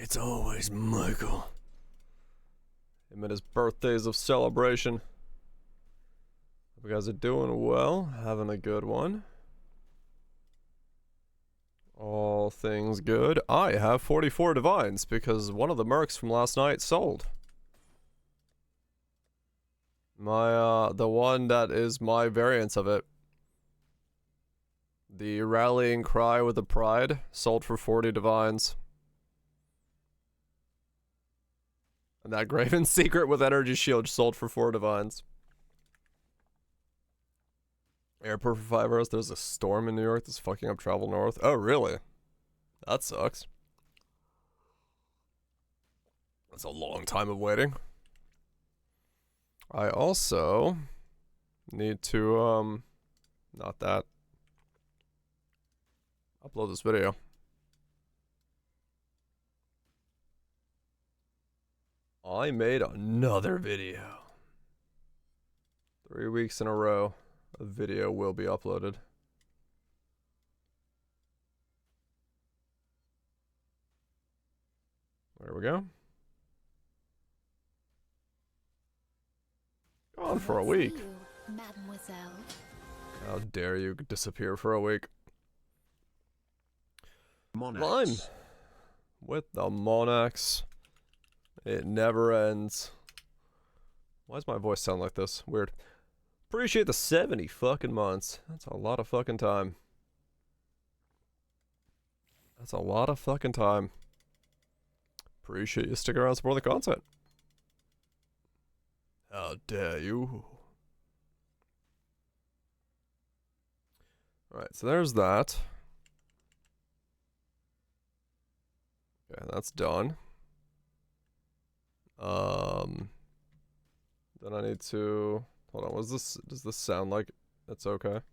It's always Michael. Him and his birthdays of celebration. Hope you guys are doing well, having a good one. All things good. I have 44 divines because one of the mercs from last night sold. My, the one that is my variance of it. The rallying cry with the pride sold for 40 divines. And that Graven secret with energy shield sold for 4 divines. Airport for 5 hours. There's a storm in New York that's fucking up travel north. Oh, really? That sucks. That's a long time of waiting. I also need to, not that. Upload this video. I made another video. 3 weeks in a row, a video will be uploaded. There we go. Gone for a week. Mademoiselle. How dare you disappear for a week? Lime with the Monax. It never ends. Why does my voice sound like this? Weird. Appreciate the 70 fucking months. That's a lot of fucking time. That's a lot of fucking time. Appreciate you sticking around and supporting the content. How dare you? Alright, so there's that. Okay, that's done. Then I need to hold on. Was this? Does this sound like it's okay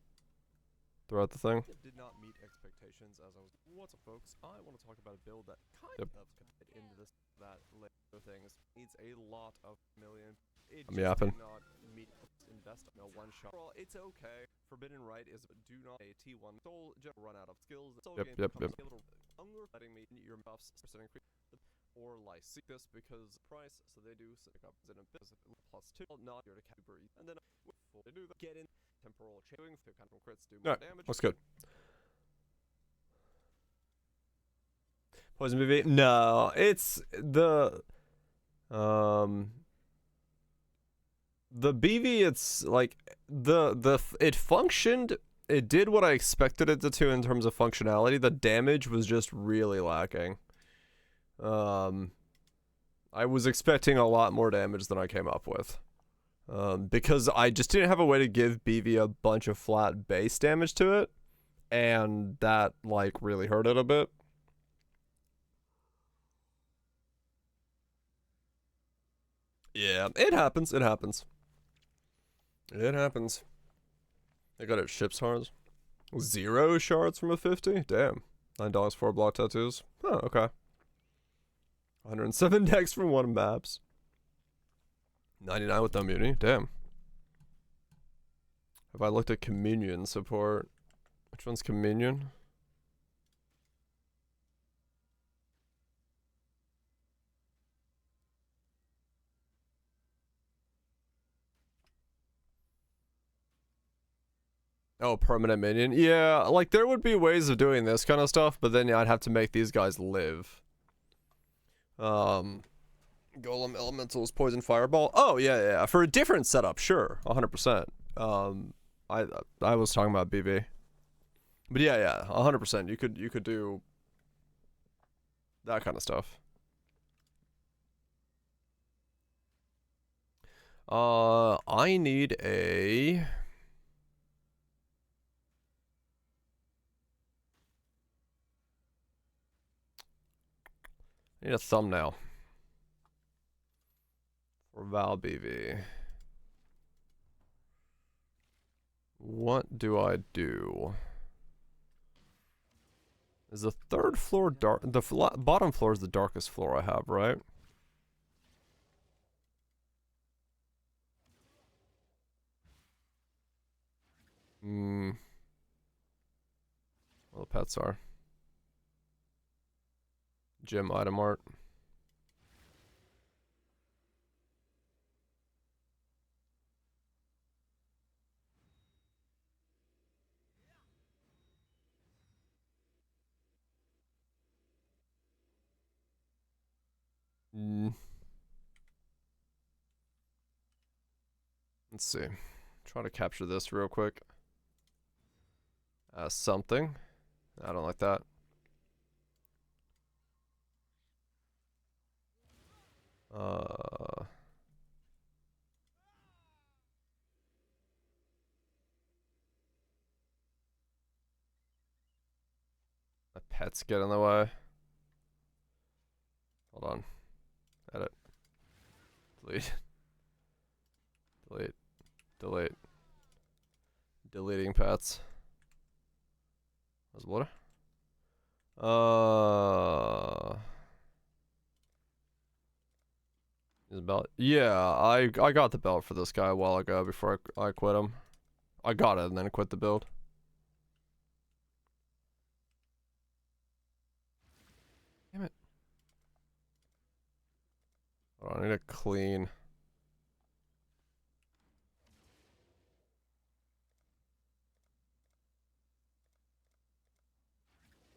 throughout the thing? It did not meet expectations as I was. What's up, folks? I want to talk about a build that kind of fit into this that later things needs a lot of million. It I'm yapping. Did not meet invest no one shot. Overall, it's okay. Forbidden Right is do not a T1 soul just run out of skills. Yep. Letting me your buffs or like seek this because price, so they do pick up in a business +2 not here to category, and then they do that, get in temporal chaining to kind of crits do more damage. That's good. Poison BV? No, it's the BV. It's like it functioned. It did what I expected it to in terms of functionality. The damage was just really lacking. I was expecting a lot more damage than I came up with. Because I just didn't have a way to give BV a bunch of flat base damage to it. And that, like, really hurt it a bit. Yeah, it happens. It happens. It happens. I got it ship shards. 0 shards from a 50? Damn. $9 for block tattoos. Oh, okay. 107 decks from 1 maps. 99 with immunity. Damn. Have I looked at communion support? Which one's communion? Oh, permanent minion? Yeah, like there would be ways of doing this kind of stuff, but then I'd have to make these guys live. Golem Elementals, Poison Fireball. Oh, yeah. For a different setup, sure. 100%. I was talking about BB. But yeah, 100%. You could do that kind of stuff. I need a... I need a thumbnail for Val BV. What do I do? Is the 3rd floor dark? The bottom floor is the darkest floor I have, right? Well, the pets are. Gym item art. Let's see. Try to capture this real quick. Something. I don't like that. My pets get in the way. Hold on. Edit. Delete. Delete. Delete. Deleting pets. How's the water? His belt. Yeah, I got the belt for this guy a while ago before I quit him. I got it and then quit the build. Damn it. Hold on, I need to clean.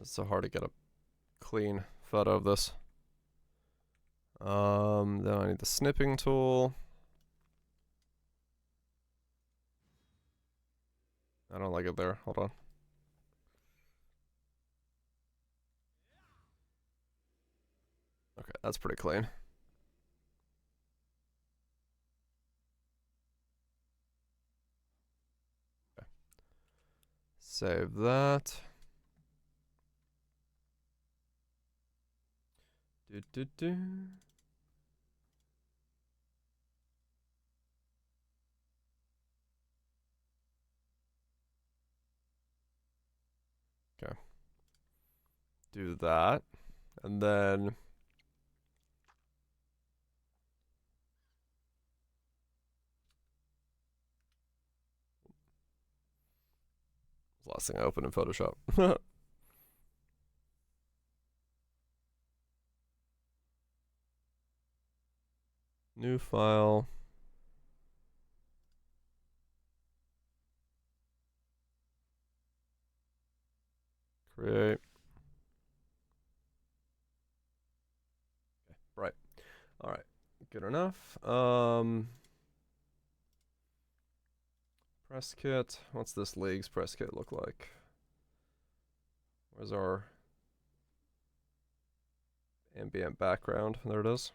It's so hard to get a clean photo of this. Then I need the snipping tool. I don't like it there. Hold on. Okay, that's pretty clean. Okay. Save that. Do. Okay. Do that. And then last thing I opened in Photoshop. New file. Create. Okay, right. All right. Good enough. Press kit. What's this league's press kit look like? Where's our ambient background? There it is.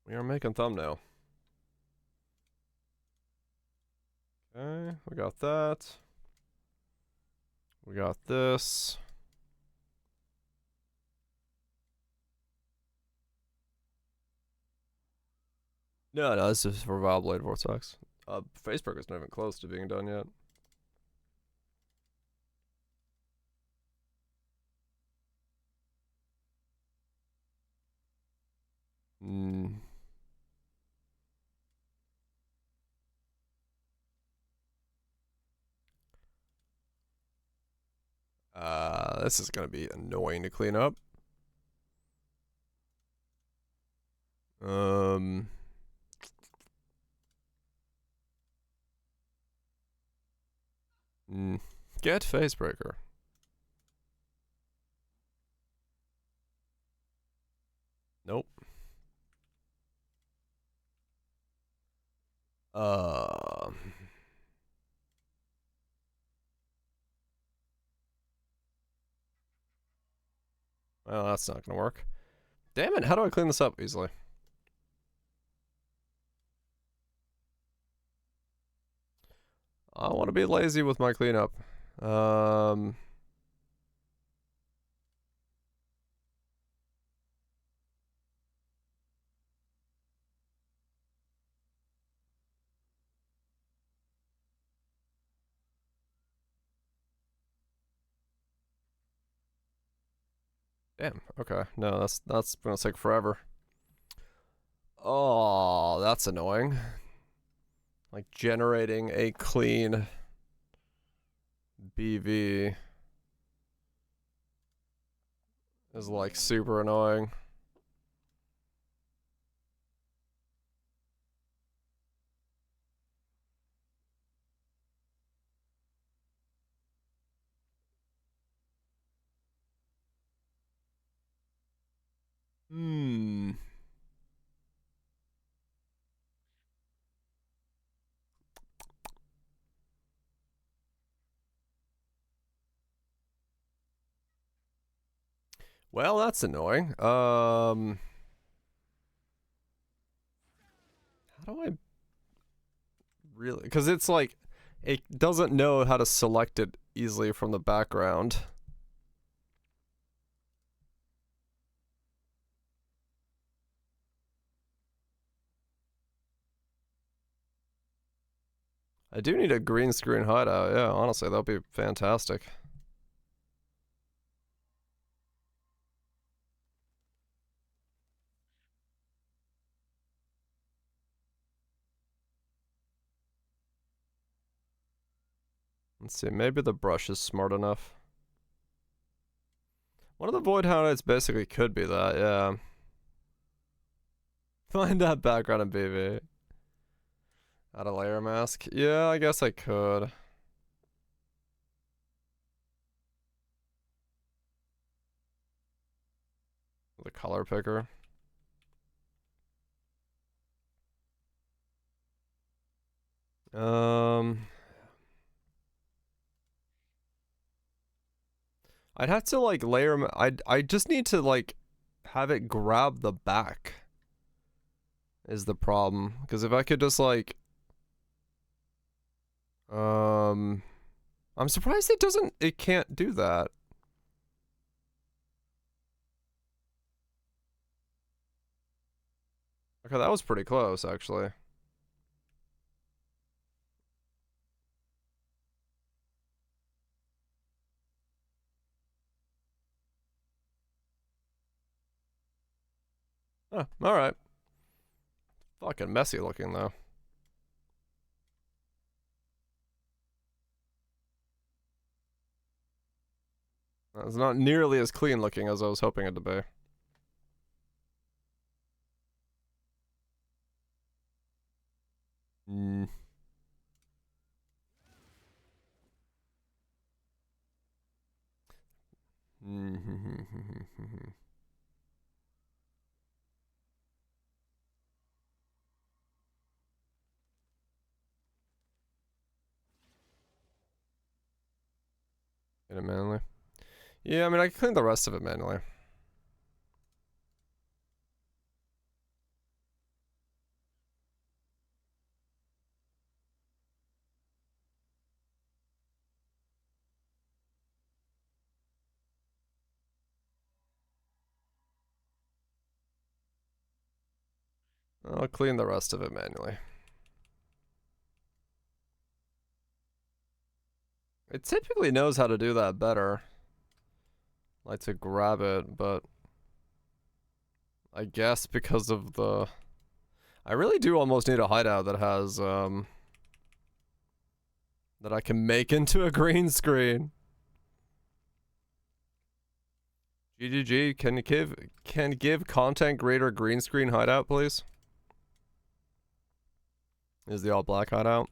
We are making thumbnail. Okay, we got that. We got this. No, this is for Vileblade Vortex. Facebook is not even close to being done yet. This is gonna be annoying to clean up. Get Facebreaker. Nope. Well, that's not gonna work. Damn it, how do I clean this up easily? I want to be lazy with my cleanup. Damn, okay. No, that's gonna take forever. Oh, that's annoying. Like generating a clean BV is like super annoying. Hmm. Well, that's annoying. How do I really? Because it's like, it doesn't know how to select it easily from the background. I do need a green screen hideout. Yeah, honestly, that'd be fantastic. Let's see, maybe the brush is smart enough. One of the void highlights basically could be that, yeah. Find that background in BV. Add a layer mask. Yeah, I guess I could. The color picker. I'd have to like layer. I just need to like have it grab the back. Is the problem? Because if I could just like, I'm surprised it doesn't. It can't do that. Okay, that was pretty close actually. Oh, all right. Fucking messy looking though. It's not nearly as clean looking as I was hoping it to be. Mm. Get it manually. Yeah, I mean I can clean the rest of it manually. I'll clean the rest of it manually. It typically knows how to do that better. Like to grab it, but I guess because of the... I really do almost need a hideout that has, that I can make into a green screen. GGG, can you give content creator green screen hideout, please? Is the all black hideout.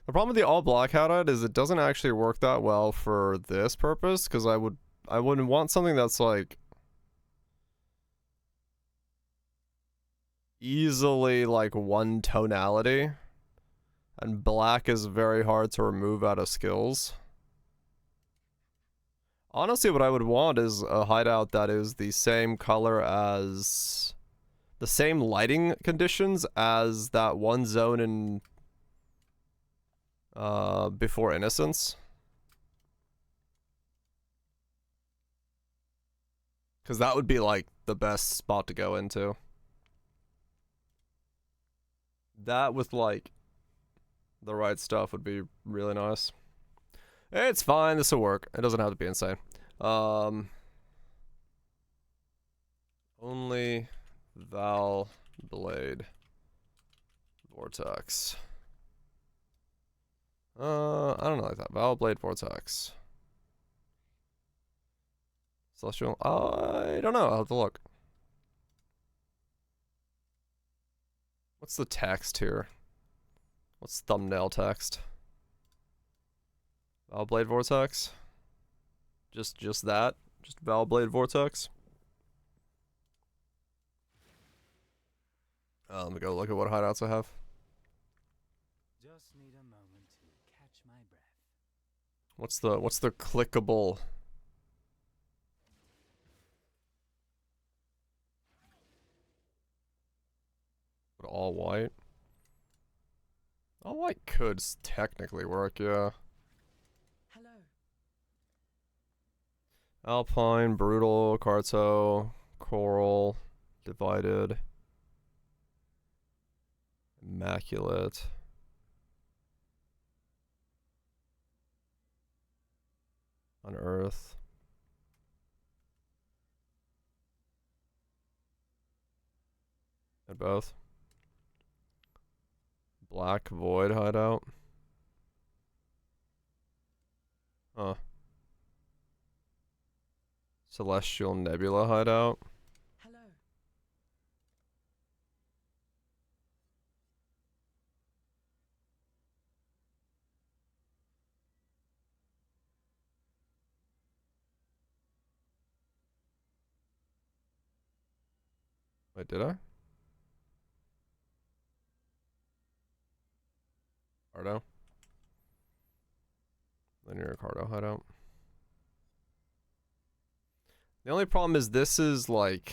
The problem with the all black hideout is it doesn't actually work that well for this purpose, because I wouldn't want something that's like easily like one tonality, and black is very hard to remove out of skills. Honestly, what I would want is a hideout that is the same color as the same lighting conditions as that one zone in Before Innocence. Because that would be like the best spot to go into. That with like the right stuff would be really nice. It's fine, this will work. It doesn't have to be insane. Only Val Blade Vortex. I don't know like that. Val Blade Vortex. Celestial. I don't know. I'll have to look. What's the text here? What's thumbnail text? Val Blade Vortex. Just that. Just Val Blade Vortex. Let me go look at what hideouts I have. Just need a moment to catch my breath. What's the clickable? All white. All white could technically work, yeah. Hello. Alpine, brutal, Carto, coral, divided, immaculate. Unearth. And both. Black void hideout. Huh. Celestial nebula hideout. Hello. Wait, did I? Cardo. Linear Cardo hideout. The only problem is this is like...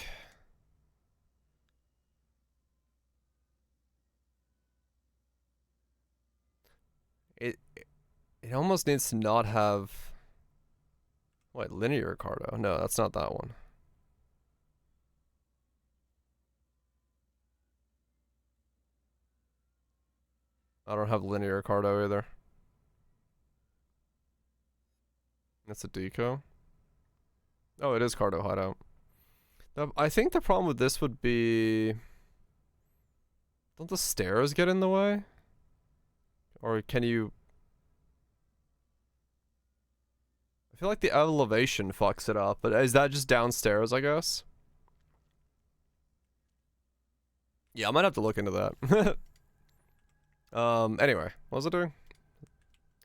It almost needs to not have... Wait, linear Cardo? No, that's not that one. I don't have linear Cardo either. That's a deco. Oh, it is Cardo hideout. I think the problem with this would be... Don't the stairs get in the way? Or can you... I feel like the elevation fucks it up, but is that just downstairs, I guess? Yeah, I might have to look into that. Anyway, what was it doing?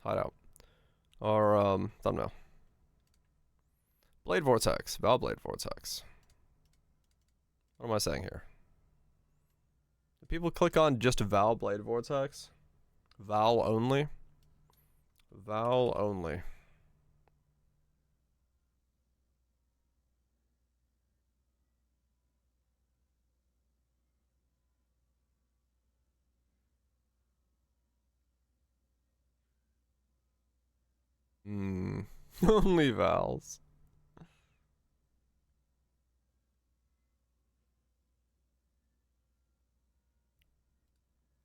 Hideout. Or, thumbnail. Blade Vortex. Val Blade Vortex. What am I saying here? Do people click on just Val Blade Vortex? Val only? Val only. Only Vals.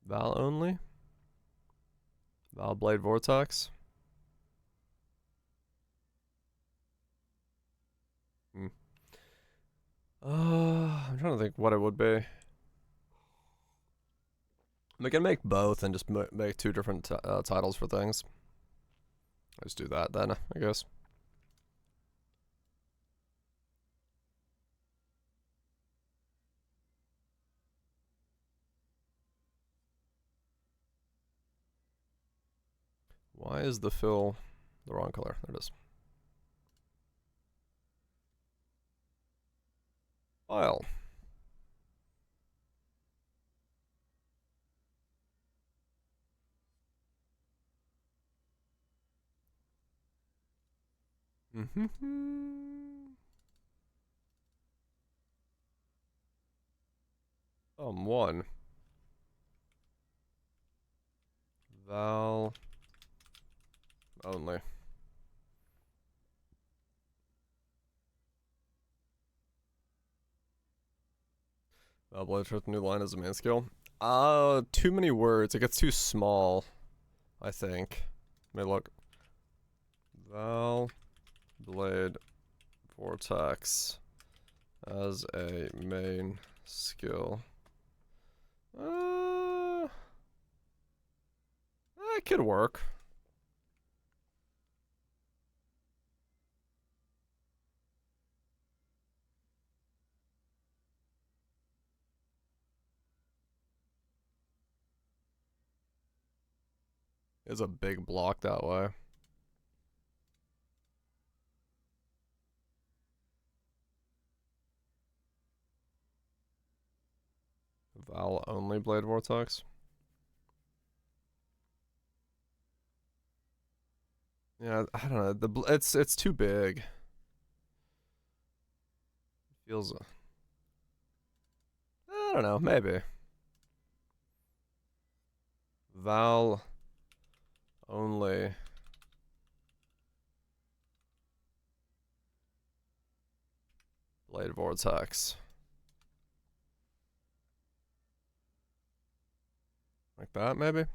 Val only? Val Blade Vortex? I'm trying to think what it would be. We can make both and just make two different titles for things. Let's do that then, I guess. Why is the fill the wrong color? There it is. File. One. Val only. Val Blade with new line as a main skill. Too many words. It gets too small, I think. Let me look. Val Blade Vortex as a main skill. That could work. It's a big block that way. Val only blade vortex. Yeah, I don't know. It's too big. Feels. I don't know. Maybe. Val only. Blade vortex. Like that, maybe?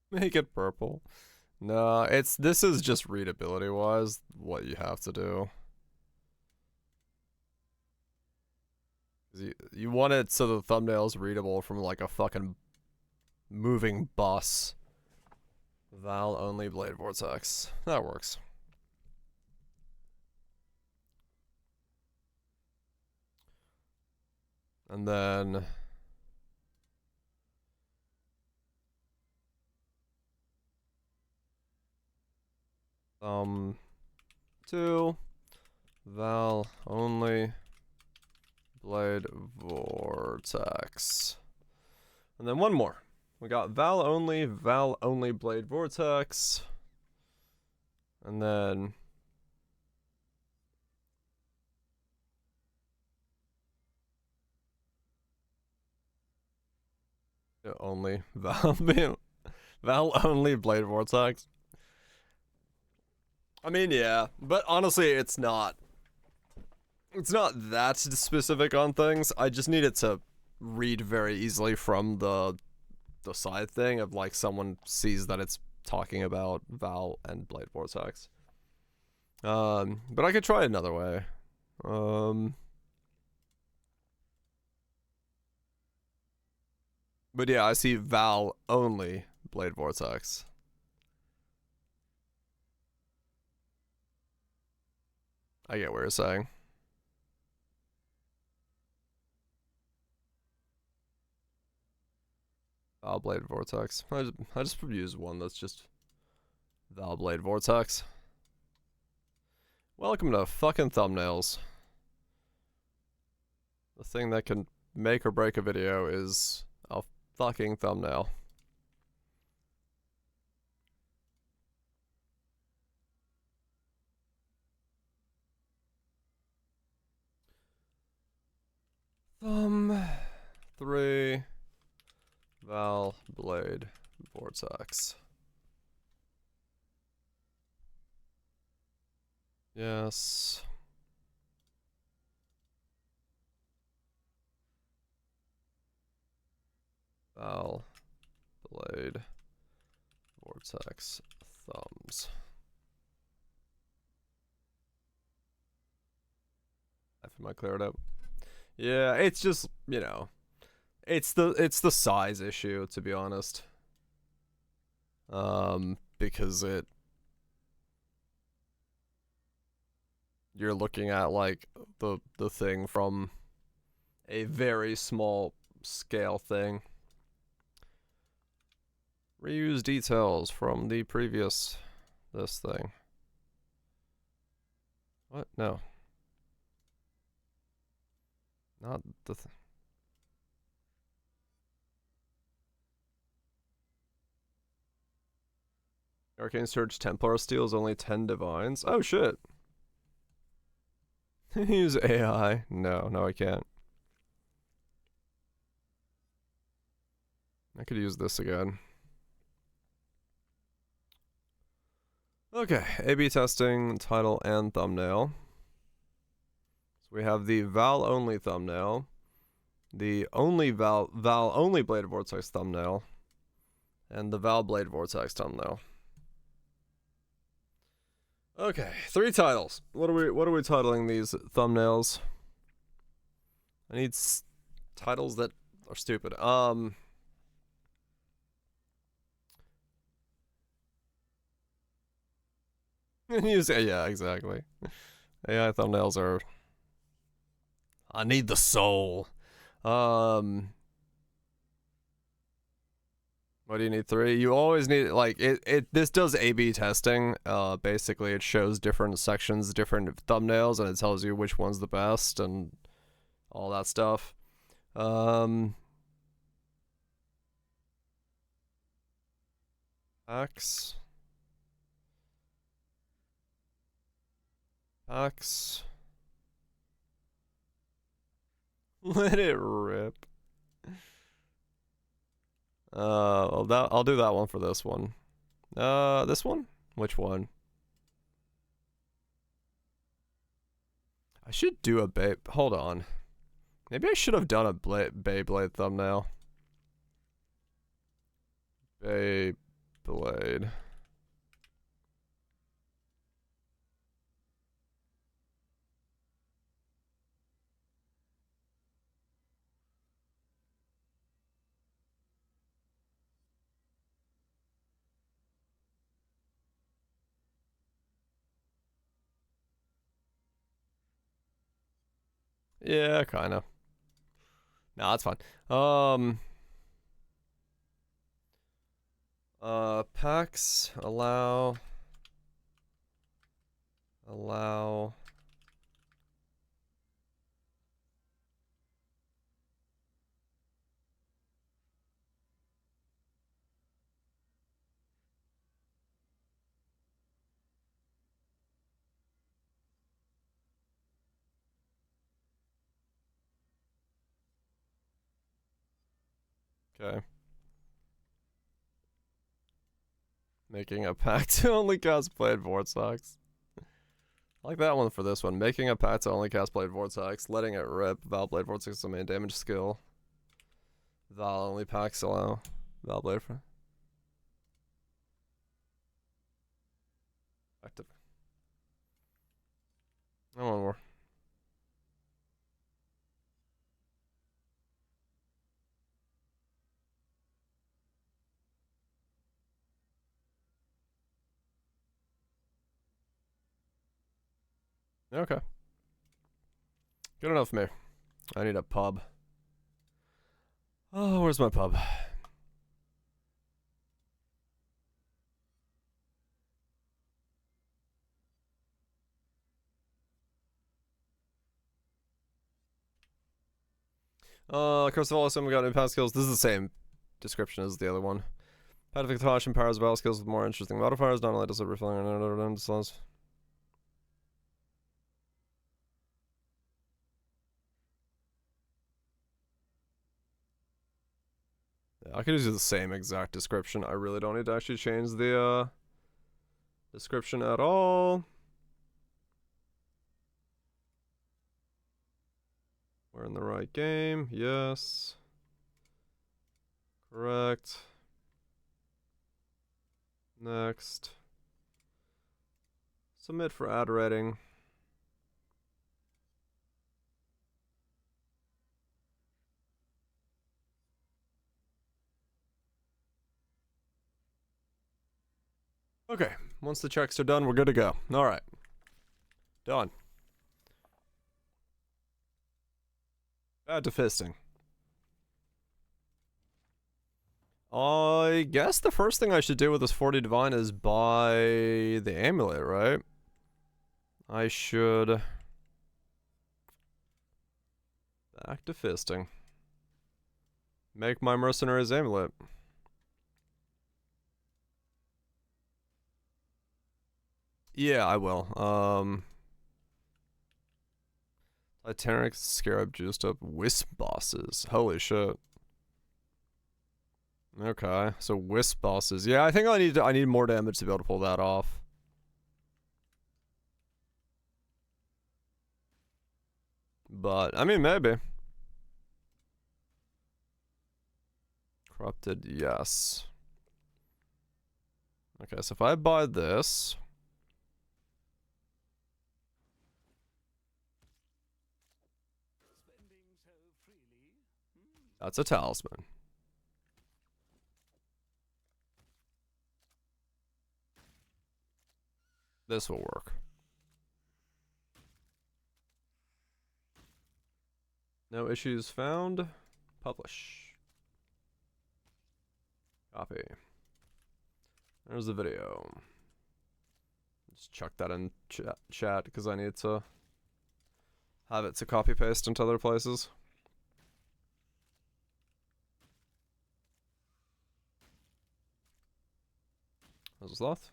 Make it purple. No, this is just readability wise what you have to do. You want it so the thumbnail's readable from like a fucking moving bus. Val only blade vortex. That works. And then two Val only blade vortex. And then one more. We got Val only blade vortex. And then only Val only blade vortex. I mean, yeah, but honestly, it's not that specific on things. I just need it to read very easily from the side thing of like someone sees that it's talking about Val and blade vortex. But I could try another way. But yeah, I see Val only blade vortex. I get what you're saying. Val blade vortex. I just use one that's just Val blade vortex. Welcome to fucking thumbnails. The thing that can make or break a video is a fucking thumbnail. Thumb 3 Val blade vortex. Yes. Val blade vortex thumbs. Am I cleared up? Yeah, it's just, you know, it's the size issue, to be honest. Because you're looking at like the thing from a very small scale thing. Reuse details from the previous this thing. What? No. Not the Arcane Surge Templar steals only 10 divines. Oh shit. Use AI. No, I can't. I could use this again. Okay, A/B testing, title, and thumbnail. So we have the Val only thumbnail, the only Val only blade vortex thumbnail, and the Val blade vortex thumbnail. Okay, 3 titles. What are we titling these thumbnails? I need titles that are stupid. Yeah, exactly. AI thumbnails are. I need the soul. My Why do you need 3? You always need, like, this does A/B testing. Basically it shows different sections, different thumbnails, and it tells you which one's the best and all that stuff. Packs. Let it rip. Well, I'll do that one for this one. This one? Which one? I should do a hold on. Maybe I should have done a Beyblade thumbnail. Beyblade. Yeah, kind of. Nah, that's fine. Packs allow. Okay. Making a pack to only cosplay Vortex. I like that one for this one. Making a pack to only cosplay Vortex. Letting it rip. Valblade Vortex is the main damage skill. Val only packs allow. Valblade for. Active. One more. Okay. Good enough for me. I need a pub. Oh, where's my pub? Curse of all we got new path skills. This is the same description as the other one. Pacification powers battle skills with more interesting modifiers. Not only does it refilling I could use the same exact description. I really don't need to actually change the description at all. We're in the right game. Yes. Correct. Next. Submit for ad rating. Okay, once the checks are done, we're good to go. All right. Done. Add to fisting. I guess the first thing I should do with this 40 Divine is buy the amulet, right? I should... Back to fisting. Make my mercenary's amulet. Yeah, I will. Titanic Scarab juiced up Wisp bosses. Holy shit. Okay, so Wisp bosses. Yeah, I think I need more damage to be able to pull that off. But I mean, maybe. Corrupted, yes. Okay, so if I buy this, that's a talisman. This will work. No issues found. Publish. Copy. There's the video. Just chuck that in chat because I need to have it to copy paste into other places. There's a sloth.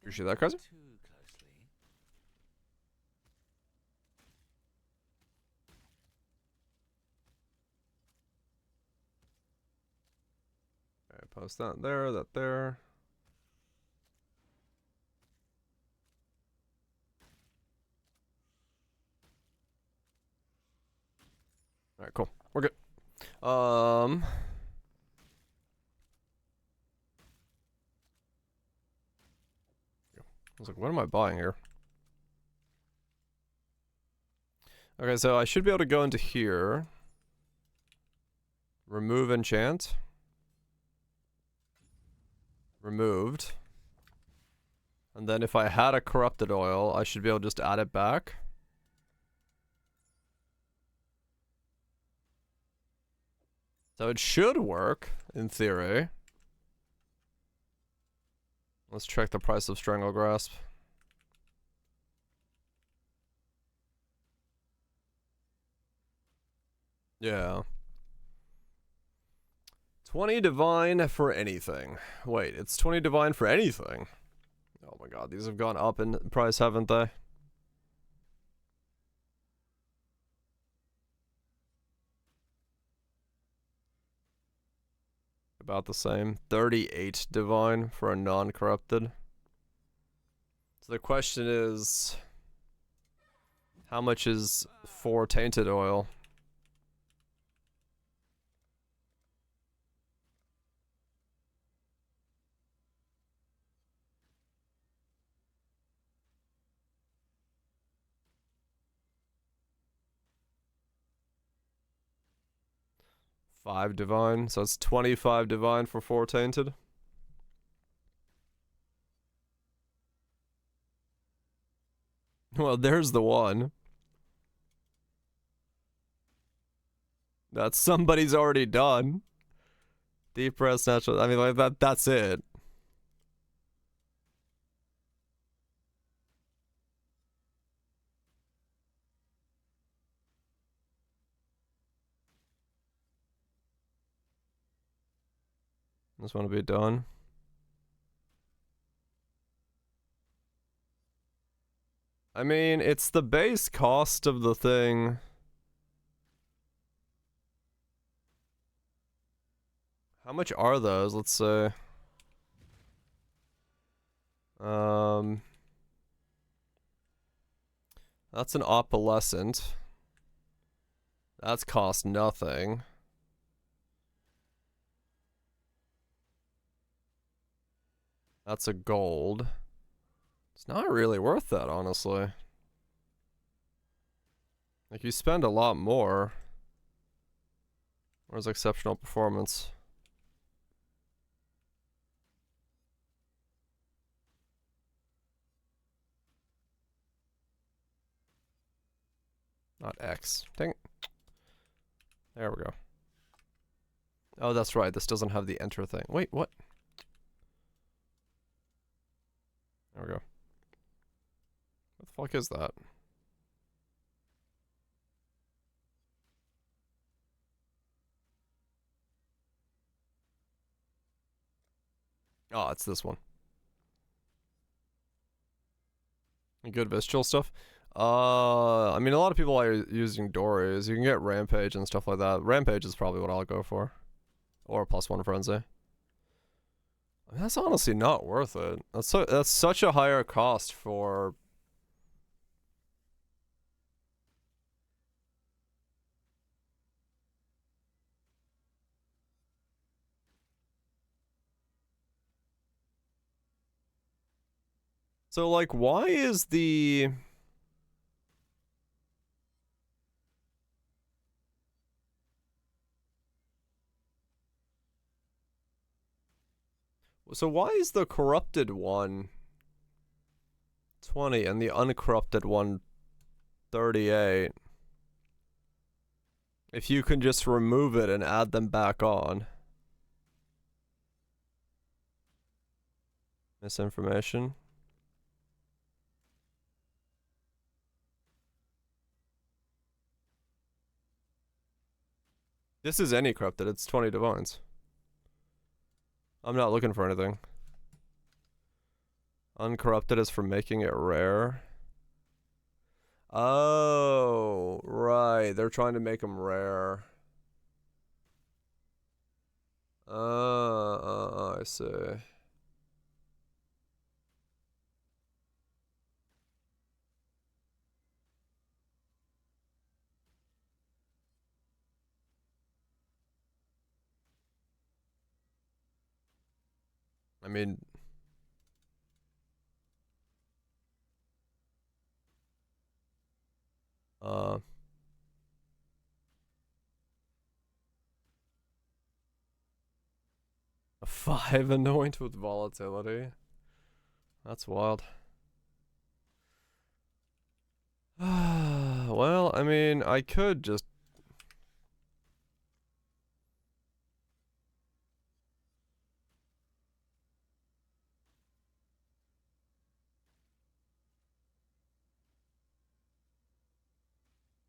You see that, Kaiser? Too closely. Okay, post that there, that there. Alright, cool. We're good. I was like, what am I buying here? Okay, so I should be able to go into here. Remove enchant. Removed. And then if I had a corrupted oil, I should be able to just add it back. So it should work, in theory. Let's check the price of Strangle Grasp. Yeah. 20 divine for anything. Wait, it's 20 divine for anything. Oh my god, these have gone up in price, haven't they? About the same. 38 divine for a non-corrupted. So the question is, how much is for tainted oil? Five divine, so it's 25 divine for 4 tainted. Well, there's the one. That's somebody's already done. Deep press natural. I mean, like that's it. Just want to be done. I mean, it's the base cost of the thing. How much are those? Let's say. That's an opalescent. That's cost nothing. That's a gold. It's not really worth that, honestly. Like, you spend a lot more. Where's exceptional performance? Not X. Dang. There we go. Oh, that's right. This doesn't have the enter thing. Wait, what? There we go. What the fuck is that? Oh, it's this one. Good Vistral stuff. I mean, a lot of people are using Dories. You can get Rampage and stuff like that. Rampage is probably what I'll go for. Or +1 Frenzy. I mean, that's honestly not worth it. That's such a higher cost for. So like, why is the? So why is the corrupted one 20 and the uncorrupted one 38? If you can just remove it and add them back on. Misinformation. This is any corrupted, it's 20 divines. I'm not looking for anything. Uncorrupted is for making it rare. Oh, right. They're trying to make them rare. I see. I mean, uh, 5 anoint with volatility. That's wild. Well, I mean, I could just.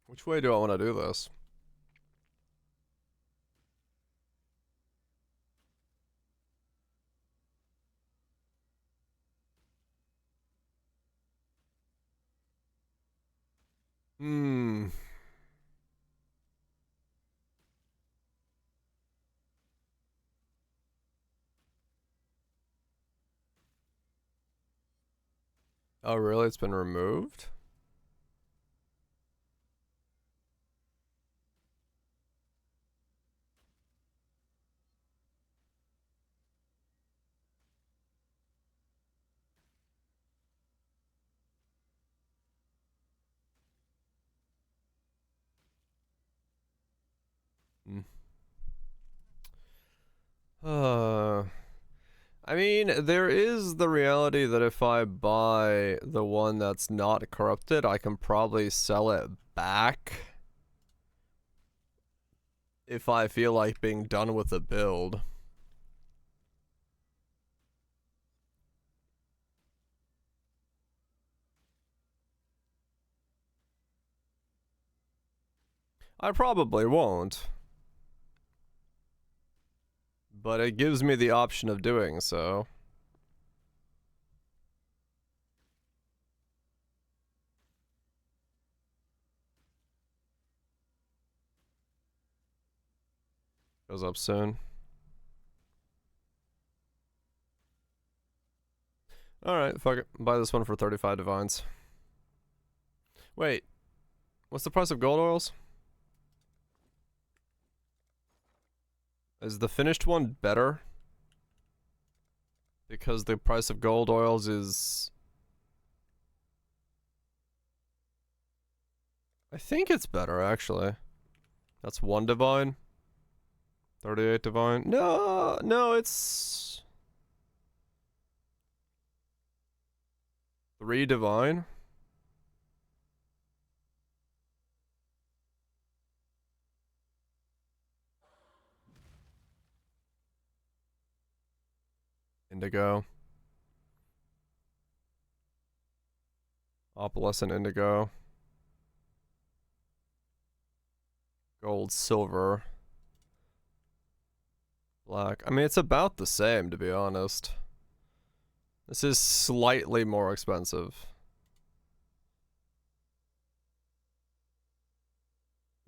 Which way do I want to do this? Hmm. Oh, really? It's been removed? Hmm. I mean, there is the reality that if I buy the one that's not corrupted, I can probably sell it back if I feel like being done with the build. I probably won't, but it gives me the option of doing so. Goes up soon. Alright, fuck it. Buy this one for 35 divines. Wait, what's the price of gold oils? Is the finished one better? Because the price of gold oils is... I think it's better, actually. That's 1 divine. 38 divine. No, it's... 3 divine. Indigo. Opalescent indigo. Gold, silver. Black. I mean, it's about the same, to be honest. This is slightly more expensive.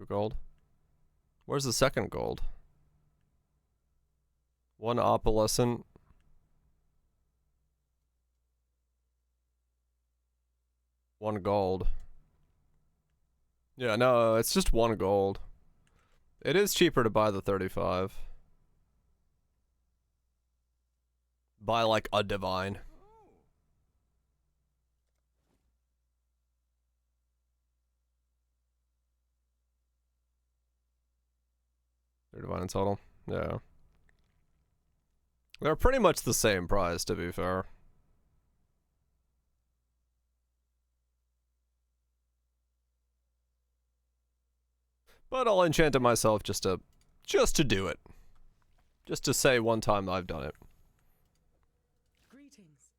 Gold. Where's the second gold? 1 opalescent. 1 gold. Yeah, no, it's just 1 gold. It is cheaper to buy the 35. Buy like a divine. They're divine in total. Yeah. They're pretty much the same price, to be fair. But I'll enchant it myself just to do it. Just to say one time I've done it. Greetings.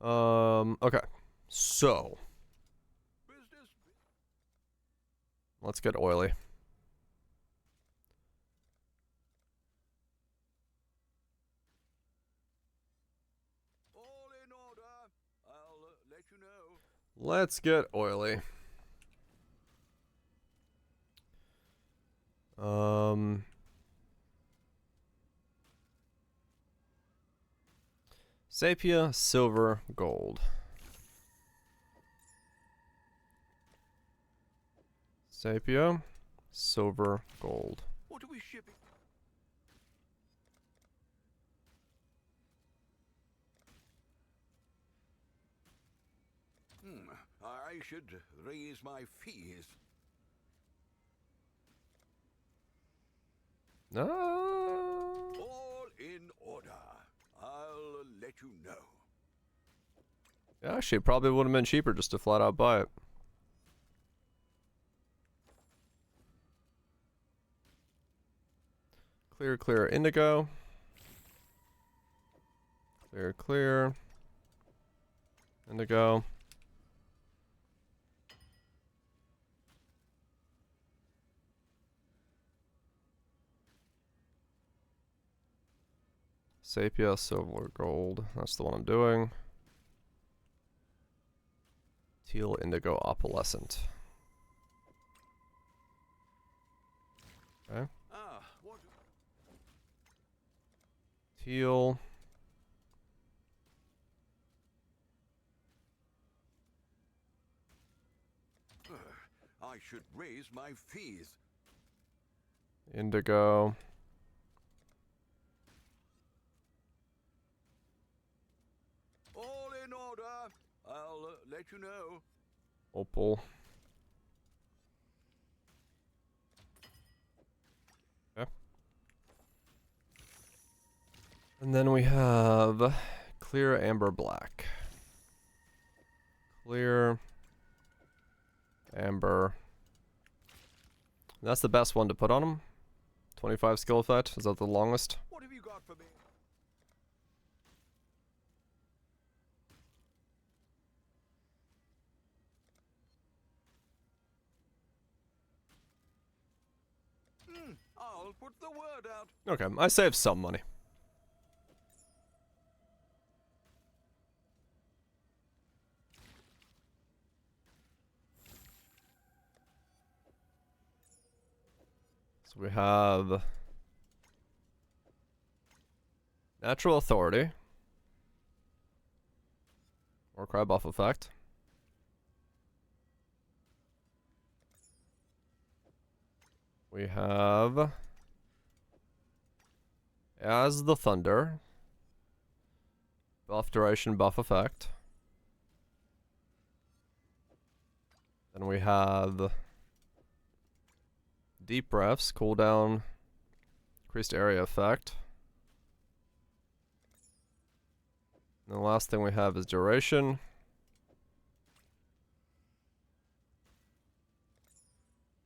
Okay. So. Let's get oily. All in order. I'll let you know. Let's get oily. Sapia, silver, gold. Sapia, silver, gold. What are we shipping? I should raise my fees. All in order. I'll let you know. Actually, it probably would have been cheaper just to flat out buy it. Clear, clear, indigo. Clear, clear. Indigo. Sapia, silver, gold. That's the one I'm doing. Teal, indigo, opalescent. Okay. What? Teal. I should raise my fees. Indigo. All in order. I'll let you know. Opal. Okay. And then we have clear, amber, black. Clear, amber. That's the best one to put on him. 25 skill effect. Is that the longest? What have you got for me? I'll put the word out. Okay, I saved some money. So we have natural authority. Or cry buff effect. We have as the thunder. Buff duration, buff effect. Then we have deep breaths, cooldown, increased area effect. And the last thing we have is duration.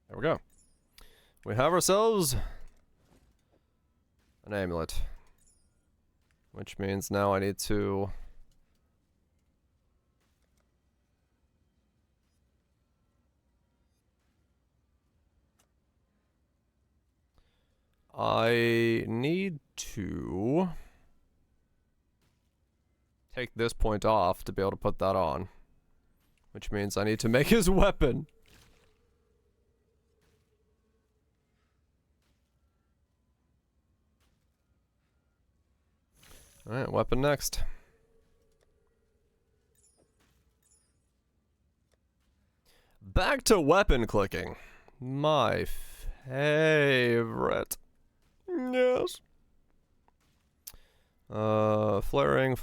There we go. We have ourselves an amulet. Which means now I need to take this point off to be able to put that on. Which means I need to make his weapon. Alright, weapon next. Back to weapon clicking. My favorite. Yes. Flaring.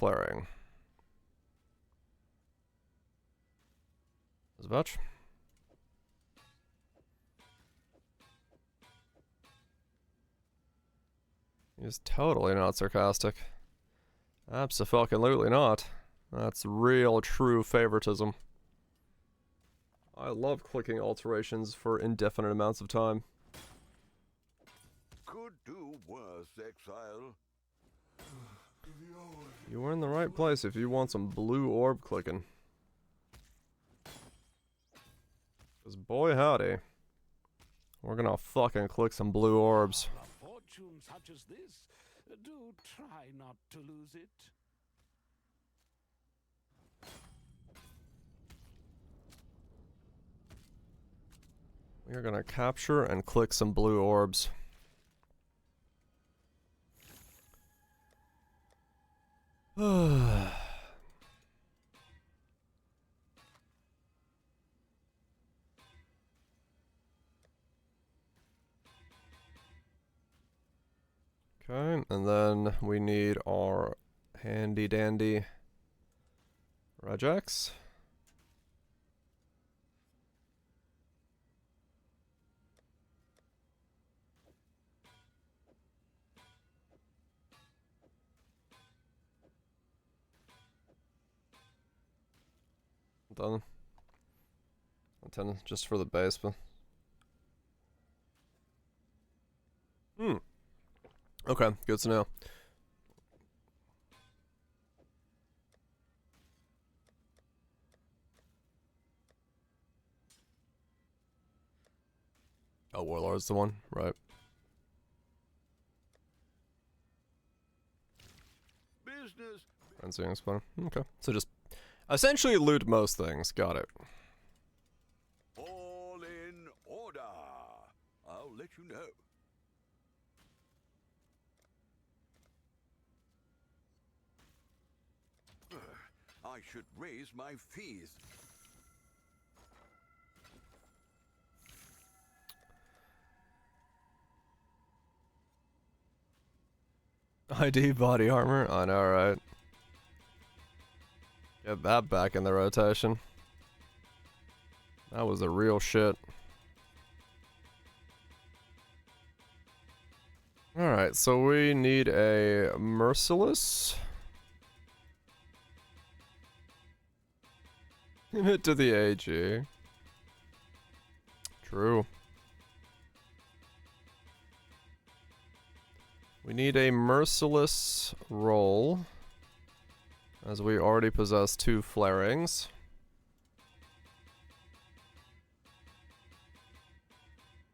Zvach. He's totally not sarcastic. Abso-fucking-lutely not. That's real true favoritism. I love clicking alterations for indefinite amounts of time. Could do worse, exile. You were in the right place if you want some blue orb clicking. 'Cause boy howdy, we're gonna fucking click some blue orbs. A fortune such as this, do try not to lose it. We are gonna capture and click some blue orbs. Okay, and then we need our handy dandy regex. Done. 10 just for the base, but okay, good to know. Oh, Warlord's the one, right? Business. And seeing spawner. Okay, so just essentially loot most things. Got it. All in order. I'll let you know. I should raise my fees. ID body armor. I know, right? Get that back in the rotation. That was the real shit. Alright, so we need a merciless. Hit to the AG. True. We need a merciless roll, as we already possess 2 flarings.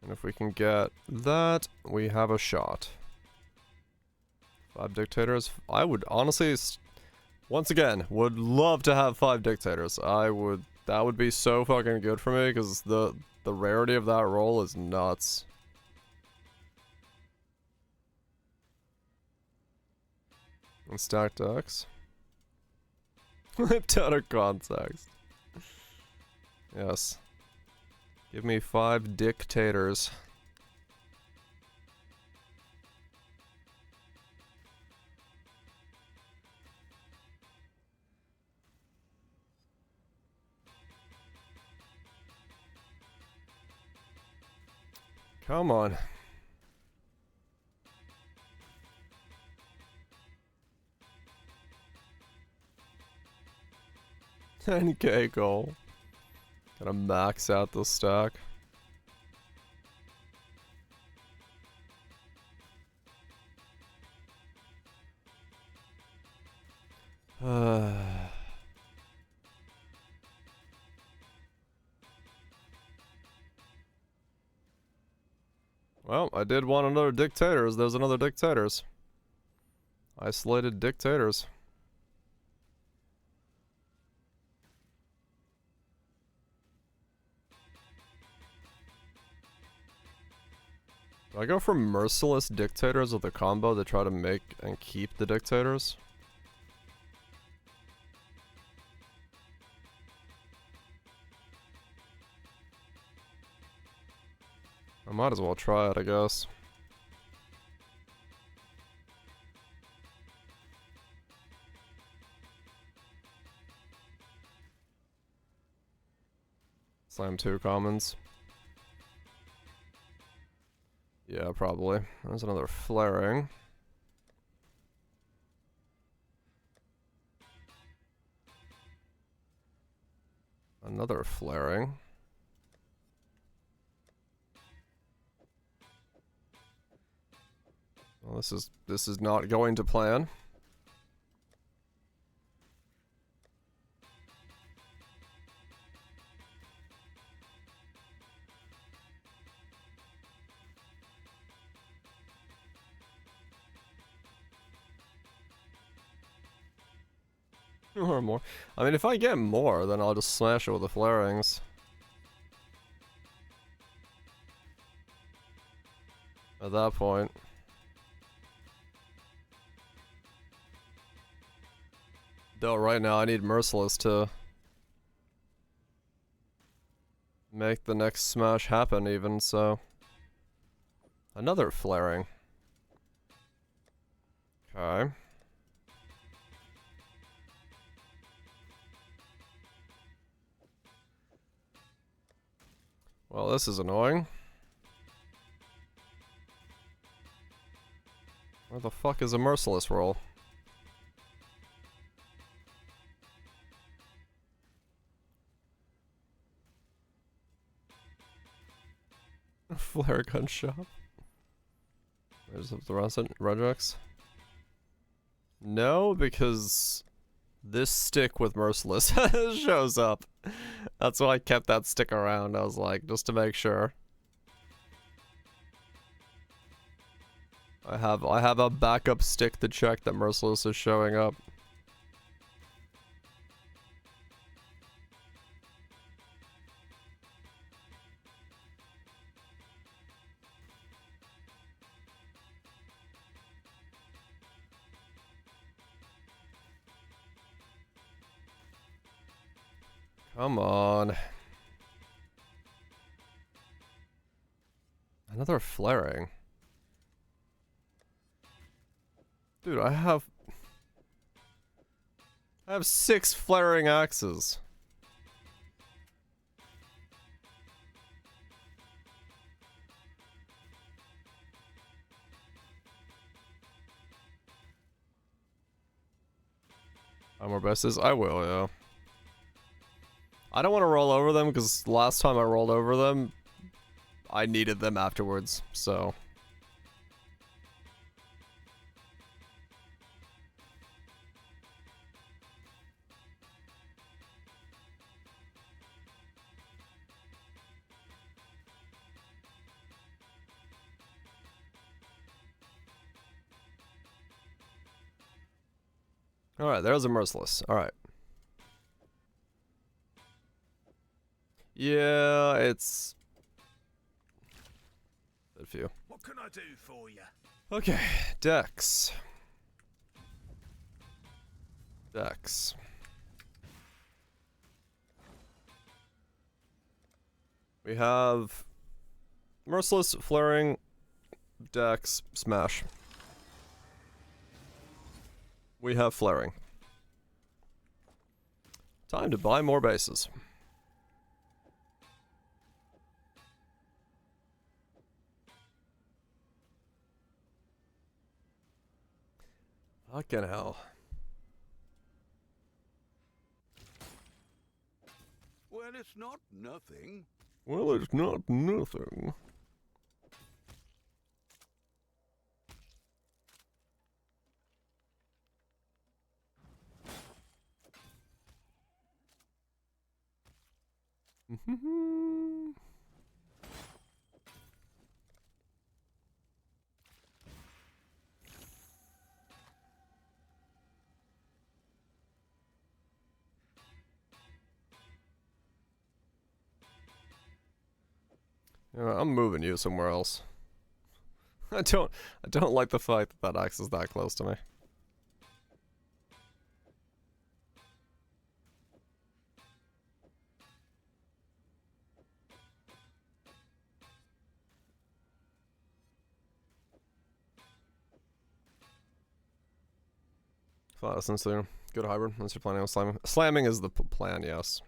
And if we can get that, we have a shot. 5 dictators. I would honestly, once again, would love to have 5 dictators. That would be so fucking good for me, because the rarity of that roll is nuts. And stack decks. Flipped out of context. Yes. Give me 5 dictators. Come on. 10k goal. Gotta max out the stack. Well, I did want another dictators. There's another dictators. Isolated dictators. Do I go for merciless dictators with a combo to try to make and keep the dictators? I might as well try it, I guess. Slam 2 commons. Yeah, probably. There's another flaring. Another flaring. Well, this is not going to plan. Or more. I mean, if I get more, then I'll just smash it with the flarings. At that point. Though right now I need Merciless to make the next smash happen even, so. Another flaring. Okay. Well, this is annoying. Where the fuck is a Merciless roll? Flare gun shop. There's the Regex. No, because this stick with Merciless shows up. That's why I kept that stick around. I was like, just to make sure. I have a backup stick to check that Merciless is showing up. Come on. Another flaring. Dude, I have 6 flaring axes. More besties? I will, yeah. I don't want to roll over them because last time I rolled over them, I needed them afterwards, so. Alright, there's a Merciless. Alright. Yeah, it's a few. What can I do for you? Okay, Dex. Dex. We have Merciless, Flaring, Dex, Smash. We have Flaring. Time to buy more bases. Fucking hell. Well, it's not nothing. Well, it's not nothing. I'm moving you somewhere else. I don't like the fact that that axe is that close to me. Flat sincere. Good hybrid. Unless you're planning on slamming. Slamming is the plan, yes.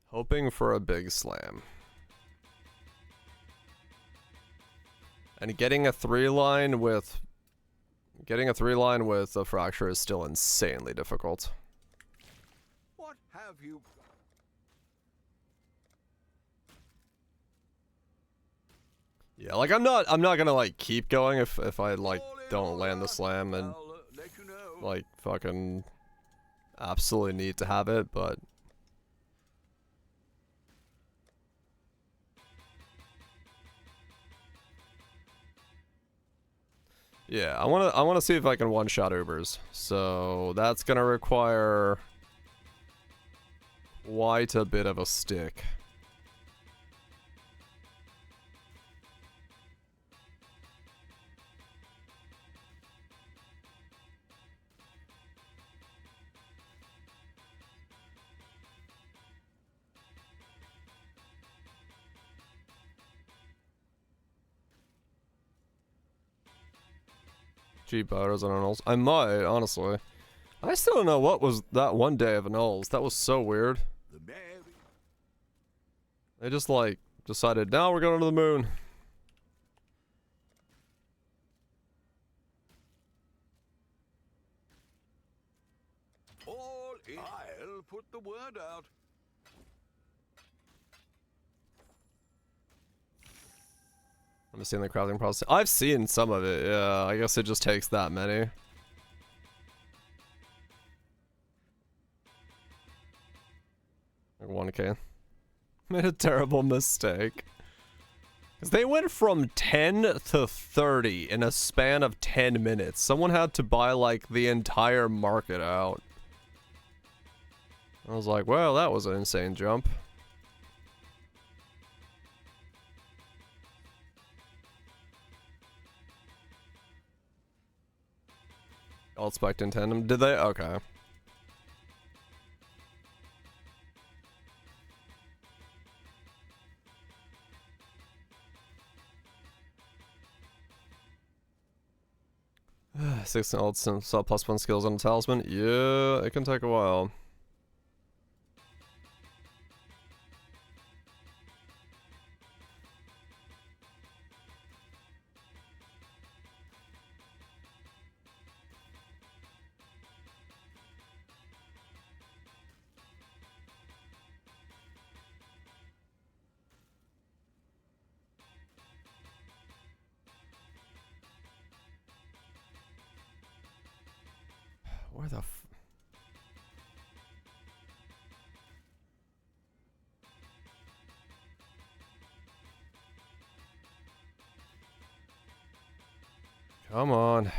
Hoping for a big slam. And getting a 3-line with a fracture is still insanely difficult. What have you? Yeah, like I'm not gonna like keep going if I like All in don't land the order. slam and I'll let you know. like fucking absolutely need to have it, but yeah, I wanna see if I can one-shot Ubers. So that's gonna require quite a bit of a stick. Cheap batters on annulls. I might, honestly. I still don't know what was that one day of annulls. That was so weird. The merry. They just like decided, now we're going to the moon. All in. I'll put the word out. I'm seeing the crafting process. I've seen some of it, yeah. I guess it just takes that many. Like 1k. Made a terrible mistake. Because they went from 10 to 30 in a span of 10 minutes. Someone had to buy like the entire market out. I was like, well, that was an insane jump. All spec'd in tandem. Did they? Okay. Six old sub +1 skills on a talisman. Yeah, it can take a while. Where the f... Come on.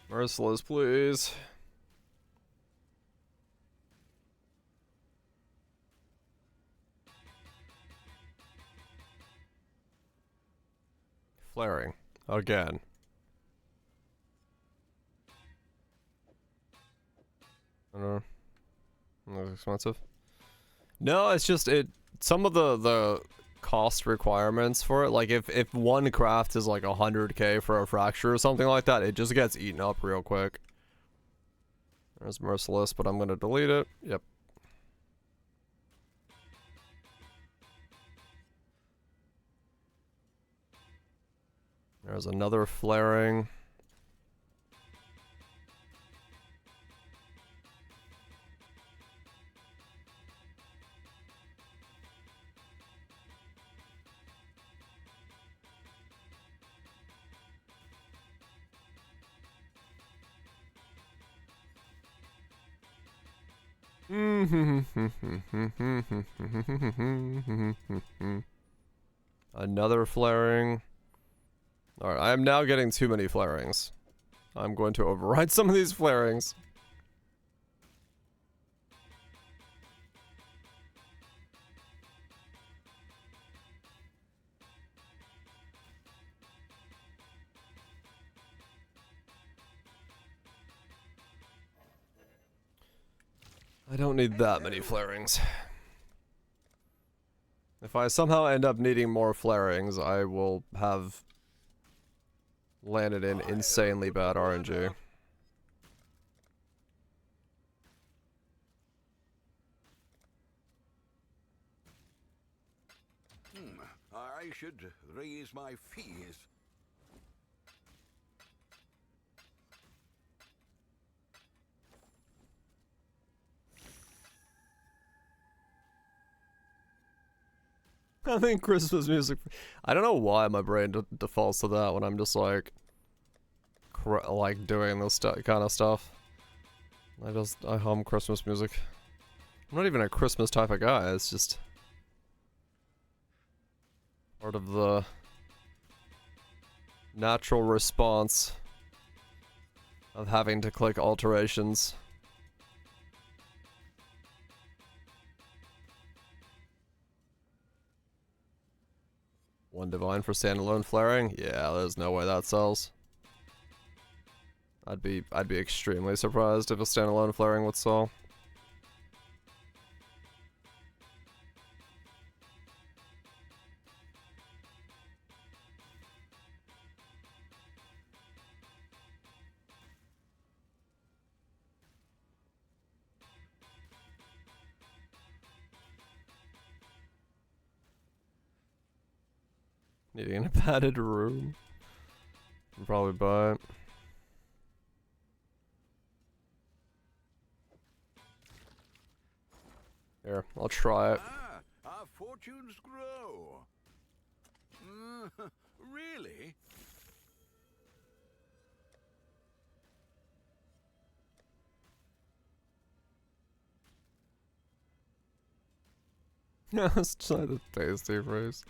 Merciless, please. Flaring. Again. I don't know. Looks expensive. No, it's just some of the cost requirements for it, like if one craft is like 100k for a fracture or something like that, it just gets eaten up real quick. There's Merciless, but I'm gonna delete it. Yep. There's another flaring. Another flaring. Alright, I am now getting too many flarings. I'm going to override some of these flarings. I don't need that many flarings. If I somehow end up needing more flarings, I will have landed in insanely bad RNG. I should raise my fees. I think Christmas music. I don't know why my brain defaults to that when I'm just like doing this kind of stuff. I hum Christmas music. I'm not even a Christmas type of guy. It's just part of the natural response of having to click alterations. One divine for standalone flaring? Yeah, there's no way that sells. I'd be extremely surprised if a standalone flaring would sell. Needing a padded room. I'll probably buy it. Here, I'll try it. Our fortunes grow. Really? Let's try the tasty phrase.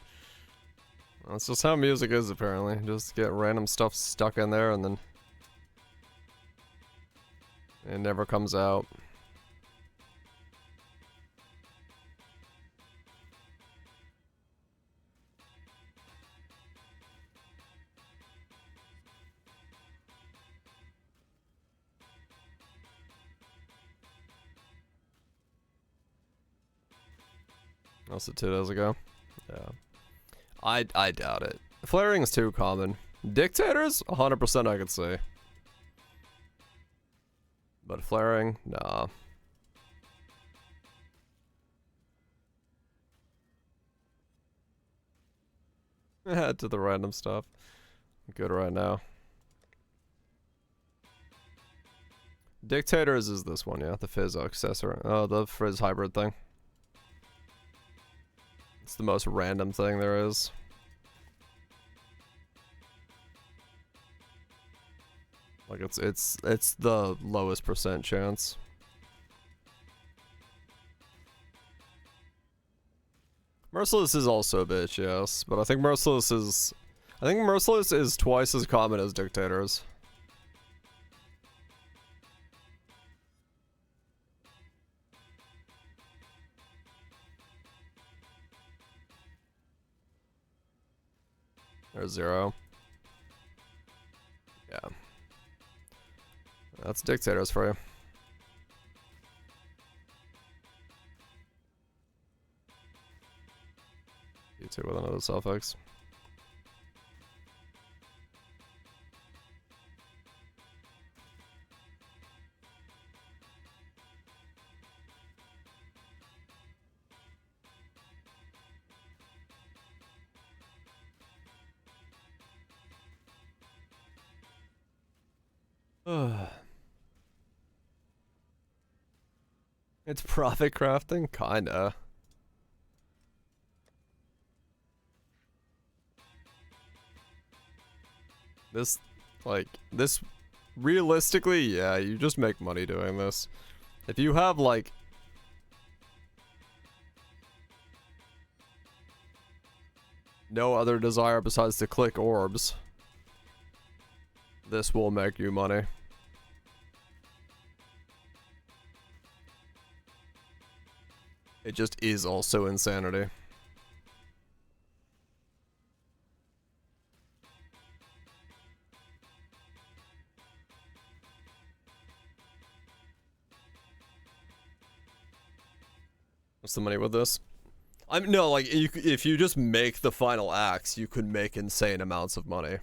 That's just how music is, apparently. Just get random stuff stuck in there and then it never comes out. Also 2 days ago. Yeah. I doubt it. Flaring's too common. Dictators? 100% I could see. But flaring? Nah. Add to the random stuff. I'm good right now. Dictators is this one, yeah. The fizz accessory. Oh, the frizz hybrid thing. It's the most random thing there is. Like it's the lowest percent chance. Merciless is also a bitch, yes, but I think Merciless is twice as common as Dictators. There's 0. Yeah. That's Dictators for you. You two with another suffix. It's profit crafting? Kinda. This, realistically, yeah, you just make money doing this. If you have, like, no other desire besides to click orbs, This will make you money. It just is also insanity. What's the money with this? No, like, if you just make the final acts, you could make insane amounts of money.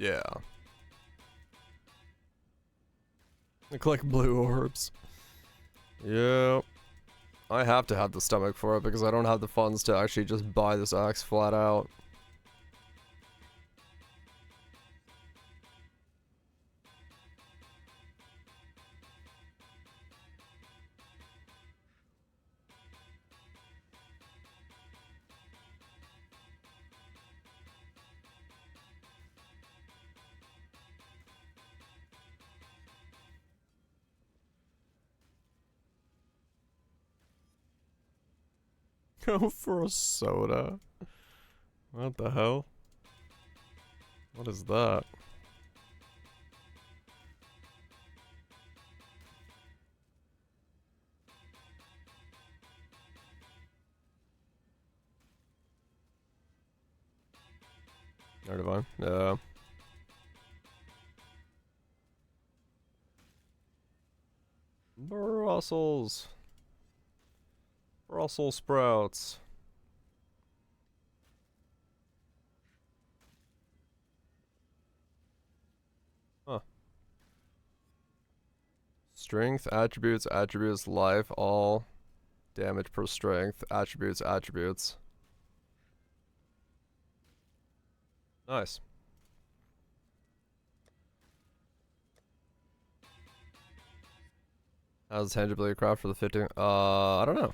Yeah. I collect blue orbs. Yep. I have to have the stomach for it because I don't have the funds to actually just buy this axe flat out. Go for a soda. What the hell? What is that? Or divine? Yeah. Brussels. Brussels sprouts. Huh. Strength, attributes, attributes, life, all. Damage per strength, attributes, attributes. Nice. How's tangibly a craft for the 50? I don't know.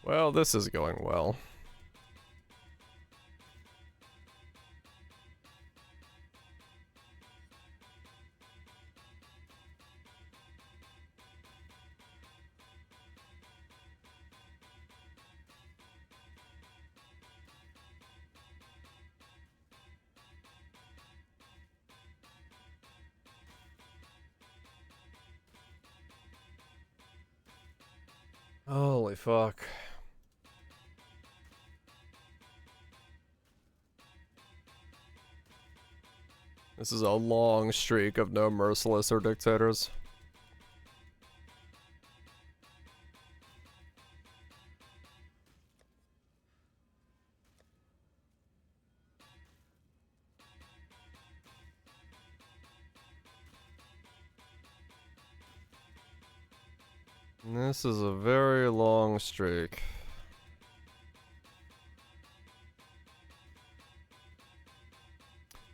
Well, this is going well. Holy fuck. This is a long streak of no merciless or dictators. This is a very long streak.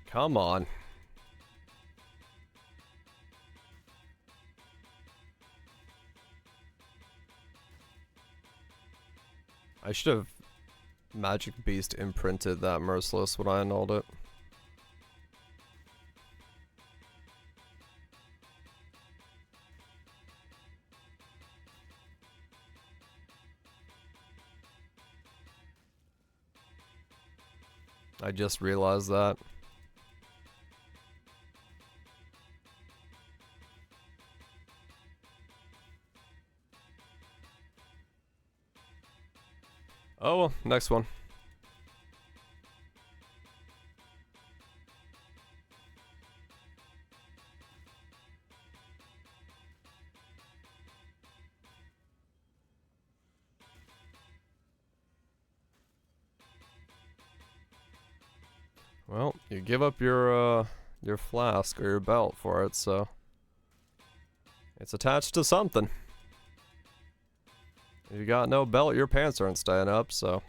Come on. I should have Magic Beast imprinted that merciless when I annulled it. I just realized that. Oh well, next one. Well, you give up your flask or your belt for it, so It's attached to something. If you got no belt, your pants aren't staying up, so.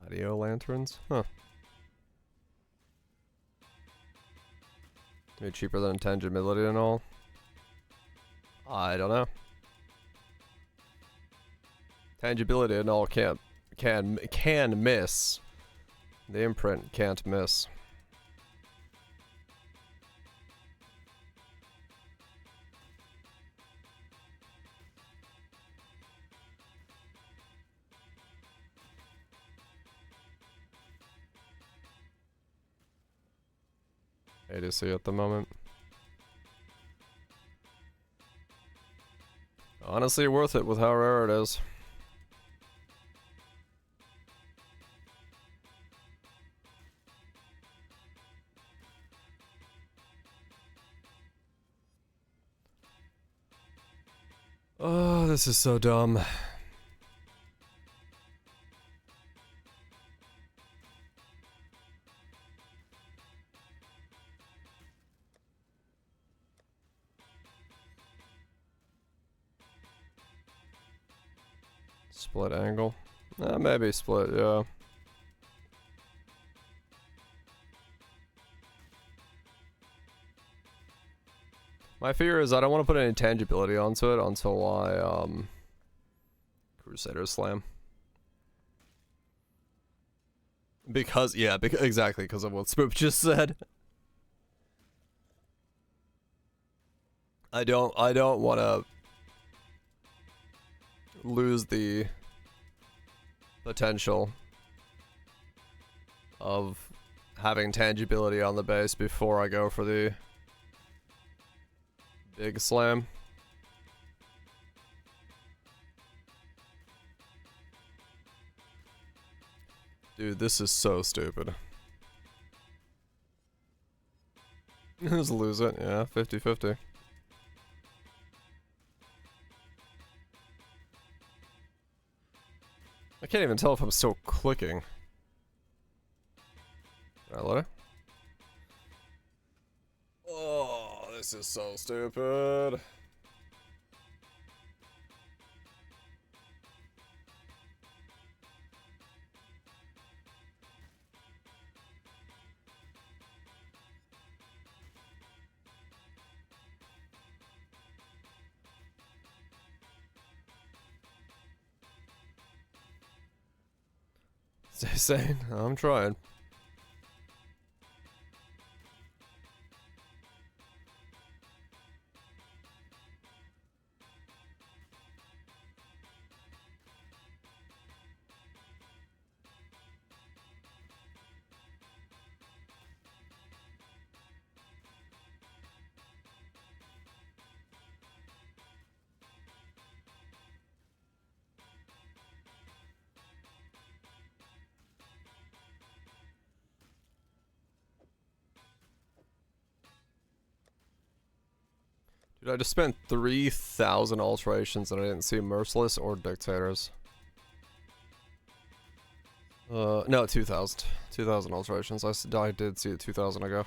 Audio lanterns? Huh. Maybe cheaper than intangibility and all. I don't know. Tangibility and all can miss. The imprint can't miss. ADC at the moment. Honestly, worth it with how rare it is. Oh, this is so dumb. Split angle. Maybe split, yeah. My fear is I don't want to put any tangibility onto it until I, Crusader Slam. Because, yeah, exactly, because of what Spoop just said. I don't want to lose the potential of having tangibility on the base before I go for the big slam. Dude, this is so stupid. Just lose it, yeah, 50-50. I can't even tell if I'm still clicking. Can I let it? Oh, this is so stupid. Stay sane. I'm trying. Dude, I just spent 3,000 alterations and I didn't see Merciless or Dictators. No, 2,000. 2,000 alterations. I did see it 2,000 ago.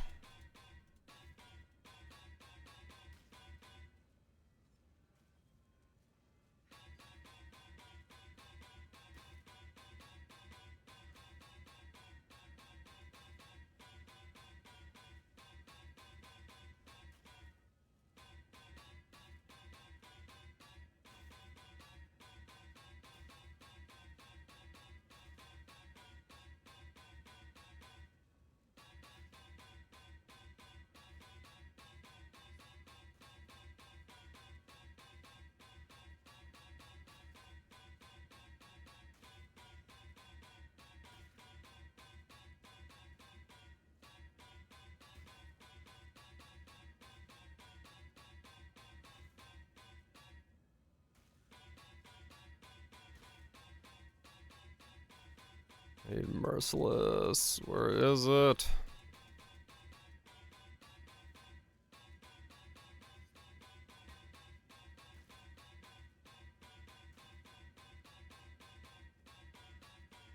Need Merciless. Where is it?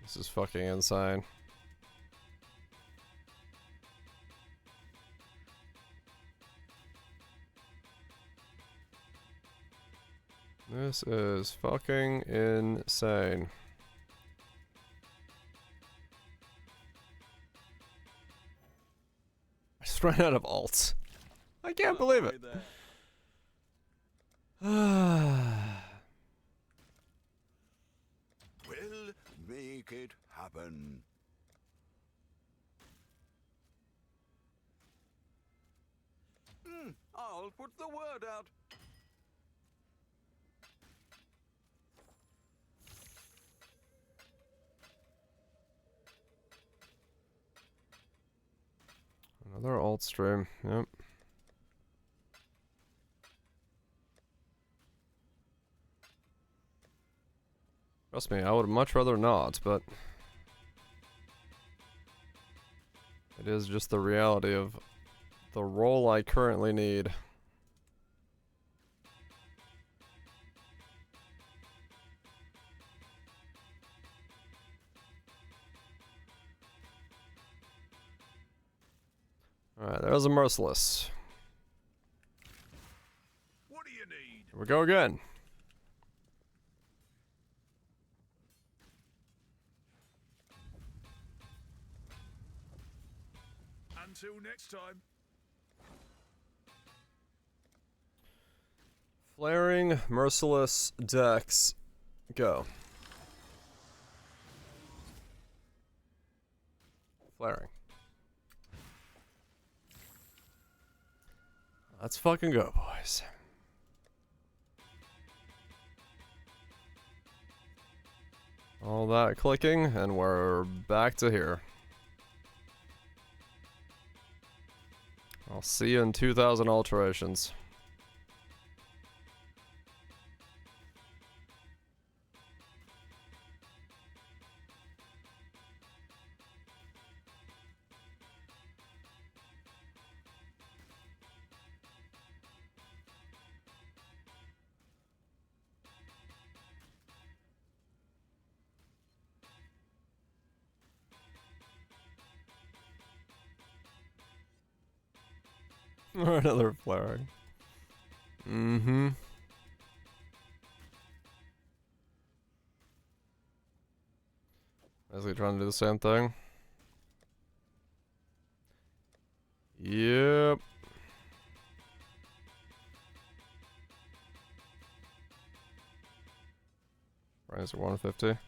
This is fucking insane. This is fucking insane. I just ran out of alts. I can't believe it. We'll make it happen. I'll put the word out. Another alt stream. Yep. Trust me, I would much rather not, but it is just the reality of the role I currently need. Alright, there's a merciless. What do you need? Here we go again. Until next time. Flaring, merciless, Dex, go. Flaring. Let's fucking go, boys. All that clicking, and we're back to here. I'll see you in 2,000 alterations. Or another flaring. Mm-hmm. Basically trying to do the same thing. Yep. Price at 150.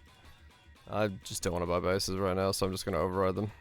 I just don't want to buy bases right now, so I'm just gonna override them.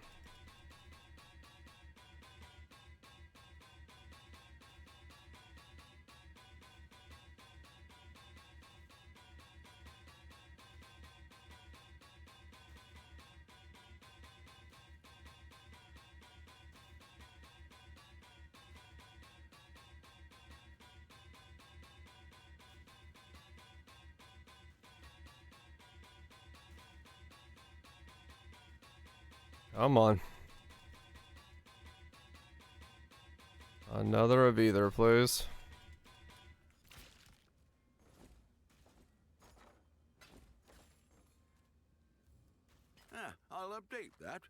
Come on. Another of either, please. I'll update that.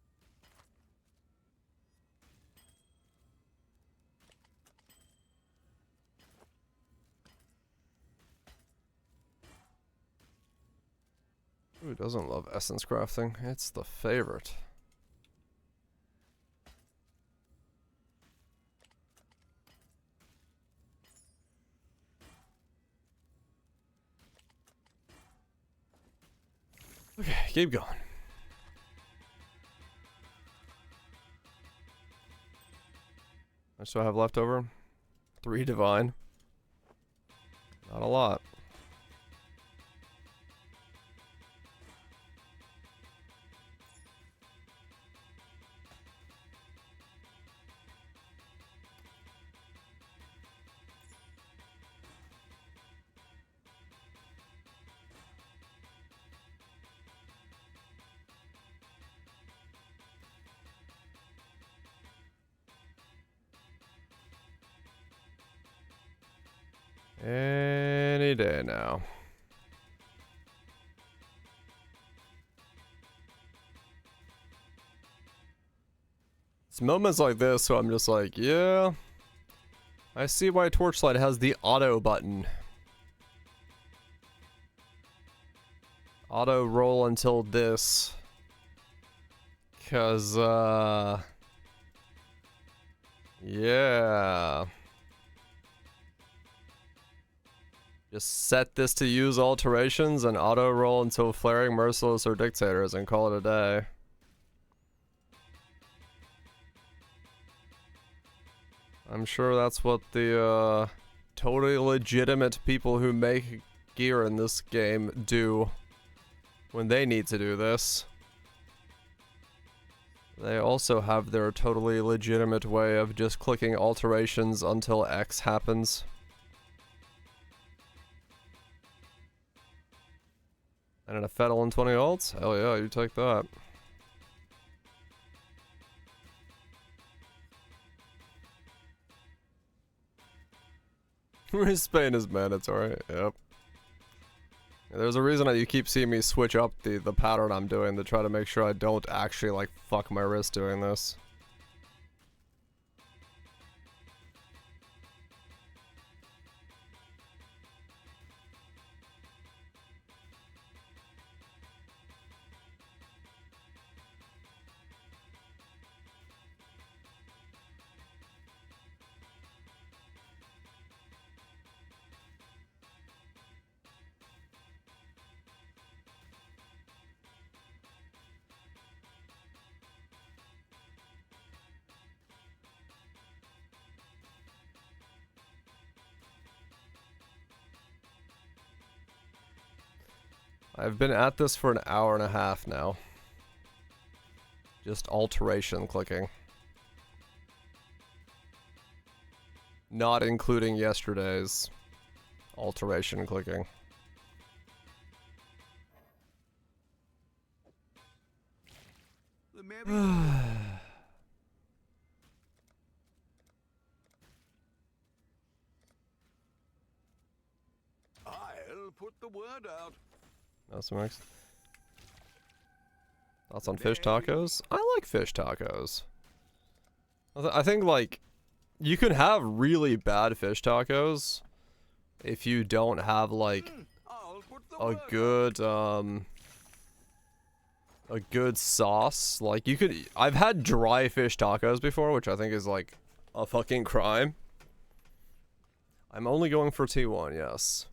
Who doesn't love essence crafting? It's the favorite. Okay, keep going. How much do I have left over? 3 divine. Not a lot. Any day now. It's moments like this where I'm just like, yeah, I see why Torchlight has the auto button. Auto roll until this. Cause, yeah. Just set this to use alterations and auto roll until flaring, merciless, or dictators and call it a day. I'm sure that's what the totally legitimate people who make gear in this game do when they need to do this. They also have their totally legitimate way of just clicking alterations until X happens. And then a Fettle and 20 alts? Hell yeah, you take that. Spain is mandatory, yep. There's a reason that you keep seeing me switch up the pattern I'm doing to try to make sure I don't actually, like, fuck my wrist doing this. I've been at this for an hour and a half now. Just alteration clicking. Not including yesterday's alteration clicking. I'll put the word out. That's mixed. Thoughts on fish tacos? I like fish tacos. I think, like, you can have really bad fish tacos if you don't have, like, a good sauce. Like, you could... I've had dry fish tacos before, which I think is, like, a fucking crime. I'm only going for T1, yes.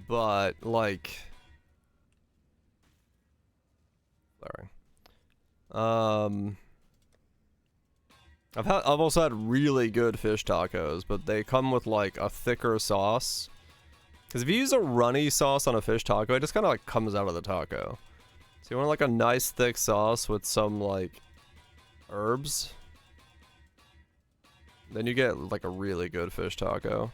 But, like... Sorry. I've also had really good fish tacos, but they come with, like, a thicker sauce. Because if you use a runny sauce on a fish taco, it just kind of, like, comes out of the taco. So you want, like, a nice thick sauce with some, like, herbs. Then you get, like, a really good fish taco.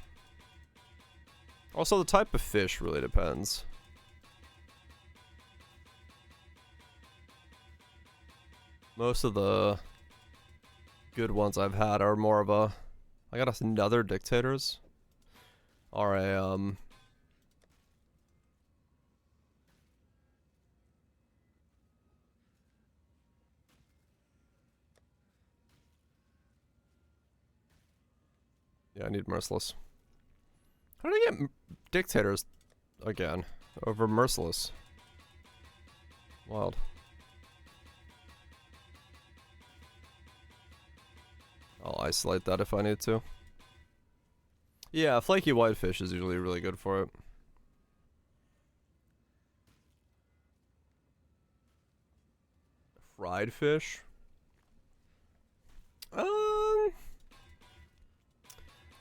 Also, the type of fish really depends. Most of the good ones I've had are more of a... I got another dictators. Are a, yeah, I need merciless. How did I get dictators again over merciless? Wild. I'll isolate that if I need to. Yeah, flaky whitefish is usually really good for it. Fried fish?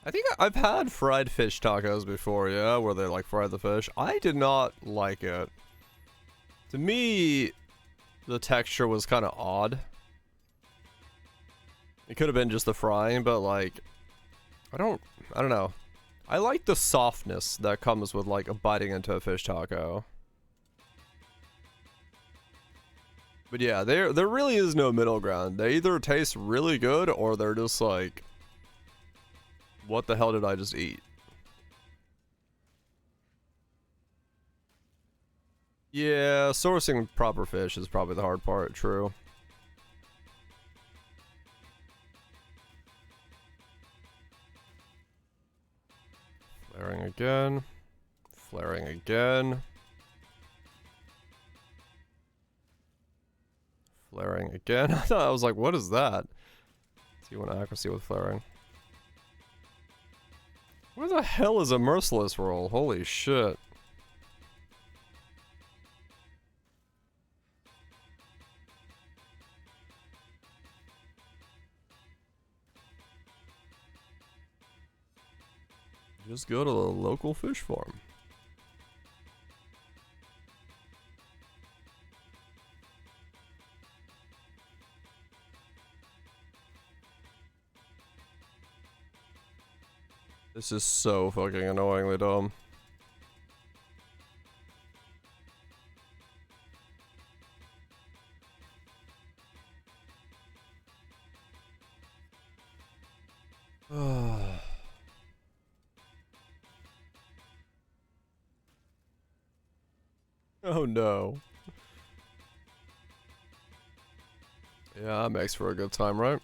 I think I've had fried fish tacos before, yeah, where they, like, fry the fish. I did not like it. To me, the texture was kind of odd. It could have been just the frying, but, like, I don't know. I like the softness that comes with, like, biting into a fish taco. But yeah, there really is no middle ground. They either taste really good, or they're just like, what the hell did I just eat? Yeah, sourcing proper fish is probably the hard part, true. Flaring again. Flaring again. Flaring again. I was like, what is that? T1 accuracy with flaring. Where the hell is a merciless roll? Holy shit. Just go to the local fish farm. This is so fucking annoyingly dumb. Oh no. Yeah, that makes for a good time, right?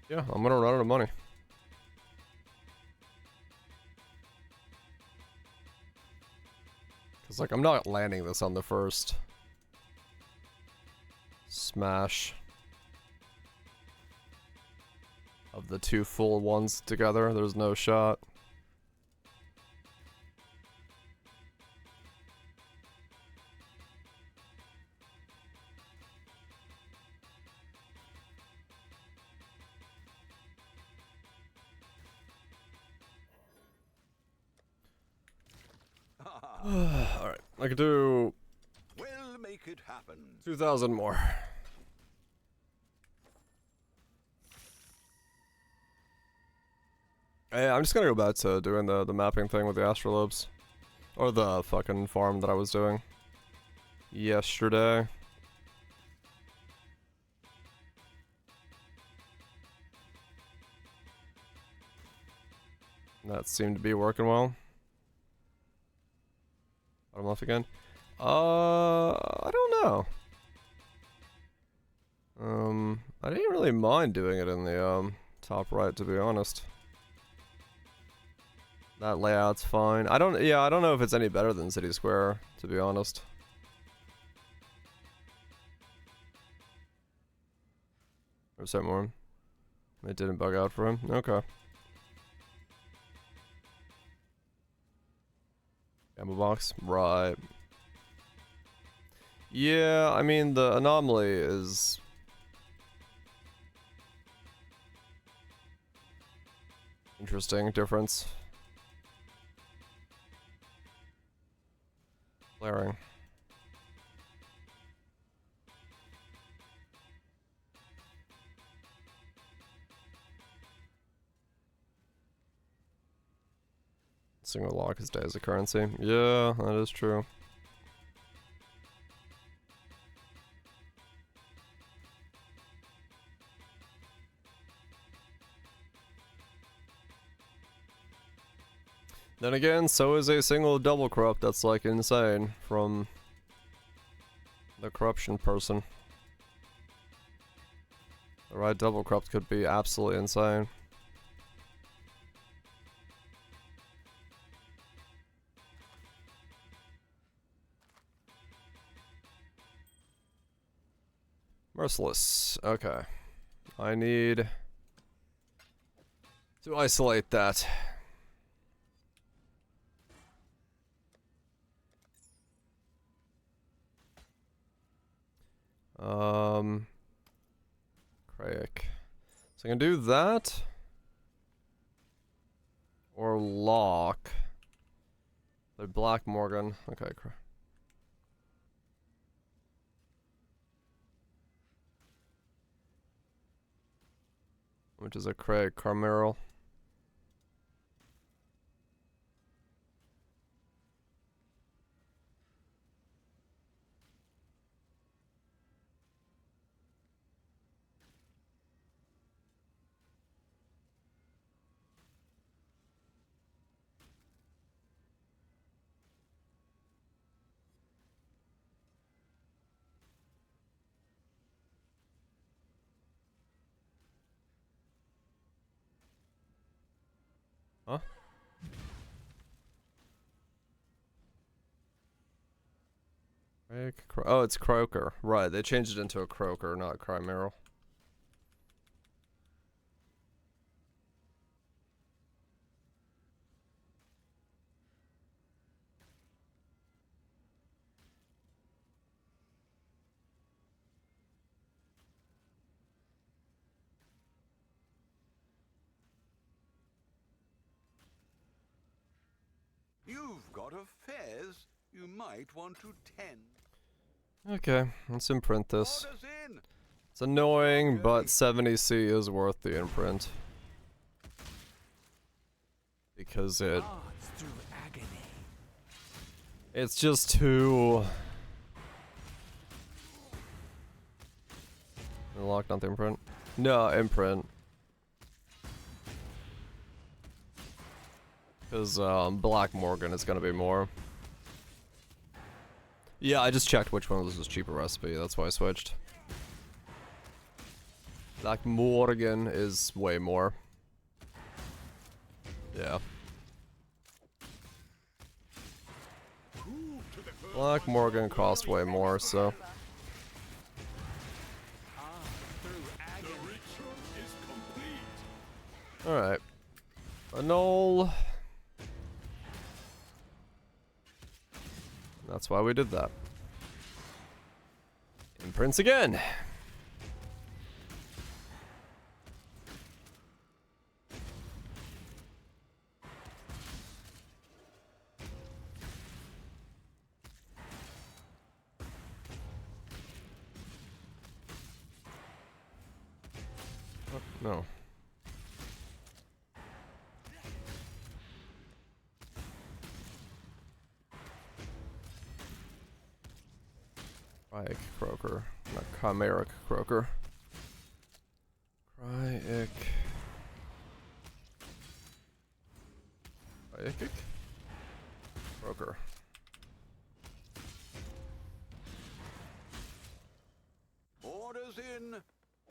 Yeah, I'm gonna run out of money. Cause like I'm not landing this on the first smash of the two full ones together. There's no shot. Alright, I could do We'll make it happen. 2,000 more. Hey, I'm just gonna go back to doing the mapping thing with the astrolobes. Or the fucking farm that I was doing yesterday. That seemed to be working well. Bottom left again. I don't know. I didn't really mind doing it in the top right, to be honest. That layout's fine. I don't know if it's any better than City Square, to be honest. Or set more. It didn't bug out for him. Okay. Ammo box? Right. Yeah, I mean, the anomaly is... interesting difference. Flaring. Single lock is days of currency. Yeah, that is true. Then again, so is a single double corrupt that's like insane from the corruption person. The right double corrupt could be absolutely insane. Merciless. Okay. I need to isolate that. Craig. So I can do that. Or lock. The Black Morgan. Okay, which is a Craig Carmiral. Huh? Oh, it's Croaker. Right, they changed it into a Croaker, not Chimeral. You've got a fez. You might want to tend. Okay, let's imprint this. Orders in. It's annoying, but 70C is worth the imprint. Because Paths through agony. it's just too... Unlock, not the imprint. No, imprint. Because Black Morgan is going to be more. Yeah, I just checked which one was the cheaper recipe, that's why I switched. Black Morgan is way more. Yeah. Black Morgan cost way more, so... Alright. Annul. That's why we did that. Imprints again. Oh, no. Cryic Croaker, not Chimeric Croaker. Cryic. Cryic? Croaker. Orders in.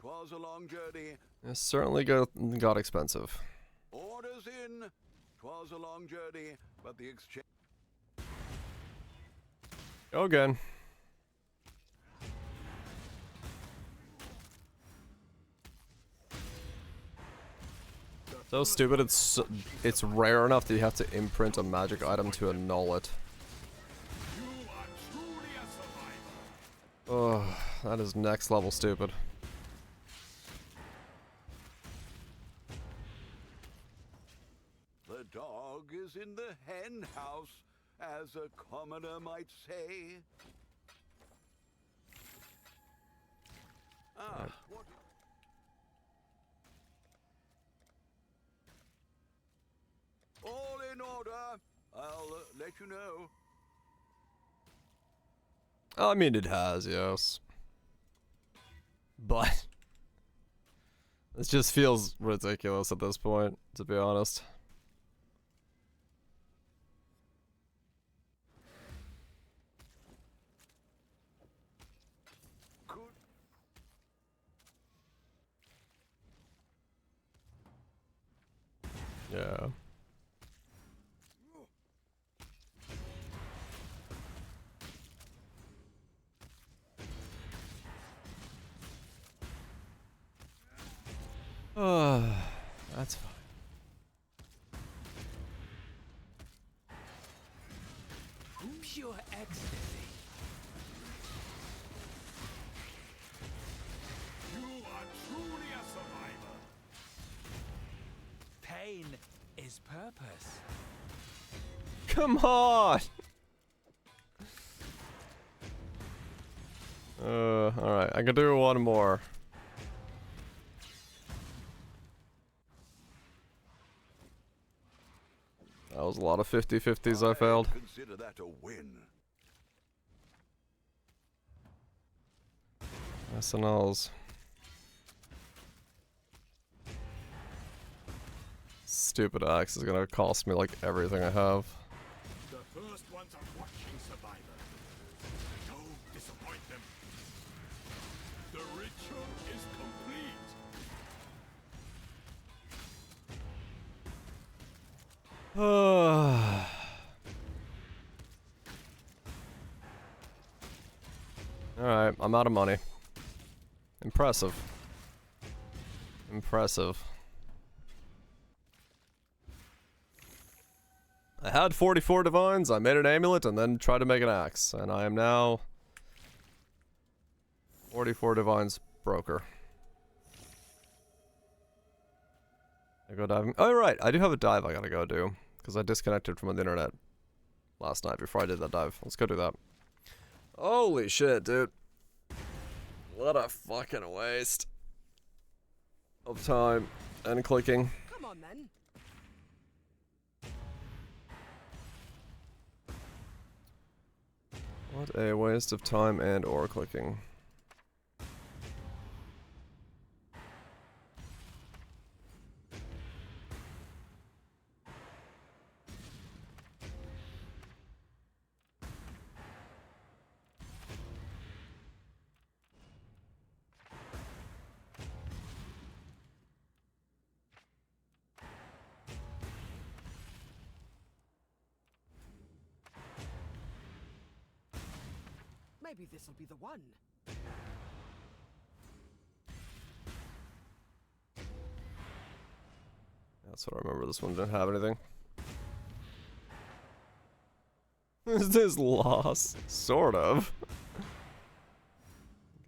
'Twas a long journey. It certainly got expensive. Orders in. 'Twas a long journey, but the exchange. Go again. So stupid, it's rare enough that you have to imprint a magic item to annul it. Oh, that is next level stupid. The dog is in the hen house, as a commoner might say. Ah, what? All in order. I'll let you know. I mean, it has, yes. But it just feels ridiculous at this point, to be honest. Good. Yeah. That's fine. Pure ecstasy. You are truly a survivor. Pain is purpose. Come on! Alright, I can do one more. That was a lot of 50-50s I failed. Consider that a win. SNLs. Stupid axe is gonna cost me like everything I have. The first ones are watching survivor. Don't disappoint them. The ritual is complete. Alright, I'm out of money. Impressive. Impressive. I had 44 divines, I made an amulet, and then tried to make an axe. And I am now 44 divines broker. I go diving. Oh, right, I do have a dive I gotta go do. Because I disconnected from the internet last night before I did that dive. Let's go do that. Holy shit, dude. What a fucking waste of time and clicking. Come on then. What a waste of time and or clicking. Maybe this'll be the one. That's what I remember. This one didn't have anything. Is this loss? Sort of.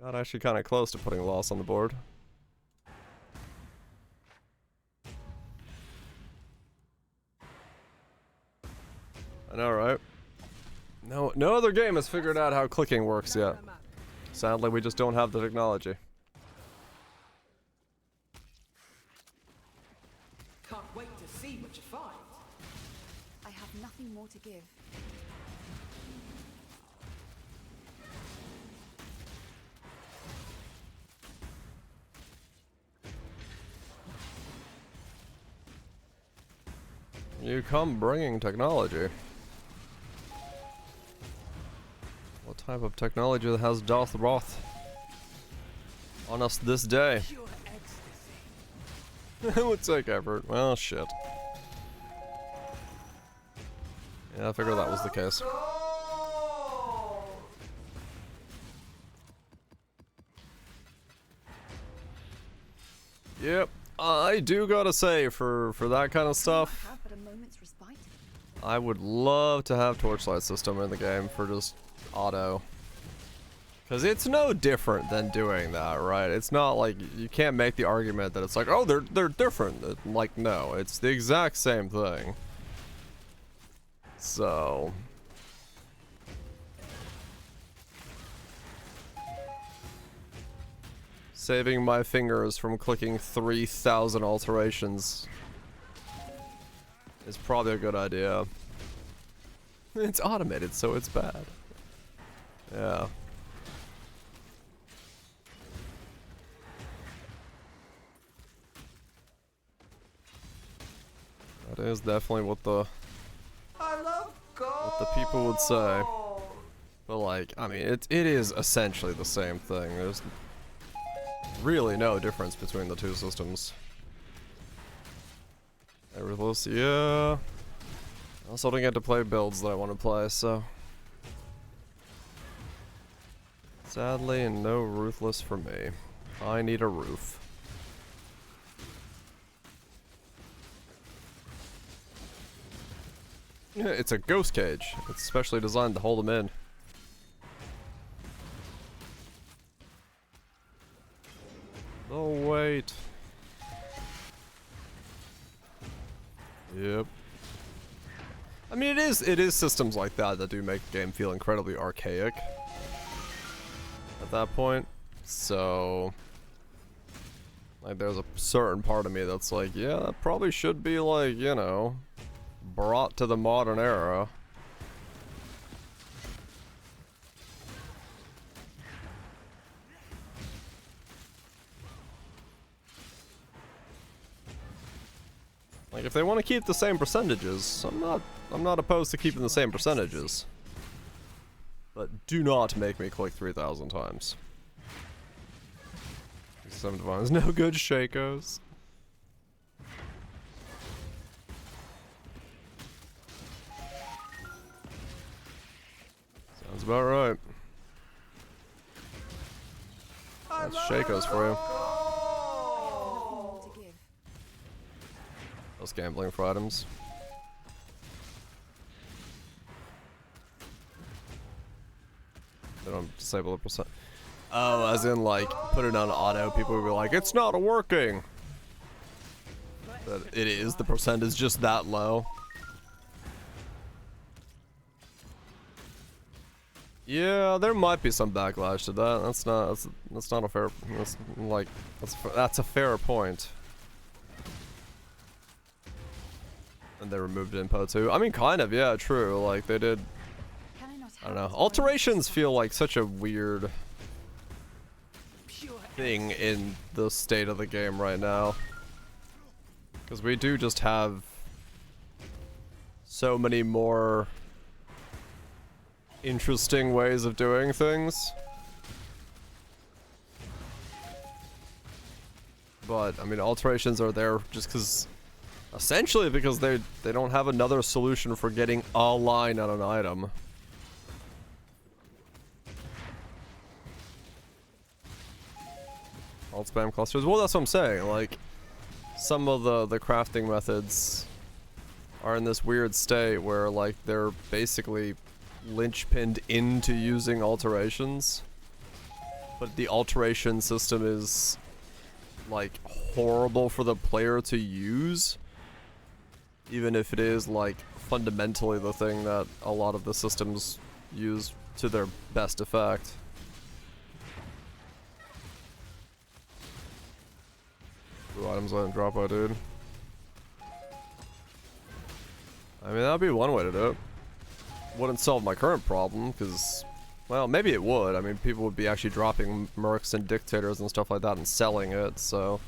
Got actually kind of close to putting loss on the board. I know, right? No other game has figured out how clicking works yet. Sadly, we just don't have the technology. Can't wait to see what you find. I have nothing more to give. You come bringing technology. What type of technology has Darth Roth on us this day? Pure ecstasy. It would take effort. Well, shit. Yeah, I figured that was the case. Yep, I do gotta say, for that kind of stuff, Have but a moment's respite. I would love to have torchlight system in the game for just auto. Because it's no different than doing that, right? It's not like, you can't make the argument that it's like, oh, they're different. Like, no, it's the exact same thing. So... saving my fingers from clicking 3,000 alterations is probably a good idea. It's automated, so it's bad. Yeah. That is definitely what the people would say. But like, I mean, it is essentially the same thing. There's really no difference between the two systems. Ruthless, yeah. I also don't get to play builds that I want to play, so. Sadly, no Ruthless for me. I need a roof. Yeah, it's a ghost cage. It's specially designed to hold them in. Oh, wait. Yep. I mean, it is systems like that that do make the game feel incredibly archaic at that point. So, like, there's a certain part of me that's like, yeah, that probably should be, like, you know, brought to the modern era. Like, if they want to keep the same percentages, I'm not opposed to keeping the same percentages. But do not make me click 3,000 times. 7 divines, no good Shakos. That's about right. That's Shakos for you. Nothing more to give. Those gambling for items. They don't disable the percent. Oh, as in like put it on auto. People would be like, it's not working. But it is. The percent is just that low. Yeah, there might be some backlash to that. That's not a fair. That's a fair point. And they removed info too. I mean, kind of. Yeah, true. Like they did. Can I not I don't know. help but Alterations wonder- feel like such a weird thing in the state of the game right now. Because we do just have so many more interesting ways of doing things. But, I mean, alterations are there just because... Essentially because they don't have another solution for getting a line on an item. Alt spam clusters. Well, that's what I'm saying. Like, some of the crafting methods are in this weird state where, like, they're basically linchpinned into using alterations. But the alteration system is, like, horrible for the player to use. Even if it is, like, fundamentally the thing that a lot of the systems use to their best effect. Blue items let him drop out, dude. I mean, that'd be one way to do it. Wouldn't solve my current problem, because... Well, maybe it would. I mean, people would be actually dropping mercs and dictators and stuff like that and selling it, so...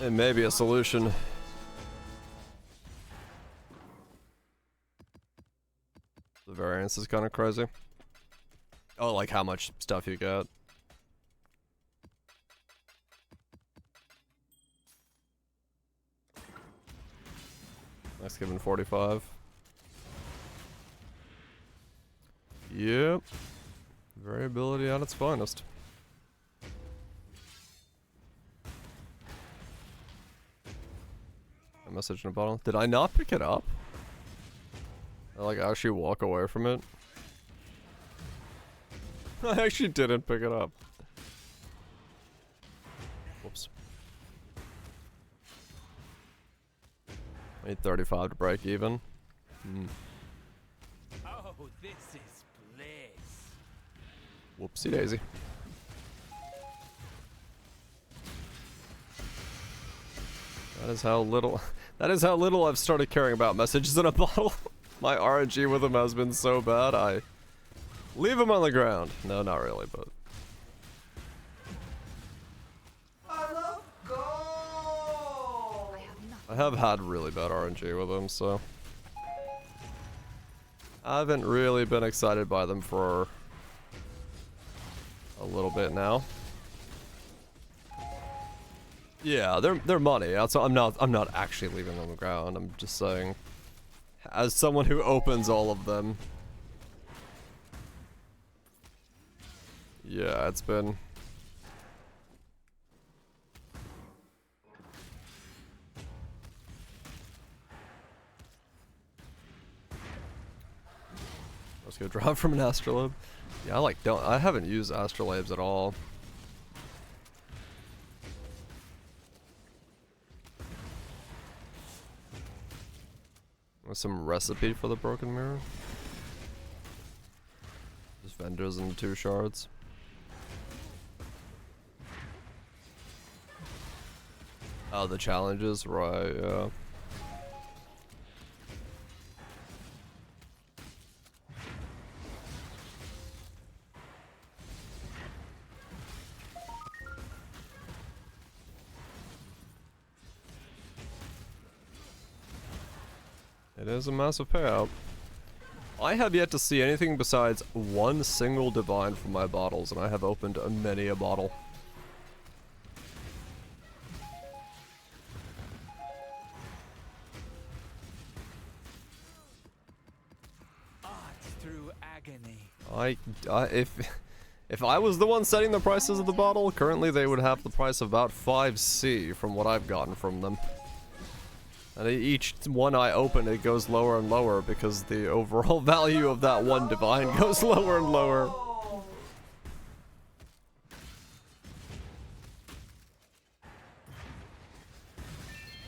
It may be a solution. The variance is kind of crazy. Oh, like how much stuff you get. Nice, given 45. Yep. Variability at its finest. A message in a bottle. Did I not pick it up? I like actually walk away from it. I actually didn't pick it up. Whoops. I need 35 to break even. Oh, this is bliss. Whoopsie daisy. That is how little I've started caring about messages in a bottle. My RNG with them has been so bad, I leave them on the ground. No, not really, but I love gold. I have nothing. I have had really bad RNG with them, so I haven't really been excited by them for a little bit now. Yeah, they're money. That's, I'm not actually leaving them on the ground. I'm just saying, as someone who opens all of them, yeah, it's been. Let's go drop from an astrolabe. Yeah, I haven't used astrolabes at all. With some recipe for the broken mirror. Just vendors and 2 shards. Oh, the challenges, right? Yeah. It is a massive payout. I have yet to see anything besides one single divine from my bottles, and I have opened many a bottle. Art through agony. If I was the one setting the prices of the bottle, currently they would have the price of about 5C from what I've gotten from them. And each one I open, it goes lower and lower because the overall value of that one divine goes lower and lower.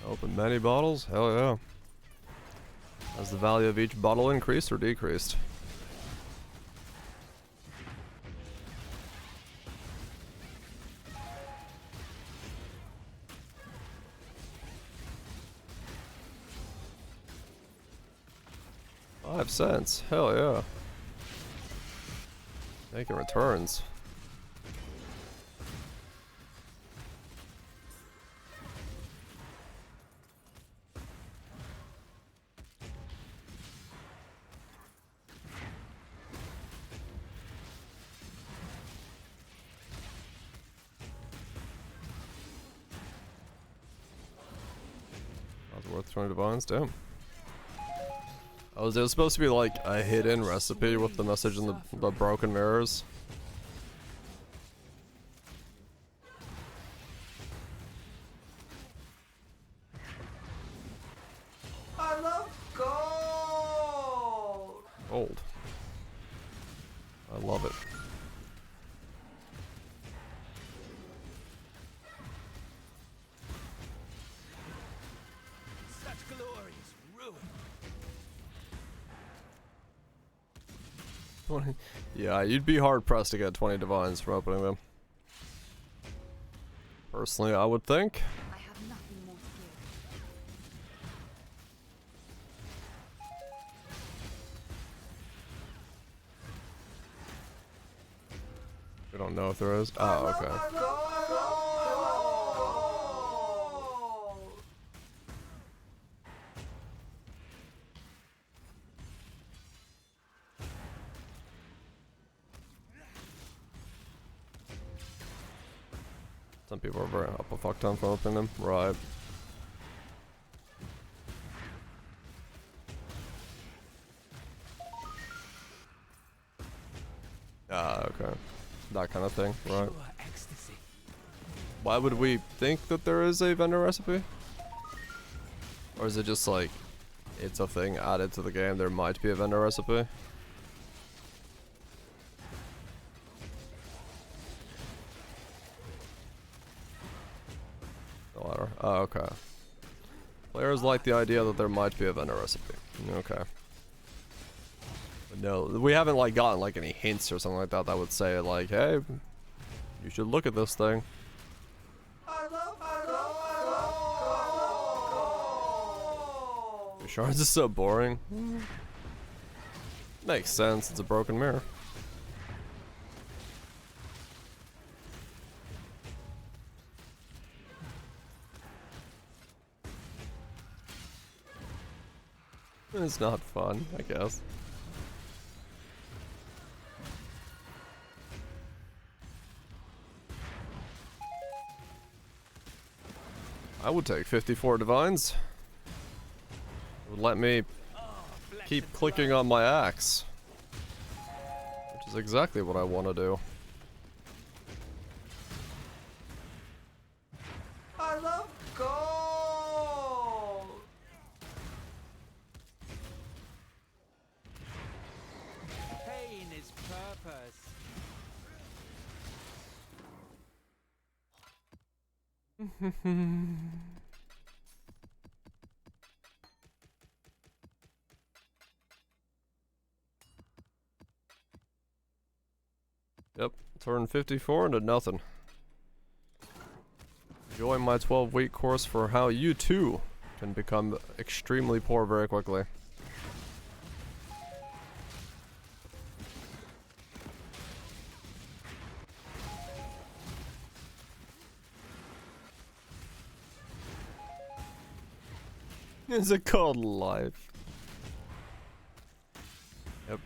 Open many bottles? Hell yeah. Has the value of each bottle increased or decreased? $0.05. Hell yeah. Making returns. That's worth 20 divines, damn. Oh, is it supposed to be like a hidden recipe with the message in the broken mirrors? I love gold. Gold. I love it. Such glorious ruin. 20. Yeah, you'd be hard pressed to get 20 divines from opening them. Personally, I would think. I have nothing more to give. We don't know if there is. Oh, okay. Gold. Some people are very up a fuck ton for opening them. Right. Ah, okay. That kind of thing, right. Pure ecstasy. Why would we think that there is a vendor recipe? Or is it just like, it's a thing added to the game, there might be a vendor recipe? The latter. Oh, okay. Players like the idea that there might be a vendor recipe. Okay. But no, we haven't like gotten like any hints or something like that that would say like, hey, you should look at this thing. Shards is so boring. Makes sense, it's a broken mirror. It's not fun, I guess. I would take 54 divines. It would let me keep clicking on my axe. Which is exactly what I want to do. I love gold. Pain is purpose. Yep, turned 54 into nothing. Join my 12-week course for how you too can become extremely poor very quickly. Is it called life? Yep.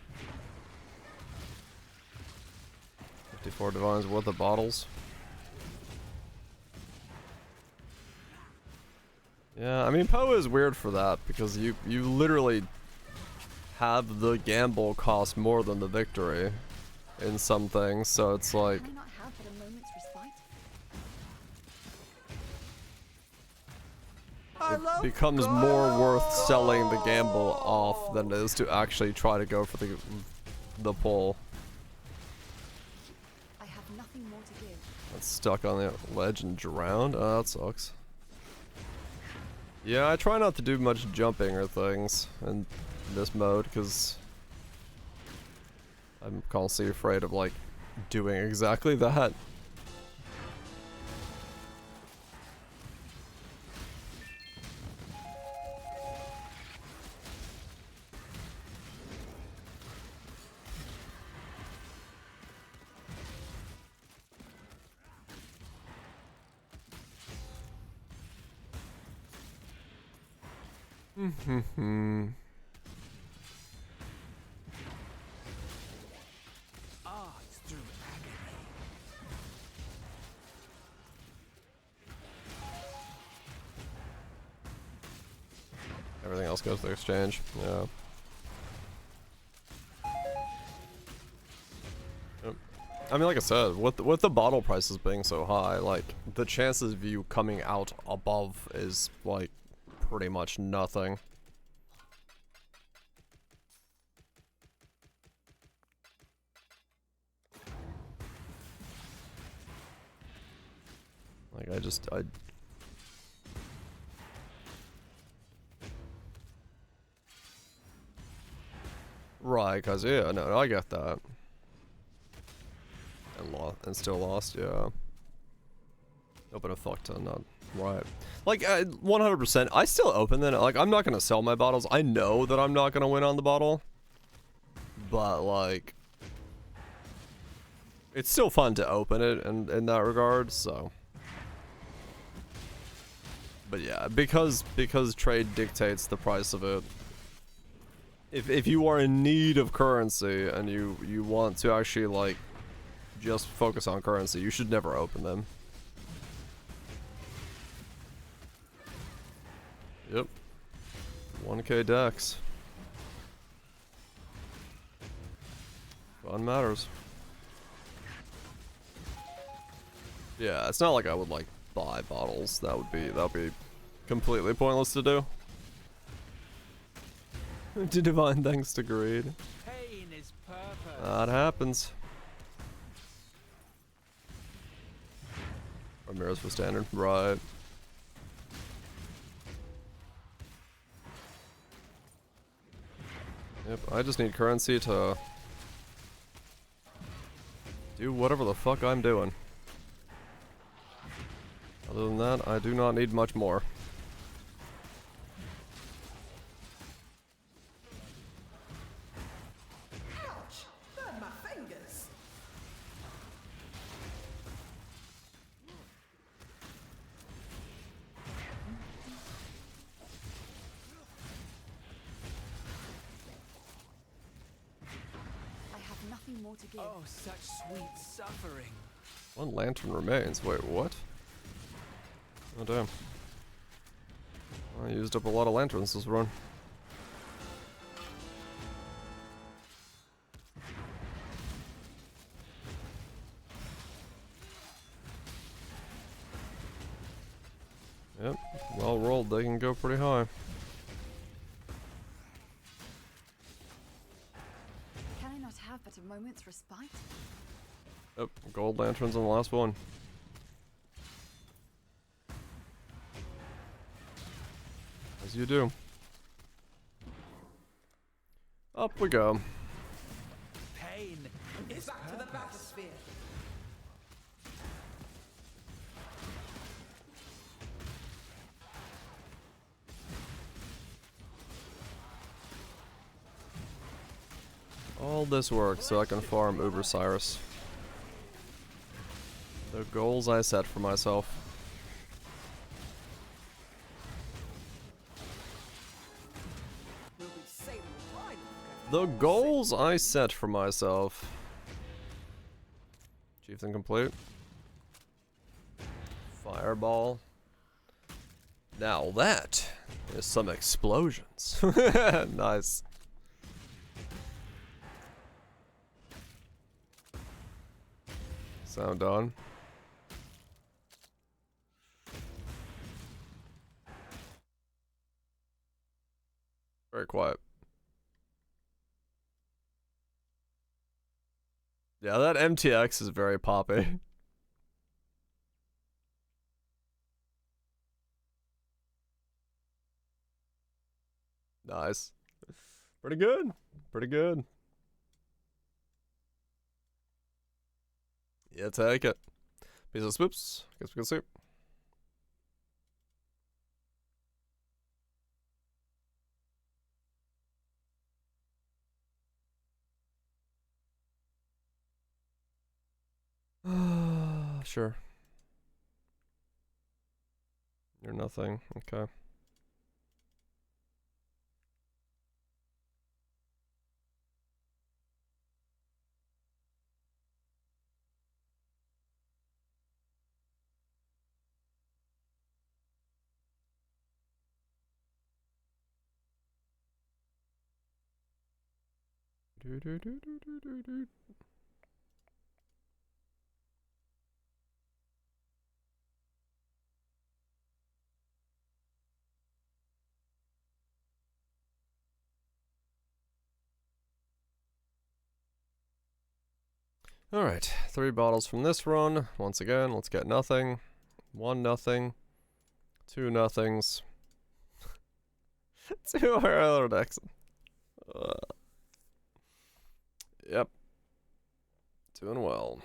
54 divines worth of bottles. Yeah, I mean Poe is weird for that because you literally have the gamble cost more than the victory in some things, so it's like, Can I not have but a moment's respite? it becomes more worth selling the gamble off than it is to actually try to go for the pull. I have nothing more to give. That's stuck on the ledge and drowned. Oh, that sucks. Yeah, I try not to do much jumping or things in this mode because I'm constantly afraid of like doing exactly that. Ah, it's through agony. Everything else goes to the exchange. Yeah. Yep. I mean, like I said, with the bottle prices being so high, like the chances of you coming out above is like pretty much nothing. Like I right, cause yeah, no, I get that. And still lost, yeah. Open a fuck ton, not right. Like 100%, I still open them. Like I'm not gonna sell my bottles. I know that I'm not gonna win on the bottle, but like, it's still fun to open it in that regard. So. But yeah, because trade dictates the price of it. If you are in need of currency and you want to actually like just focus on currency, you should never open them. Yep. 1k dex. Fun matters. Yeah, it's not like I would like buy bottles. That would be completely pointless to do. To divine thanks to greed. Pain is purpose. That happens. Ramirez for standard, right? Yep, I just need currency to do whatever the fuck I'm doing. Other than that, I do not need much more. Ouch! Burned my fingers. I have nothing more to give. Oh, such sweet suffering. One lantern remains. Wait, what? Oh damn. I used up a lot of lanterns this run. Yep, well rolled, they can go pretty high. Can I not have but a moment's respite? Yep, gold lanterns on the last one. As you do. Up we go. Pain is Back to the bathysphere. All this work so I can farm Uber Cyrus. The goals I set for myself. We'll be sailing right. The goals I set for myself. Chieftain complete. Fireball. Now that is some explosions. Nice. Sound on. Very quiet. Yeah, that MTX is very poppy. Nice. Pretty good. Pretty good. Yeah, take it. Piece of swoops. Guess we can see. Sure. You're nothing. Okay. Do do do do do do do. Alright, 3 bottles from this run. Once again, let's get nothing. 1 nothing. 2 nothings. 2 other decks. Yep. Doing well.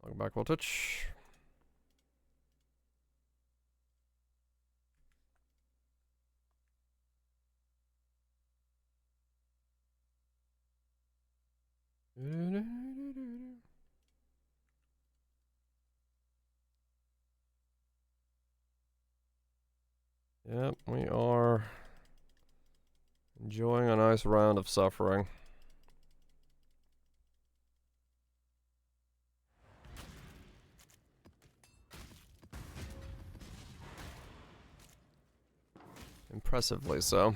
Welcome back, Voltage. Yep, we are enjoying a nice round of suffering. Impressively so.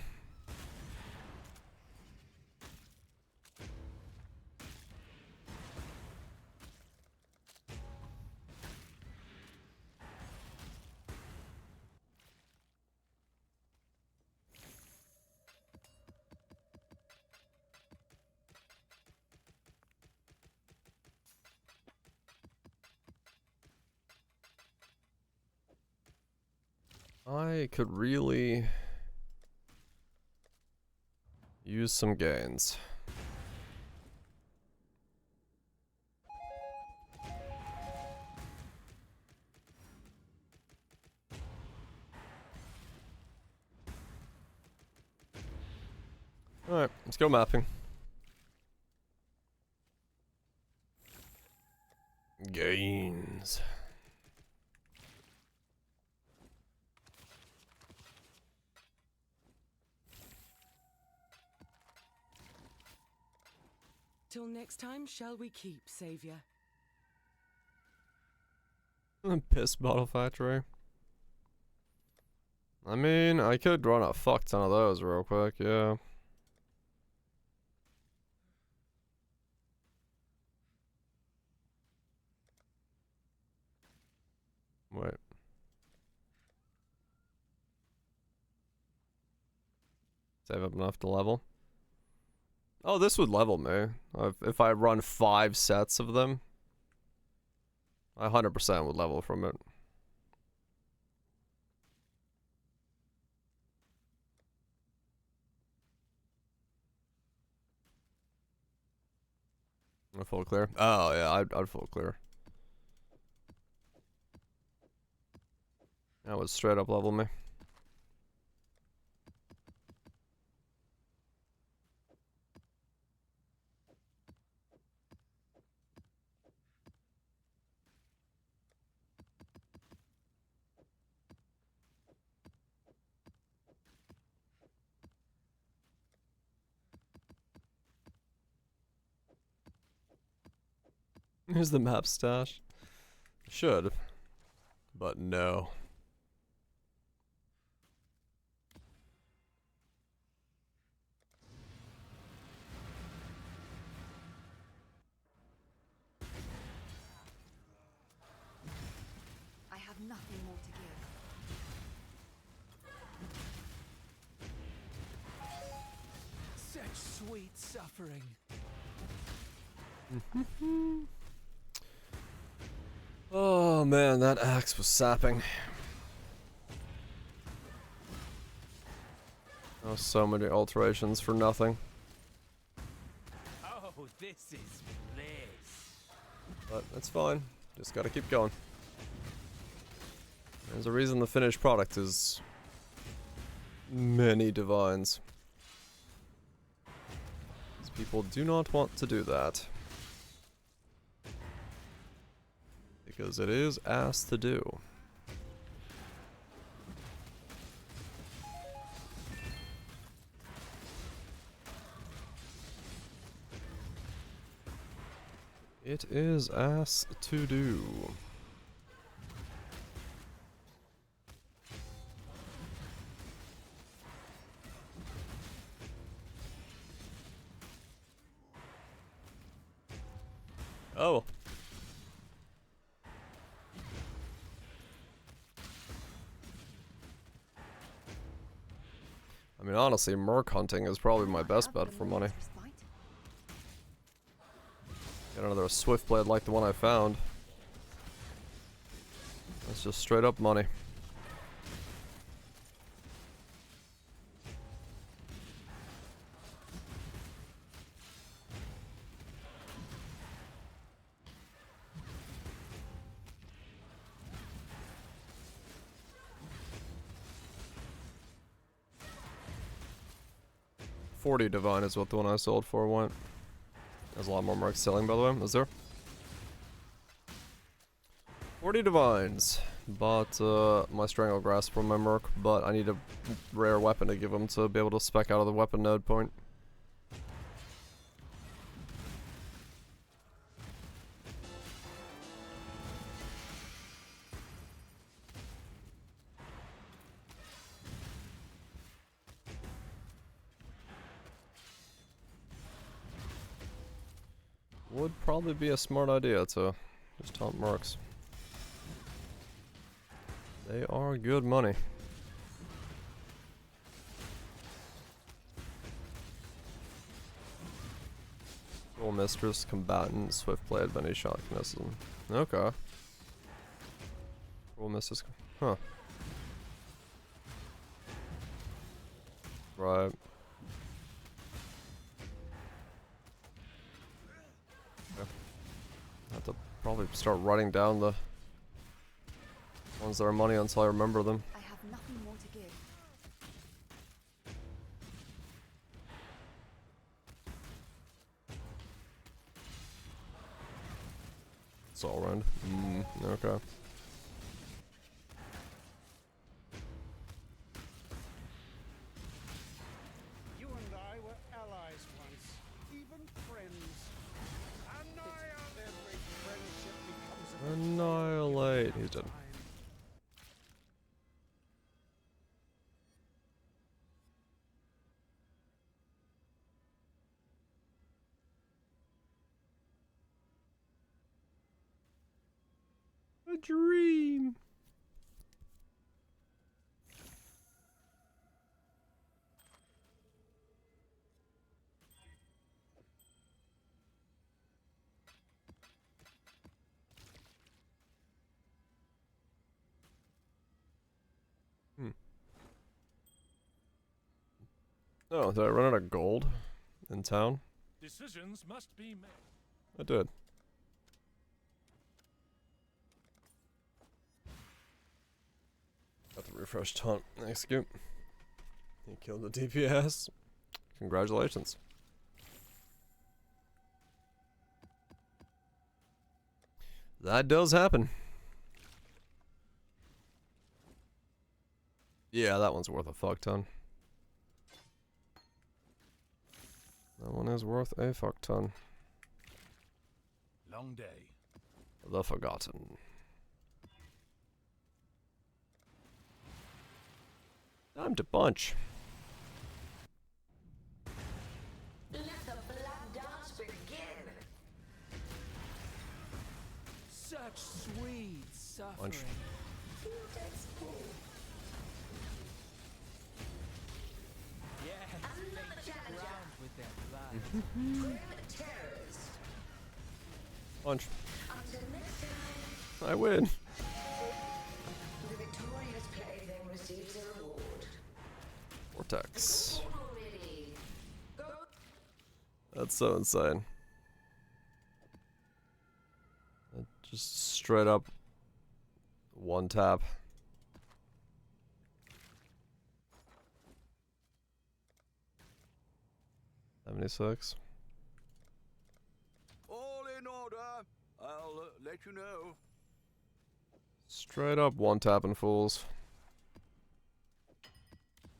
I could really use some gains. Alright, let's go mapping. Gains. Till next time, shall we keep, Savior? Piss bottle factory. I mean, I could run a fuck ton of those real quick, yeah. Wait. Save up enough to level. Oh, this would level me. If I run 5 sets of them, I 100% would level from it. A full clear? Oh, yeah, I'd full clear. That would straight up level me. Here's the map stash. Should. But no. nothing more to give. Such sweet suffering. Oh man, that axe was sapping. Oh, so many alterations for nothing. Oh, this is bliss. But that's fine. Just gotta keep going. There's a reason the finished product is many divines. These people do not want to do that. Because it is asked to do. It is asked to do. Oh. I mean, honestly, merc hunting is probably my best bet for money. Get another swift blade like the one I found. That's just straight up money. $40 divine is what the one I sold for went. There's a lot more mercs selling, by the way. Is there? 40 divines. Bought my strangle grasp from my merc, but I need a rare weapon to give him to be able to spec out of the weapon node point. Would probably be a smart idea to just taunt mercs. They are good money. Roll Mistress, Combatant, Swift Blade, Benny Shot, Kinesis. Okay. Roll Mistress. Huh. Right. I have to probably start writing down the ones that are money until I remember them. I have nothing more to give. It's all around. Okay. You and I were allies once, even friends. Every friendship becomes a Annihilate. He's dead. A dream. Oh, did I run out of gold in town? Decisions must be made. I did. Got the refreshed hunt. Execute. You killed the DPS. Congratulations. That does happen. Yeah, that one's worth a fuck ton. That one is worth a fuck ton. Long day. The Forgotten. Time to punch. Let the black dance begin. Such sweet suffering. Punch. Yes, Another they challenger. ground with their blood. Terrorist. Punch. Until next time, I win. the victorious plaything receives a reward. Vortex. Portal ready. Go. That's so insane. Just straight up one tap. $76. All in order. I'll let you know. Straight up one tapping fools.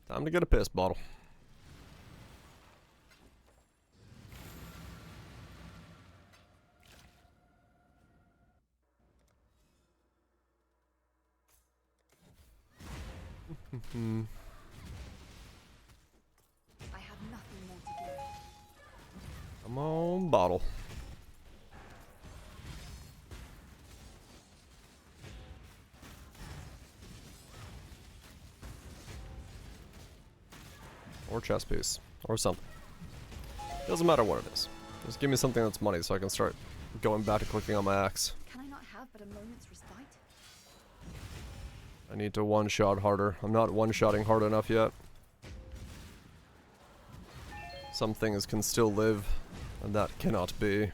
Time to get a piss bottle. I have nothing more to give. Come on, bottle. Or chess piece. Or something. Doesn't matter what it is. Just give me something that's money so I can start going back to clicking on my axe. Can I not have but a moment's respite? I need to one-shot harder. I'm not one-shotting hard enough yet. Some things can still live, and that cannot be.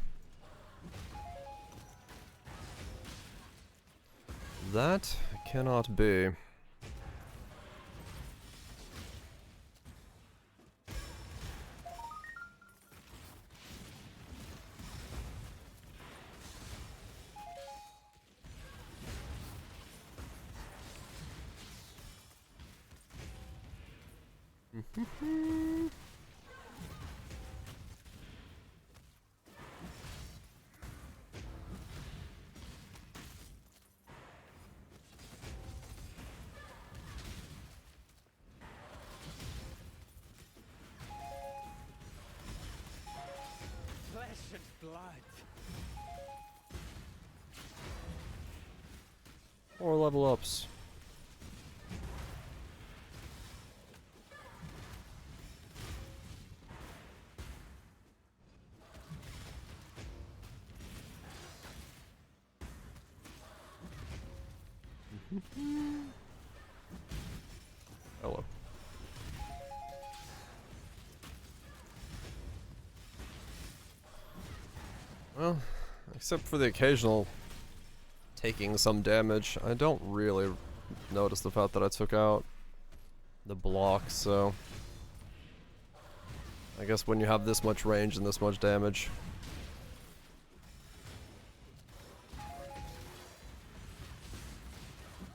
That cannot be. Flesh and blood. Or level ups. Hello. Well, except for the occasional taking some damage, I don't really notice the fact that I took out the block, so I guess when you have this much range and this much damage,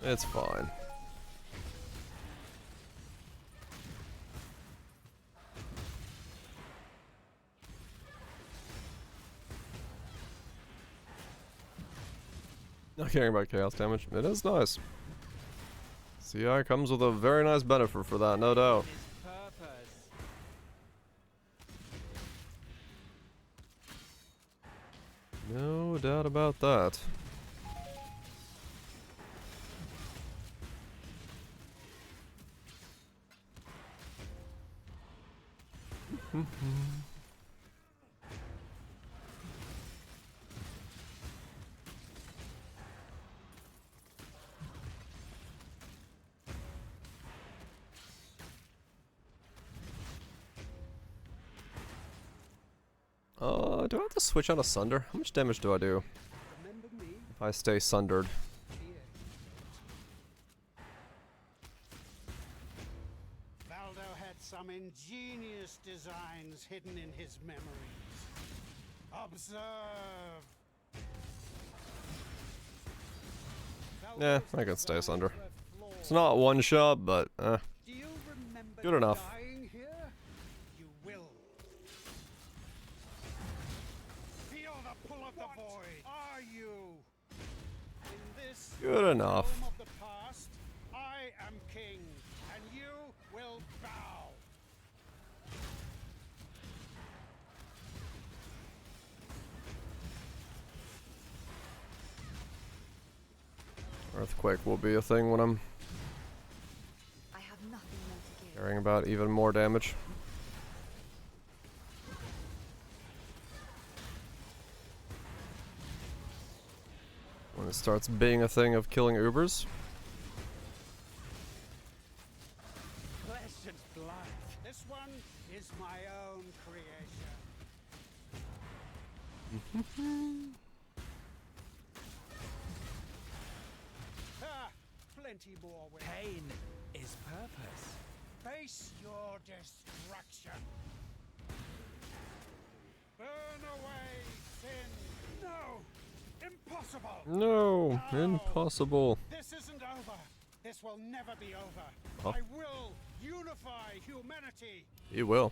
it's fine. Not caring about chaos damage. It is nice. CI comes with a very nice benefit for that, no doubt. His purpose. No doubt about that. Do I have to switch on a sunder? How much damage do I do Remember me? if I stay sundered? Valdo had some ingenious designs hidden in his memories. Observe. Yeah, I can stay sunder. It's not one shot, but Do you remember good enough. dying here? You will. Feel the pull of the void. Are you? In this Good enough. realm of the past, I am king, and you will bow. Earthquake will be a thing when I'm I have nothing more to give. caring about even more damage. When it starts being a thing of killing Ubers. Flesh and blood. This one is my own creation. Ah, plenty more with Pain is purpose. face your destruction. Burn away sin. No, impossible. No, No. impossible. This isn't over. This will never be over. Oh. I will unify humanity. He will.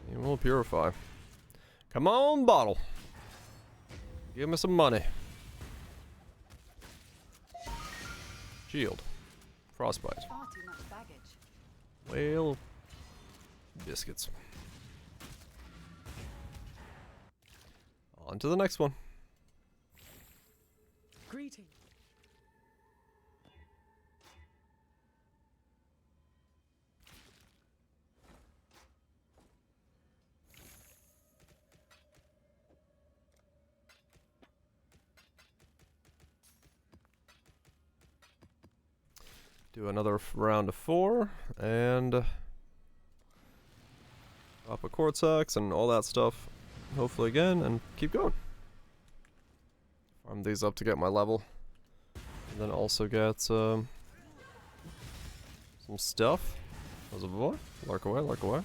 He will purify. Come on, bottle. Give me some money. Shield. Frostbite. Far too much baggage. Well, biscuits. On to the next one. Greeting. Do another round of 4 and drop a Cortex and all that stuff. Hopefully again, and keep going. Farm these up to get my level. And then also get some stuff. How's a boy? Lark away, lark away.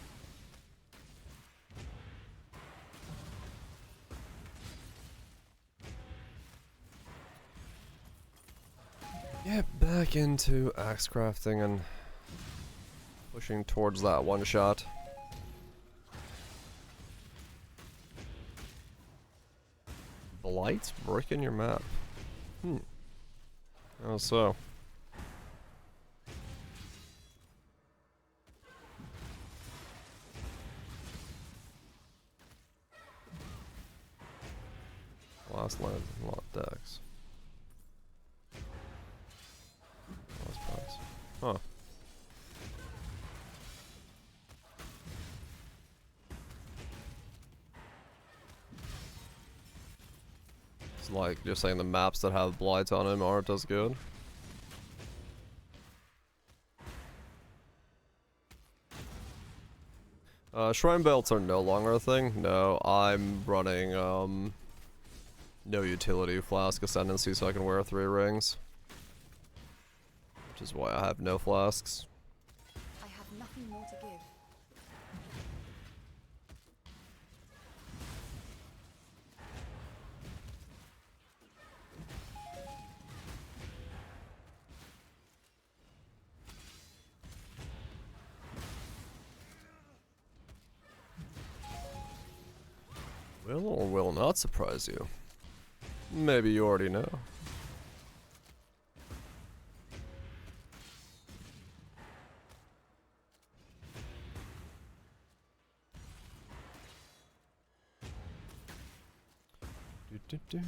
Get back into axe crafting and pushing towards that one shot. Blight breaking your map. How so? Last land, lot decks. Last price. Huh. It's like you're saying the maps that have blights on them aren't as good. Shrine belts are no longer a thing. No, I'm running no utility flask ascendancy so I can wear 3 rings. Which is why I have no flasks. I have nothing more to give. Will or will not surprise you. Maybe you already know. Do.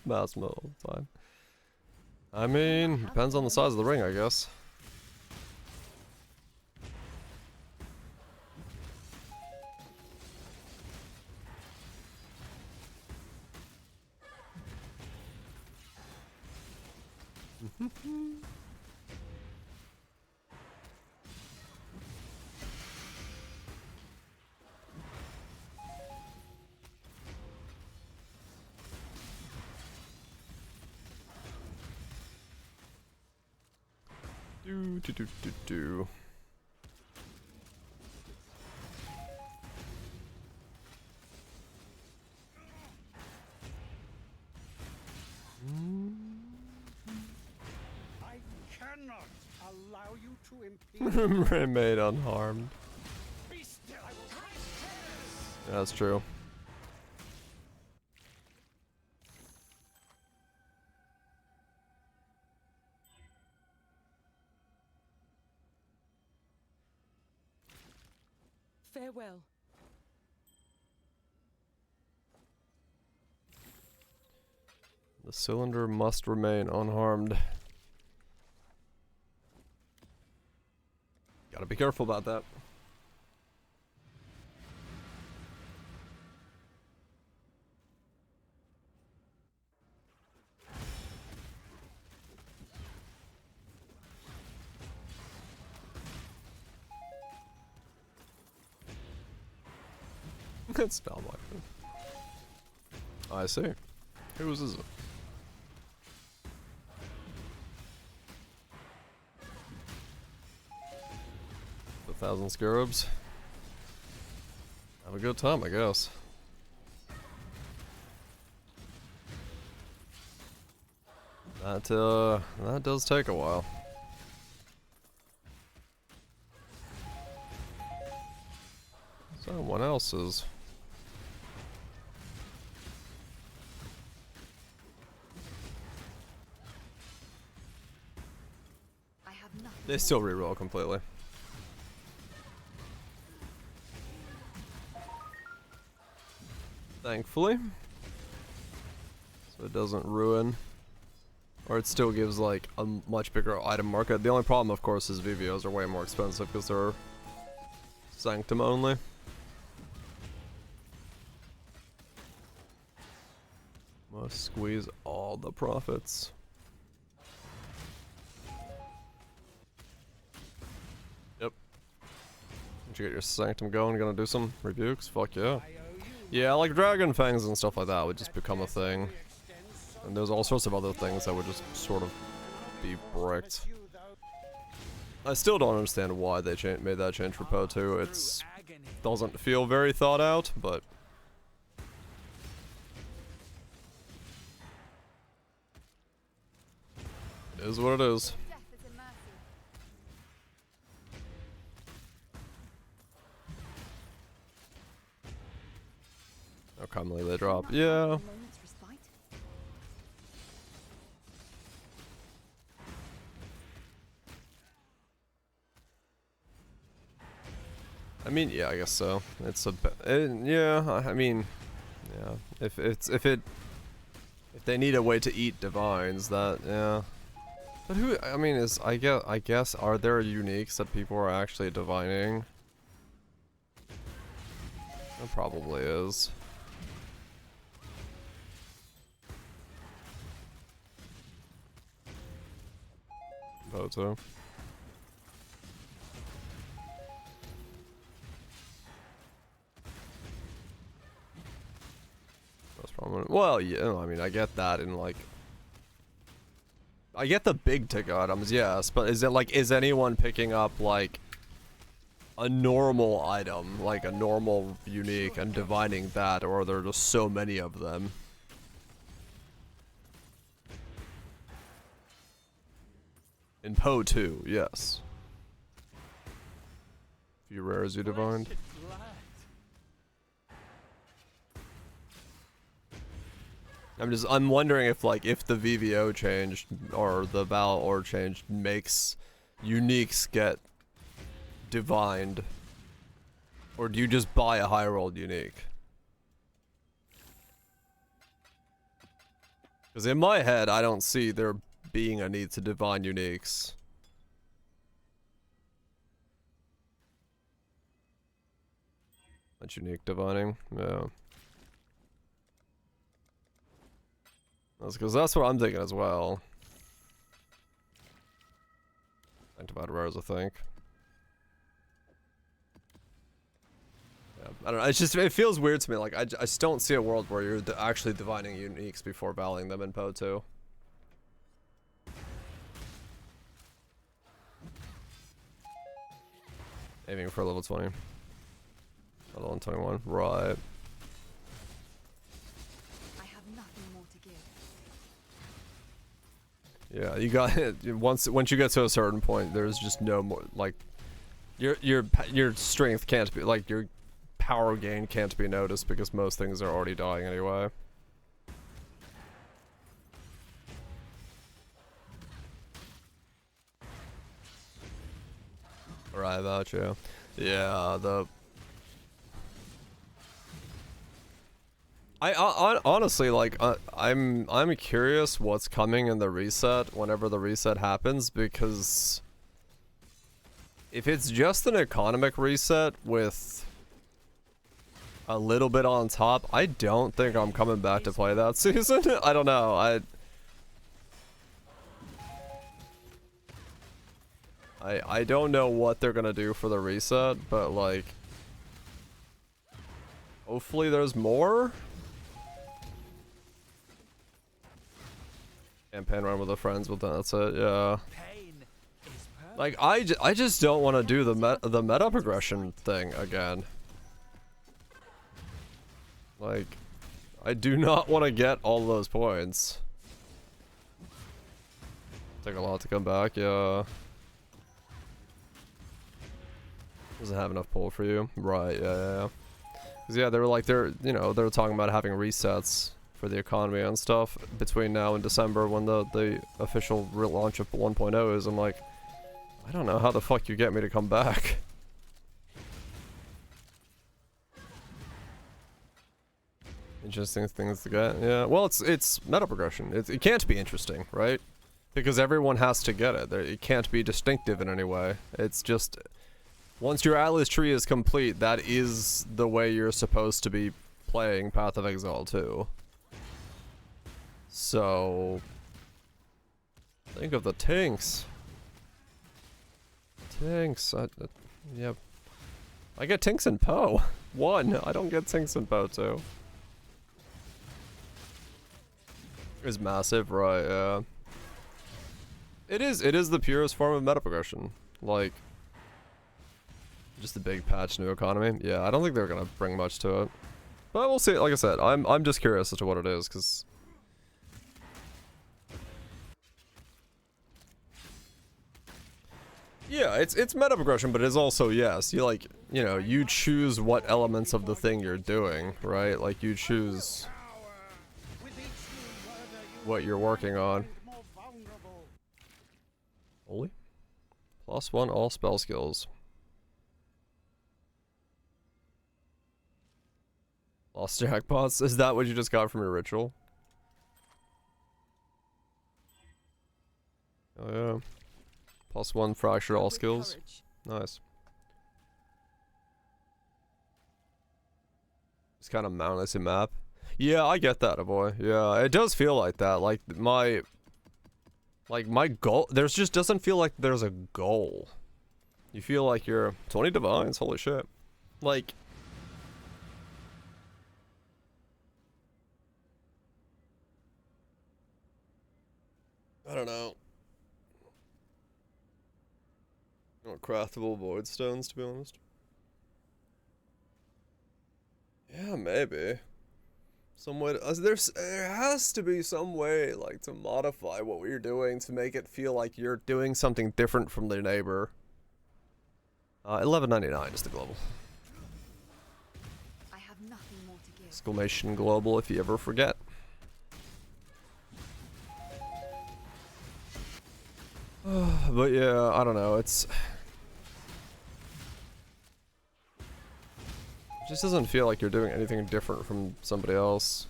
Mouse mode, fine. I mean, depends on the size of the ring, I guess. Do. I cannot allow you to impede. Remain unharmed. Be still. I will Yeah, that's true. Farewell. The cylinder must remain unharmed. Gotta be careful about that. It's not my fault. I see. Whose is it? A thousand scarabs. Have a good time, I guess. That does take a while. Someone else's. They still reroll completely. Thankfully. So it doesn't ruin. Or it still gives like a much bigger item market. The only problem of course is VVOs are way more expensive because they're Sanctum only. Must squeeze all the profits. Yep. Did you get your Sanctum going? Gonna do some rebukes? Fuck yeah. Yeah, like Dragon Fangs and stuff like that would just become a thing. And there's all sorts of other things that would just sort of be bricked. I still don't understand why they made that change for Poe 2. It doesn't feel very thought out, but... it is what it is. How commonly they drop. Yeah. I mean, yeah, I guess so. It's a yeah. I mean, yeah. If they need a way to eat divines, that yeah. But who? I mean, I guess are there uniques that people are actually divining? There probably is. Photo. Well, yeah, I mean, I get that in like... I get the big ticket items, yes, but is anyone picking up like a normal item, like a normal unique, and divining that, or are there just so many of them? In Poe 2, yes. Few rares you divined. I'm wondering if if the VVO changed or the Val Ore changed makes uniques get divined, or do you just buy a high rolled unique? Because in my head, I don't see there being a need to divine uniques. That's unique divining, yeah. That's because that's what I'm thinking as well. Divide rares, I think. Yeah, I don't know. It's just, it feels weird to me. Like I just don't see a world where you're actually divining uniques before valuing them in Poe 2. Aiming for level 20. Level 21, right. Yeah, you got it. Once you get to a certain point, there's just no more like your strength can't be like your power gain can't be noticed because most things are already dying anyway. Right about you. Yeah, Honestly, like, I'm curious what's coming in the reset whenever the reset happens, because if it's just an economic reset with a little bit on top, I don't think I'm coming back to play that season. I don't know. I don't know what they're gonna do for the reset, but like, hopefully there's more. Campaign run with the friends, but that's it. Yeah. Like I just don't want to do the meta progression thing again. Like, I do not want to get all those points. Take a lot to come back. Yeah. Doesn't have enough pull for you, right? Yeah. Cause yeah, they were like they were talking about having resets for the economy and stuff between now and December when the official launch of 1.0 is. I'm like, I don't know how the fuck you get me to come back. Interesting things to get. Yeah, well, it's meta progression. It can't be interesting, right? Because everyone has to get it. It can't be distinctive in any way. It's just, once your Atlas tree is complete, that is the way you're supposed to be playing Path of Exile 2. So, think of the tinks. Tinks. Yep. I get tinks in Poe. 1. I don't get tinks in Poe 2. Is massive, right? Yeah. It is the purest form of meta progression. Like, just a big patch, new economy. Yeah, I don't think they're gonna bring much to it, but we'll see. Like I said, I'm just curious as to what it is, because yeah, it's meta progression, but it's also, yes, you choose what elements of the thing you're doing, right? Like, you choose what you're working on. Holy. +1 all spell skills. Lost jackpots? Is that what you just got from your ritual? Oh yeah. +1 fracture all skills. Nice. It's kind of mountless in map. Yeah, I get that, boy. Yeah, it does feel like that. Like my goal, there's just doesn't feel like there's a goal. You feel like you're 20 divines, holy shit. Like, I don't know. Craftable void stones, to be honest. Yeah, maybe. Some way to, there has to be some way, like, to modify what we're doing to make it feel like you're doing something different from the neighbor. 11.99 is the global. I have nothing more to give. Exclamation global if you ever forget. But yeah, I don't know, it just doesn't feel like you're doing anything different from somebody else.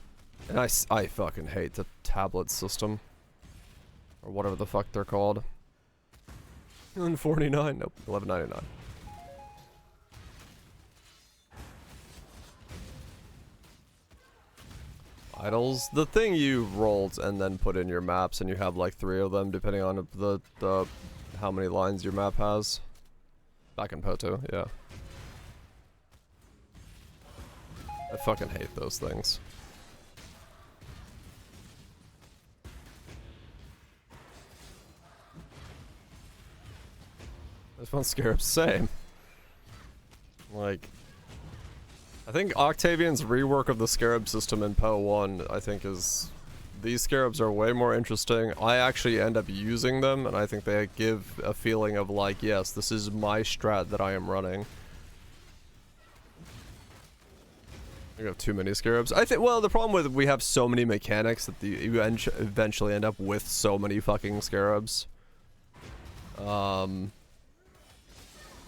And I fucking hate the tablet system. Or whatever the fuck they're called. 11.49? Nope, 11.99. Idols, the thing you rolled and then put in your maps, and you have like 3 of them depending on the how many lines your map has. Back in Poto, yeah. I fucking hate those things. This one's Scarab's same. Like, I think Octavian's rework of the Scarab system in PoE 1, I think is... These Scarabs are way more interesting. I actually end up using them, and I think they give a feeling of like, yes, this is my strat that I am running. We have too many Scarabs. I think, well, the problem with we have so many mechanics that you eventually end up with so many fucking Scarabs.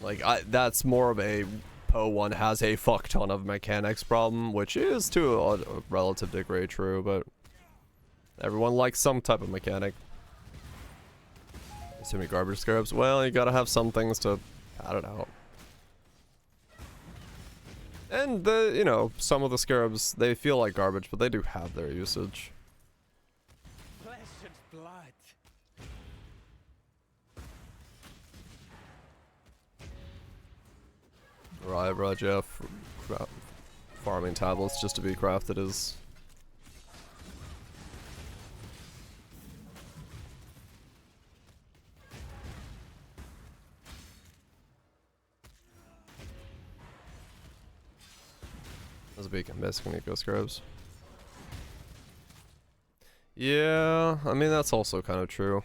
Like, that's more of a Poe 1 has a fuck ton of mechanics problem, which is to a relative degree true, but everyone likes some type of mechanic. So many garbage scarabs. Well, you gotta have some things to pad it out. And the, you know, some of the scarabs, they feel like garbage, but they do have their usage. Flesh and blood. Right, Jeff. Farming tablets just to be crafted is... There's a beacon, basically, Eco Scrubs. Yeah, I mean, that's also kind of true.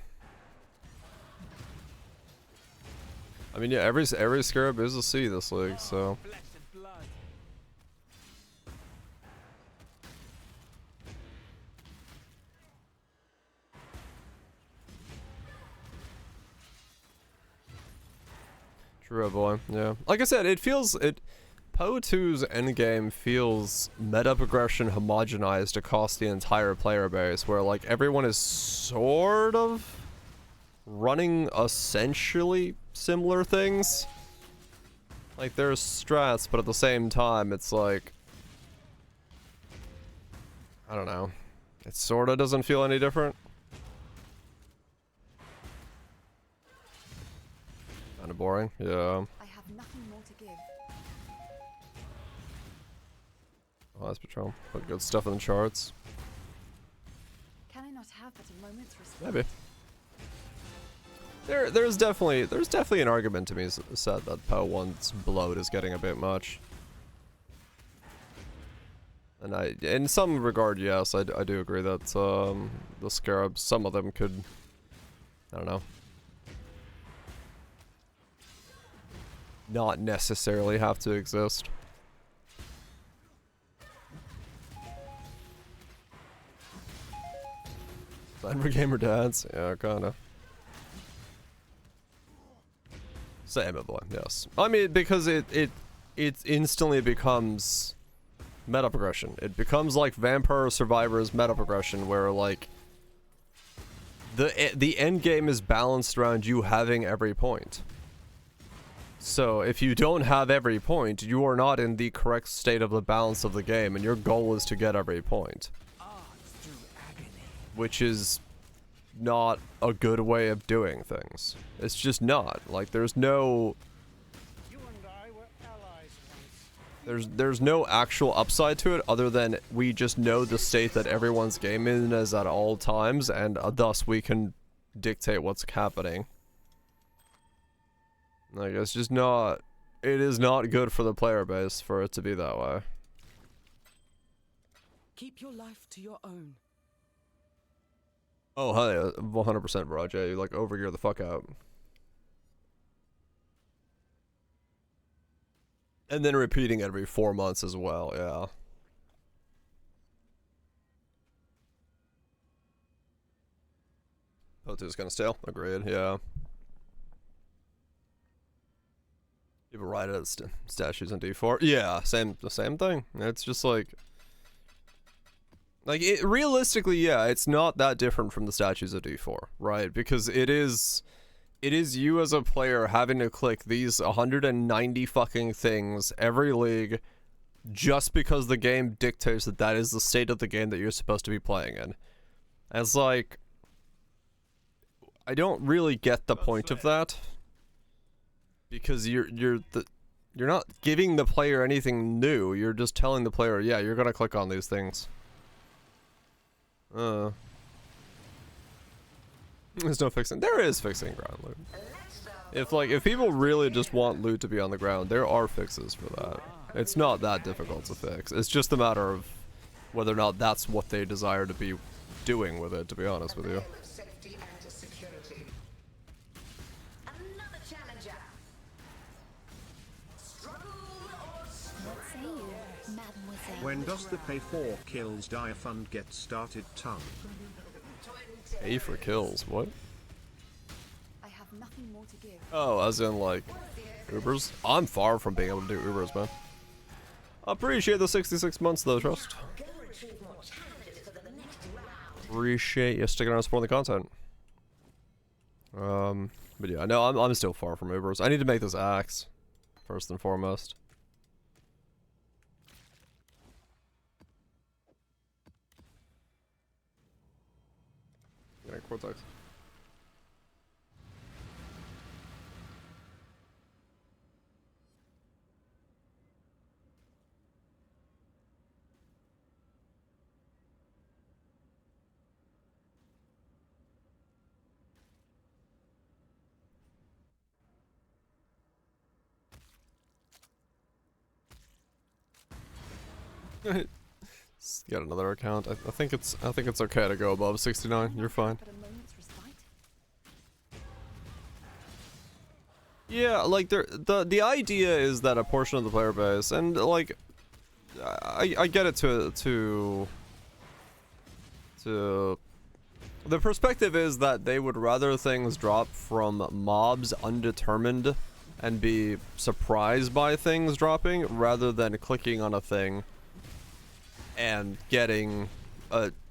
I mean, yeah, every scarab is a C this league, so... Flesh and blood. True, boy, yeah. Like I said, it feels... Poe 2's endgame feels meta progression homogenized across the entire player base, where like everyone is sort of running essentially similar things. Like there's strats, but at the same time it's like, I don't know, it sorta doesn't feel any different. Kinda boring, yeah. I have nothing more to give. Oh, that's Patrol. Put good stuff in the charts. Can I not have but a moment's respect? Maybe. There's definitely an argument to be said that Poe 1's bloat is getting a bit much. And in some regard, yes, I do agree that the scarabs, some of them could, I don't know, not necessarily have to exist. Time for gamer dads? Yeah, kinda. Same boy, yes. I mean, because it instantly becomes meta progression. It becomes like Vampire Survivor's meta progression, where like the end game is balanced around you having every point. So if you don't have every point, you are not in the correct state of the balance of the game, and your goal is to get every point. Which is not a good way of doing things. It's just not. Like, there's no... You and I were allies once. There's no actual upside to it other than we just know the state that everyone's game in is at all times, and thus we can dictate what's happening. Like, it's just not... It is not good for the player base for it to be that way. Keep your life to your own. Oh, hell yeah, 100% Roger. You like overgear the fuck out. And then repeating every 4 months as well, yeah. Potu's kind of stale. Agreed, yeah. People write it as statues in D4. Yeah, the same thing. It's just like... Like, realistically, yeah, it's not that different from the statues of D4, right? Because it is you as a player having to click these 190 fucking things every league just because the game dictates that that is the state of the game that you're supposed to be playing in. And it's like, I don't really get the point of that, because you're not giving the player anything new. You're just telling the player, yeah, you're gonna click on these things. There's no fixing. There is fixing ground loot. If people really just want loot to be on the ground, there are fixes for that. It's not that difficult to fix. It's just a matter of whether or not that's what they desire to be doing with it, to be honest with you. Safety and security. Another challenger. Struggle or What say you, mademoiselle? When does the pay for kills dire fund get started, tongue? Pay for kills, what? I have nothing more to give. Oh, as in like Ubers? I'm far from being able to do Ubers, man. Appreciate the 66 months though, Trust. Appreciate you sticking around supporting the content. But yeah, no, I'm still far from Ubers. I need to make this axe first and foremost. Getting Cortex. Get another account. I think it's okay to go above 69. You're fine. Yeah, like the idea is that a portion of the player base, and like I get it to the perspective is that they would rather things drop from mobs undetermined and be surprised by things dropping rather than clicking on a thing and getting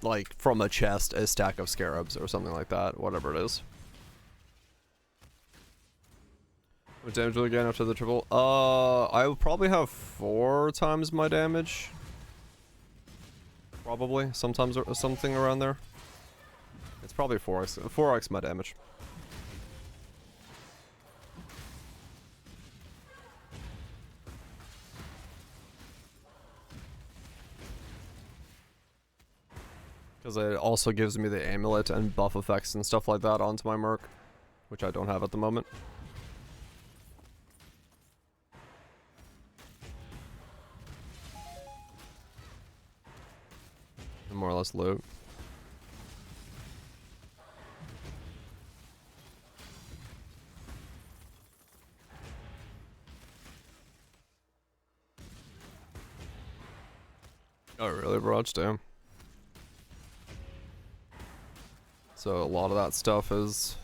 like from a chest a stack of scarabs or something like that, whatever it is. What damage will you gain after the triple? I will probably have 4 times my damage. Probably, sometimes or something around there. It's probably 4x my damage. Because it also gives me the amulet and buff effects and stuff like that onto my merc, which I don't have at the moment. And more or less loot. Oh really, bro? Damn. So a lot of that stuff is...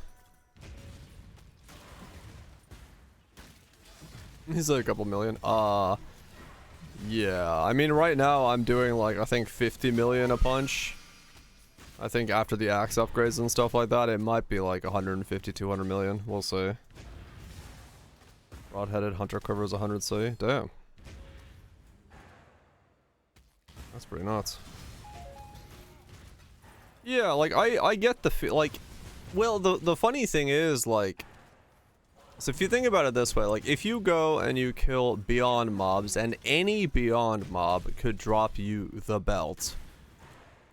He's like a couple million. Yeah, I mean right now I'm doing like I think 50 million a punch. I think after the axe upgrades and stuff like that it might be like 150, 200 million. We'll see. Rod-headed hunter quivers 100C. Damn. That's pretty nuts. Yeah, like I get the feel like, well the funny thing is like, so if you think about it this way, like if you go and you kill beyond mobs and any beyond mob could drop you the belt,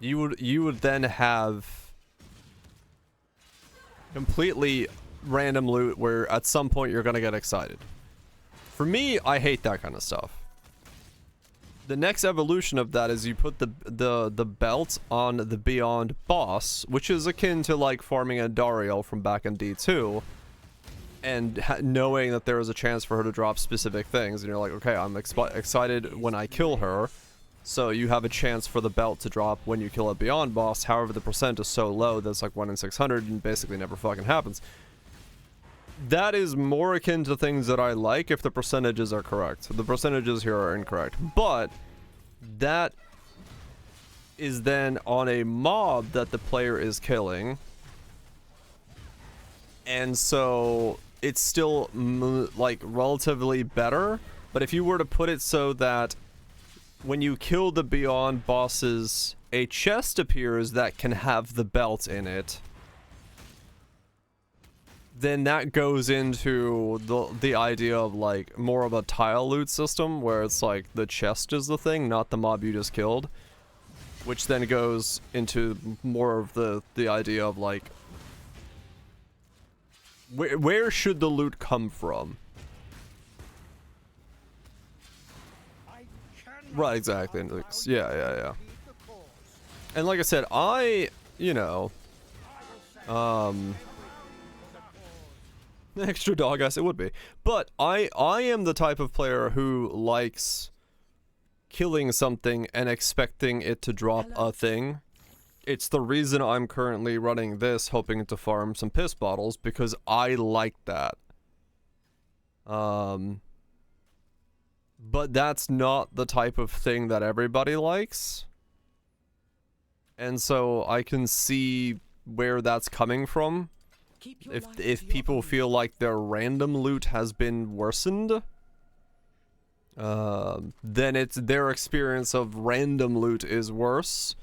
you would then have completely random loot where at some point you're gonna get excited. For me, I hate that kind of stuff. The next evolution of that is you put the belt on the Beyond boss, which is akin to like farming a Dario from back in D2, and knowing that there is a chance for her to drop specific things, and you're like, okay, I'm excited when I kill her, so you have a chance for the belt to drop when you kill a Beyond boss. However, the percent is so low that it's like 1 in 600 and basically never fucking happens. That is more akin to things that I like if the percentages are correct. The percentages here are incorrect. But that is then on a mob that the player is killing. And so it's still like relatively better. But if you were to put it so that when you kill the Beyond bosses, a chest appears that can have the belt in it, then that goes into the idea of like more of a tile loot system where it's like the chest is the thing, not the mob you just killed, which then goes into more of the idea of like where should the loot come from? Right, exactly. Yeah. And like I said, you know, extra dog ass it would be, but I am the type of player who likes killing something and expecting it to drop a thing. It's the reason I'm currently running this, hoping to farm some piss bottles, because I like that. But that's not the type of thing that everybody likes. And so I can see where that's coming from. If people feel like their random loot has been worsened, then it's their experience of random loot is worse.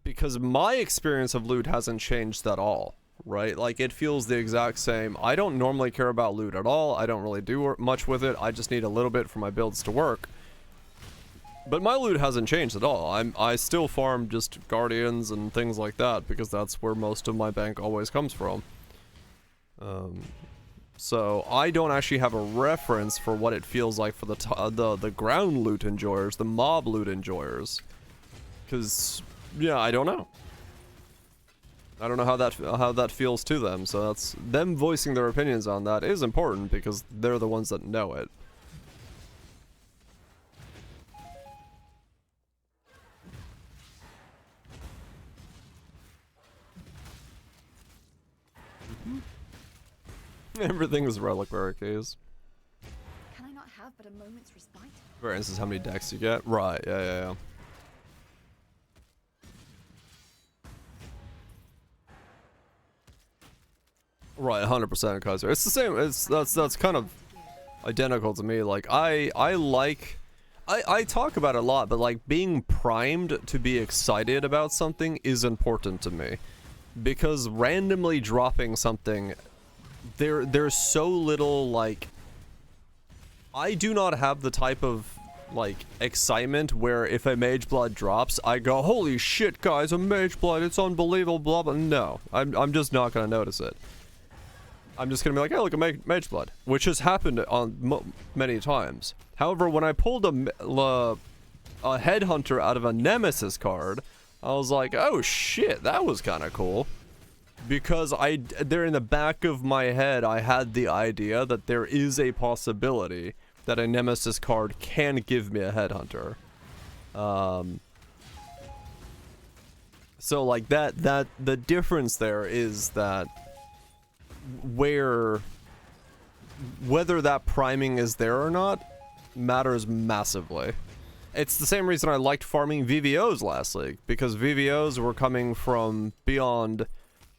Because my experience of loot hasn't changed at all, right? Like, it feels the exact same. I don't normally care about loot at all. I don't really do much with it. I just need a little bit for my builds to work. But my loot hasn't changed at all. I still farm just guardians and things like that because that's where most of my bank always comes from. So I don't actually have a reference for what it feels like for the ground loot enjoyers, the mob loot enjoyers, because yeah, I don't know. I don't know how that feels to them. So that's them voicing their opinions on that is important because they're the ones that know it. Everything is reliquary keys. Can I not have but a moment's respite? For instance, how many decks you get? Right, yeah. Right, 100% Kaiser. It's the same. That's kind of identical to me. Like I talk about it a lot, but like being primed to be excited about something is important to me, because randomly dropping something, there's so little, like, I do not have the type of like excitement where if a mage blood drops, I go, holy shit, guys, a mage blood, it's unbelievable, blah blah. No, I'm just not gonna notice it. I'm just gonna be like, hey, look, a mage blood, which has happened on many times. However, when I pulled a headhunter out of a nemesis card, I was like, oh shit, that was kind of cool, because there in the back of my head, I had the idea that there is a possibility that a nemesis card can give me a headhunter. So like that the difference there is that whether that priming is there or not matters massively. It's the same reason I liked farming VVOs last league, because VVOs were coming from beyond,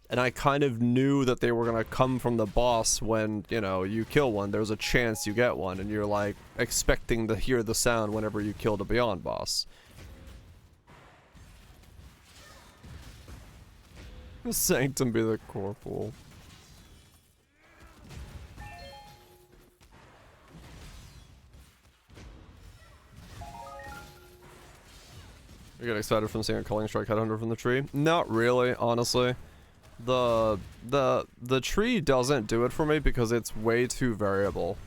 and I kind of knew that they were gonna come from the boss. When, you know, you kill one, there's a chance you get one, and you're like expecting to hear the sound whenever you killed a beyond boss. Sanctum be the corporal. You get excited from seeing a Culling Strike Headhunter from the tree? Not really, honestly. The tree doesn't do it for me because it's way too variable.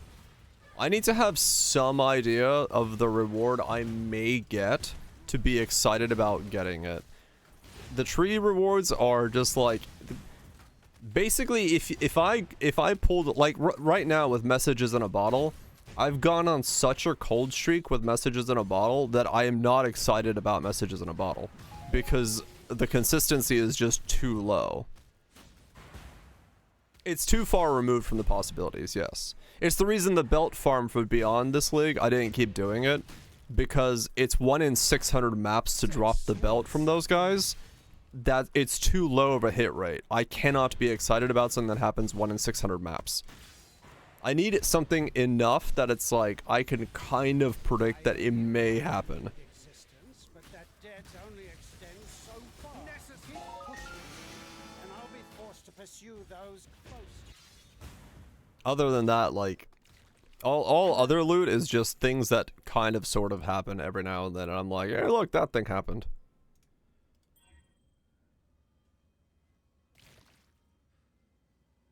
I need to have some idea of the reward I may get to be excited about getting it. The tree rewards are just like, basically if I pulled, like right now with messages in a bottle, I've gone on such a cold streak with messages in a bottle that I am not excited about messages in a bottle, because the consistency is just too low. It's too far removed from the possibilities, yes. It's the reason the belt farm for Beyond this league, I didn't keep doing it, because it's 1 in 600 maps to drop the belt from those guys. That it's too low of a hit rate. I cannot be excited about something that happens 1 in 600 maps. I need something enough that it's like I can kind of predict that it may happen. Other than that, like, all other loot is just things that kind of sort of happen every now and then, and I'm like, hey, look, that thing happened.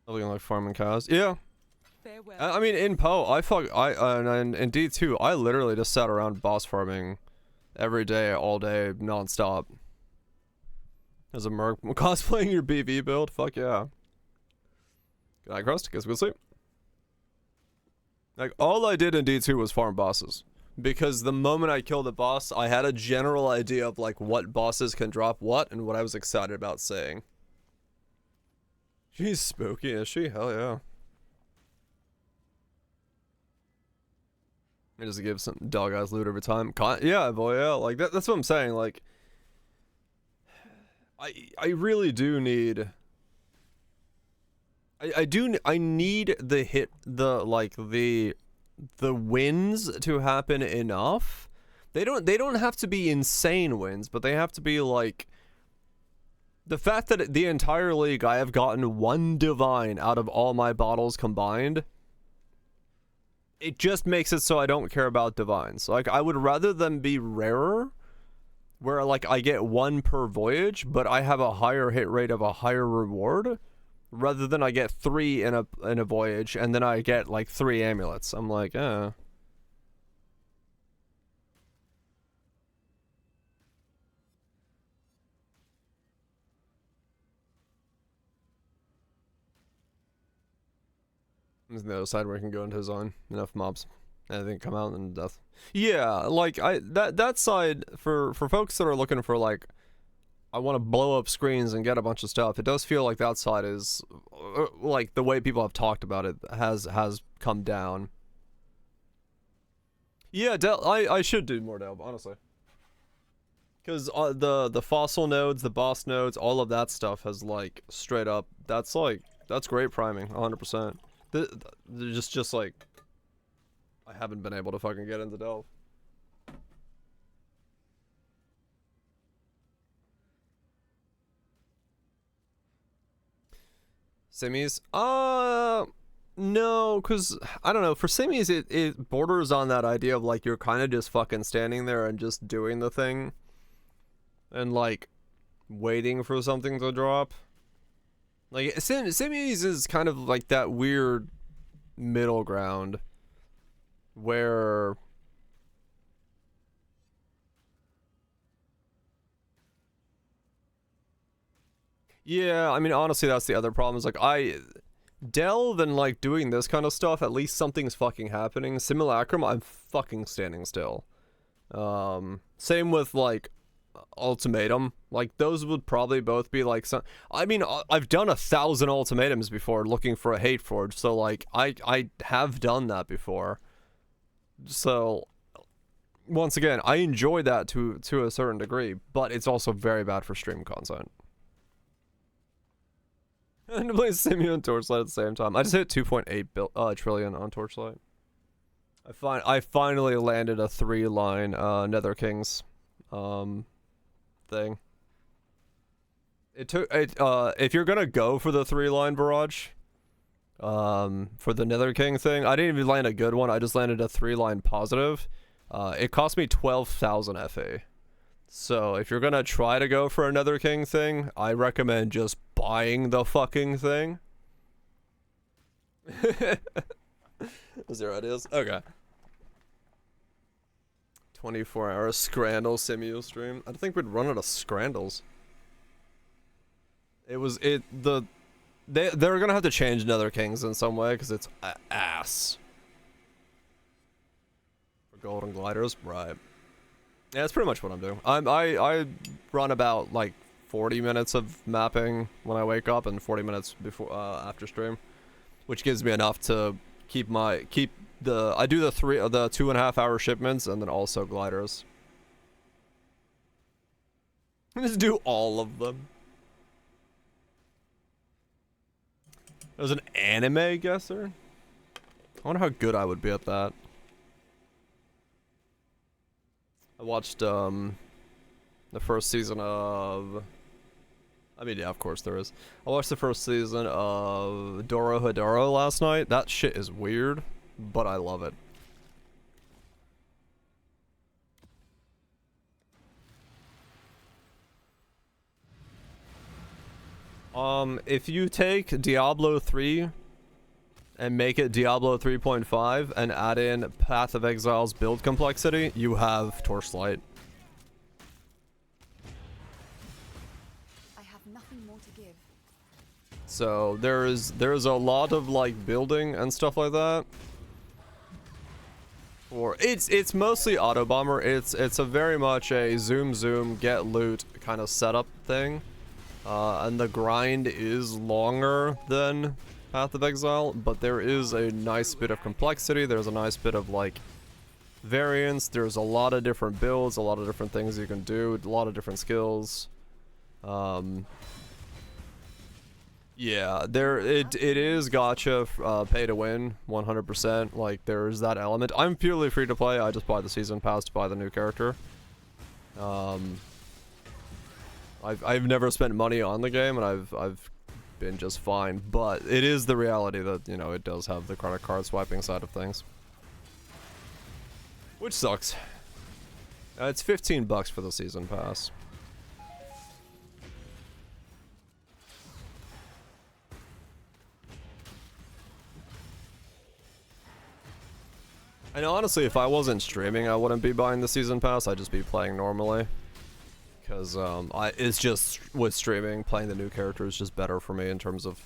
Looking like farming cows. Yeah. I mean, in Poe, and in D2, I literally just sat around boss farming every day, all day, non-stop. As a merc, cosplaying your BV build? Fuck yeah. Good night, Crust. Guess we'll sleep. Like, all I did in D2 was farm bosses. Because the moment I killed a boss, I had a general idea of, like, what bosses can drop what, and what I was excited about saying. She's spooky, is she? Hell yeah. It just gives some dog ass loot every time. Yeah, boy, yeah. Like that's what I'm saying. Like, I really do need. I need the wins to happen enough. They don't have to be insane wins, but they have to be like the fact that the entire league I have gotten 1 divine out of all my bottles combined. It just makes it so I don't care about divines. Like, I would rather them be rarer, where like I get 1 per voyage, but I have a higher hit rate of a higher reward, rather than I get 3 in a voyage and then I get like 3 amulets. I'm like, eh. There's the other side where you can go into his own. Enough mobs. Anything come out and death. Yeah, like that side for folks that are looking for like, I want to blow up screens and get a bunch of stuff. It does feel like that side is like the way people have talked about it has come down. Yeah, I should do more delve, honestly. Because the fossil nodes, the boss nodes, all of that stuff has like straight up. That's great priming, 100%. Just like, I haven't been able to fucking get into delve. Semis? No, because, I don't know, for semis it borders on that idea of like you're kind of just fucking standing there and just doing the thing. And like, waiting for something to drop. Like, semis is kind of like that weird middle ground where yeah, I mean, honestly, that's the other problem is like I delve and like doing this kind of stuff, at least something's fucking happening. Simulacrum, I'm fucking standing still. Same with like ultimatum, like those would probably both be like some. I mean, I've done 1,000 ultimatums before looking for a hate forge, so like I have done that before. So once again, I enjoy that to a certain degree, but it's also very bad for stream content. And to play Simio and Torchlight at the same time. I just hit 2.8 trillion on Torchlight. I finally landed a 3-line Nether Kings thing. It took if you're gonna go for the 3-line barrage for the Nether King thing, I didn't even land a good one. I just landed a 3-line positive. It cost me 12,000 FA. So if you're gonna try to go for a Nether King thing, I recommend just buying the fucking thing. 0 ideas? Okay. 24-hour Scrandle Simul stream. I don't think we'd run out of Scrandles. They're gonna have to change Nether Kings in some way because it's ass. For golden gliders, right? Yeah, that's pretty much what I'm doing. I run about like 40 minutes of mapping when I wake up and 40 minutes before after stream, which gives me enough to I do the 2.5 hour shipments and then also gliders. Just do all of them. There's an anime guesser? I wonder how good I would be at that. I watched the first season of, I mean, yeah, of course there is. I watched the first season of Dorohedoro last night. That shit is weird, but I love it. If you take Diablo 3 and make it Diablo 3.5 and add in Path of Exile's build complexity, you have Torchlight. I have nothing more to give. So there's a lot of like building and stuff like that. Or it's mostly auto bomber. It's a very much a zoom get loot kind of setup thing. And the grind is longer than Path of Exile, but there is a nice bit of complexity. There's a nice bit of like variants. There's a lot of different builds, a lot of different things you can do, a lot of different skills. Yeah, it is gotcha, pay to win, 100%. Like, there's that element. I'm purely free to play. I just buy the season pass to buy the new character. I've never spent money on the game, and I've been just fine. But it is the reality that, you know, it does have the credit card swiping side of things, which sucks. It's $15 for the season pass. And honestly, if I wasn't streaming, I wouldn't be buying the season pass. I'd just be playing normally. Because it's just, with streaming, playing the new character is just better for me in terms of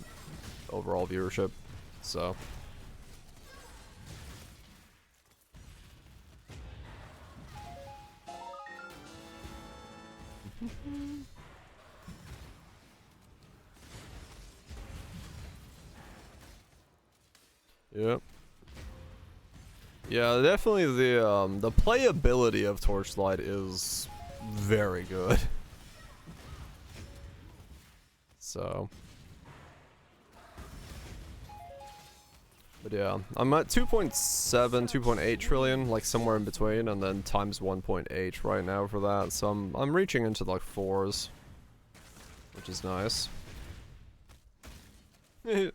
overall viewership. So. Yep. Yeah, definitely the playability of Torchlight is very good. So. But yeah, I'm at 2.7, 2.8 trillion, like somewhere in between, and then times 1.8 right now for that. So I'm reaching into like 4s, which is nice. They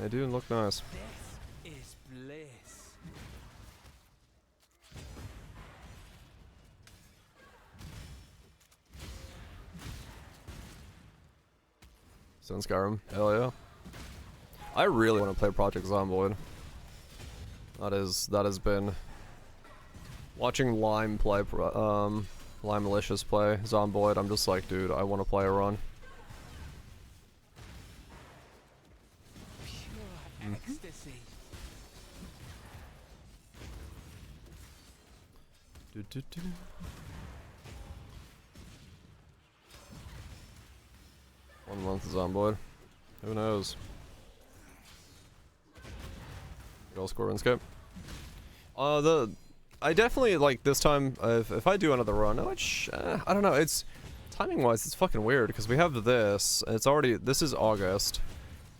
do look nice. This is bliss. Sun Skyrim, hell yeah. I really want to play Project Zomboid. That has been watching Lime play, Lime Malicious play Zomboid. I'm just like, dude, I want to play a run. Pure ecstasy. Do. 1 month of Zomboid. Who knows? Goal score RuneScape. I definitely, like, this time, if I do another run, which, I don't know, it's, timing-wise, it's fucking weird, because we have this, and it's already, this is August,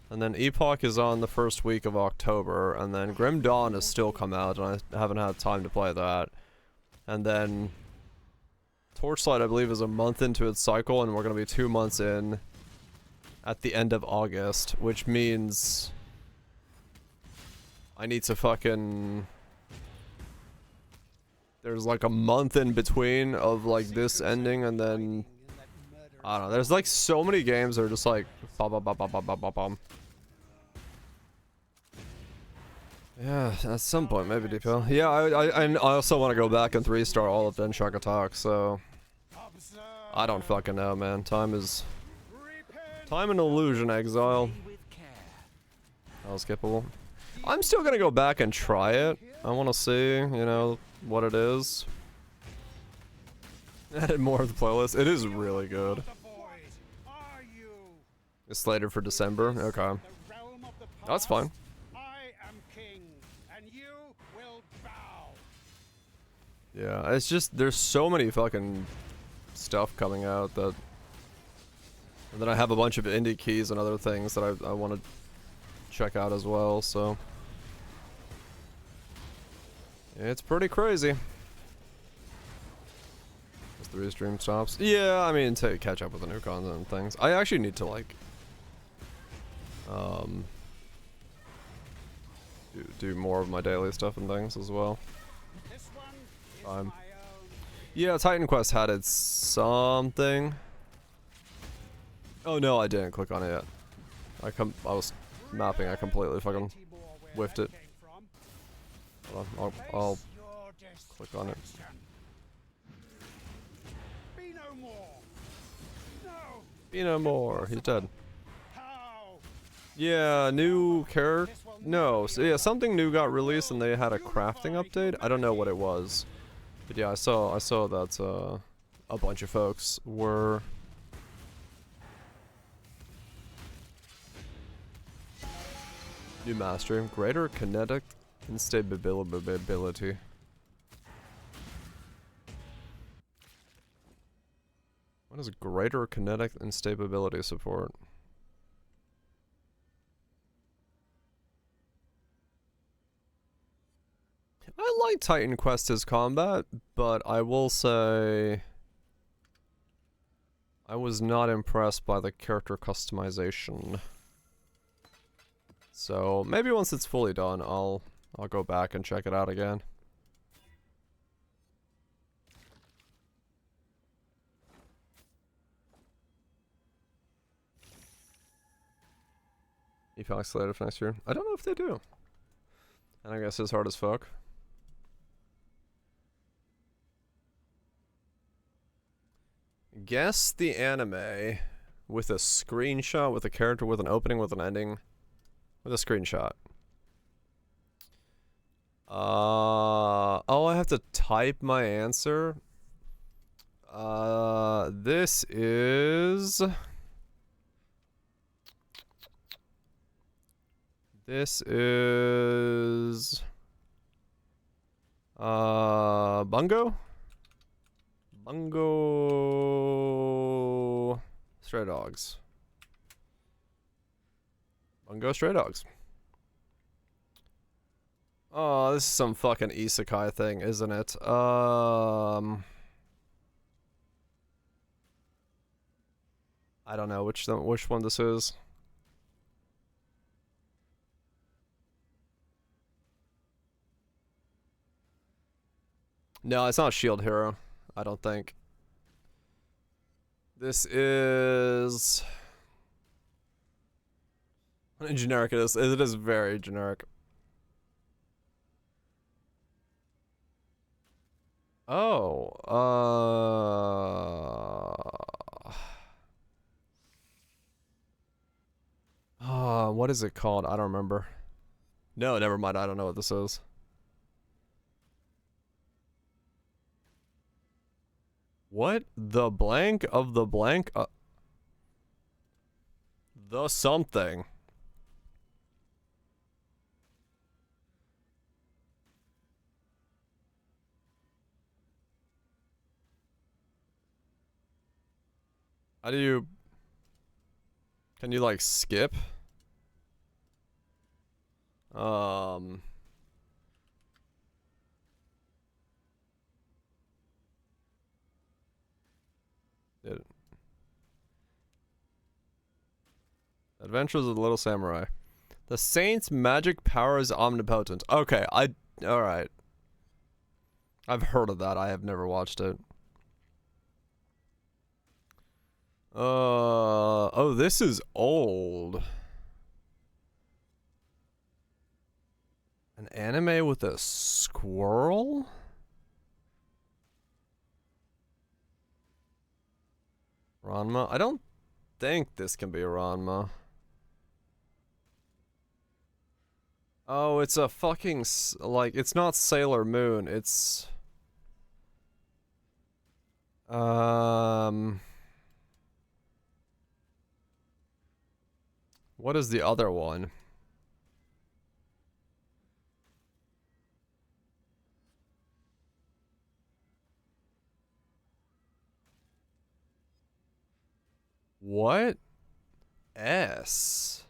and then Epoch is on the first week of October, and then Grim Dawn has still come out, and I haven't had time to play that, and then Torchlight, I believe, is a month into its cycle, and we're going to be 2 months in at the end of August, which means I need to fucking... There's like a month in between of like this ending, and then I don't know. There's like so many games that are just like bum, bum, bum, bum, bum, bum, bum, bum. Yeah, at some point maybe DPL. Yeah, I also want to go back and 3-star all of Den Shock Attack, so I don't fucking know, man. Time an illusion, Exile. That was skippable. I'm still gonna go back and try it. I want to see, you know, what it is. Added more of the playlist. It is really good. It's slated for December. Okay. That's fine. Yeah, it's just, there's so many fucking stuff coming out that... And then I have a bunch of indie keys and other things that I want to check out as well, so... It's pretty crazy. As the restream stops. Yeah, I mean, to catch up with the new content and things. I actually need to, like... do more of my daily stuff and things as well. Yeah, Titan Quest had its something. Oh no, I didn't click on it yet. I was mapping, I completely fucking whiffed it. Hold on, I'll click on it. Be no more, he's dead. Yeah, new character. No, so yeah, something new got released and they had a crafting update. I don't know what it was, but yeah, I saw that a bunch of folks were. New mastery, greater kinetic instability. What is greater kinetic and stability support? I like Titan Quest's combat, but I will say I was not impressed by the character customization. So maybe once it's fully done, I'll go back and check it out again. Epoch later for next year. I don't know if they do. And I guess it's hard as fuck. Guess the anime with a screenshot, with a character, with an opening, with an ending, with a screenshot. Oh, I have to type my answer. This is... Bungo? Bungo... Stray Dogs. Bungo Stray Dogs. Oh, this is some fucking isekai thing, isn't it? I don't know which one this is. No, it's not Shield Hero. I don't think. This is... How generic it is. It is very generic. Oh, what is it called? I don't remember. No, never mind. I don't know what this is. What? The blank of the blank? The something. How do you... Can you, like, skip? Adventures of the Little Samurai. The Saint's magic power is omnipotent. Okay, alright. I've heard of that. I have never watched it. Oh, this is old. An anime with a squirrel? Ranma? I don't think this can be Ranma. Oh, it's a fucking, like, it's not Sailor Moon, it's... What is the other one? What? S.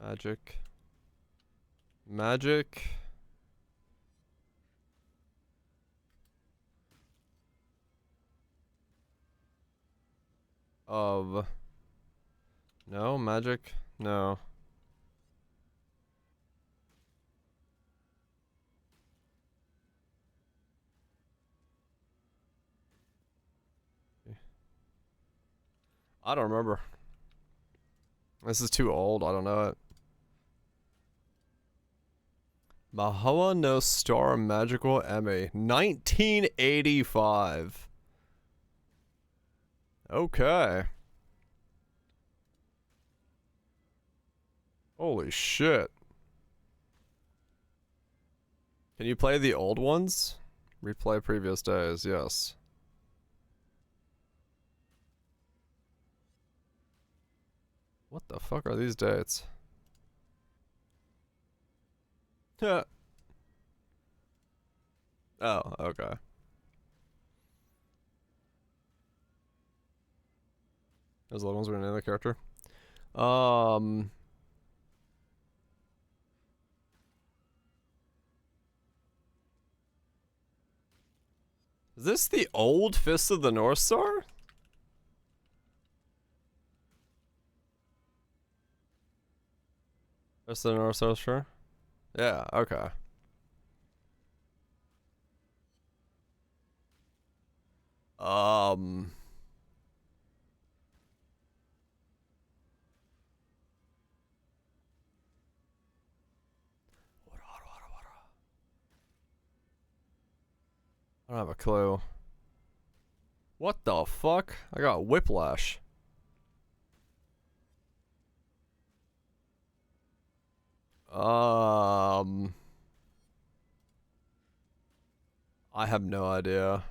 Magic. Magic. Of. No, magic. No. I don't remember. This is too old. I don't know it. Mahoa no Star Magical Emmy. 1985. Okay. Holy shit. Can you play the old ones? Replay previous days, yes. What the fuck are these dates? Oh, okay. Those little ones were another character. Is this the old Fist of the North Star? Fist of the North Star, sure. Yeah, okay. I don't have a clue. What the fuck? I got whiplash. I have no idea.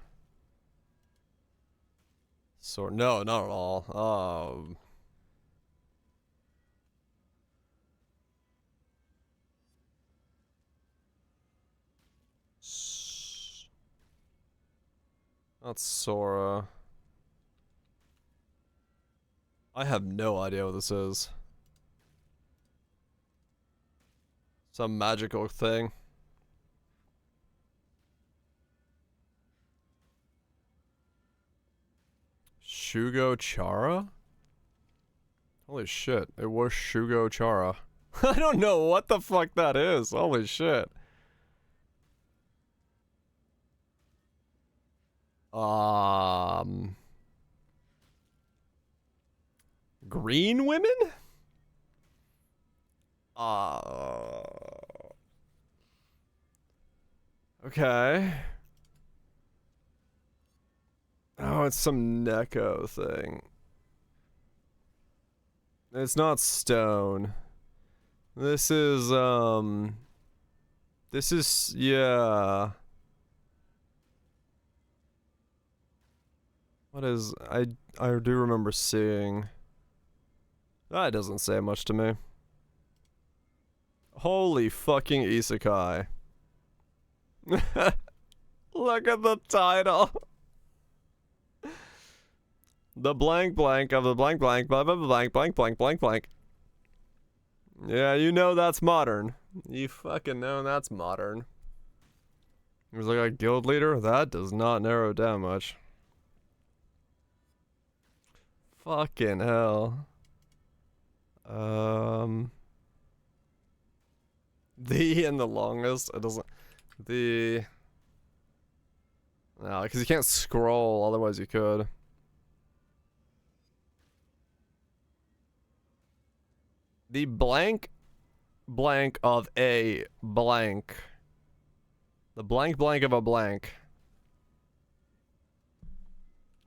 No, not at all. That's Sora. I have no idea what this is. Some magical thing. Shugo Chara? Holy shit, it was Shugo Chara. I don't know what the fuck that is. Holy shit. Green women? Okay. Oh, it's some Neko thing. It's not stone. This is, yeah. What is, I do remember seeing. That doesn't say much to me. Holy fucking isekai. Look at the title. The blank blank of the blank blank blah blah blah blank blank blank blank blank. Yeah, you know that's modern. You fucking know that's modern. It was like a guild leader? That does not narrow it down much. Fucking hell. The and the longest. It doesn't. The. No, because you can't scroll, otherwise you could. The blank blank of a blank. The blank blank of a blank.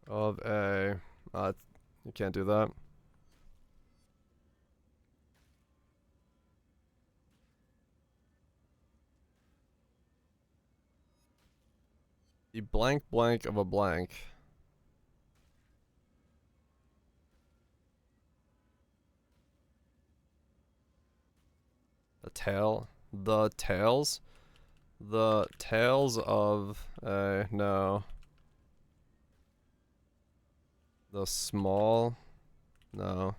Of a. You can't do that. The blank blank of a blank. The tail. The tails? The tails of a. No. The small. No.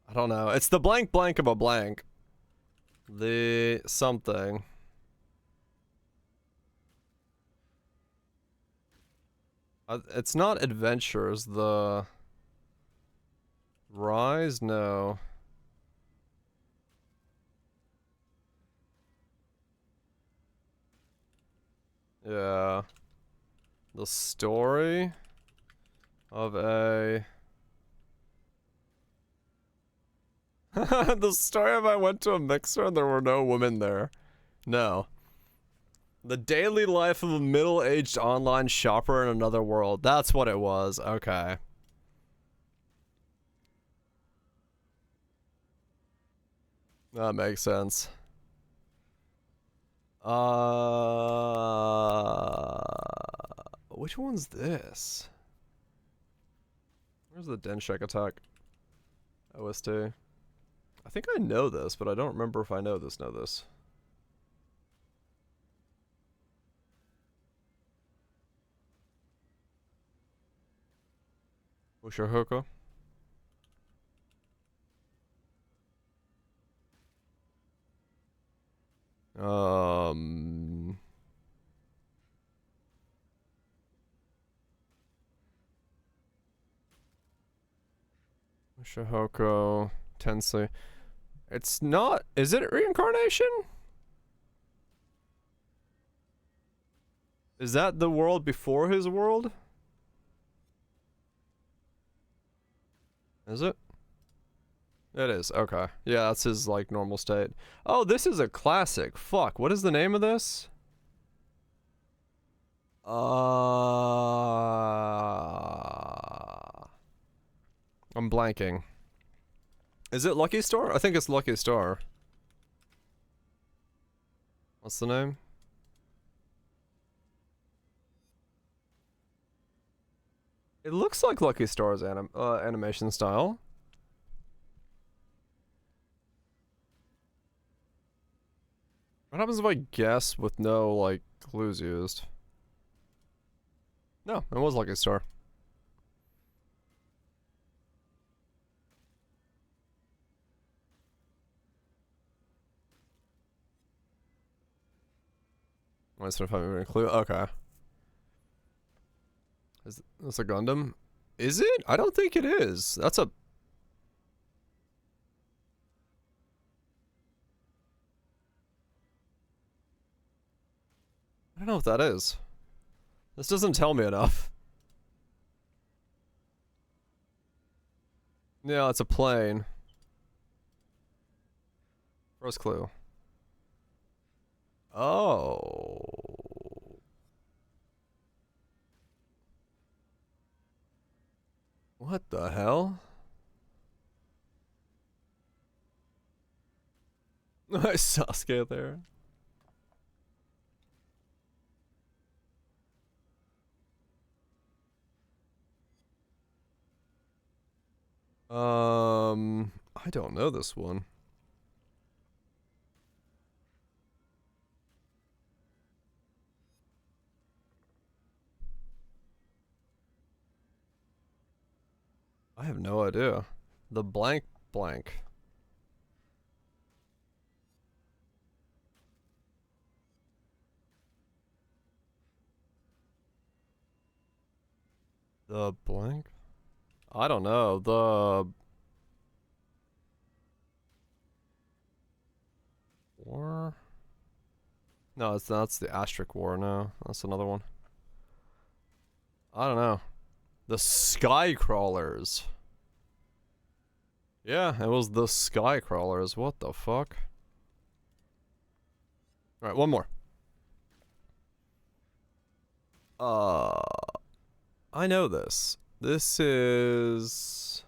I don't know. It's the blank blank of a blank. The something. It's not adventures. The rise? No. Yeah. The story of a. The story of I went to a mixer and there were no women there. No. The daily life of a middle-aged online shopper in another world. That's what it was. Okay. That makes sense. Which one's this? Where's the Denshek attack? OST. I think I know this, but I don't remember if I know this. Ushahoko. Shihoko, Tensei. It's not. Is it reincarnation? Is that the world before his world? Is it? It is. Okay. Yeah, that's his like normal state. Oh, this is a classic. Fuck. What is the name of this? I'm blanking. Is it Lucky Star? I think it's Lucky Star. What's the name? It looks like Lucky Star's animation style. What happens if I guess with no, like, clues used? No, it was Lucky Star. I just if I'm even a clue. Okay. Is this a Gundam? Is it? I don't think it is. That's a... I don't know what that is. This doesn't tell me enough. Yeah, it's a plane. First clue. Oh. What the hell? Sasuke there. I don't know this one. I have no idea. The blank blank. The blank? I don't know. The war? No, that's the Asterisk War. No, that's another one. I don't know. The Sky Crawlers. Yeah, it was the Sky Crawlers. What the fuck? Alright, one more. I know this. This is...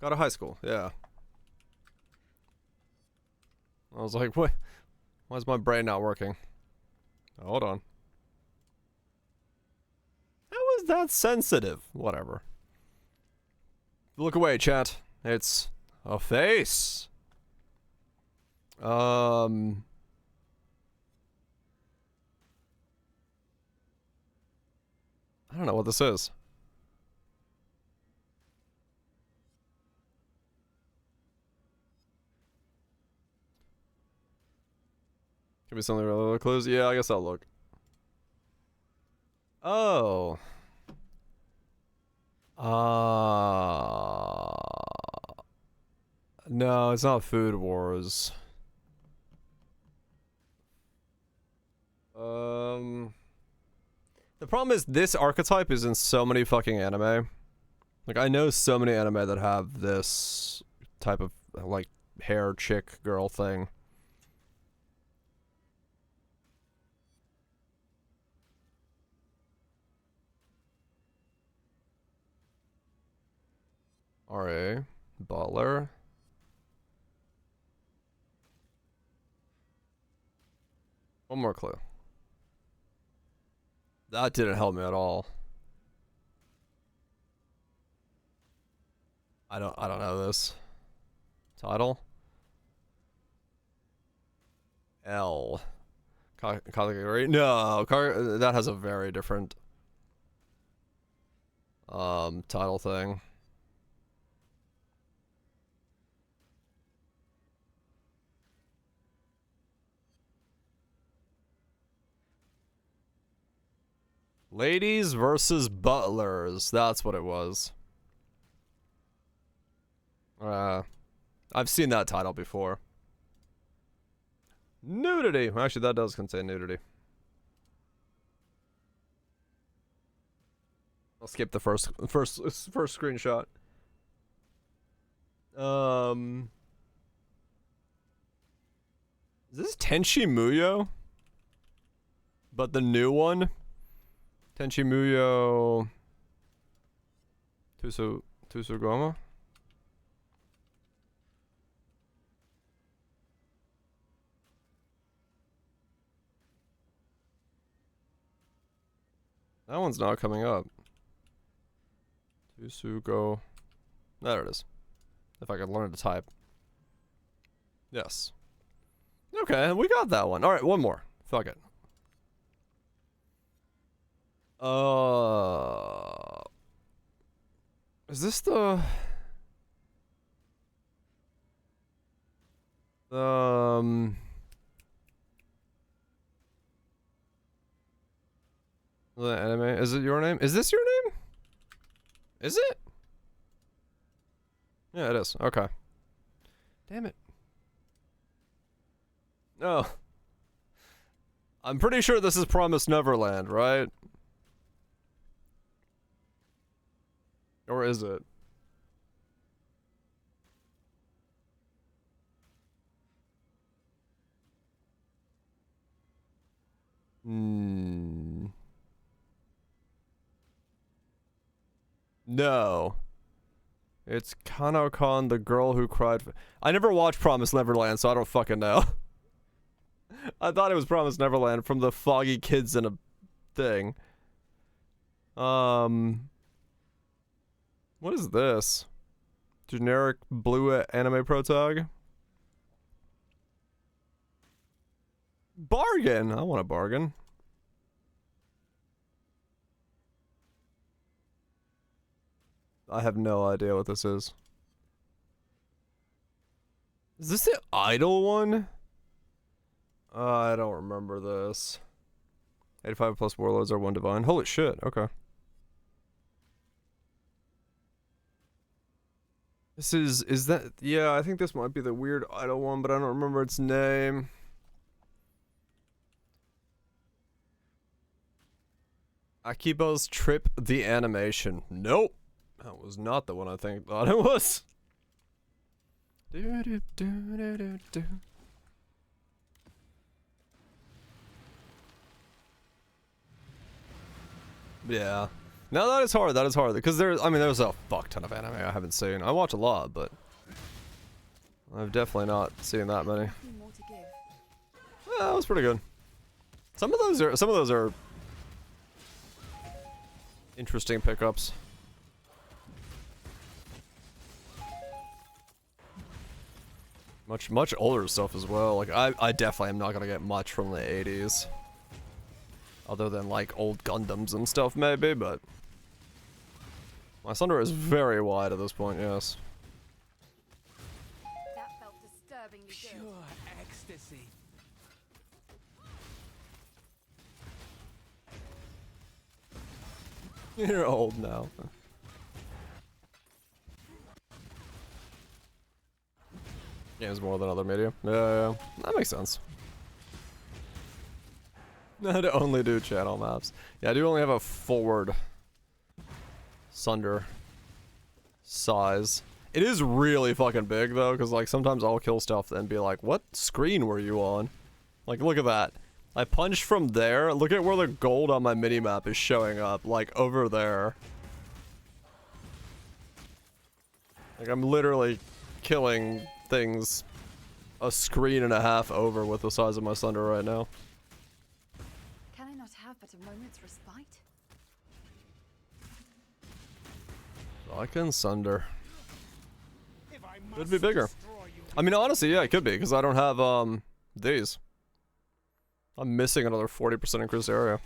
Got a high school, yeah. I was like, what? Why is my brain not working? Hold on. How is that sensitive? Whatever. Look away, chat. It's a face. I don't know what this is. Could be something really close. Yeah, I guess I'll look. Oh. No, it's not Food Wars. The problem is this archetype is in so many fucking anime. Like, I know so many anime that have this type of, like, hair chick girl thing. R.A. Butler. One more clue. That didn't help me at all. I don't know this. Title? L. Category? No, that has a very different title thing. Ladies versus butlers. That's what it was. I've seen that title before. Nudity. Actually, that does contain nudity. I'll skip the first screenshot. Is this Tenchi Muyo? But the new one? Tenchi Muyo Tusugoma? That one's not coming up. Tusugo. There it is. If I could learn to type. Yes. Okay, we got that one. Alright, one more. Fuck it. Is this the the anime? Is it your name? Is this your name? Is it? Yeah, it is. Okay. Damn it. No. I'm pretty sure this is Promised Neverland, right? Or is it? No. It's Kanao-kan, the girl who cried for— I never watched Promised Neverland, so I don't fucking know. I thought it was Promised Neverland from the foggy kids in a thing. What is this? Generic blue anime protog? Bargain! I want a bargain. I have no idea what this is. Is this the idol one? I don't remember this. 85 plus warlords are one divine. Holy shit, okay. This is that— yeah, I think this might be the weird idol one, but I don't remember its name. Akibo's Trip the Animation. Nope. That was not the one I thought it was. Yeah. No, that is hard. That is hard. Because there's a fuck ton of anime I haven't seen. I watch a lot, but I've definitely not seen that many. Yeah, that was pretty good. Some of those are interesting pickups. Much older stuff as well. Like I definitely am not gonna get much from the 80s. Other than like old Gundams and stuff maybe, but my Sunder is very wide at this point, yes. That felt disturbingly good. Pure ecstasy. You're old now. Games more than other media. Yeah, that makes sense. To only do channel maps. Yeah, I do only have a forward Sunder size. It is really fucking big though, because like sometimes I'll kill stuff and be like, what screen were you on? Like, look at that. I punched from there. Look at where the gold on my minimap is showing up, like over there. Like I'm literally killing things a screen and a half over with the size of my Sunder right now. Can I not have but a moment's respite? I can Sunder. Could be bigger. I mean, honestly, yeah, it could be, because I don't have, these. I'm missing another 40% increased area.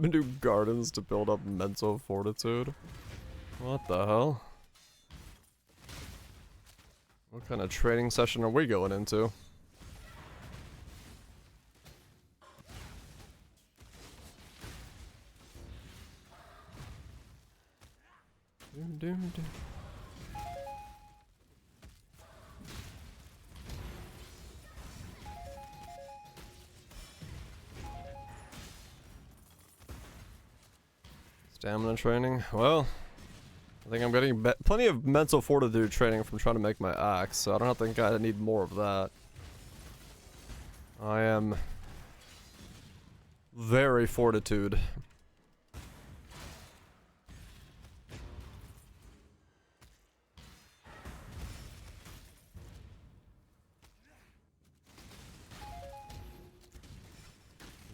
Do gardens to build up mental fortitude. What the hell? What kind of training session are we going into? Stamina training. Well, I think I'm getting plenty of mental fortitude training from trying to make my axe, so I don't think I need more of that. I am very fortitude.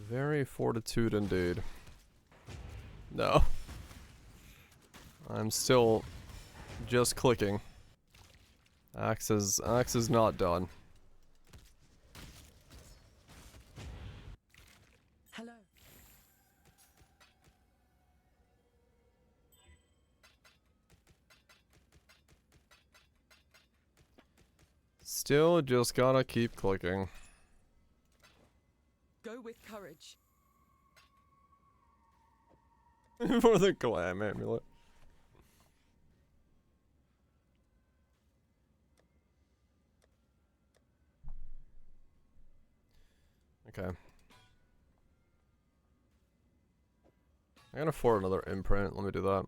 Very fortitude indeed. No. I'm still just clicking. Axe is not done. Hello. Still just gotta keep clicking. Go with courage. For the glam amulet. Okay. I can afford another imprint. Let me do that.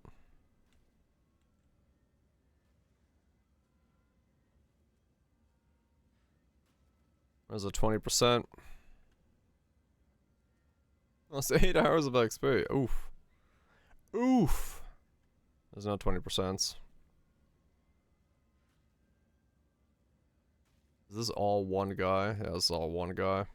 There's a 20%. That's 8 hours of XP. Oof. Oof. There's no 20%. Is this all one guy? Yeah, this is all one guy.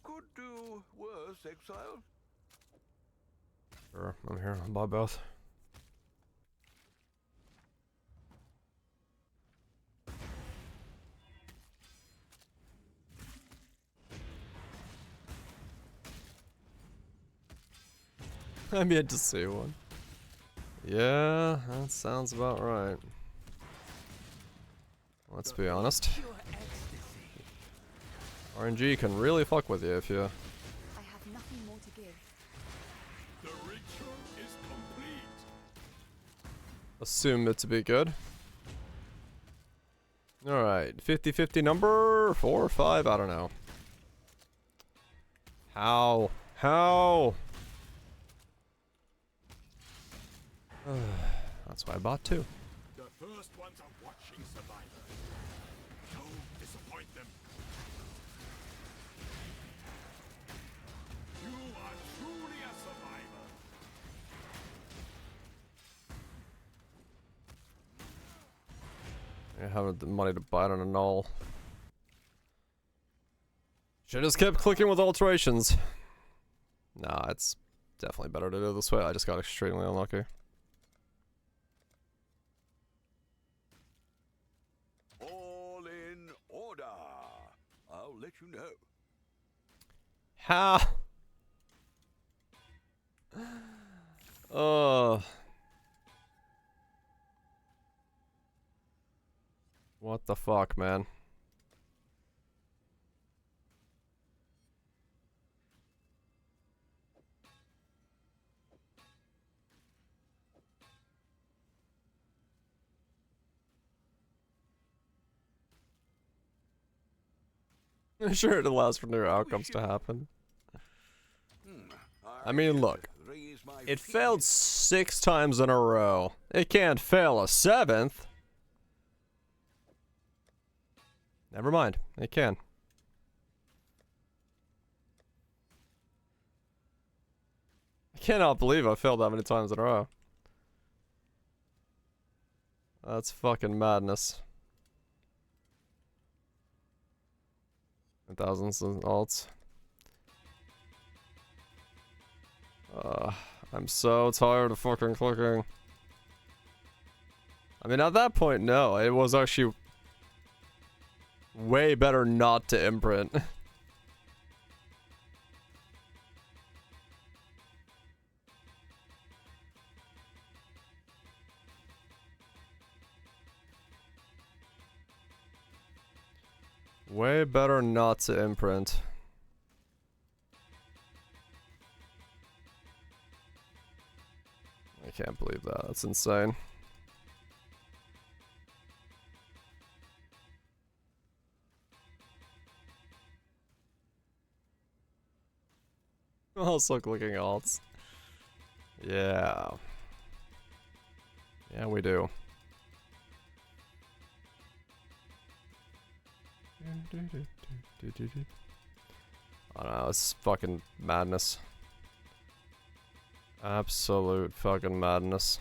Could do worse, exile. Sure, I'm here. I'll buy both. I'm yet to see one. Yeah, that sounds about right. Let's be honest. RNG can really fuck with you if you I have nothing more to give. The ritual is complete. assume it to be good. Alright, 50-50 number 4 or 5, I don't know. How? That's why I bought 2. The first ones are watching Survivor. Don't disappoint them. You are truly a survivor. I haven't the money to buy it on a null. Should just kept clicking with alterations. Nah, it's definitely better to do it this way. I just got extremely unlucky. All in order. I'll let you know. How? What the fuck, man? Sure, it allows for new outcomes to happen. I mean, look. It failed 6 times in a row. It can't fail a 7th. Never mind. It can. I cannot believe I failed that many times in a row. That's fucking madness. Thousands of alts. I'm so tired of fucking clicking. I mean, at that point, no. It was actually way better not to imprint. Way better not to imprint. I can't believe that. That's insane. Also clicking alts. Yeah. Yeah, we do. I don't know, it's fucking madness. Absolute fucking madness.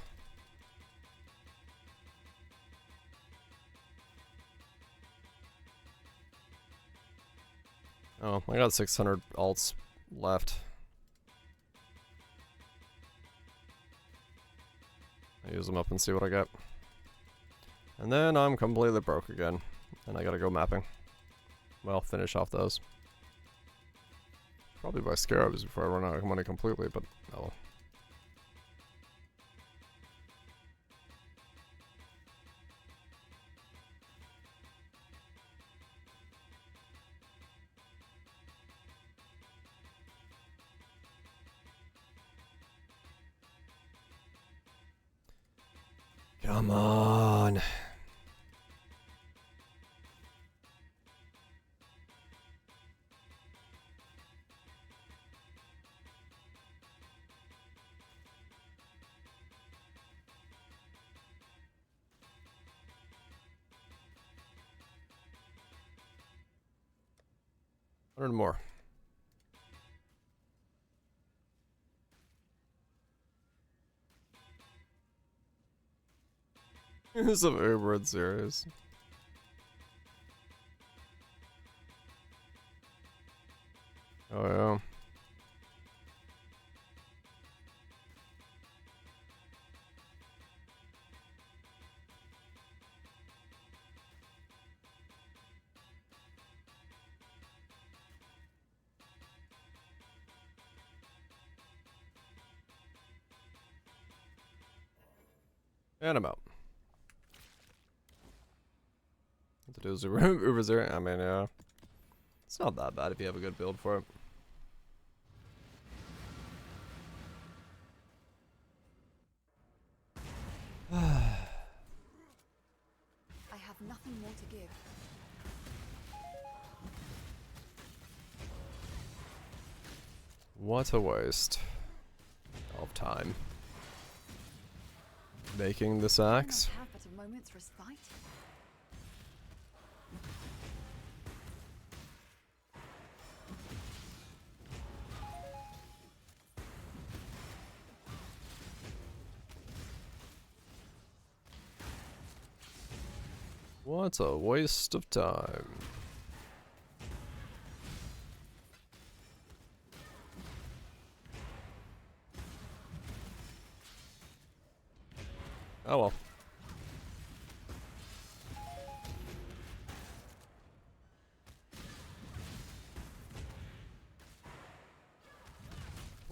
Oh, I got 600 alts left. I use them up and see what I get. And then I'm completely broke again. And I gotta go mapping. Well, finish off those. Probably buy scarabs before I run out of money completely, but no. Come on. $100 more. Some Uber series. Oh yeah. And I'm out. What to do is Uber zero. I mean, yeah. It's not that bad if you have a good build for it. I have nothing more to give. What a waste of time. Making this axe. I have but a moment's respite. What a waste of time. Oh well.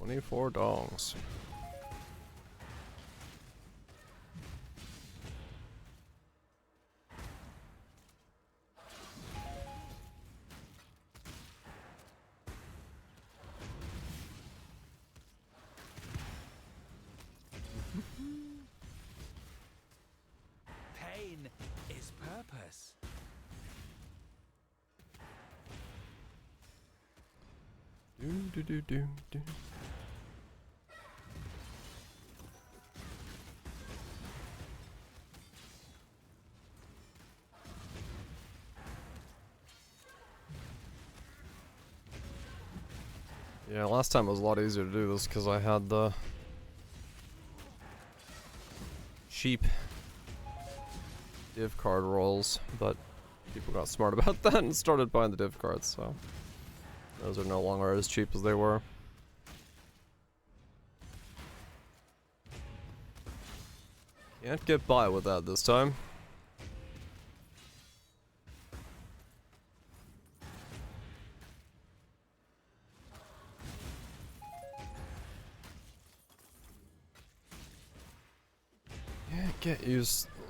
$24 dongs. Pain is purpose. Do. Yeah, last time it was a lot easier to do this because I had the sheep. div card rolls, but people got smart about that and started buying the div cards, so those are no longer as cheap as they were. Can't get by with that this time.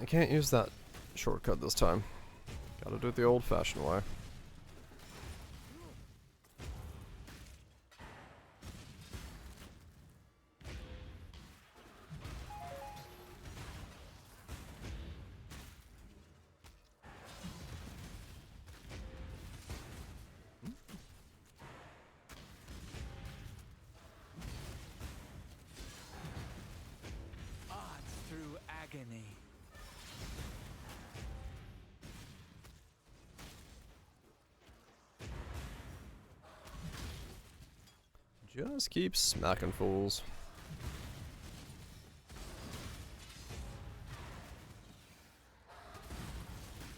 I can't use that shortcut this time. Gotta do it the old-fashioned way. Odds through agony. Just keep smacking fools.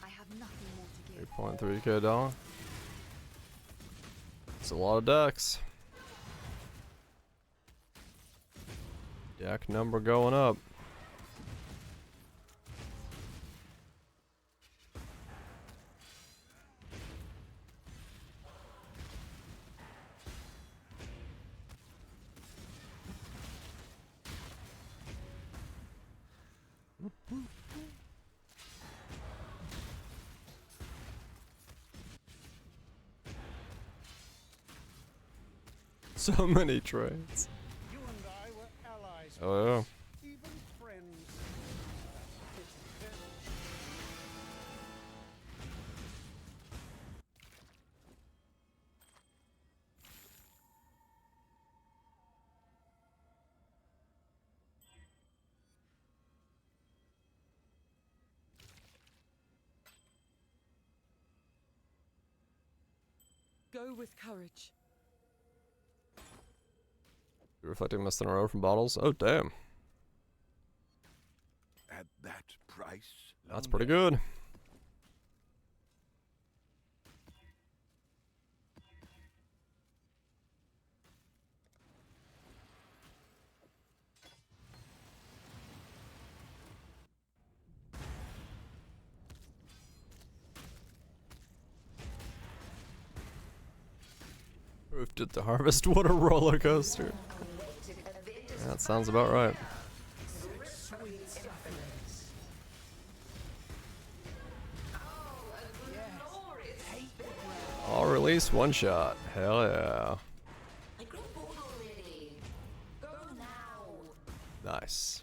I have nothing more to give. 3.3k dollar. It's a lot of decks. Deck number going up. So many trades. You and I were allies. Oh yeah. Even friends. It's very Go with courage. Reflecting mist in a row from bottles. Oh damn. At that price? That's pretty good. Roofed it to harvest. What a roller coaster. That sounds about right. All release one shot. Hell yeah. Nice.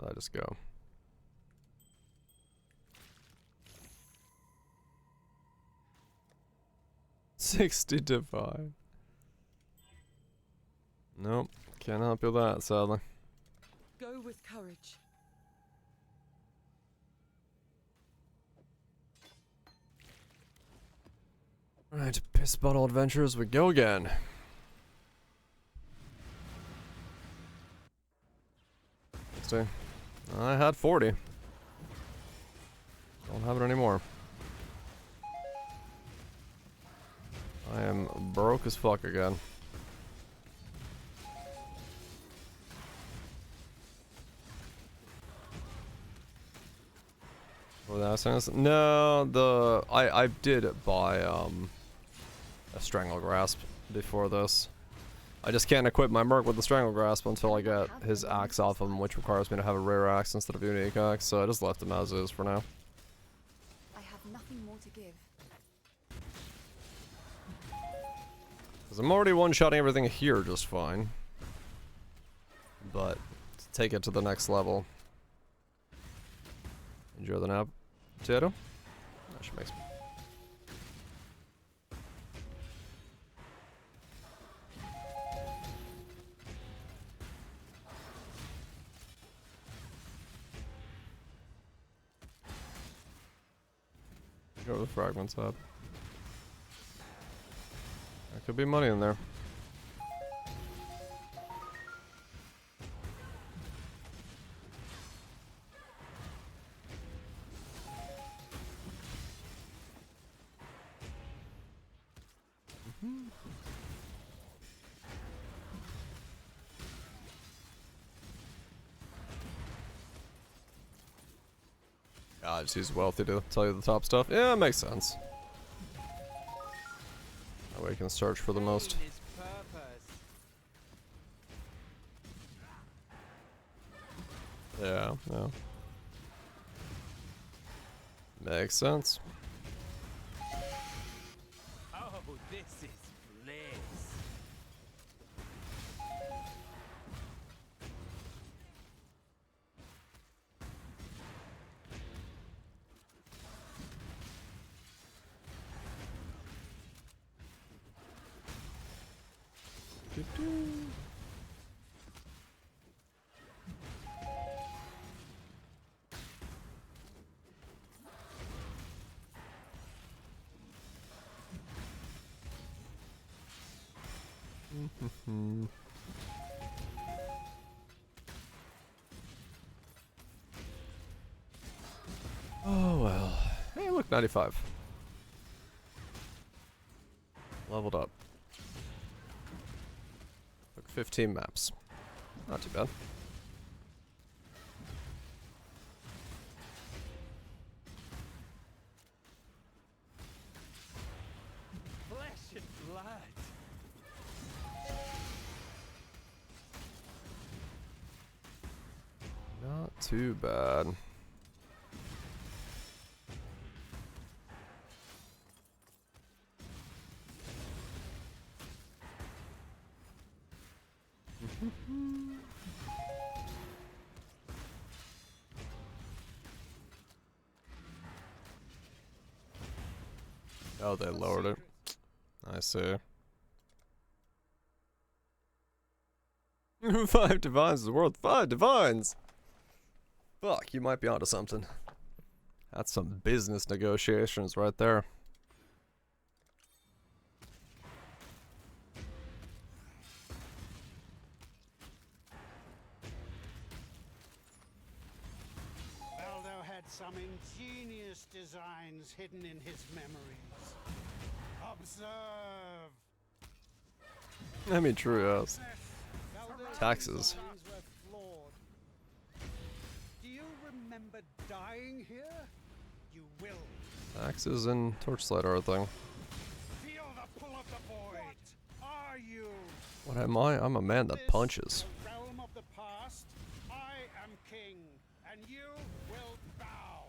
I just go. $60 Nope, can't help you with that, sadly. Go with courage. Alright, piss bottle adventures, we go again. See, I had 40. Don't have it anymore. I am broke as fuck again. No, I did buy a strangle grasp before this. I just can't equip my merc with the strangle grasp until I get his axe off him, which requires me to have a rare axe instead of unique axe. So I just left him as is for now. I have nothing more to give. Because I'm already one-shotting everything here just fine. But to take it to the next level. Enjoy the nap, potato. That should make some. Go to the fragments up. There could be money in there. God, she's wealthy to tell you the top stuff. Yeah, it makes sense. That way you can search for the most. Yeah, yeah. Makes sense. Oh, this is bliss. Oh well. Hey, look, 95. Leveled up. Took 15 maps. Not too bad. Flesh and blood. Not too bad. Oh, they lowered it. I see. 5 divines is worth 5 divines! Fuck, you might be onto something. That's some business negotiations right there. Baldo had some ingenious designs hidden in his memories. Observe. I mean, true, yes. Baldo's Taxes. designs were flawed. Do you remember dying here? You will. Axes and torchlight are a thing. Feel the pull of the void. Are you? What am I? I'm a man that punches. The realm of the past. I am king, and you will bow.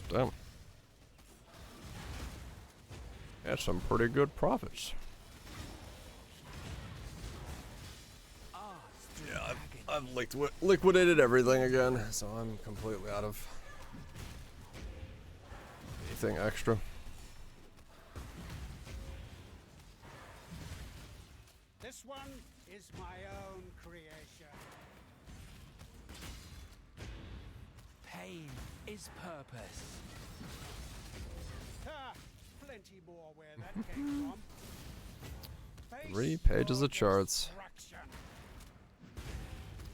Damn. That's some pretty good profits. Yeah, I've liquidated everything again, so I'm completely out of anything extra. This one is my own creation. Pain is purpose. Ha! Plenty more where that came from. 3 pages of charts.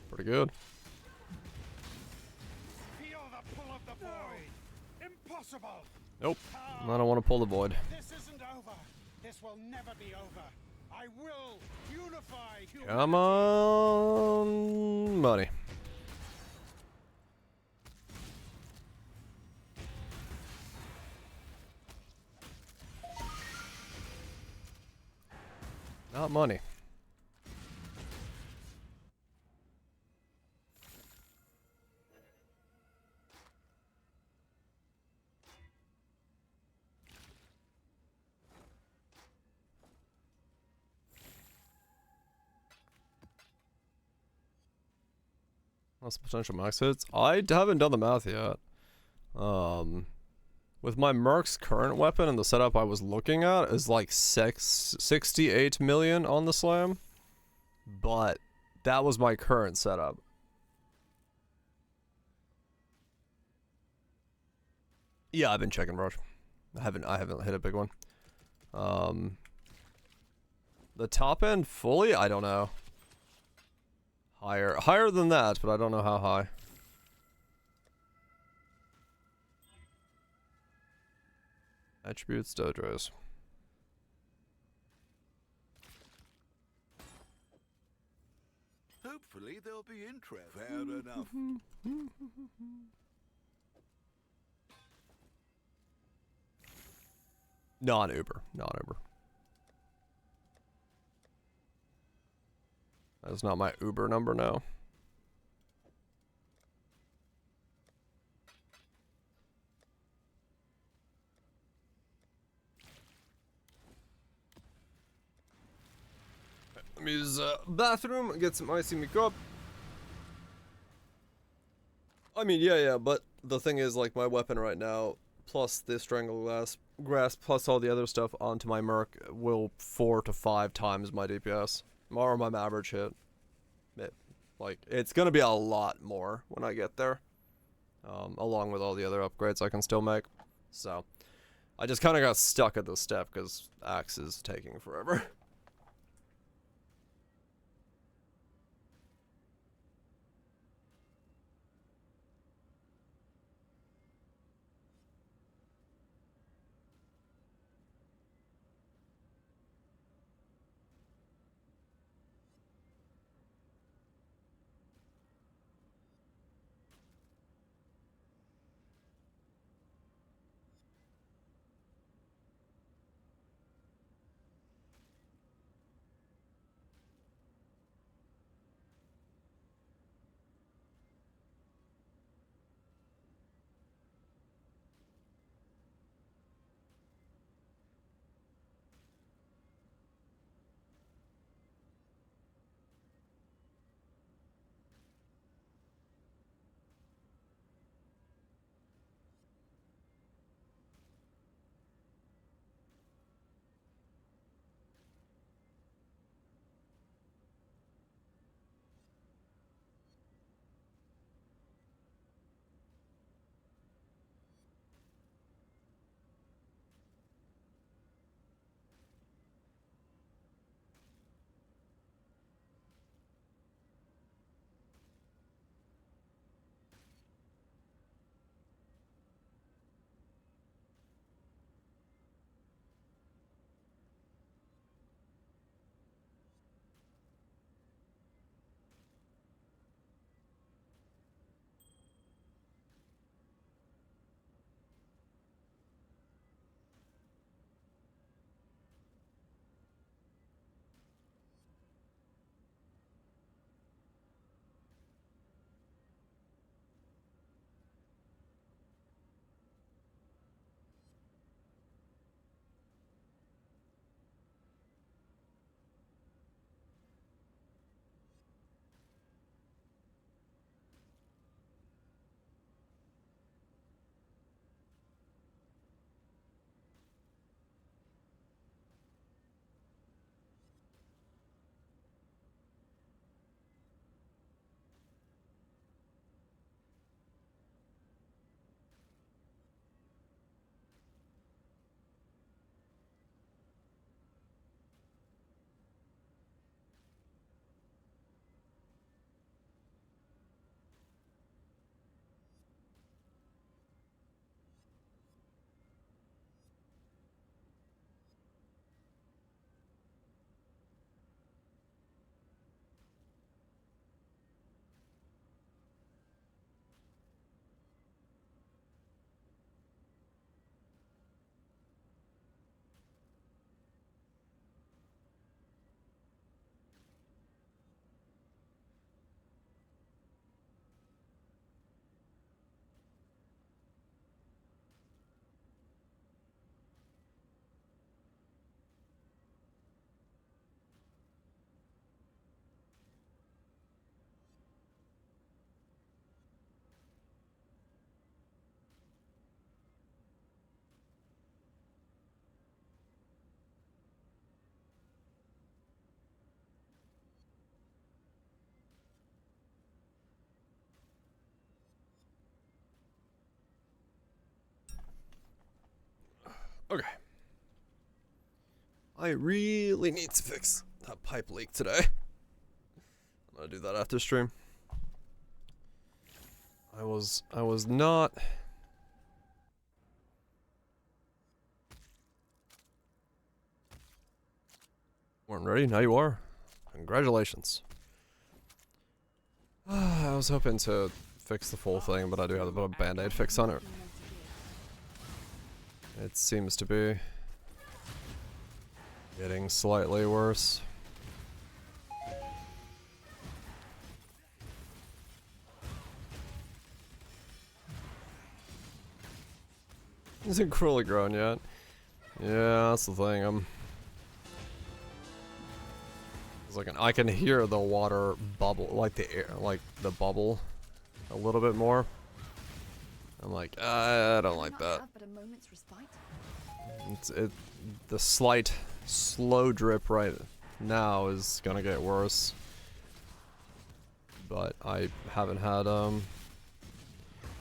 Pretty good. Feel the pull of the void. Impossible. Nope. I don't want to pull the void. This isn't over. This will never be over. I will unify humanity. Come on, buddy. Not money. What's the potential max hits? I haven't done the math yet. With my Merc's current weapon and the setup I was looking at is like 68 million on the slam. But That was my current setup. Yeah, I've been checking Rush. I haven't hit a big one. The top end fully? I don't know. Higher than that, but I don't know how high. Attributes, dojos. Hopefully they'll be interested. Fair enough. Non-Uber. Non-Uber. That's not my Uber number now. Let me use the bathroom, get some icy makeup. I mean, yeah, but the thing is, like, my weapon right now, plus this strangle grasp, plus all the other stuff onto my Merc will 4 to 5 times my DPS. Or my average hit. Like, it's gonna be a lot more when I get there. Along with all the other upgrades I can still make. So, I just kind of got stuck at this step because Axe is taking forever. Okay. I really need to fix that pipe leak today. I'm gonna do that after stream. I was not... Weren't ready? Now you are. Congratulations. I was hoping to fix the full thing, but I do have to put a band-aid fix on it. It seems to be getting slightly worse. Isn't fully grown yet. Yeah, that's the thing. It's like I can hear the water bubble, like the air, like the bubble, a little bit more. I'm like, I don't like that. The slight slow drip right now is gonna get worse. But I haven't had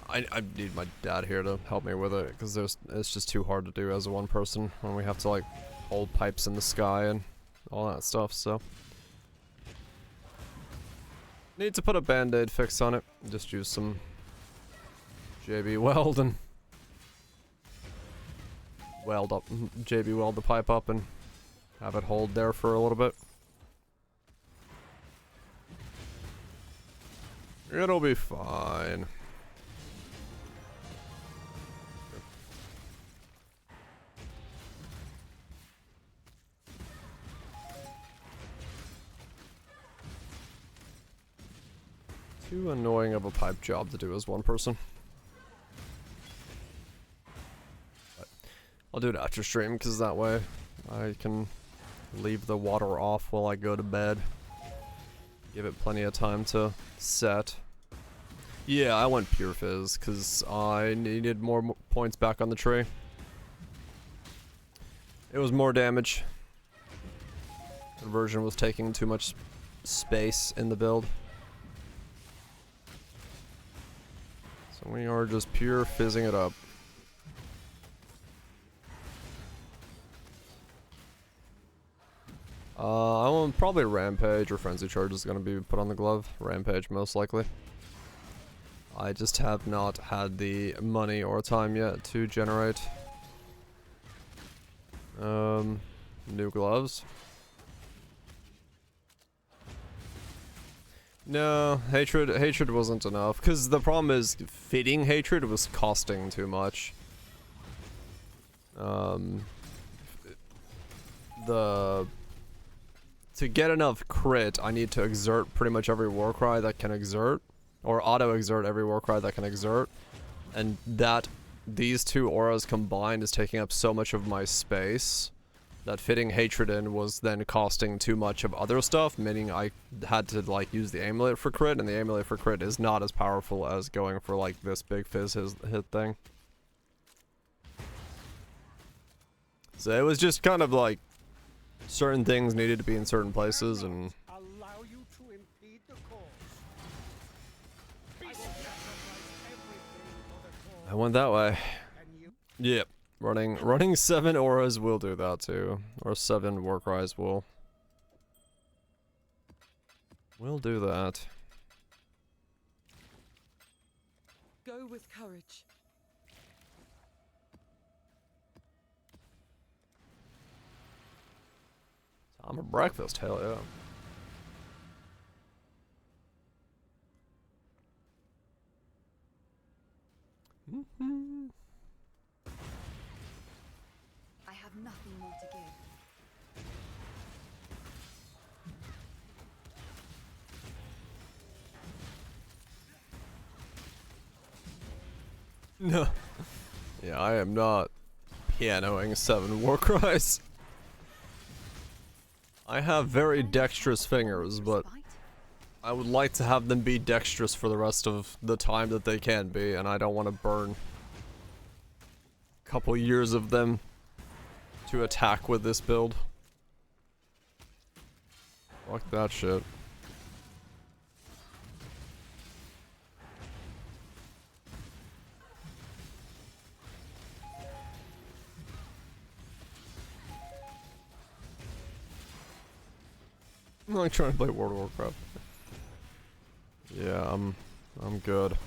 I need my dad here to help me with it because it's just too hard to do as a one person when we have to like hold pipes in the sky and all that stuff. So need to put a band-aid fix on it. Just use some JB weld and JB weld the pipe up and have it hold there for a little bit. It'll be fine. Too annoying of a pipe job to do as one person. But I'll do it after stream because that way I can leave the water off while I go to bed. Give it plenty of time to set. Yeah, I went pure fizz because I needed more points back on the tree. It was more damage. Conversion was taking too much space in the build. So we are just pure fizzing it up. I want probably Rampage or Frenzy Charge is going to be put on the glove. Rampage most likely. I just have not had the money or time yet to generate new gloves. No, hatred wasn't enough because the problem is fitting hatred was costing too much. To get enough crit, I need to exert pretty much every Warcry that can exert, or auto-exert every Warcry that can exert, and these two auras combined is taking up so much of my space that fitting hatred in was then costing too much of other stuff, meaning I had to like use the amulet for crit, and the amulet for crit is not as powerful as going for like this big fizz hit thing. So it was just kind of like certain things needed to be in certain places, and allow you to impede the cause. I went that way. Yep. Running 7 auras will do that too. Or 7 Warcries will do that. Go with courage. Time for breakfast, hell yeah. I have nothing more to give. No. Yeah, I am not pianoing 7 Warcries. I have very dexterous fingers, but I would like to have them be dexterous for the rest of the time that they can be, and I don't want to burn a couple years of them to attack with this build. Fuck that shit. I'm like trying to play World of Warcraft. Yeah, I'm good.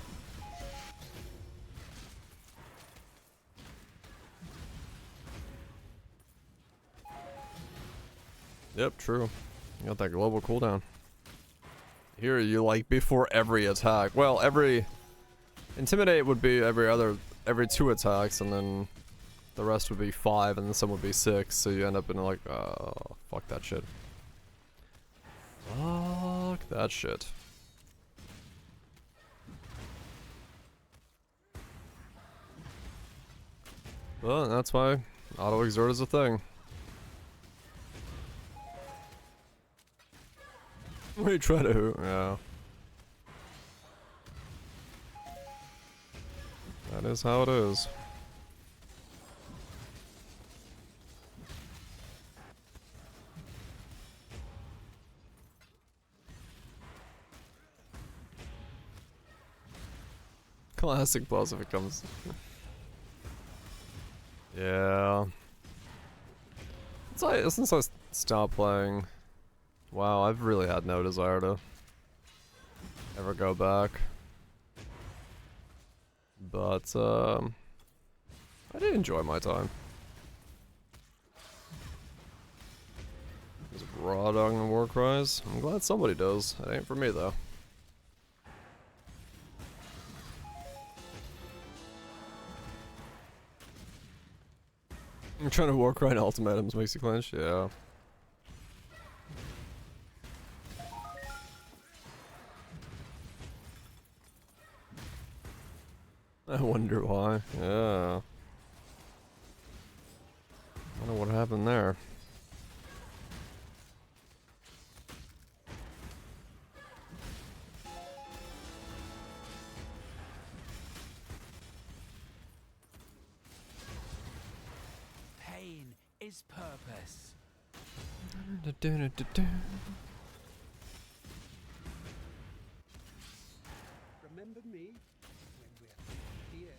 Yep, true. You got that global cooldown. Here you like before every attack. Well, every Intimidate would be every 2 attacks, and then the rest would be 5, and then some would be 6. So you end up in like, fuck that shit. Fuck that shit. Well, that's why auto exert is a thing. We try to, yeah. That is how it is. Classic boss if it comes. Yeah. Since I stopped playing, wow, I've really had no desire to ever go back. But, I did enjoy my time. Just raw dogging the war cries. I'm glad somebody does. It ain't for me, though. I'm trying to war cry and ultimatums makes you clench, yeah. I wonder why. Yeah. I don't know what happened there. Pain is purpose. Remember me when we're here.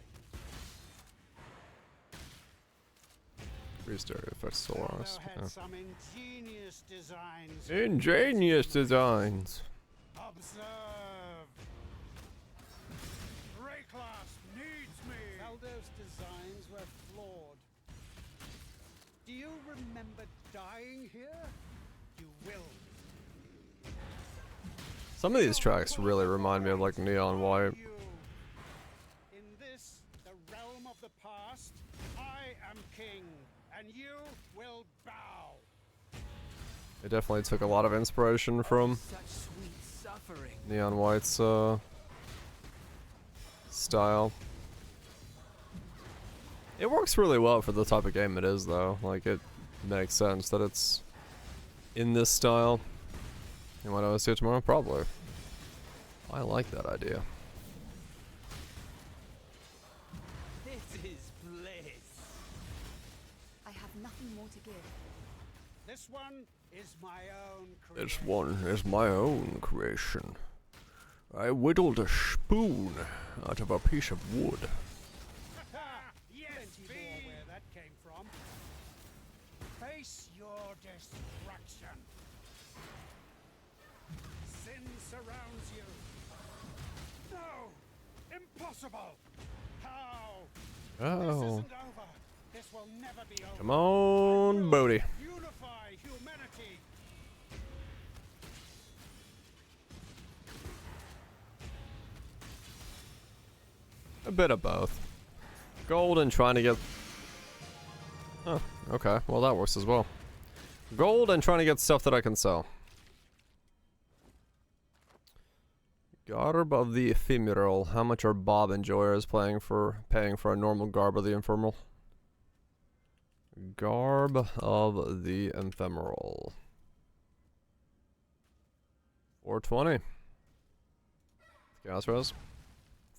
Free stereo effects Solaris. Had Yeah. some ingenious designs. Ingenious designs. Observe. Rayclass needs me. Faldo's designs were flawed. Do you remember dying here? You will. Some of these tracks really remind me of like Neon White. In this, the realm of the past, I am king, and you will bow. It definitely took a lot of inspiration from Such sweet suffering. Neon White's style. It works really well for the type of game it is, though. Like, it makes sense that it's in this style. You might always see it tomorrow? Probably. I like that idea. This is bliss. I have nothing more to give. This one is my own creation. This one is my own creation. I whittled a spoon out of a piece of wood. Yes, plenty more where that came from. Face your destruction. Sin surrounds you. No! Impossible! How? This Oh. isn't over. This will never be over. Come on, Bodhi. Unify humanity. A bit of both. Gold and trying to get... Oh, okay. Well, that works as well. Gold and trying to get stuff that I can sell. Garb of the Ephemeral. How much are Bob enjoyers paying for a normal Garb of the Ephemeral? Garb of the Ephemeral. 420. Chaos Rose.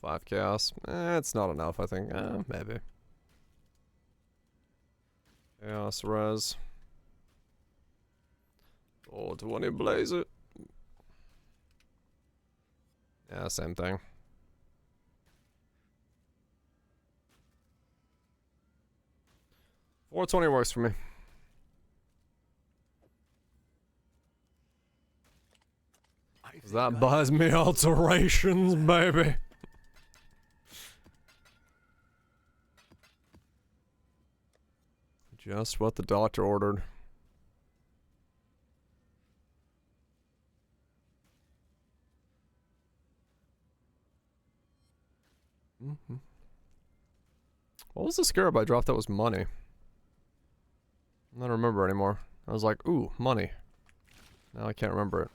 5 chaos. It's not enough, I think. Maybe. Chaos Res. 420 blaze it. Yeah, same thing. $420 works for me. think That I buys me alterations, baby. Just what the doctor ordered. What was the scarab I dropped that was money? I don't remember anymore. I was like, ooh, money. Now I can't remember it.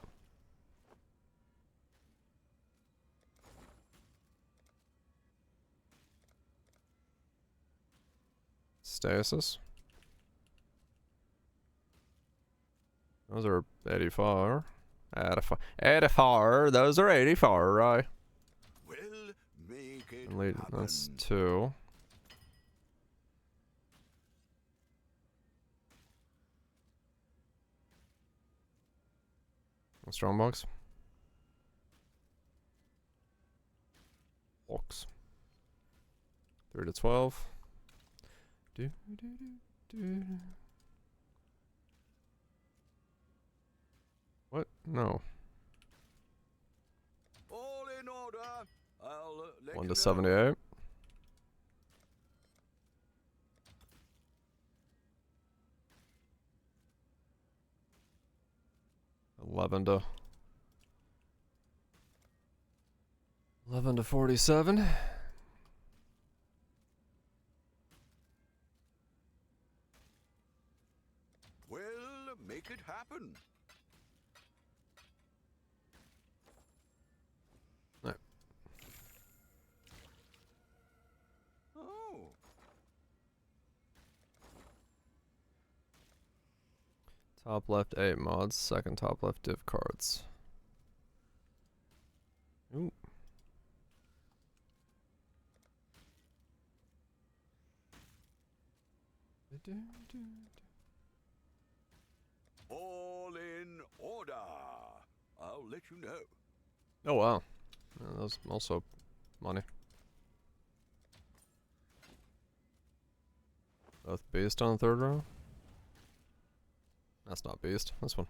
Stasis. Those are 84. 84. Those are 84, right? We'll make it And lead, happen. that's 2. Strongbox. Box. 3 to 12. Do, do, do, do. What? No. All in order. I'll let 1 you to know. 78. Eleven to 47. We'll make it happen. No. Oh. Top left 8 mods, second top left div cards. Ooh. All in order. I'll let you know. Oh wow. Yeah, that was also money. Both beast on the third row? That's not beast. This one.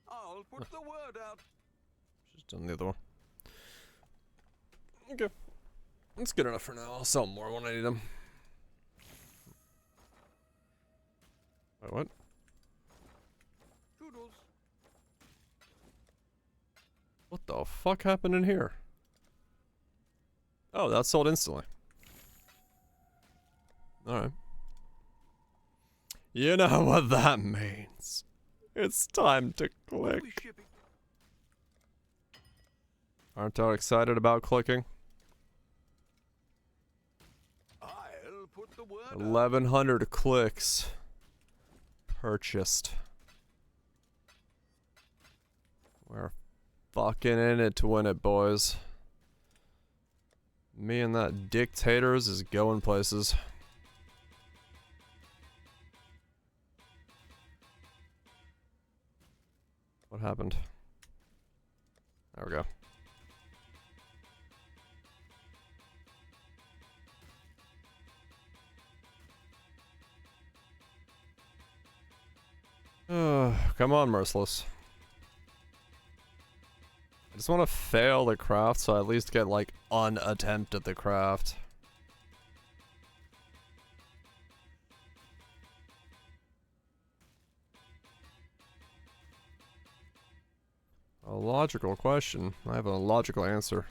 I'll put the word out. Just done the other one. Okay. That's good enough for now. I'll sell more when I need them. Wait, what? Toodles. What the fuck happened in here? Oh, that sold instantly. Alright. You know what that means. It's time to click. Aren't you excited about clicking? I'll put the word out. 1,100 clicks. Purchased. We're fucking in it to win it, boys. Me and that dictators is going places. What happened? There we go. Come on, Merciless. I just want to fail the craft so I at least get, like, an attempt at the craft. A logical question. I have a logical answer.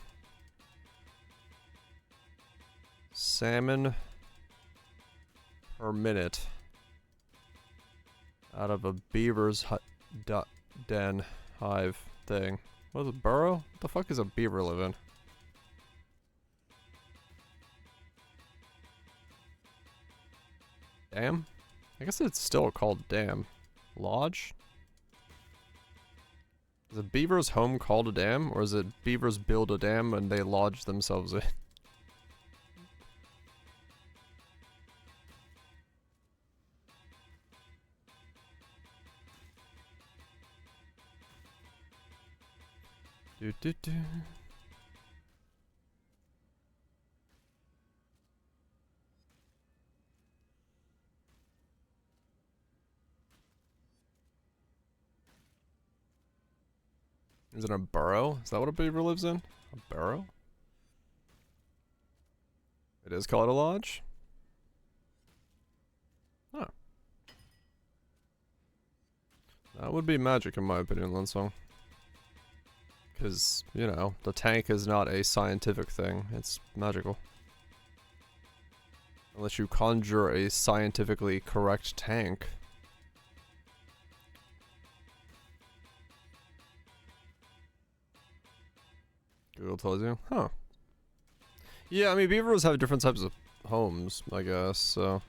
Salmon per minute out of a beaver's den hive thing. What is a burrow? What the fuck is a beaver live in? Dam? I guess it's still called dam. Lodge? Is a beaver's home called a dam, or is it beavers build a dam and they lodge themselves in? Do do do. Is it a burrow? Is that what a beaver lives in? A burrow? It is called a lodge? Huh. That would be magic in my opinion, Linsong. Because, you know, the tank is not a scientific thing, it's magical. Unless you conjure a scientifically correct tank. Google tells you? Huh. Yeah, I mean, beavers have different types of homes, I guess, so.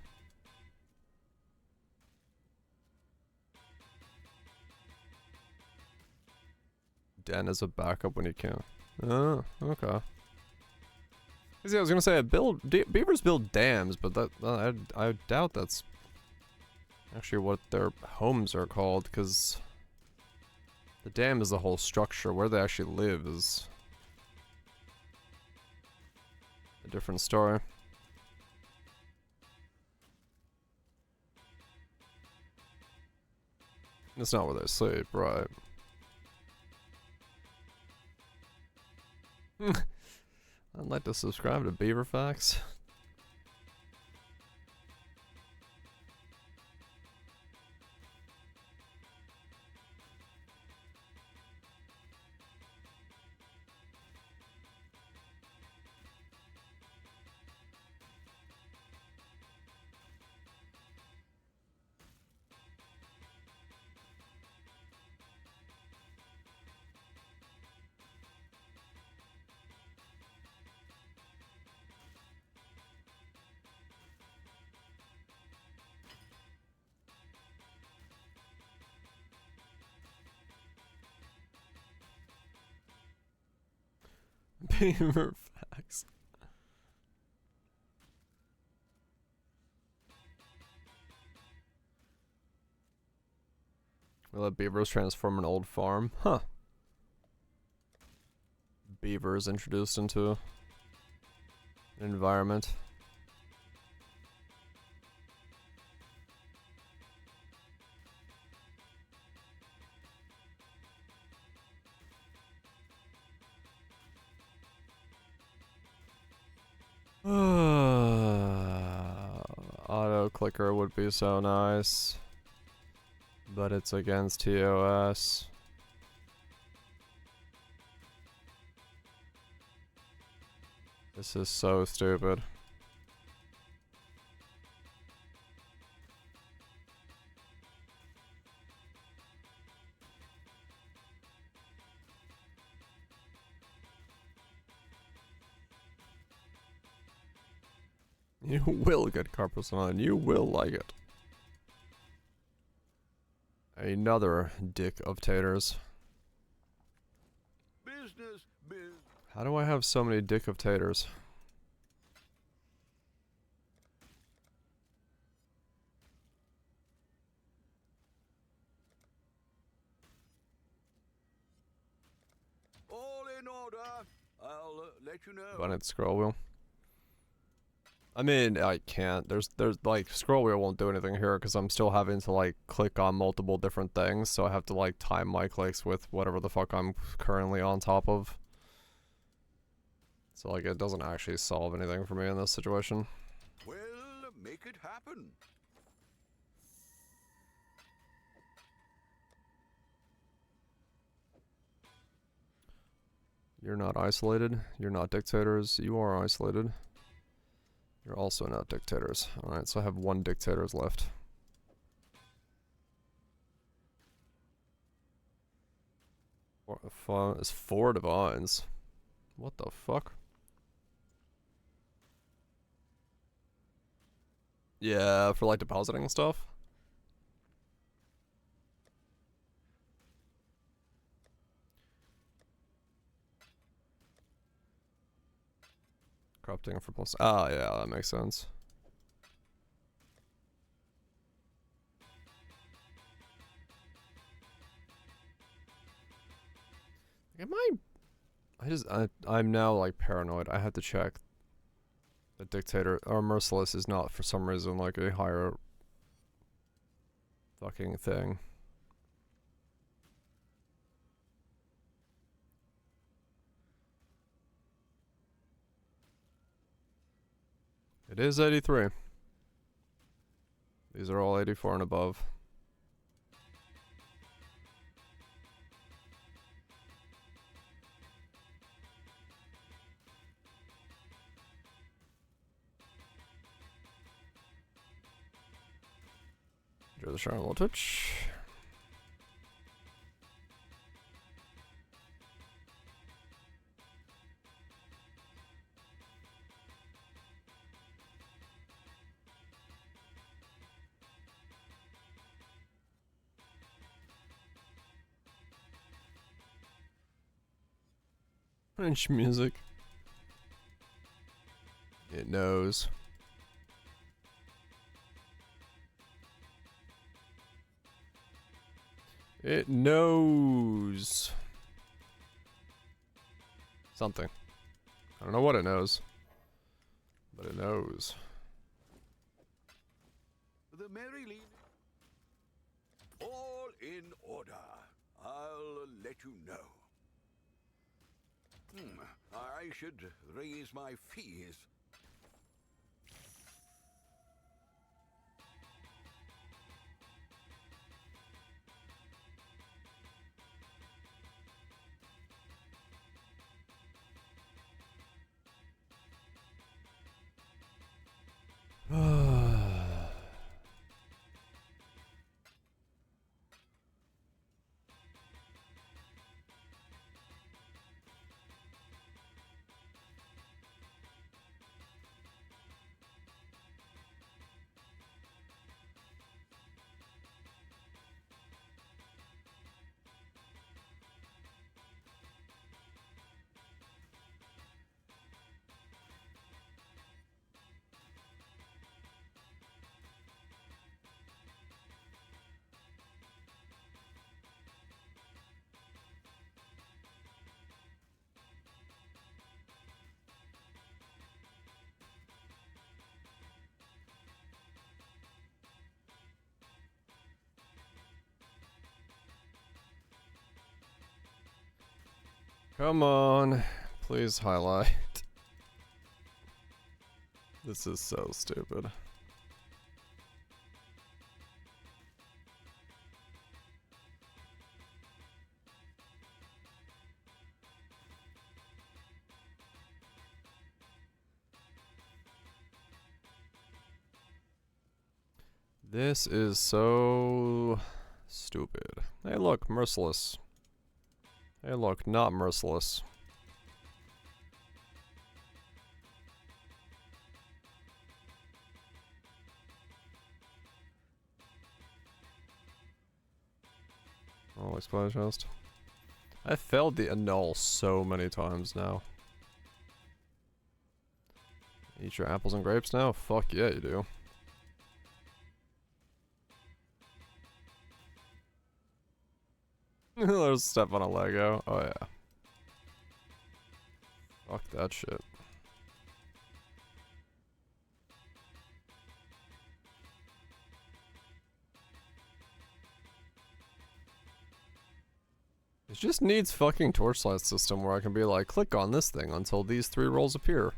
Den as a backup when you can't. Oh, okay. See, I was gonna say, beavers build dams, but that I doubt that's actually what their homes are called, because the dam is the whole structure. Where they actually live is a different story. It's not where they sleep, right? I'd like to subscribe to Beaver Facts. Beaver Facts. We let beavers transform an old farm? Huh. Beavers introduced into an environment. Auto clicker would be so nice, but it's against TOS. This is so stupid. You will get Carpus-on, you will like it. Another dick of taters. Business. How do I have so many dick of taters? All in order. I'll let you know. Button scroll wheel. I mean, I can't. There's like scroll wheel won't do anything here because I'm still having to like click on multiple different things, so I have to like time my clicks with whatever the fuck I'm currently on top of. So like it doesn't actually solve anything for me in this situation. Well, make it happen. You're not isolated. You're not dictators. You are isolated. You're also not dictators. Alright, so I have one dictators left. It's 4 divines. What the fuck? Yeah, for like depositing stuff. Corrupting for plus. Ah, yeah, that makes sense. I'm now like paranoid. I had to check. The dictator or merciless is not for some reason like a higher fucking thing. It is 83. These are all 84 and above. Enjoy the show on a little Twitch. French music. It knows. It knows. Something. I don't know what it knows. But it knows. The Mary Lee. All in order. I'll let you know. I should raise my fees. Come on, please highlight. This is so stupid. This is so stupid. Hey look, merciless. Hey look, not merciless. Oh, explode chest. I failed the annul so many times now. Eat your apples and grapes now? Fuck yeah, you do. There's step on a Lego. Oh yeah. Fuck that shit. It just needs fucking torchlight system where I can be like, click on this thing until these 3 rolls appear.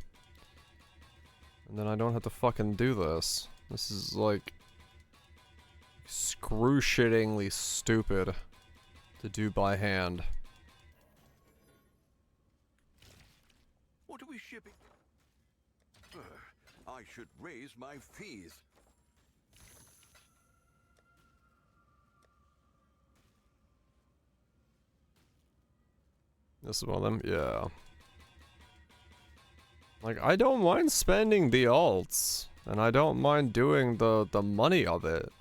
And then I don't have to fucking do this. This is like excruciatingly stupid to do by hand. What are we shipping? I should raise my fees. This is one of them? Yeah. Like, I don't mind spending the alts. And I don't mind doing the money of it.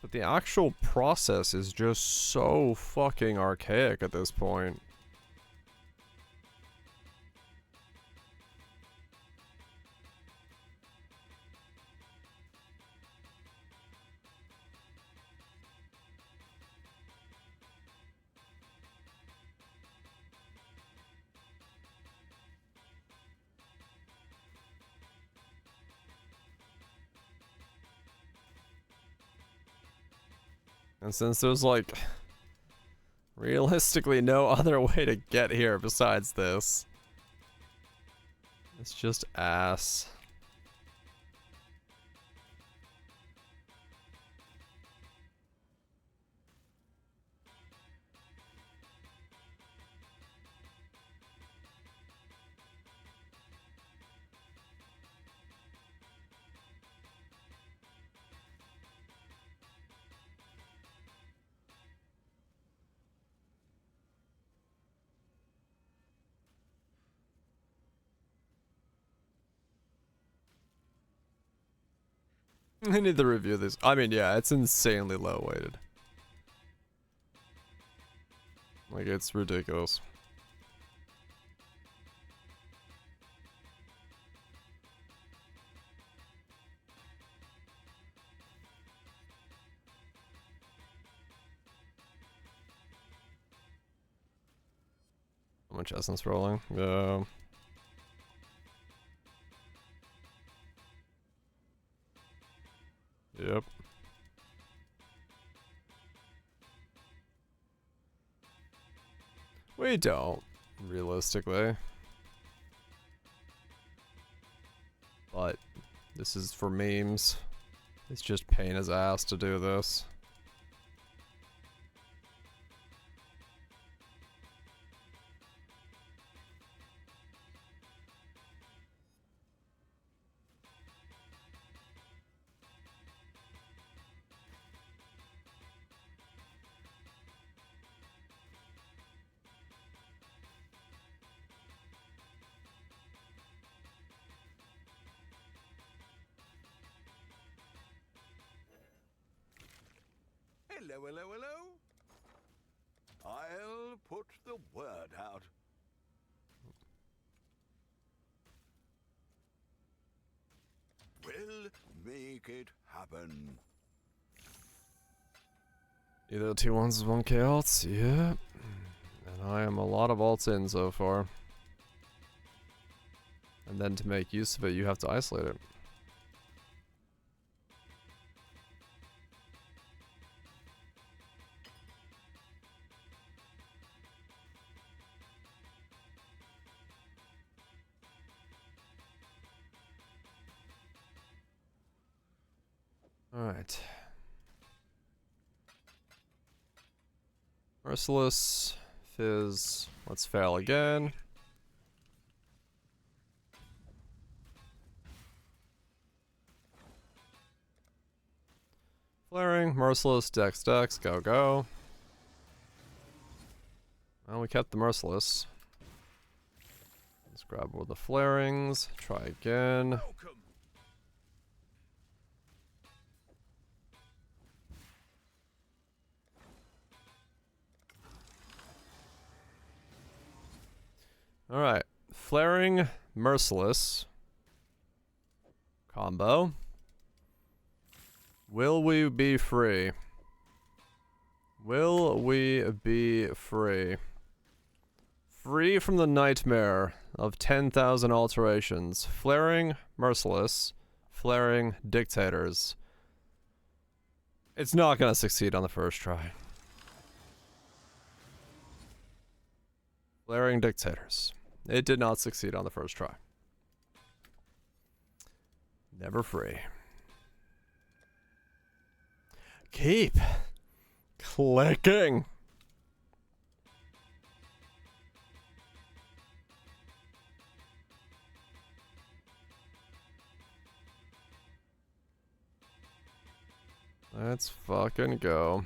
But the actual process is just so fucking archaic at this point. And since there's like realistically no other way to get here besides this, it's just ass. I need to review this. I mean, yeah, it's insanely low weighted. Like, it's ridiculous. How much essence rolling? Yeah. Yep. We don't, realistically. But this is for memes. It's just pain as ass to do this. Hello, hello, hello. I'll put the word out. We'll make it happen. Either 2 ones, 1k alts, yeah. And I am a lot of alts in so far. And then to make use of it, you have to isolate it. Alright. Merciless, Fizz, let's fail again. Flaring, Merciless, Dex, go, go. Well, we kept the Merciless. Let's grab all the Flarings, try again. Welcome. Alright, Flaring, Merciless. Combo. Will we be free? Will we be free? Free from the nightmare of 10,000 alterations. Flaring, Merciless. Flaring, Dictators. It's not gonna succeed on the first try. Flaring Dictators. It did not succeed on the first try. Never free. Keep clicking. Let's fucking go.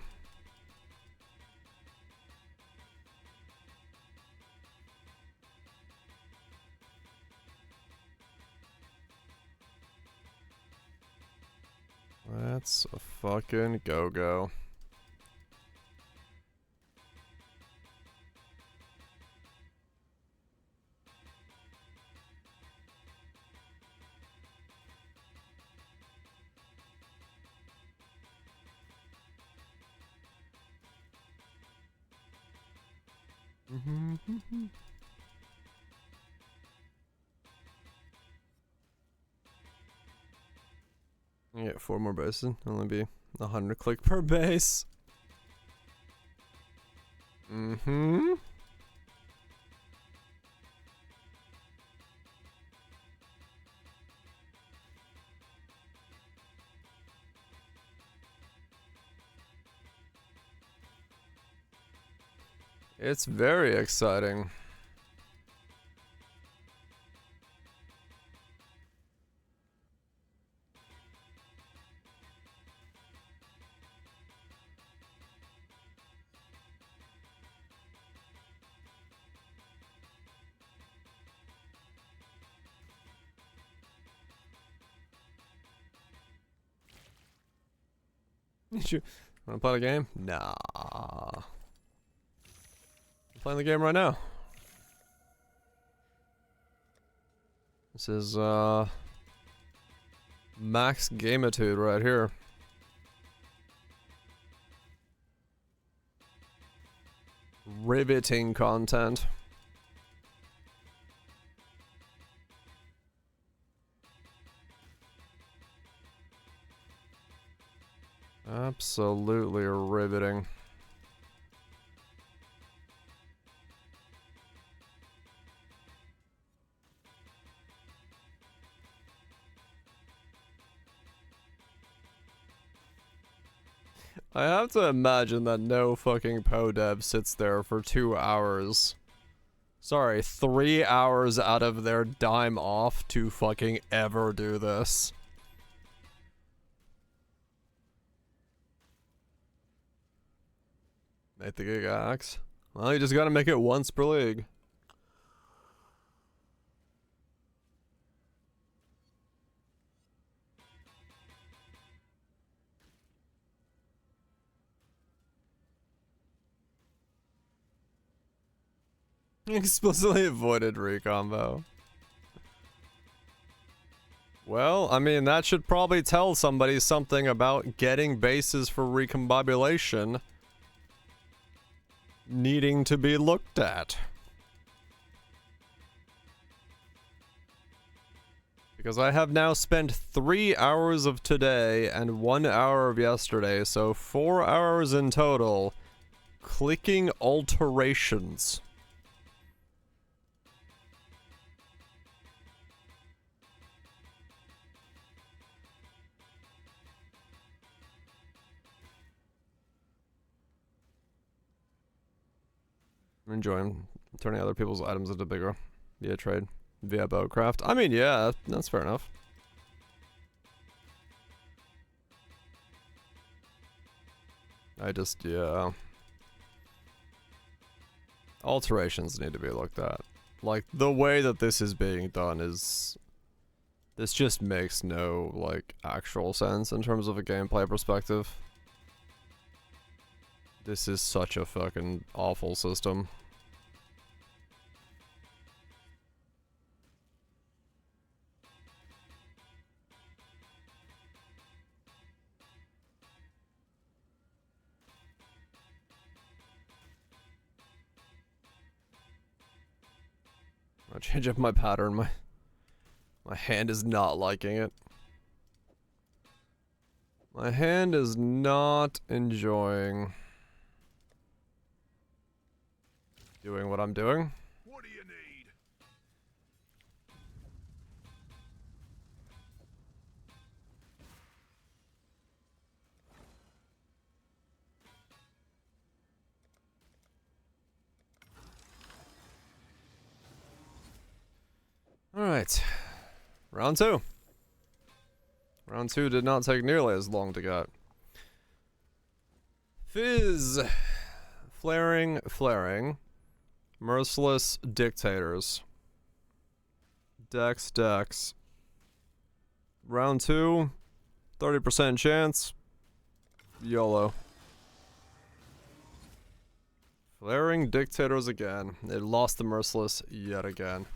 Let's fucking go. I get 4 more bases. Only be 100 click per base. It's very exciting. Wanna play the game? Nah. I'm playing the game right now. This is max gameitude right here. Riveting content. Absolutely riveting. I have to imagine that no fucking podev sits there for 2 hours. Sorry, 3 hours out of their dime off to fucking ever do this. Make the gig axe. Well, you just gotta make it once per league. Explicitly avoided recombo. Well, I mean, that should probably tell somebody something about getting bases for recombobulation needing to be looked at. Because I have now spent 3 hours of today and 1 hour of yesterday, so 4 hours in total, clicking alterations. I'm enjoying turning other people's items into bigger via trade, via bowcraft. I mean, yeah, that's fair enough. I just, yeah. Alterations need to be looked at. Like, the way that this is being done is... This just makes no, like, actual sense in terms of a gameplay perspective. This is such a fucking awful system. I'll change up my pattern. My hand is not liking it. My hand is not enjoying doing what I'm doing. What do you need? Alright. Round 2. Round 2 did not take nearly as long to get. Fizz. Flaring. Merciless dictators. Dex. Round 2. 30% chance. YOLO. Flaring dictators again. They lost the merciless yet again.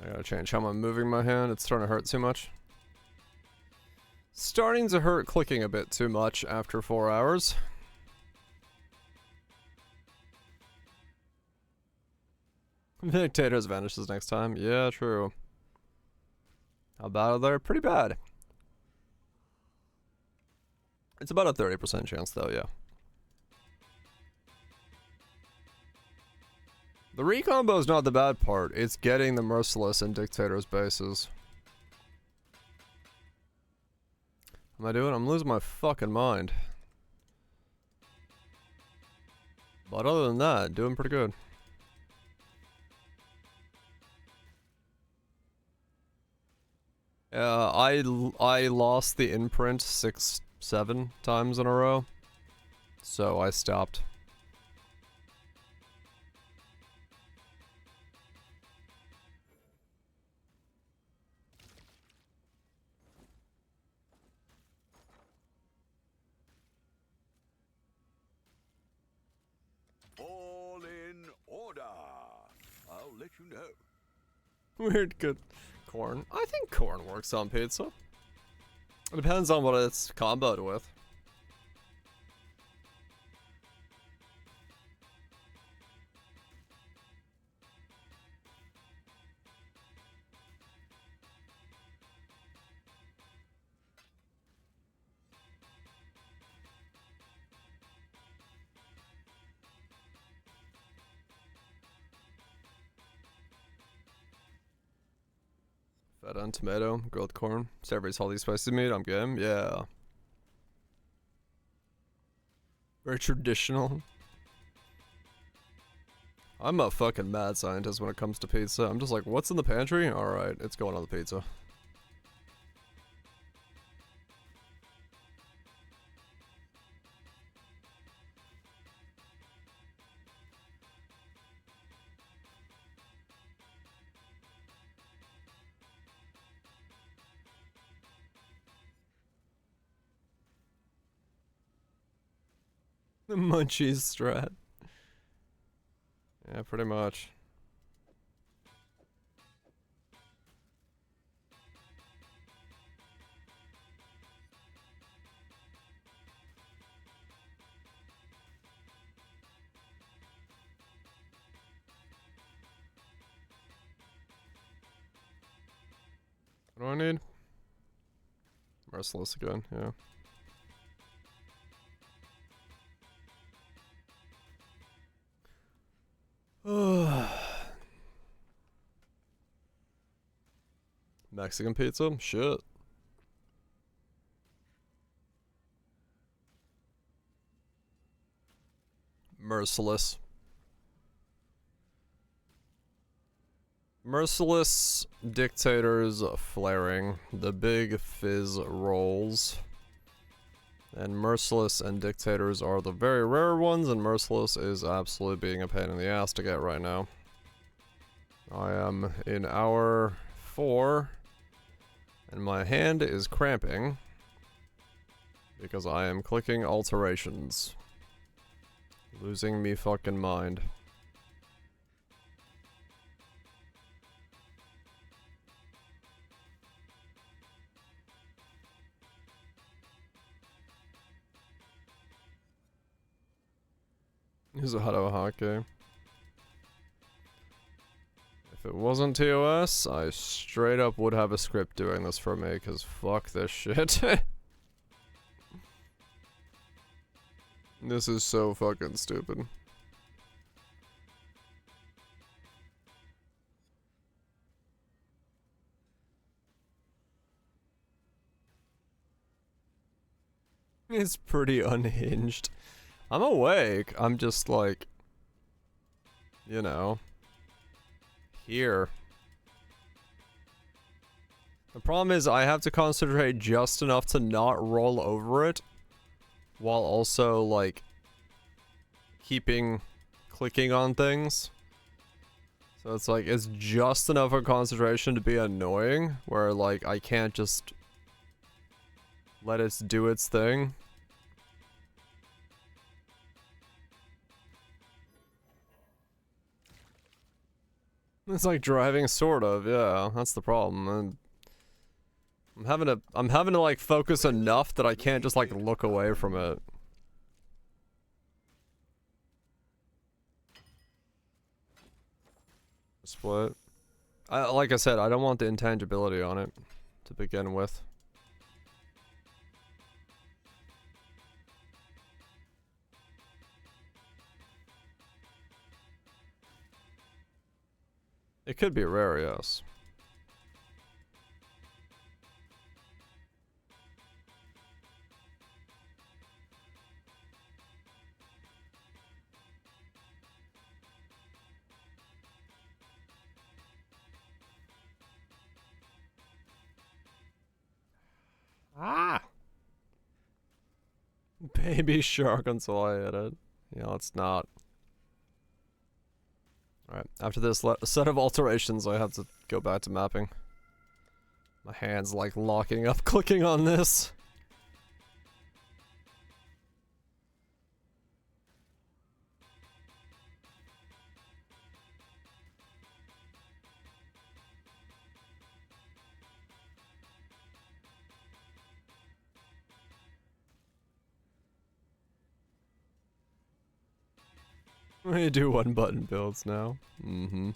I gotta change how I'm moving my hand. It's starting to hurt too much. Starting to hurt clicking a bit too much after 4 hours. Dictators vanishes next time. Yeah, true. How bad are they? Pretty bad. It's about a 30% chance though, yeah. The recombo is not the bad part, it's getting the Merciless and Dictator's bases. What am I doing? I'm losing my fucking mind. But other than that, doing pretty good. I lost the imprint 6-7 times in a row, so I stopped. All in order. I'll let you know. Weird good corn. I think corn works on pizza. It depends on what it's comboed with. Feta and tomato, grilled corn, savory, salty, spicy meat. I'm game. Yeah. Very traditional. I'm a fucking mad scientist when it comes to pizza. I'm just like, what's in the pantry? Alright, it's going on the pizza. The munchies strat. Yeah, pretty much. What do I need? Merciless again, yeah. Mexican pizza? Shit. Merciless. Merciless dictators flaring. The big fizz rolls. And merciless and dictators are the very rare ones, and merciless is absolutely being a pain in the ass to get right now. I am in hour 4, and my hand is cramping because I am clicking alterations. Losing me fucking mind. Here's a Hado Hake. If it wasn't TOS, I straight up would have a script doing this for me, cause fuck this shit. This is so fucking stupid. It's pretty unhinged. I'm awake, I'm just like, you know, here. The problem is I have to concentrate just enough to not roll over it, while also, like, clicking on things. So it's like, it's just enough of concentration to be annoying, where, like, I can't just let it do its thing. It's like driving, sort of, yeah, that's the problem. And I'm having to like focus enough that I can't just like look away from it. Split. Like I said, I don't want the intangibility on it to begin with. It could be rare, yes. Ah! Baby shark until I hit it. Yeah, let's not. Alright, after this set of alterations, I have to go back to mapping. My hand's like locking up clicking on this. We do one button builds now. Mm-hmm.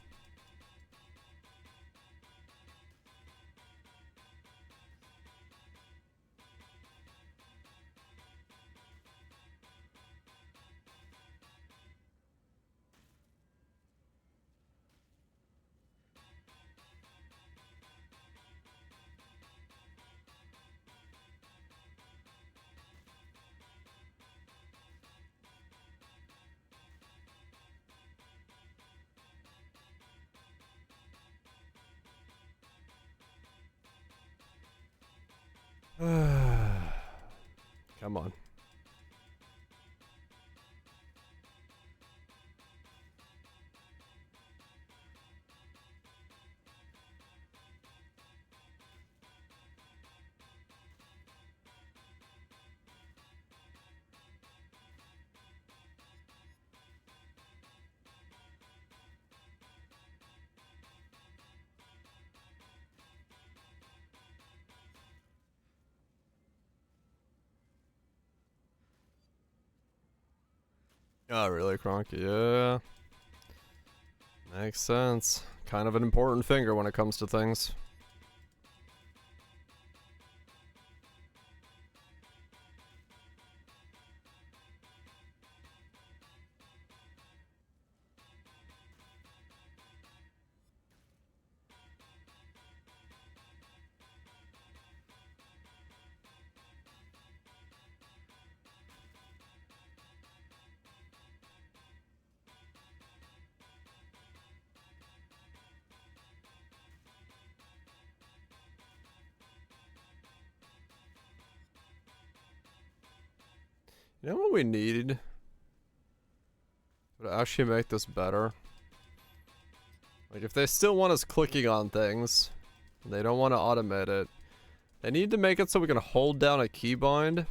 Come on. Oh, really, Cronky? Yeah. Makes sense. Kind of an important finger when it comes to things. You know what we need to actually make this better? Like, if they still want us clicking on things, they don't want to automate it, they need to make it so we can hold down a keybind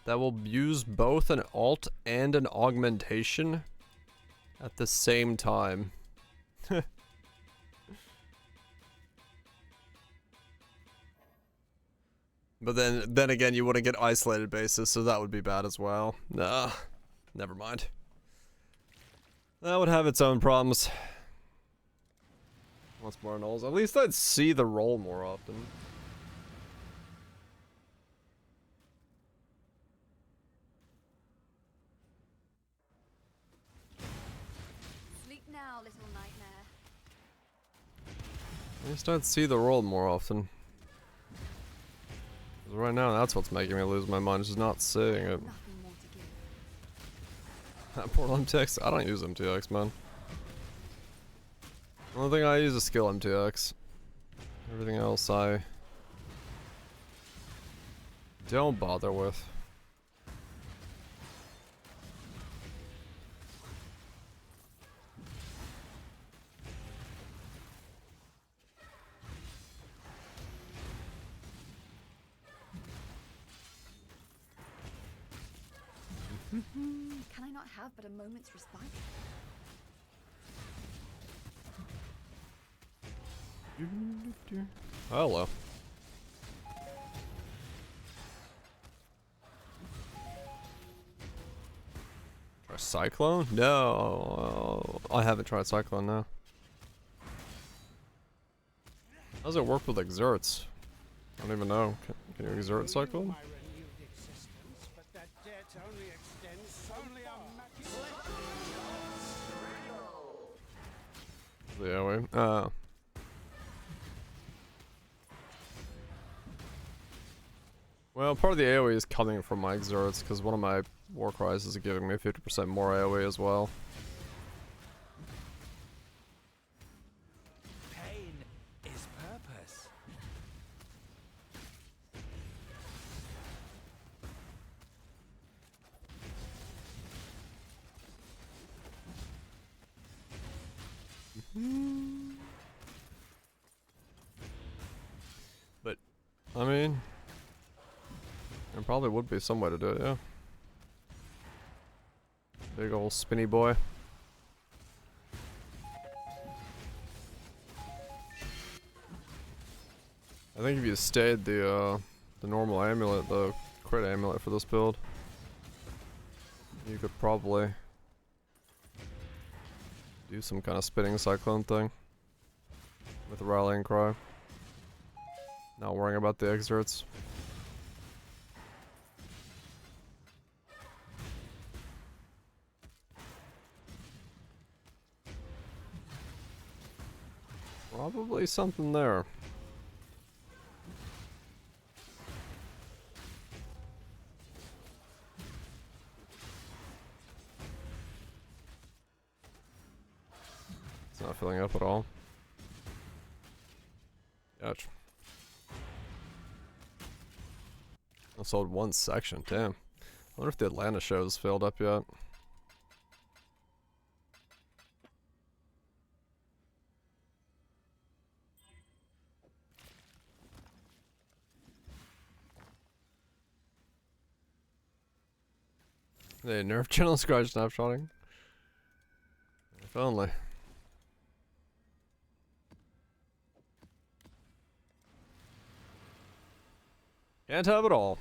that will use both an alt and an augmentation at the same time. But then again, you wouldn't get isolated bases, so that would be bad as well. Nah, never mind. That would have its own problems. Once more nulls. At least I'd see the roll more often. Sleep now, little nightmare. At least I'd see the roll more often. Right now, that's what's making me lose my mind, just not seeing it. Nothing more to give. That poor MTX, I don't use MTX, man. The only thing I use is skill MTX. Everything else I don't bother with. Can I not have but a moment's respite? Hello. Try Cyclone? No. I haven't tried Cyclone now. How does it work with exerts? I don't even know. Can you exert Cyclone? My renewed existence, but that debt only extends so far. Yeah, wait. Well, part of the AoE is coming from my exerts, because one of my war cries is giving me 50% more AoE as well. Pain is purpose. But, I mean, there probably would be some way to do it, yeah. Big ol' spinny boy. I think if you stayed the normal amulet, the crit amulet for this build, you could probably do some kind of spinning cyclone thing with a rallying cry. Not worrying about the exerts. Probably something there. It's not filling up at all. Ouch. I sold one section, damn. I wonder if the Atlanta show's filled up yet. They nerf channel scratch snapshotting. If only. Can't have it all.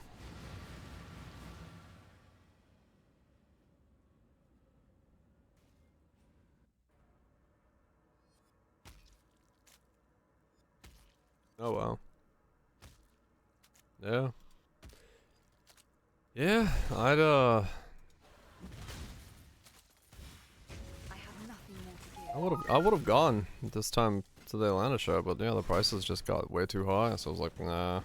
Oh well. Yeah. Yeah, I'd I have nothing more to give. I would have gone this time to the Atlanta show, but yeah, the prices just got way too high, so I was like, nah.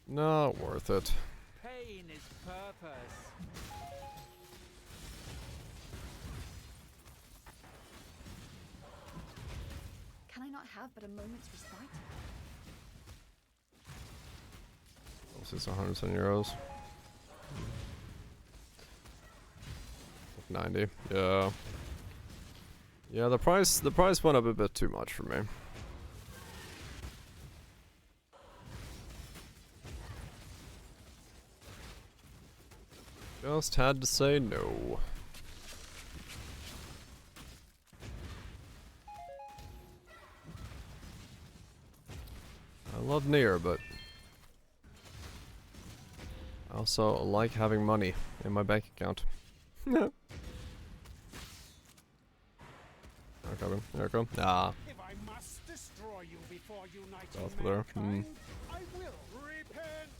Not worth it. Pain is purpose. Can I not have but a moment's respite? This is 110 euros. 90. Yeah. Yeah, the price went up a bit too much for me. Just had to say no. I love Nier, but I also like having money in my bank account. No. Okay, there we go. Ah. If I must destroy you before uniting South there. mankind, I will repent.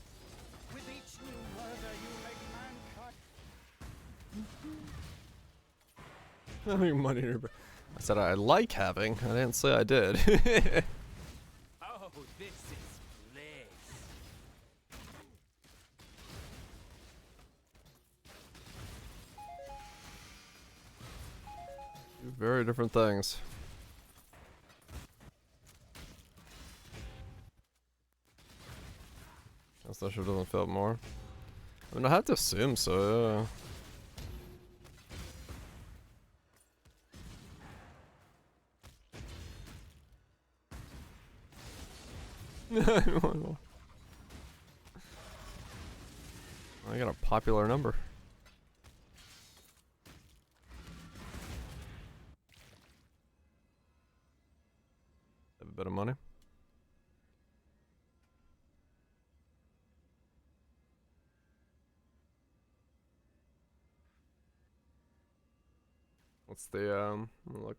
With each new murder you make mankind. Having money in your bank. I said I like having. I didn't say I did. Oh, this is bliss. Two very different things. Guess that sure doesn't fill up more. I mean, I have to assume so, yeah. I got a popular number. Have a bit of money. What's the look?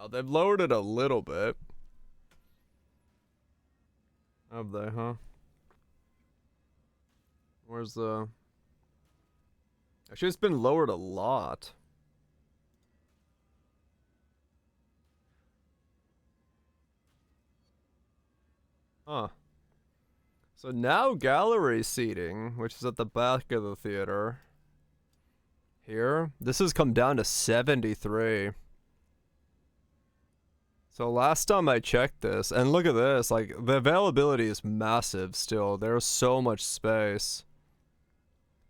Oh, they've lowered it a little bit. Have they, huh? Where's the... Actually, it's been lowered a lot. Huh. So now gallery seating, which is at the back of the theater. Here, this has come down to 73. So last time I checked this, and look at this, like the availability is massive still. There's so much space.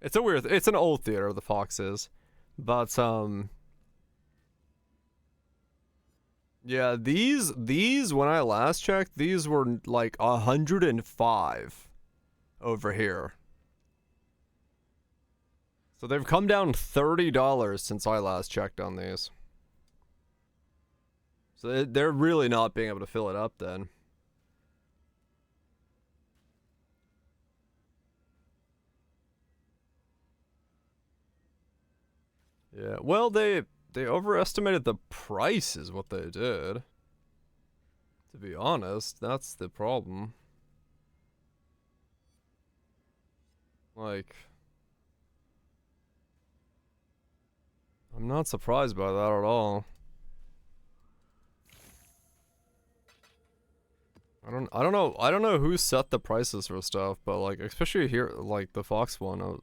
It's an old theater, the Fox is. But yeah, these when I last checked, these were like 105 over here. So they've come down $30 since I last checked on these. So they're really not being able to fill it up then. Yeah, well, they overestimated the price is what they did. To be honest, that's the problem. Like, I'm not surprised by that at all. I don't know who set the prices for stuff, but like especially here, like the Fox one,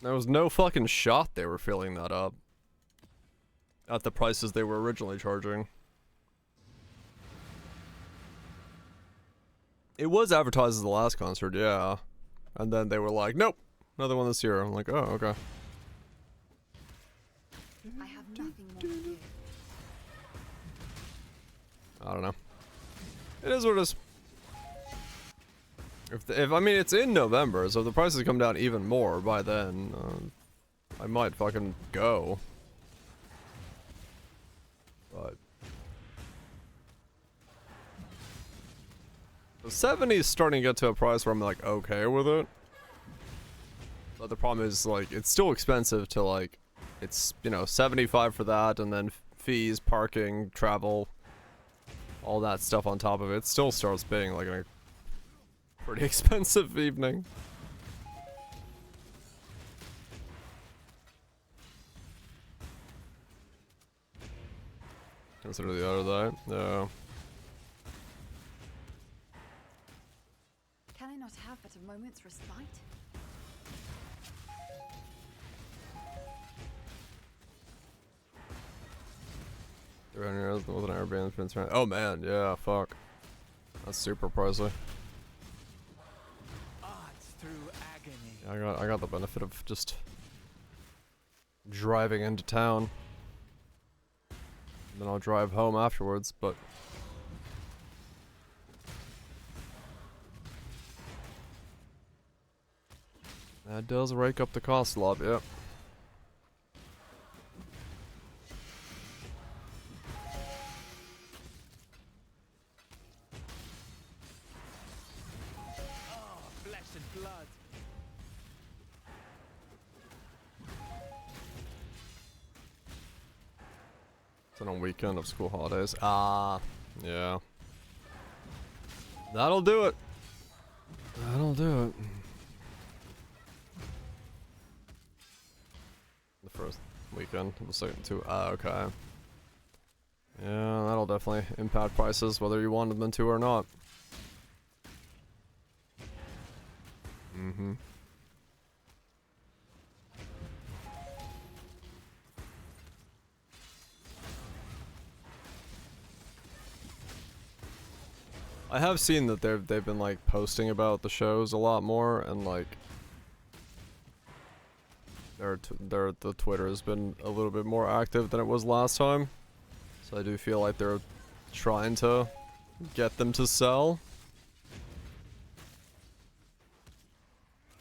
there was no fucking shot they were filling that up at the prices they were originally charging. It was advertised as the last concert, yeah, and then they were like, nope, another one this year. I'm like, oh, okay. I have nothing more to do. I don't know. It is what it is. If I mean, it's in November, so if the prices come down even more by then, I might fucking go. But the 70 is starting to get to a price where I'm like okay with it. But the problem is like it's still expensive to like, it's, you know, 75 for that, and then fees, parking, travel, all that stuff on top of it. It still starts being like a pretty expensive evening. Consider the other day. Yeah. Can I not have but a moment's respite? $300 with an Airbnb. Oh man, yeah, fuck. That's super pricey. Yeah, I got the benefit of just driving into town. Then I'll drive home afterwards, but that does rake up the cost a lot, yep. It's on a weekend of school holidays. Ah, yeah. That'll do it. That'll do it. The first weekend, the second two. Ah, okay. Yeah, that'll definitely impact prices, whether you wanted them to or not. Mm-hmm. I have seen that they've been like posting about the shows a lot more, and like the Twitter has been a little bit more active than it was last time. So I do feel like they're trying to get them to sell.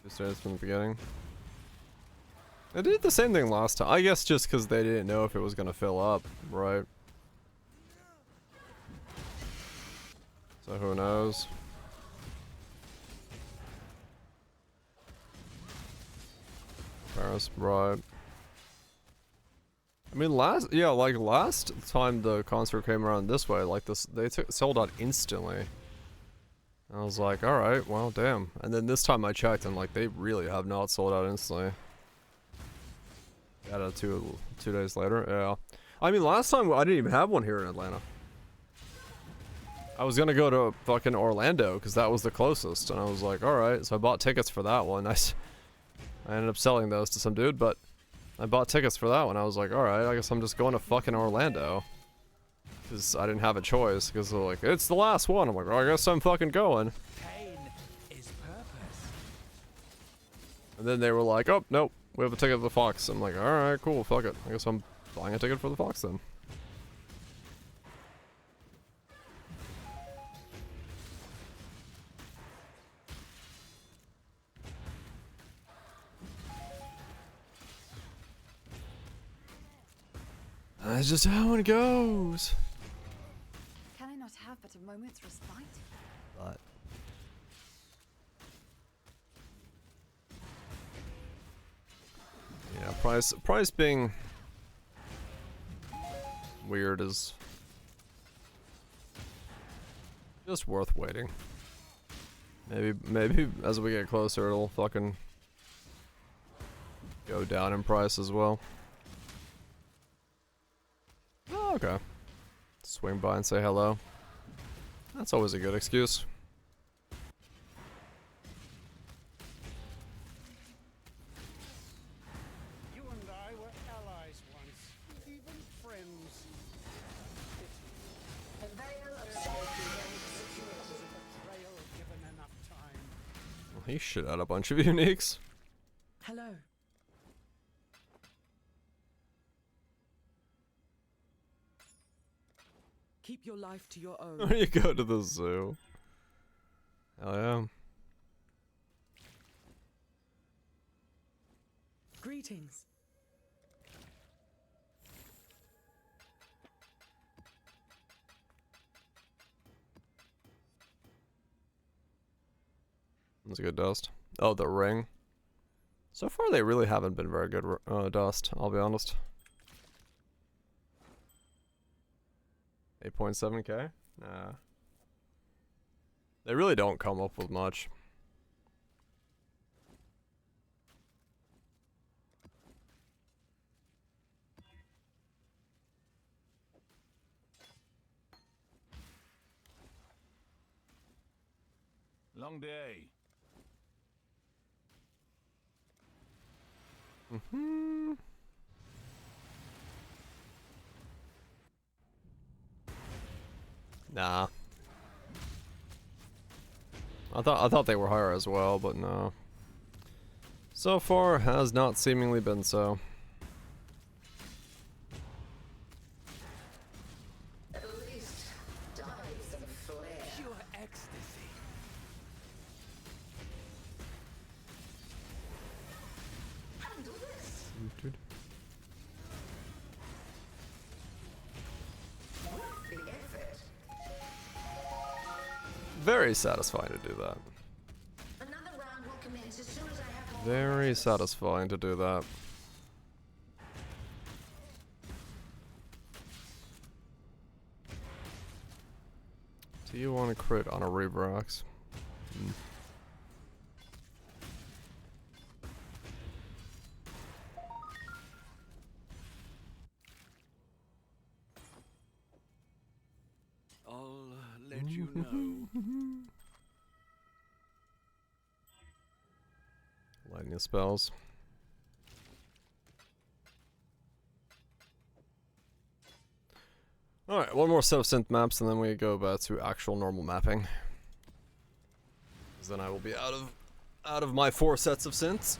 Just from the beginning. They did the same thing last time. I guess just because they didn't know if it was gonna fill up, right? So who knows? Paris, right. I mean, last time the concert came around this way, like this, they sold out instantly. And I was like, all right, well, damn. And then this time I checked, and like they really have not sold out instantly. Got it 2 days later. Yeah. I mean, last time I didn't even have one here in Atlanta. I was gonna go to fucking Orlando because that was the closest, and I was like, all right. So I bought tickets for that one. I ended up selling those to some dude, but I bought tickets for that one. I was like, all right, I guess I'm just going to fucking Orlando because I didn't have a choice. Because they're like, it's the last one. I'm like, well, I guess I'm fucking going. Pain is purpose. And then they were like, oh nope, we have a ticket to the Fox. I'm like, all right, cool, fuck it. I guess I'm buying a ticket for the Fox then. That's just how it goes. Can I not have but a moment's respite? But yeah, price being weird is just worth waiting. Maybe as we get closer, it'll fucking go down in price as well. Oh, okay. Swing by and say hello. That's always a good excuse. You and I were allies once, even friends. A veil of safety and security. Betrayal given enough time. Well, he shit out a bunch of uniques. Hello. Keep your life to your own. When you go to the zoo. Hell yeah. Greetings. That's a good dust. Oh, the ring. So far, they really haven't been very good dust, I'll be honest. 8.7k? Nah. They really don't come up with much. Long day. Mm-hmm. Nah. I thought they were higher as well, but no. So far has not seemingly been so. At least dives of flare. Pure ecstasy. Handle this. Worth the effort. Very satisfying to do that. Another round will commence as soon as I have more. Very satisfying to do that. Do you want to crit on a Rebrox? I'll let you know. Lightning spells. Alright, one more set of synth maps and then we go back to actual normal mapping. 'Cause then I will be out of my 4 sets of synths.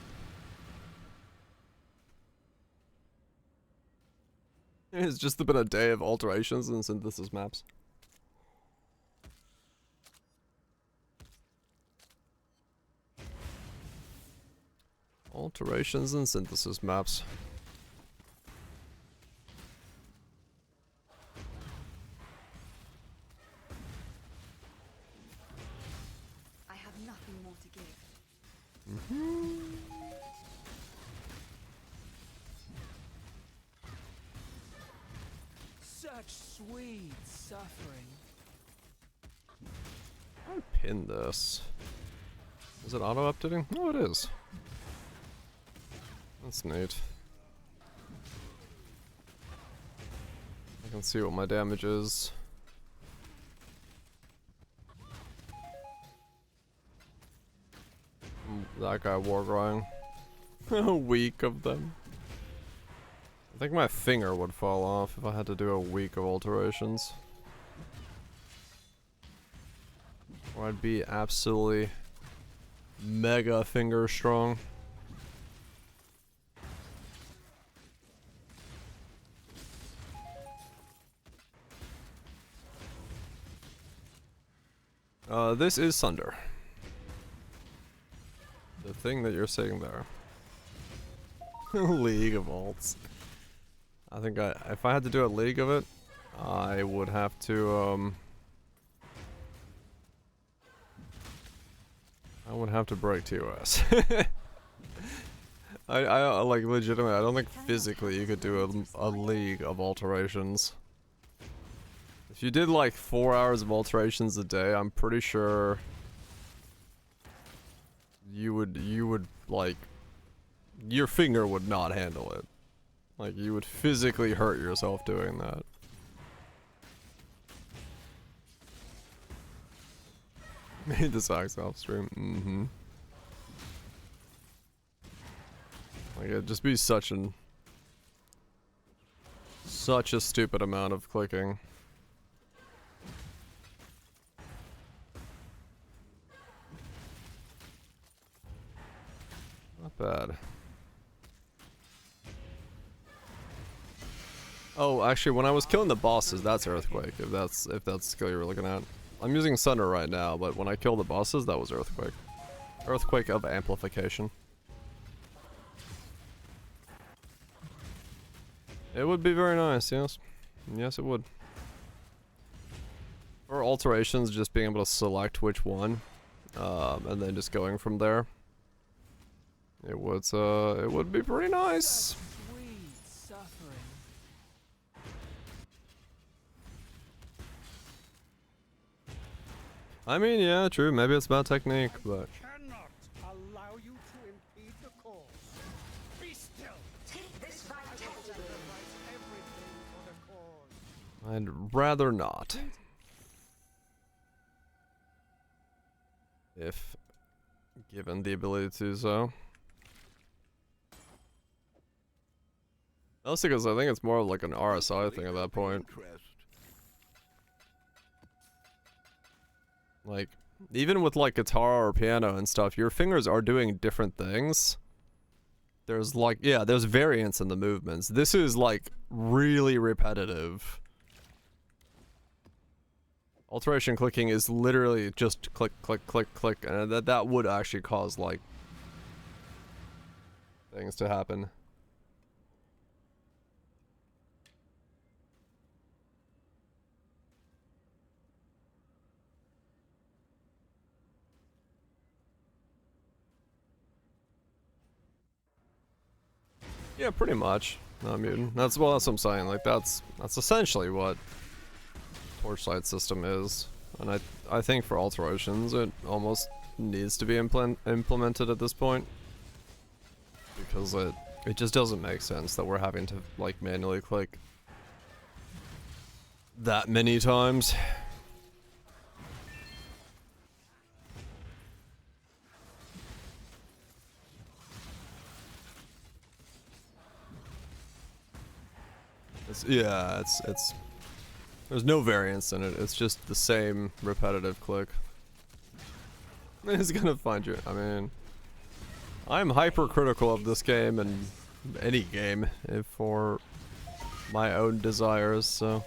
It's just been a day of alterations and synthesis maps. Alterations and synthesis maps. I have nothing more to give. Such sweet suffering. I pin this. Is it auto updating? No, it is. That's neat. I can see what my damage is. That guy war growing. A week of them. I think my finger would fall off if I had to do a week of alterations. Or I'd be absolutely mega finger strong. This is Sunder. The thing that you're seeing there. League of Alts. I think if I had to do a league of it, I would have to, I would have to break TOS. I like legitimately, I don't think physically you could do a league of alterations. If you did like 4 hours of alterations a day, I'm pretty sure you would like, your finger would not handle it. Like, you would physically hurt yourself doing that. Made the socks off stream. Like, it'd just be such a stupid amount of clicking. Not bad. Oh, actually, when I was killing the bosses, that's Earthquake, if that's the skill you were looking at. I'm using Sunder right now, but when I killed the bosses, that was Earthquake. Earthquake of Amplification. It would be very nice, yes. Yes, it would. For alterations, just being able to select which one, and then just going from there. It would be pretty nice. I mean, yeah, true. Maybe it's about technique, but Cannot allow you to impede the cause. Be still. Take this vitality. Sacrifice everything for the cause. I'd rather not. If given the ability to do so. Mostly because I think it's more of like an RSI thing at that point. Like, even with like guitar or piano and stuff, your fingers are doing different things. There's like, yeah, there's variance in the movements. This is like really repetitive. Alteration clicking is literally just click, click, click, click, and that would actually cause like things to happen. Yeah, pretty much. Not mutant. That's what I'm saying. Like that's essentially what Torchlight system is, and I think for alterations it almost needs to be implemented at this point, because it just doesn't make sense that we're having to like manually click that many times. It's there's no variance in it. It's just the same repetitive click. It's gonna find you. I mean, I'm hypercritical of this game and any game for my own desires, so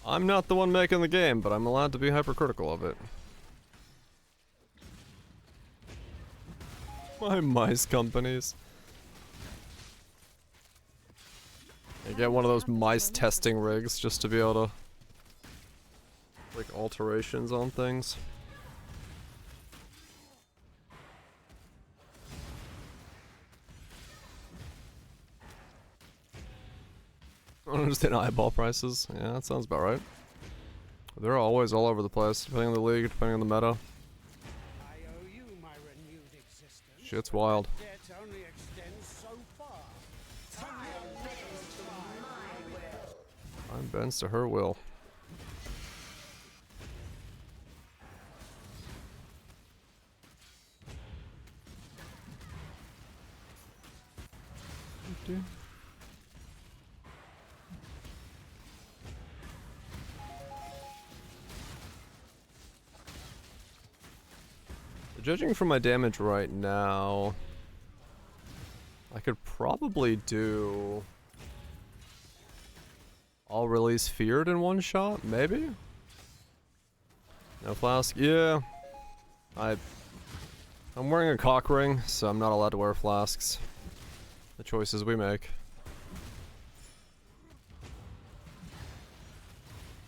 I'm not the one making the game, but I'm allowed to be hypercritical of it. My mice companies. I get one of those mice testing rigs just to be able to like alterations on things. I don't understand eyeball prices. Yeah, that sounds about right. They're always all over the place, depending on the league, depending on the meta. I owe you my renewed existence. Shit's wild. Debt only extends so far. Time bends to her will. Judging from my damage right now, I could probably do all release feared in one shot, maybe? No flask? Yeah. I'm wearing a cock ring, so I'm not allowed to wear flasks. The choices we make.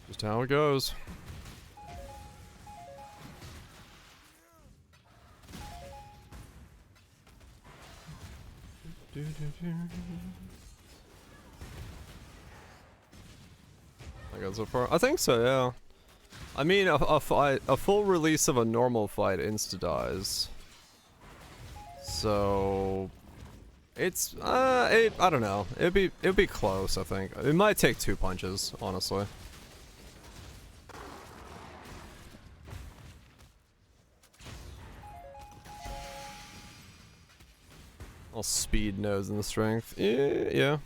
Just how it goes. I got so far. I think so, yeah. I mean, a full release of a normal fight insta dies. So it's I don't know. It'd be close. I think it might take 2 punches, honestly. All speed, nose, and the strength. Yeah.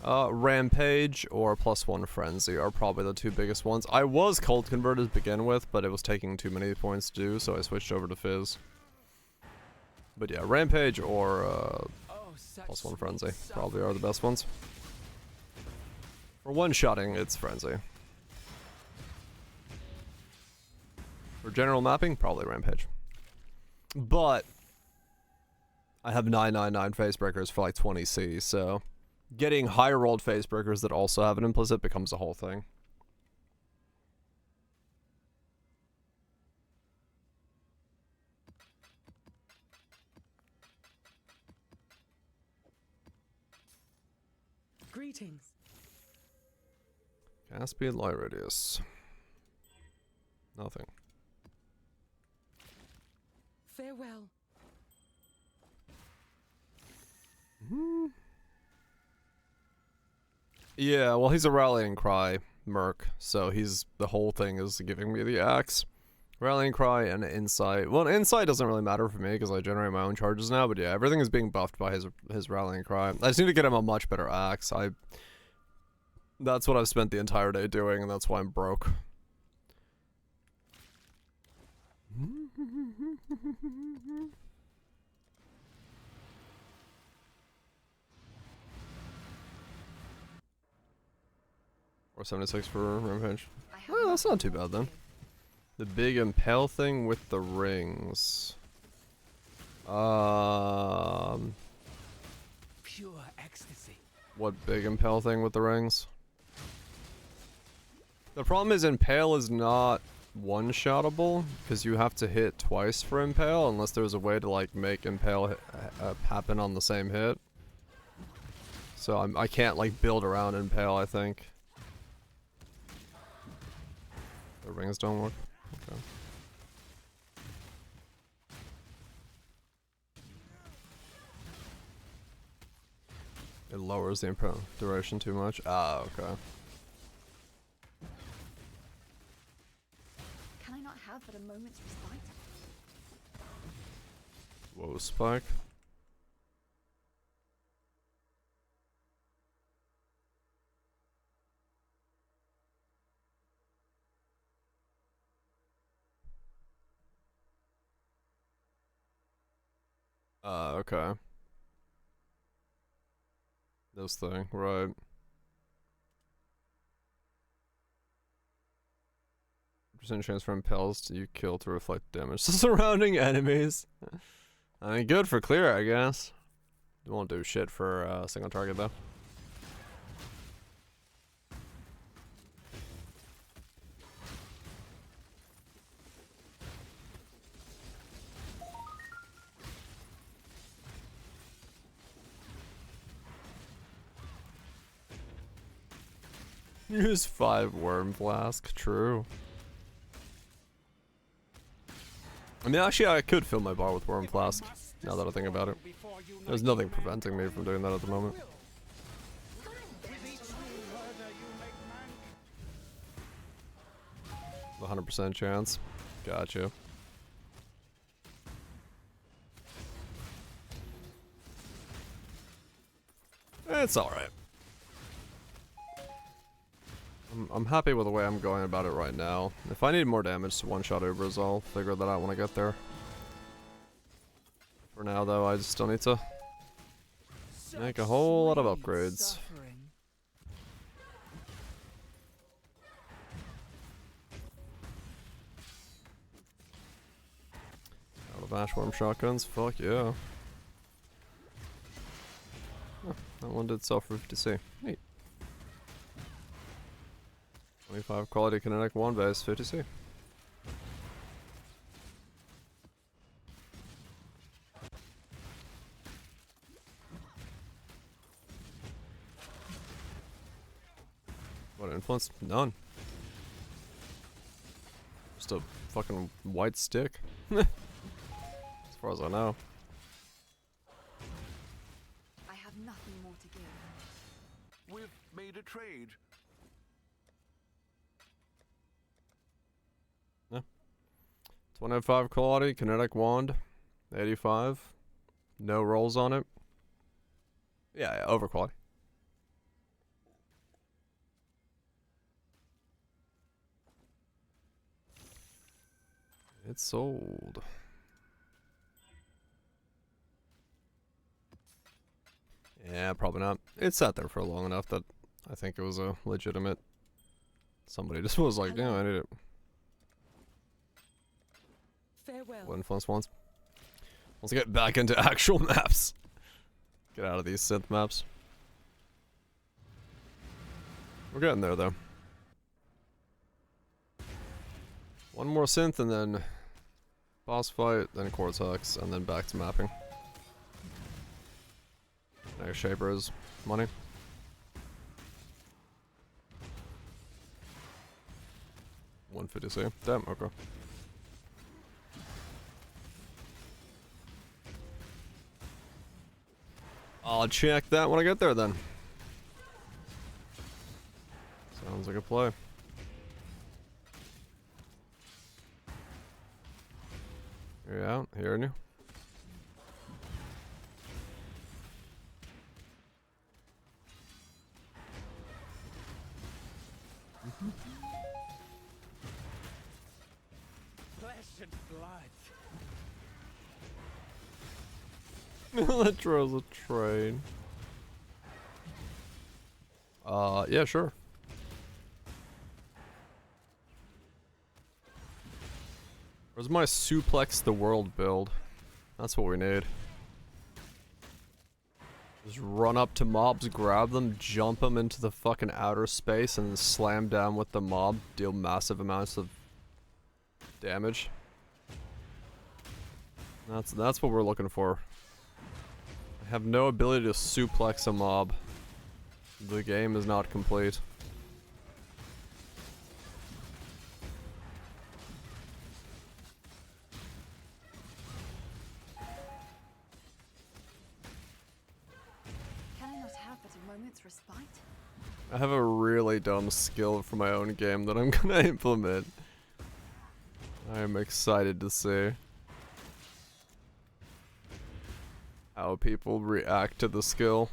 Rampage or +1 Frenzy are probably the 2 biggest ones. I was Cold Converted to begin with, but it was taking too many points to do, so I switched over to Fizz. But yeah, Rampage or +1 Frenzy probably are the best ones. For one-shotting, it's Frenzy. For general mapping, probably Rampage. But I have 999 Facebreakers for like 20C, so getting higher rolled Facebreakers that also have an implicit becomes a whole thing. Greetings. Cast speed, light radius. Nothing. Farewell. Yeah, well, he's a rallying cry merc, so the whole thing is giving me the axe. Rallying cry and insight. Well, insight doesn't really matter for me because I generate my own charges now, but yeah, everything is being buffed by his rallying cry. I just need to get him a much better axe. That's what I've spent the entire day doing, and that's why I'm broke. Or 76 for Rampage. Oh, that's not too bad then. The big impale thing with the rings. Pure ecstasy. What big impale thing with the rings? The problem is impale is not one-shottable, because you have to hit twice for impale, unless there's a way to like make impale happen on the same hit. So I can't like build around impale, I think. The rings don't work. Okay. It lowers the impale duration too much. Ah, okay. Can I not have but a moment's respite? Whoa, Spike. Okay. This thing, right. Percent chance for impels to you kill to reflect damage to surrounding enemies. I mean, good for clear, I guess. It won't do shit for a single target, though. Use 5 worm flask, true. I mean, actually, I could fill my bar with worm flask, now that I think about it. There's nothing preventing me from doing that at the moment. 100% chance. Gotcha. It's alright. I'm happy with the way I'm going about it right now. If I need more damage to one-shot Ubers, I'll figure that out when I get there. For now, though, I just still need to make a whole lot of upgrades. Out of Ashworm shotguns? Fuck yeah. Huh, that one did sell for 50C. Neat. 25 quality kinetic, 1 base, 50C. What influence? None. Just a fucking white stick. As far as I know. I have nothing more to give. We've made a trade. Yeah. 25 quality, kinetic wand, 85. No rolls on it. Yeah, over quality. It's sold. Yeah, probably not. It sat there for long enough that I think it was a legitimate. Somebody just was like, yeah, I need it. Farewell. What influence wants? Let's get back into actual maps. Get out of these synth maps. We're getting there though. One more synth and then boss fight, then Cortex, and then back to mapping. Next shaper is money. $150C. Damn, okay. I'll check that when I get there then. Sounds like a play. You're out, hearing you. Flesh and blood. Electro's a train. Yeah, sure. Where's my suplex the world build? That's what we need. Just run up to mobs, grab them, jump them into the fucking outer space, and then slam down with the mob, deal massive amounts of damage. That's what we're looking for. I have no ability to suplex a mob. The game is not complete. Can I not have but a moment's respite? I have a really dumb skill for my own game that I'm gonna implement. I am excited to see how people react to the skill.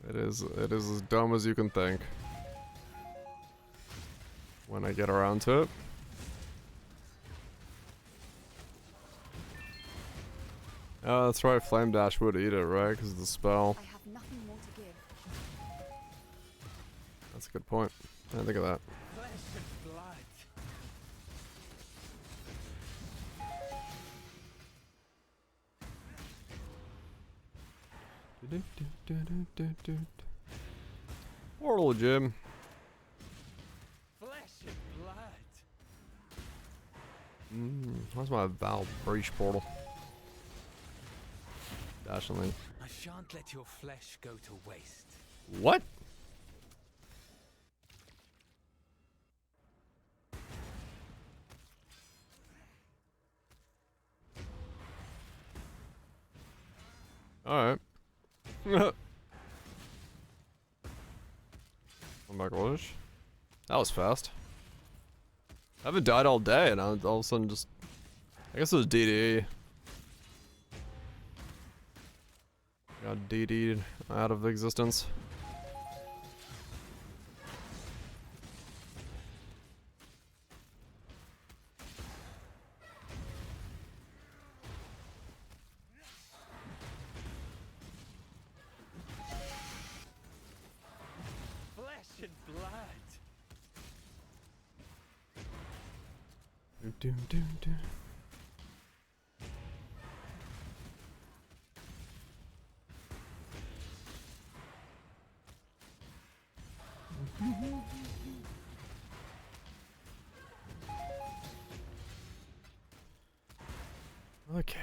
It is as dumb as you can think. When I get around to it. Oh, that's right, Flame Dash would eat it, right? Because of the spell. I have nothing more to give. That's a good point. I didn't think of that. Flesh and blood. Portal Jim. Flesh and blood. Where's my Valve Breach portal? Dash and link. I shan't let your flesh go to waste. What? Alright. I'm back Lush. That was fast. I haven't died all day and all of a sudden just... I guess it was DDE. Got DD'd out of existence. Flesh and blood. Doom, doom, doom. Okay.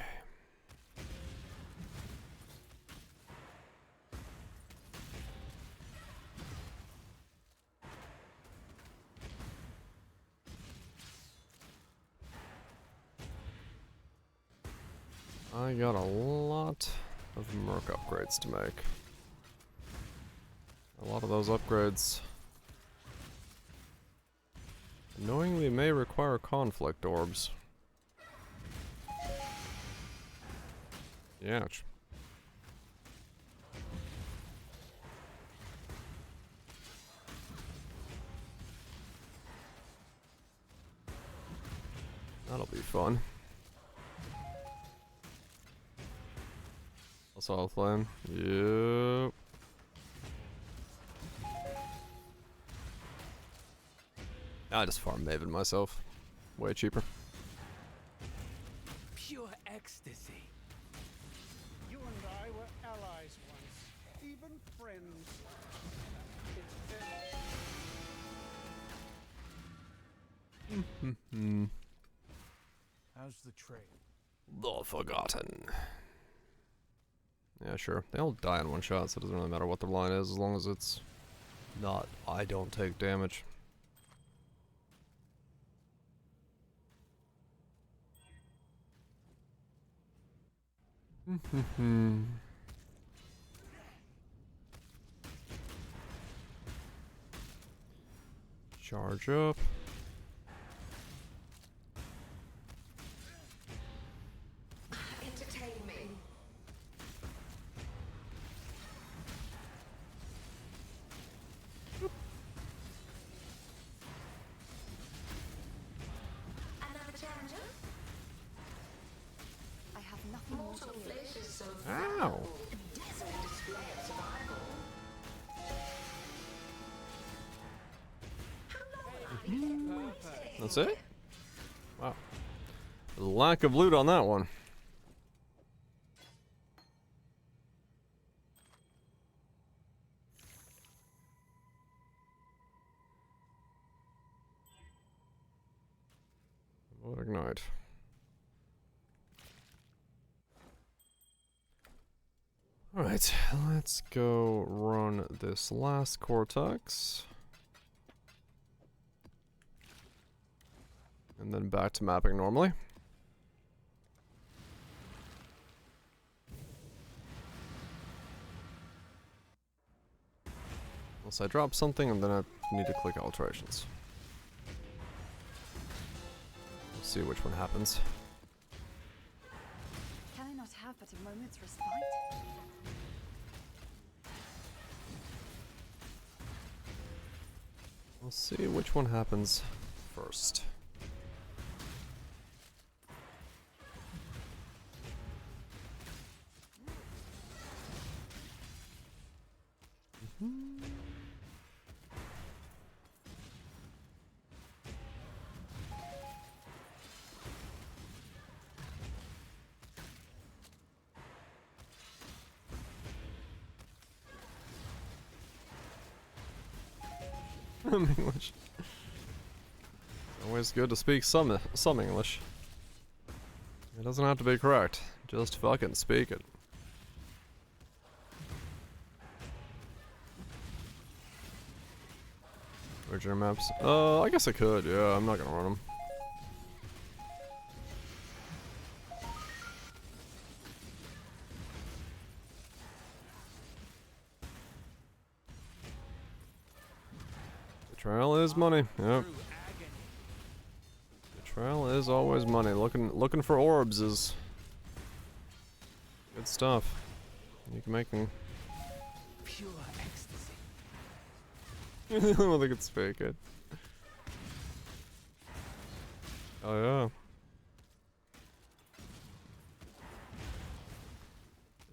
I got a lot of merc upgrades to make. A lot of those upgrades annoyingly may require conflict orbs. Yeah. That'll be fun. Assault flame. Yep. I just farm Maven myself. Way cheaper. Pure ecstasy. You and I were allies once, even friends. It's How's the trade? The Forgotten. Yeah, sure. They all die in one shot, so it doesn't really matter what the line is, as long as it's not I don't take damage. Charge up. Entertain me. Another challenger? I have nothing more to Mortal give. flesh is so Ow. a dazzling display of survival. How long will I be waiting? That's it? Wow. Lack of loot on that one. What ignite? Alright, let's go run this last cortex. And then back to mapping normally. Unless I drop something and then I need to click alterations. We'll see which one happens. Can I not have but a moment's respite? We'll see which one happens first. English. Always good to speak some English. It doesn't have to be correct. Just fucking speak it. Original maps? I guess I could, yeah, I'm not gonna run them. The trail is money, yep. The trail is always money. Looking for orbs is good stuff. You can make me. Pure ecstasy. I don't think it's fake it. Oh yeah.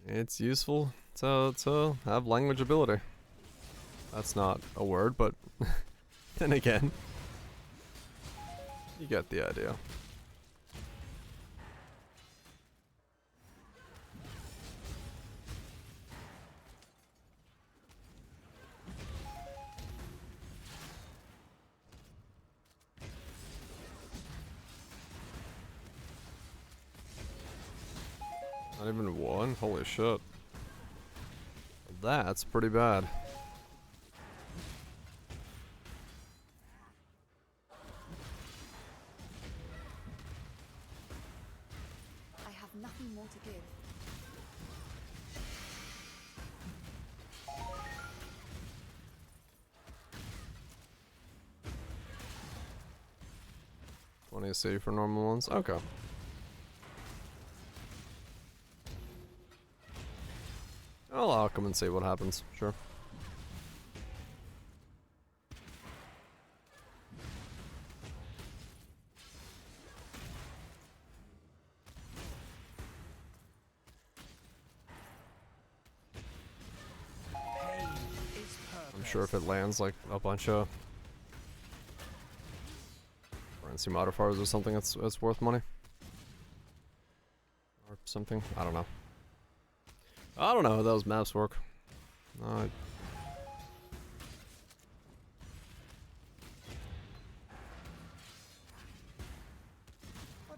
It's useful to have language ability. That's not a word, but then again, you get the idea. Not even one? Holy shit. That's pretty bad. I have nothing more to give. Want to see for normal ones? Okay. I'll come and see what happens. Sure. I'm sure if it lands like a bunch of currency modifiers or something, it's worth money. Or something. I don't know. I don't know how those maps work. What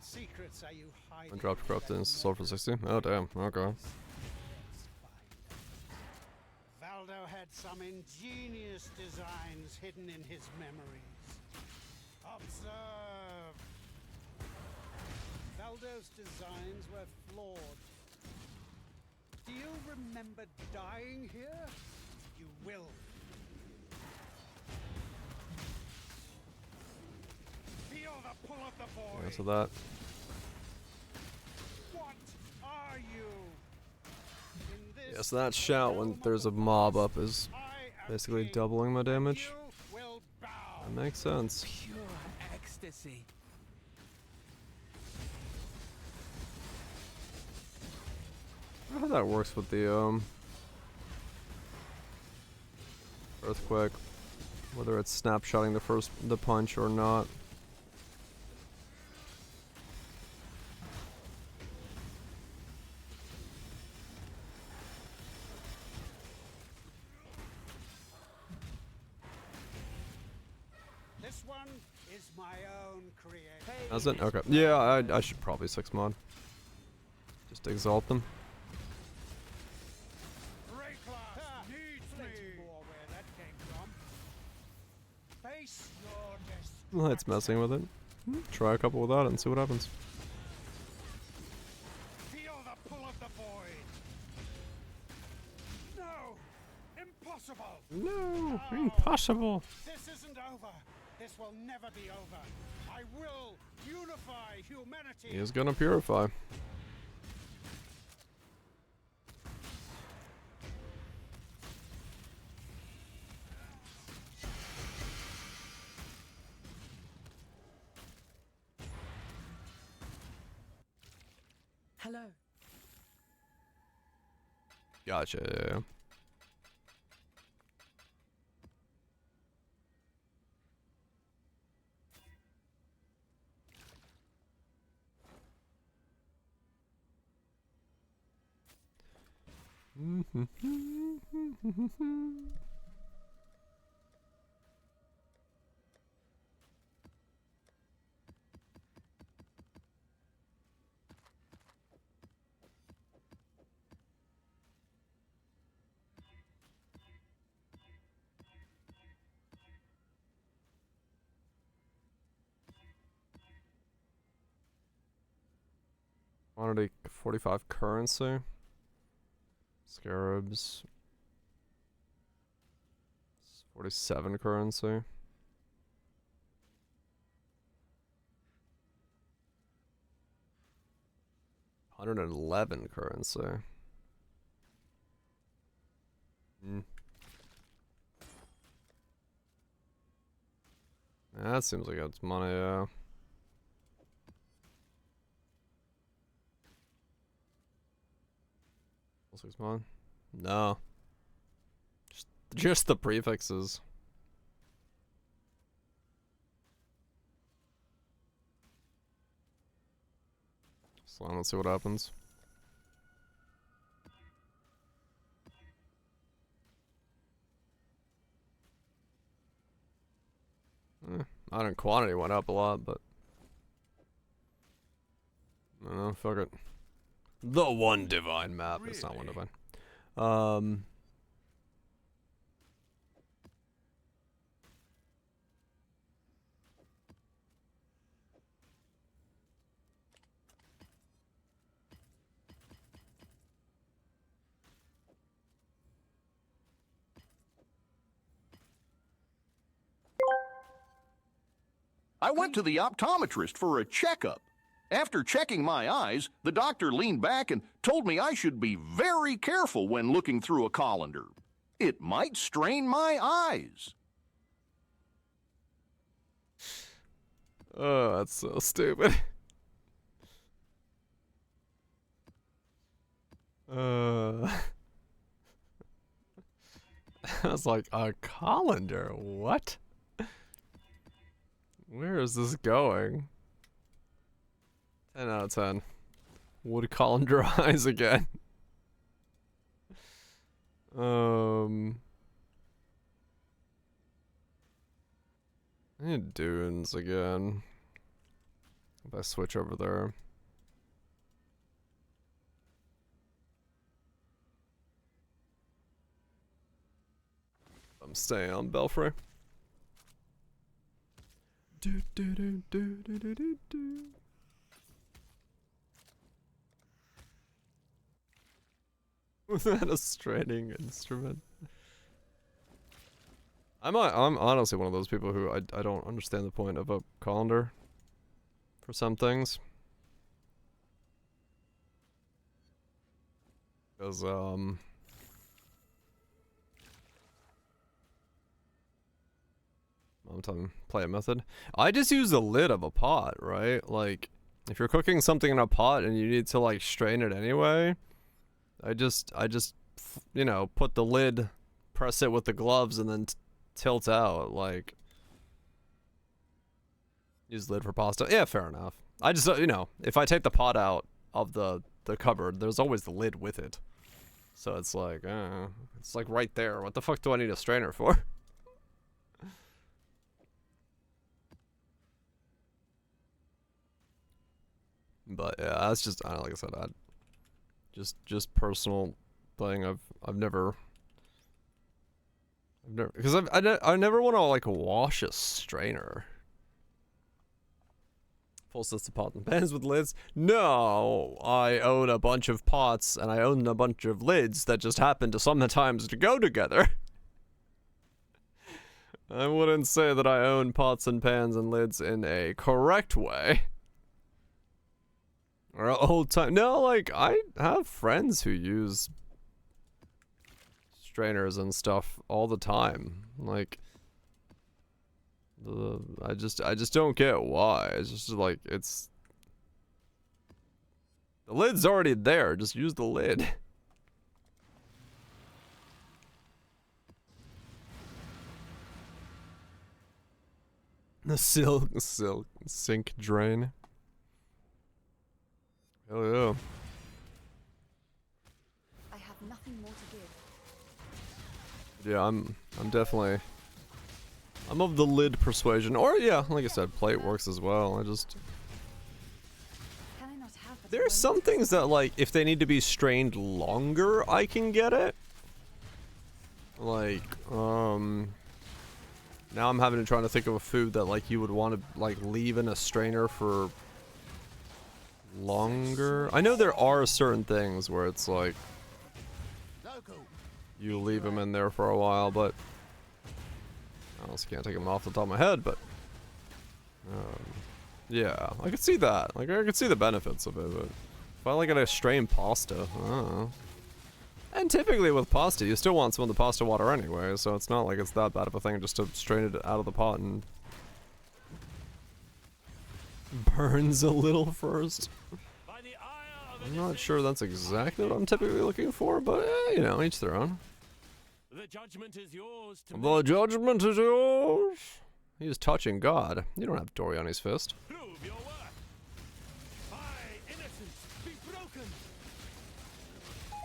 secrets are you hiding? I dropped corrupted sold for 60. Oh damn. Okay. Valdo had some ingenious designs hidden in his memories. Observe. Valdo's designs were flawed. Do you remember dying here? You will. Feel the pull of the void. Yeah, so that. What are you? In this Yeah, so that shout when there's a mob up is basically doubling my damage. That makes sense. Pure ecstasy. I don't know how that works with the earthquake, whether it's snapshotting the punch or not. This one is my own creation. Has it? Okay. Yeah, I should probably 6 mod. Just exalt them. Well, it's messing with it. Try a couple without it and see what happens. Feel the pull of the void. No, impossible. No, impossible. This isn't over. This will never be over. I will unify humanity. He is gonna purify. Hello. Gotcha. Quantity 45 currency. Scarabs. 47 currency. $111 currency. Mm. That seems like it's money, yeah. Looks mine. No. Just the prefixes. So let's see what happens. Not in quantity went up a lot, but I don't know, fuck it. The one divine map. It's not one divine. I went to the optometrist for a checkup. After checking my eyes, the doctor leaned back and told me I should be very careful when looking through a colander. It might strain my eyes. Oh, that's so stupid. I was like, a colander? What? Where is this going? 10 out of 10. Would colander eyes again. I need dunes again. If I switch over there. I'm staying on Belfry. Do do do do do do do do. Was that a straining instrument? I'm honestly one of those people who I don't understand the point of a colander for some things. Because I'm telling play a method. I just use the lid of a pot, right? Like, if you're cooking something in a pot and you need to like strain it anyway, I just you know, put the lid, press it with the gloves, and then tilt out. Like, use lid for pasta. Yeah, fair enough. I just you know, if I take the pot out of the cupboard, there's always the lid with it. So it's like right there. What the fuck do I need a strainer for? But yeah, that's just like I said, just personal thing. I've never because I never want to like wash a strainer. Full system pot and pans with lids. No, I own a bunch of pots and I own a bunch of lids that just happen to sometimes to go together. I wouldn't say that I own pots and pans and lids in a correct way. Or old time. No, like, I have friends who use strainers and stuff all the time. Like, I just don't get why. It's just like, it's... The lid's already there. Just use the lid. The silk sink drain. Hell yeah. I have nothing more to give. Yeah, I'm definitely... I'm of the lid persuasion. Or yeah, like I said, plate works as well. I just... Can I not have it? There are some things that, like, if they need to be strained longer, I can get it. Like, now I'm having to try to think of a food that, like, you would want to, like, leave in a strainer for longer. I know there are certain things where it's like you leave them in there for a while, but I also can't take them off the top of my head. But yeah, I could see that. Like, I could see the benefits of it. But if I like a strained pasta, I don't know. And typically with pasta, you still want some of the pasta water anyway, so it's not like it's that bad of a thing just to strain it out of the pot and... burns a little first. I'm not sure that's exactly what I'm typically looking for, but you know, each their own. The judgment is yours to The judgment is yours. He is touching God. You don't have Dory on his fist. prove your worth. My innocence be broken.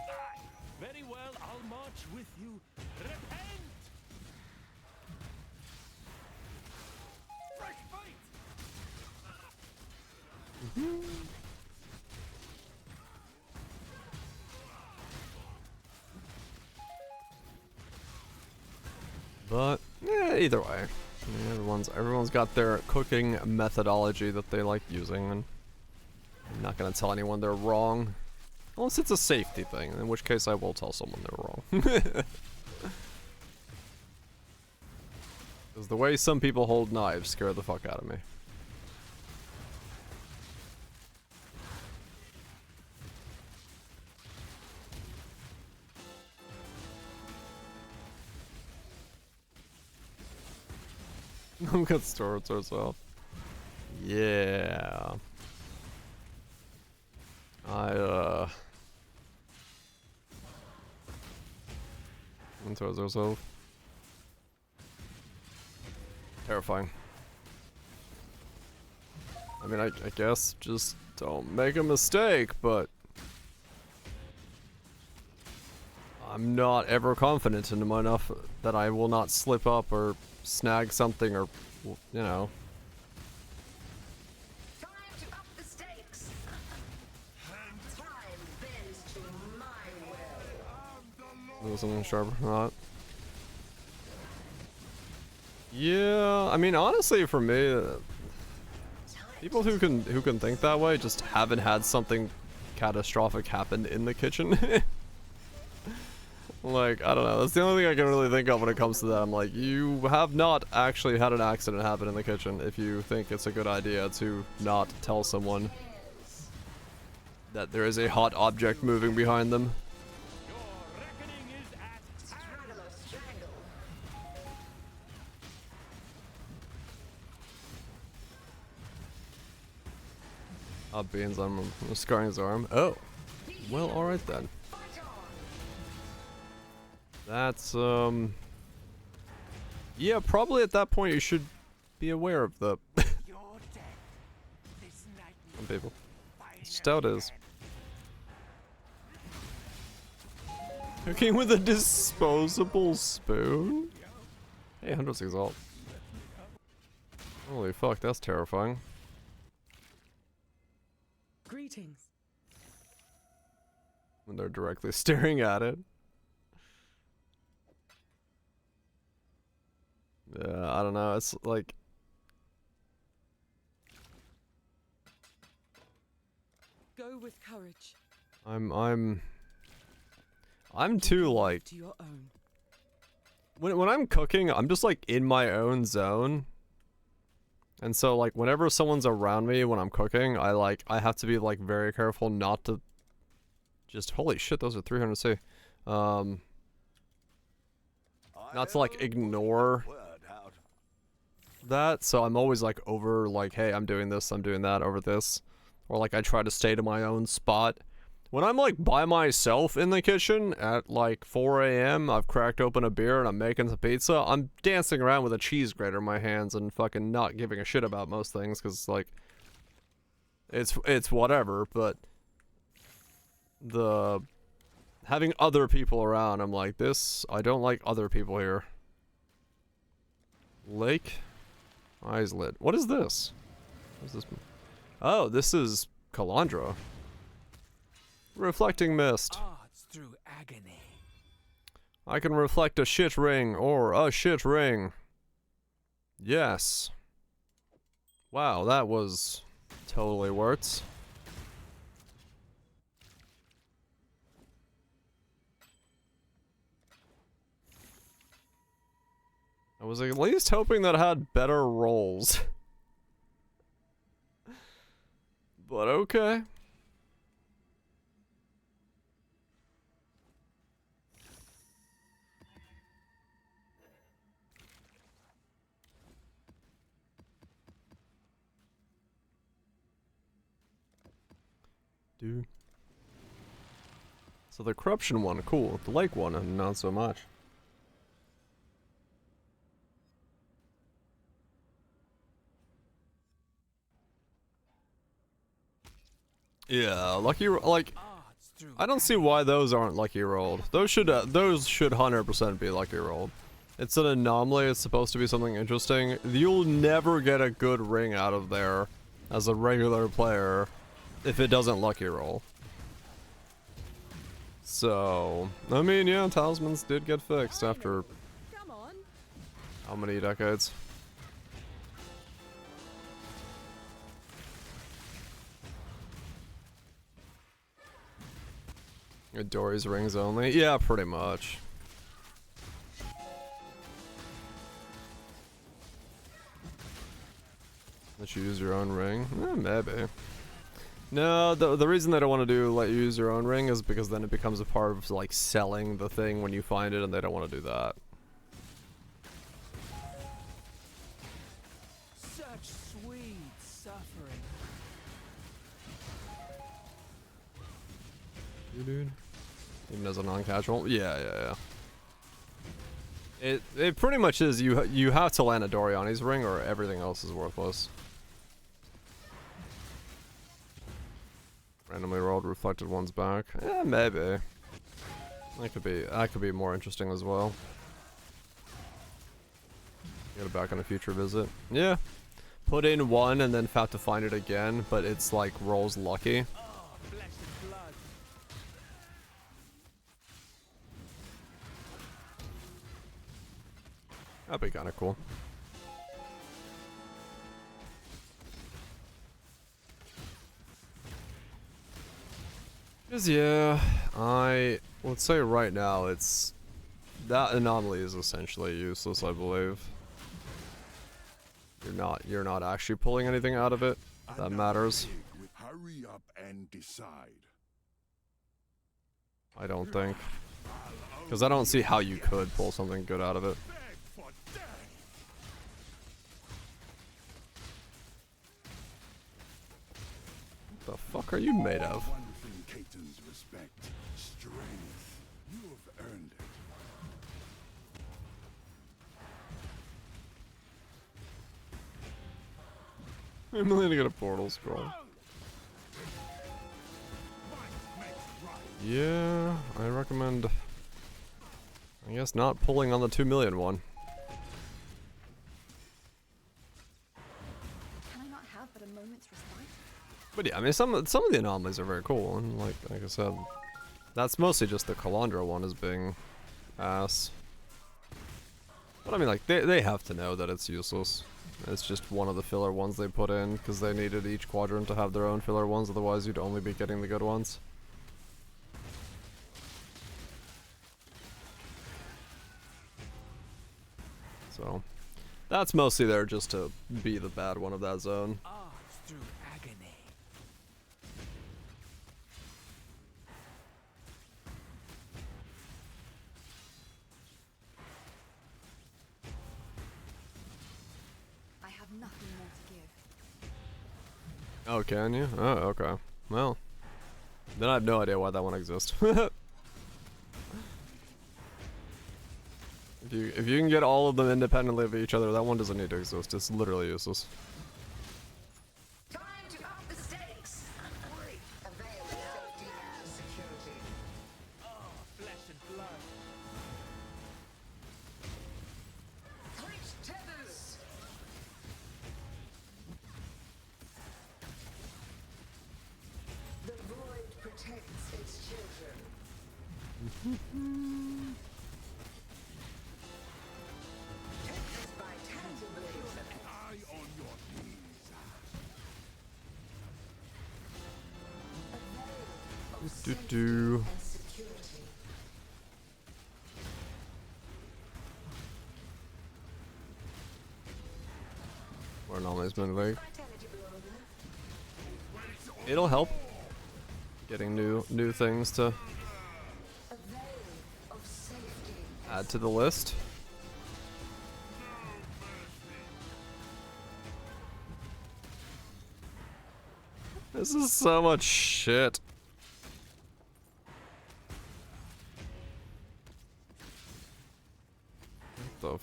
Aye. Very well, I'll march with you. Repent. Fresh fight. But yeah, either way, I mean, everyone's got their cooking methodology that they like using, and I'm not gonna tell anyone they're wrong, unless it's a safety thing, in which case I will tell someone they're wrong. Because the way some people hold knives scare the fuck out of me. I'm gonna store it to herself. Yeah. Towards herself. Terrifying. I mean, I guess just don't make a mistake, but I'm not ever confident in enough that I will not slip up or snag something or, you know. Time to up the stakes. Time bends to my will. Do something sharper than that. Yeah, I mean, honestly, for me, people who can think that way just haven't had something catastrophic happen in the kitchen. Like, I don't know, that's the only thing I can really think of when it comes to that. I'm like, you have not actually had an accident happen in the kitchen if you think it's a good idea to not tell someone that there is a hot object moving behind them. Beans, I'm scarring his arm. Oh, well, alright then. That's, yeah, probably at that point you should be aware of the some people. Stout is. Cooking with a disposable spoon? Hey, 106 alt. Holy fuck, that's terrifying. Greetings. When they're directly staring at it. Yeah, I don't know, it's like... Go with courage. I'm too, like... To your own. When I'm cooking, I'm just, like, in my own zone. And so, like, whenever someone's around me when I'm cooking, I have to be, like, very careful not to... Just, holy shit, those are 300C. Not to, like, ignore that, so I'm always like over like, hey, I'm doing this, I'm doing that over this, or like I try to stay to my own spot. When I'm like by myself in the kitchen at like 4 AM, I've cracked open a beer and I'm making some pizza, I'm dancing around with a cheese grater in my hands and fucking not giving a shit about most things, because like it's whatever. But the having other people around, I'm like, this, I don't like other people here. Lake? Eyes lit. What is this? What is this? Oh, this is Calandra. Reflecting mist. Arts through agony. I can reflect a shit ring or a shit ring. Yes. Wow, that was totally worth. I was at least hoping that it had better rolls. But okay. Do. So the corruption one, cool. The lake one, not so much. Yeah, lucky like I don't see why those aren't lucky rolled. Those should 100% be lucky rolled. It's an anomaly. It's supposed to be something interesting. You'll never get a good ring out of there as a regular player if it doesn't lucky roll. So, I mean, yeah, talismans did get fixed after how many decades? Dory's rings only? Yeah, pretty much. Let you use your own ring? Maybe. No, the reason they don't want to let you use your own ring is because then it becomes a part of like selling the thing when you find it, and they don't want to do that. Such sweet suffering. Dude. Even as a non-casual? Yeah. It pretty much is. You have to land a Doriani's ring or everything else is worthless. Randomly rolled reflected ones back. Yeah, maybe. That could be more interesting as well. Get it back on a future visit. Yeah. Put in one and then have to find it again, but it's like rolls lucky. That'd be kind of cool. Because yeah, let's say right now that anomaly is essentially useless, I believe. You're not actually pulling anything out of it that matters. Hurry up and decide. I don't think. Because I don't see how you could pull something good out of it. What the fuck are you made of? I'm going to get a portal scroll. Yeah, I recommend, I guess, not pulling on the 2 million one. Can I not have but a moment's respite? But yeah, I mean, some of the anomalies are very cool, and like I said, that's mostly just the Calandra one is being ass. But I mean, like, they have to know that it's useless. It's just one of the filler ones they put in, because they needed each quadrant to have their own filler ones, otherwise you'd only be getting the good ones. So, that's mostly there just to be the bad one of that zone. Through agony. I have nothing more to give. Oh, can you? Oh, okay. Well, then I have no idea why that one exists. If you can get all of them independently of each other, that one doesn't need to exist. It's literally useless. Time to up the stakes. Avail safety and security. Flesh and blood. Tight tethers. The void protects its children. Take this by tangibly. Eye on your knees. Do. And security. Or anomalies mid-leg. It'll help. Getting new things to add to the list. This is so much shit.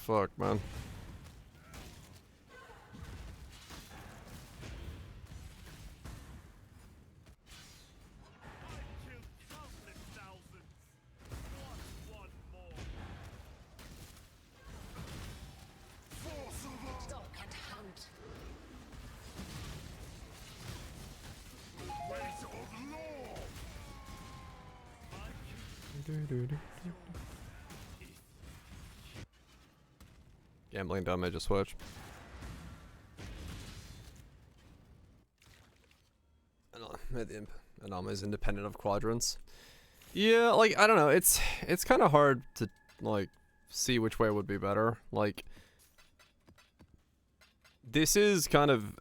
fuck, man? Stalk and hunt. Gambling damage a switch. Anomaly independent of quadrants. Yeah, like I don't know. It's kind of hard to like see which way would be better. Like this is kind of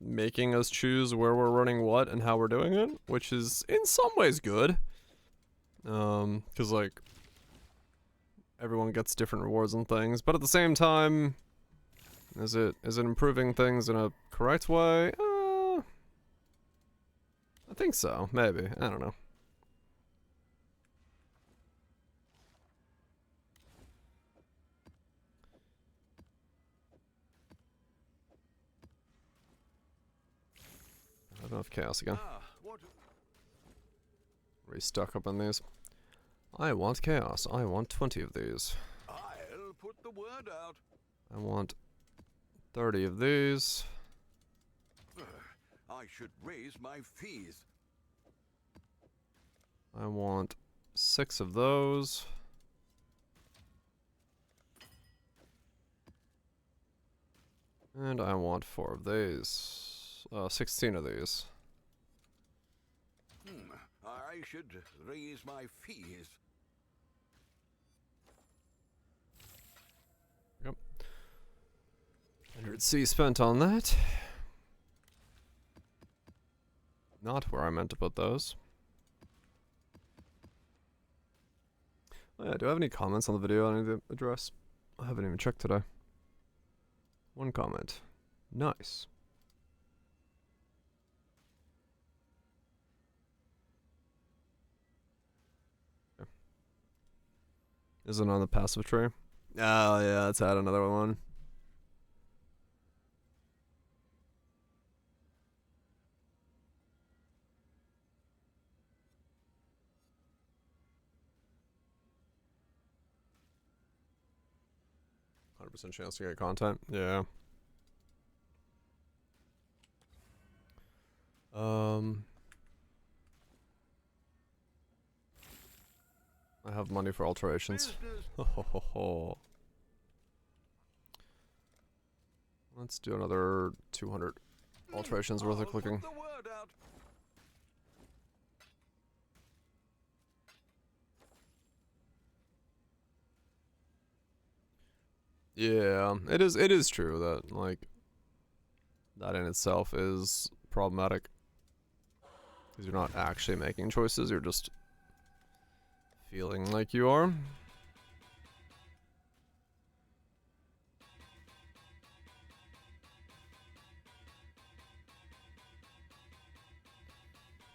making us choose where we're running what and how we're doing it, which is in some ways good. Cause like everyone gets different rewards and things, but at the same time, is it improving things in a correct way? I think so, maybe. I don't know. I have enough chaos again. Restock up on these. I want chaos. I want 20 of these. I'll put the word out. I want 30 of these. I should raise my fees. I want 6 of those. And I want 4 of these. 16 of these. I should raise my fees. Yep. 100C spent on that. Not where I meant to put those. Oh yeah, do I have any comments on the video I need to address? I haven't even checked today. 1 comment. Nice. Okay. Isn't on the passive tree? Oh yeah, let's add another one. % chance to get content. Yeah. I have money for alterations. Let's do another 200 alterations worth of clicking. Yeah, it is true that like that in itself is problematic. Because you're not actually making choices, you're just feeling like you are.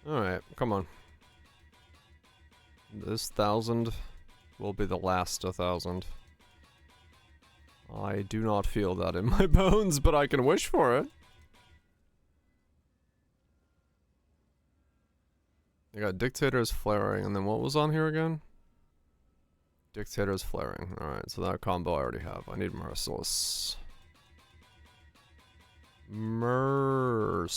Alright, come on. This 1,000 will be the last 1,000. I do not feel that in my bones, but I can wish for it. I got Dictator's Flaring, and then what was on here again? Dictator's Flaring. Alright, so that combo I already have. I need Merciless. Merciless.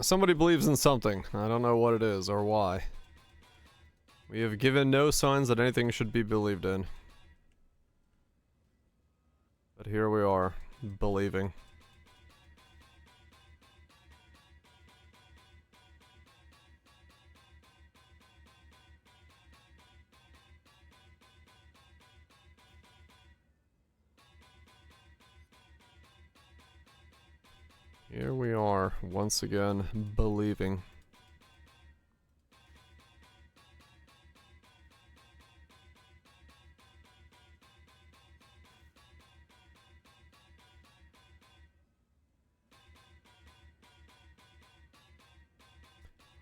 Somebody believes in something. I don't know what it is or why. We have given no signs that anything should be believed in. But here we are, believing. Here we are, once again, believing.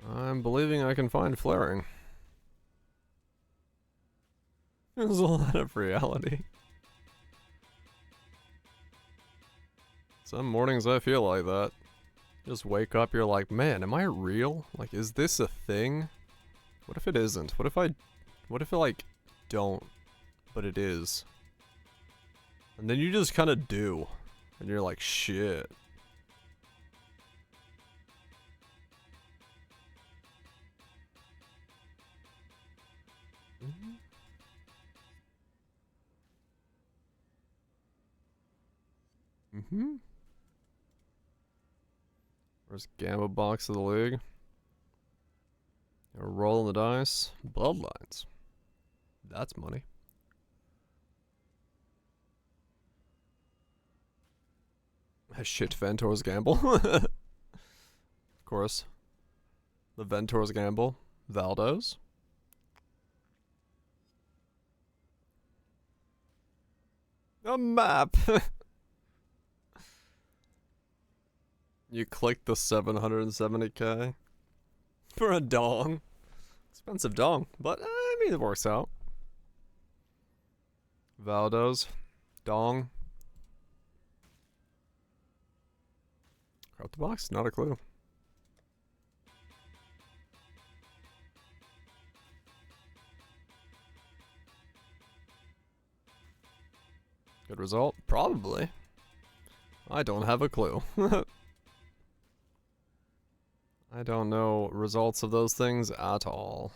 I'm believing I can find flaring. There's a lot of reality. Some mornings I feel like that. Just wake up, you're like, man, am I real? Like, is this a thing? What if it isn't? What if it like, don't, but it is? And then you just kind of do. And you're like, shit. Mm-hmm. Where's Gamma Box of the League? We're rolling the dice. Bloodlines. That's money. A shit Ventor's Gamble. Of course. The Ventor's Gamble. Valdos. A map! You click the 770k for a dong. Expensive dong, but I mean it works out. Valdos, dong. Out the box, not a clue. Good result? Probably. I don't have a clue. I don't know results of those things at all.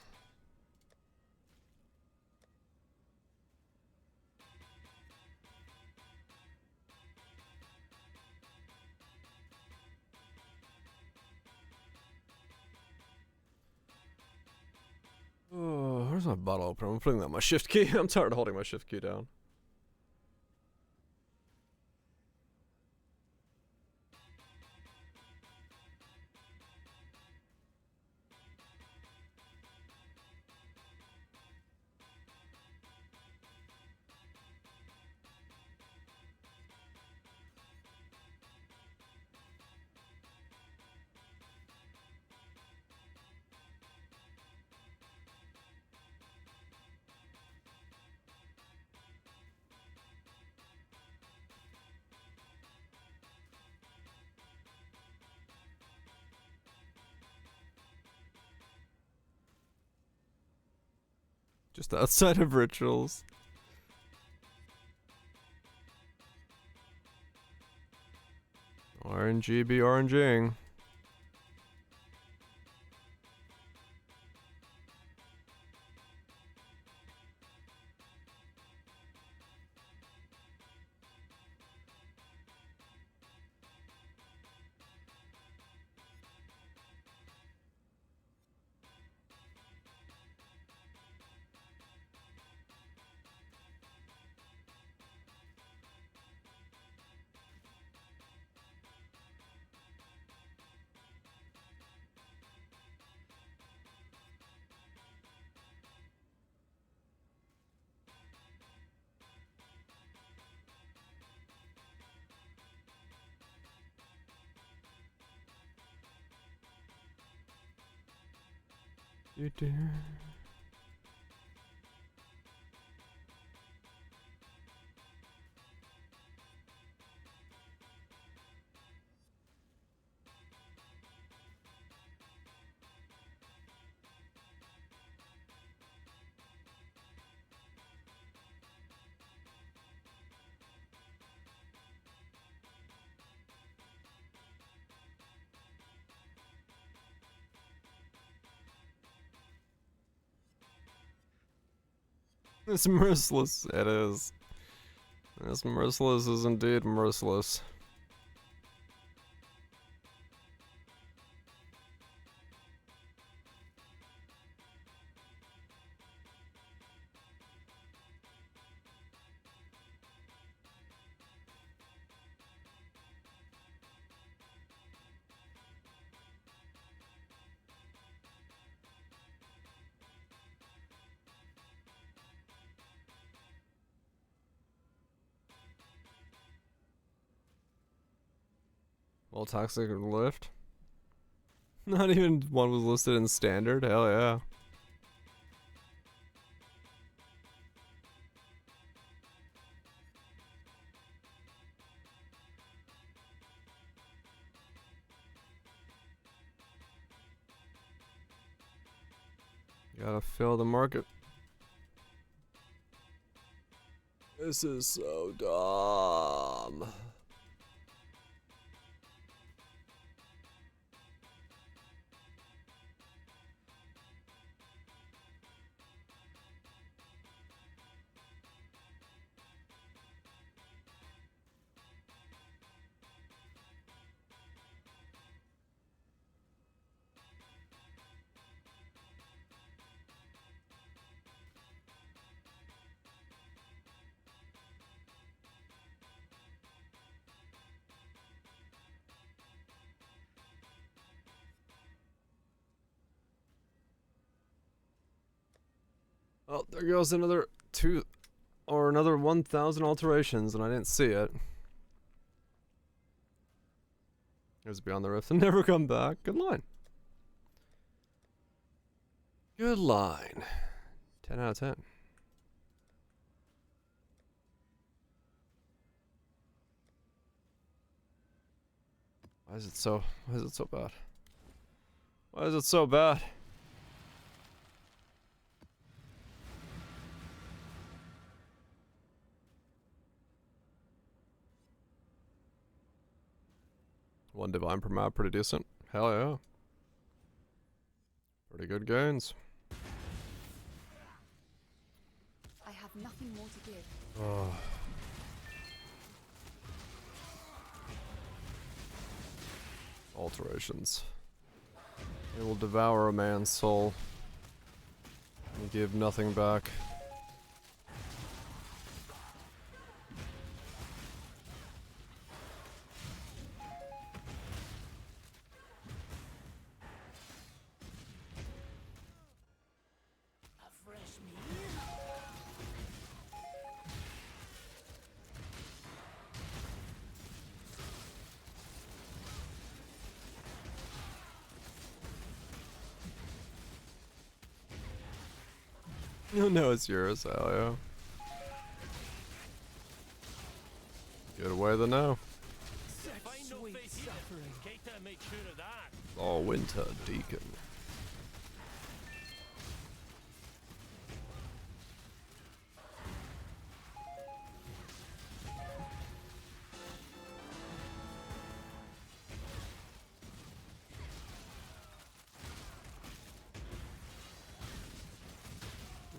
Oh, where's my bottle opener? I'm putting that on my shift key. I'm tired of holding my shift key down. Just outside of rituals. RNG be RNGing. It's merciless. It is. This merciless is indeed merciless. All toxic lift. Not even one was listed in standard. Hell yeah. Gotta fill the market. This is so dumb. Oh, there goes another 1,000 alterations, and I didn't see it. Here's Beyond the Rift and never come back. Good line. Good line. 10 out of 10. Why is it so bad? Why is it so bad? One divine per map, pretty decent. Hell yeah. Pretty good gains. I have nothing more to give. Oh. Alterations. They will devour a man's soul and give nothing back. No, it's yours. Hell yeah. Get away the now. Oh, Winter Deacon.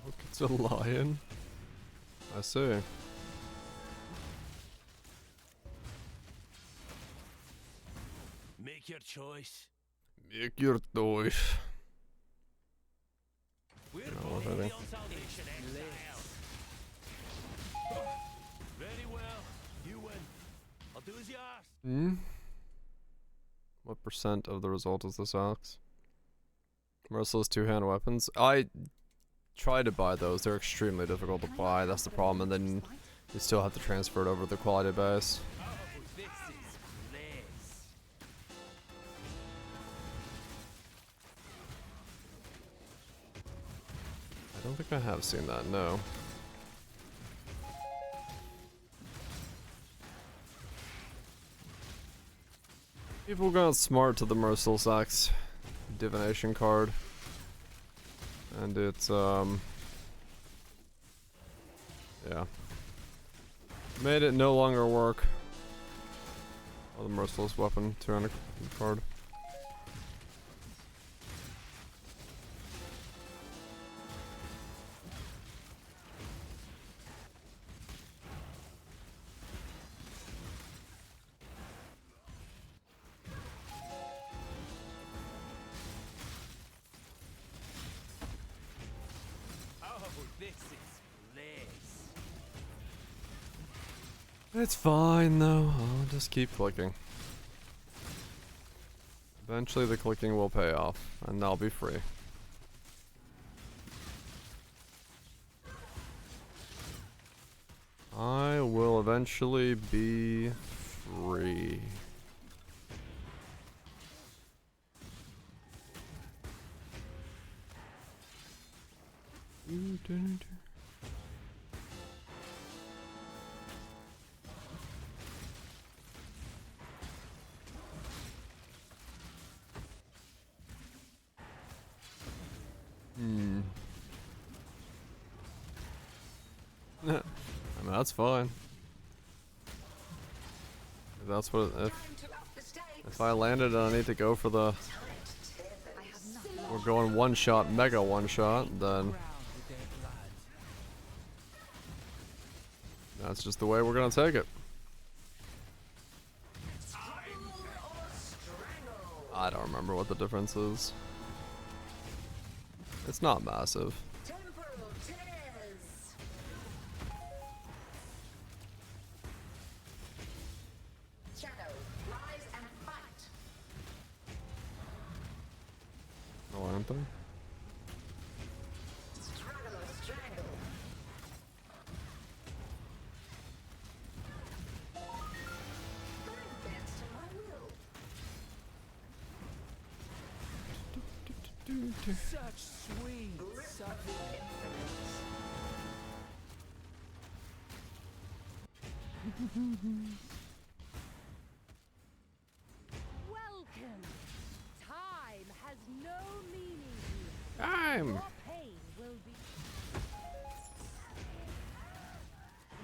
Look, it's a lion. I see. Make your choice. Make your choice. We're No, both really. on Salvation Exile. Very well. You win. I'll do as you ask. Hmm? What percent of the result is this, Alex? Merciless two-hand weapons. I tried to buy those. They're extremely difficult to buy. That's the problem. And then you still have to transfer it over to the quality base. Oh, this is bliss. I don't think I have seen that, no. People got smart to the Merciless Axe divination card. And it's, yeah. Made it no longer work. Oh, the Merciless Weapon 200 card. It's fine though, I'll just keep clicking. Eventually the clicking will pay off, and I'll be free. I will eventually be free. Hmm. I mean, that's fine. If that's what if I landed and I need to go for the we're going one shot, mega one shot, then that's just the way we're gonna take it. I don't remember what the difference is. It's not massive. No anthem. Such sweet suffering. Welcome. Time has no meaning here. Time. Your pain will be.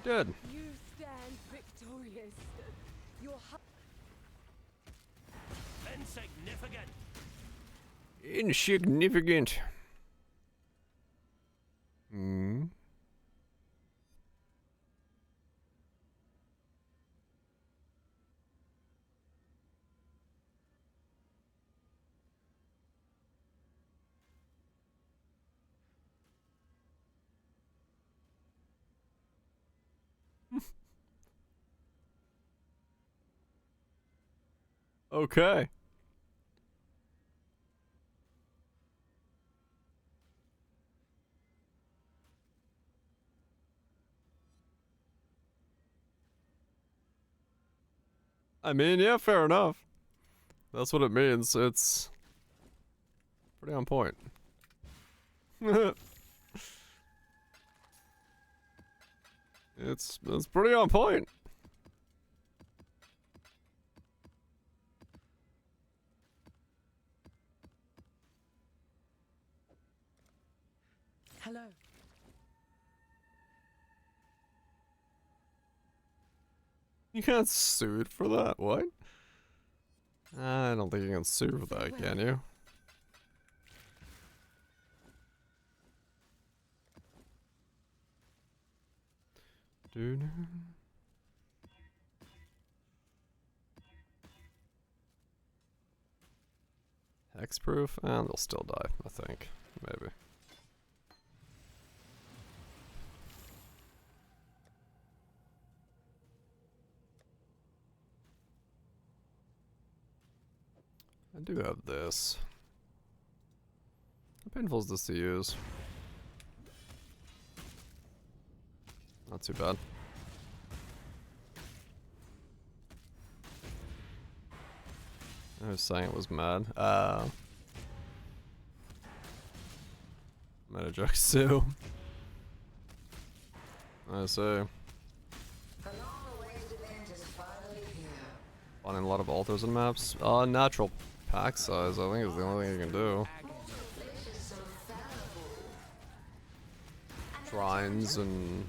Dead. You stand victorious. Your Insignificant. Insignificant. Hmm. Okay. I mean, yeah, fair enough. That's what it means. It's pretty on point. It's pretty on point. Hello. You can't sue it for that. What? I don't think you can sue for that, can you? Dude. Hexproof? And they'll still die, I think. Maybe. I do have this. How painful is this to use? Not too bad. I was saying it was mad. Metajuxu. I see. Finding a lot of altars and maps. Natural pack size, I think, is the only thing you can do. Shrines and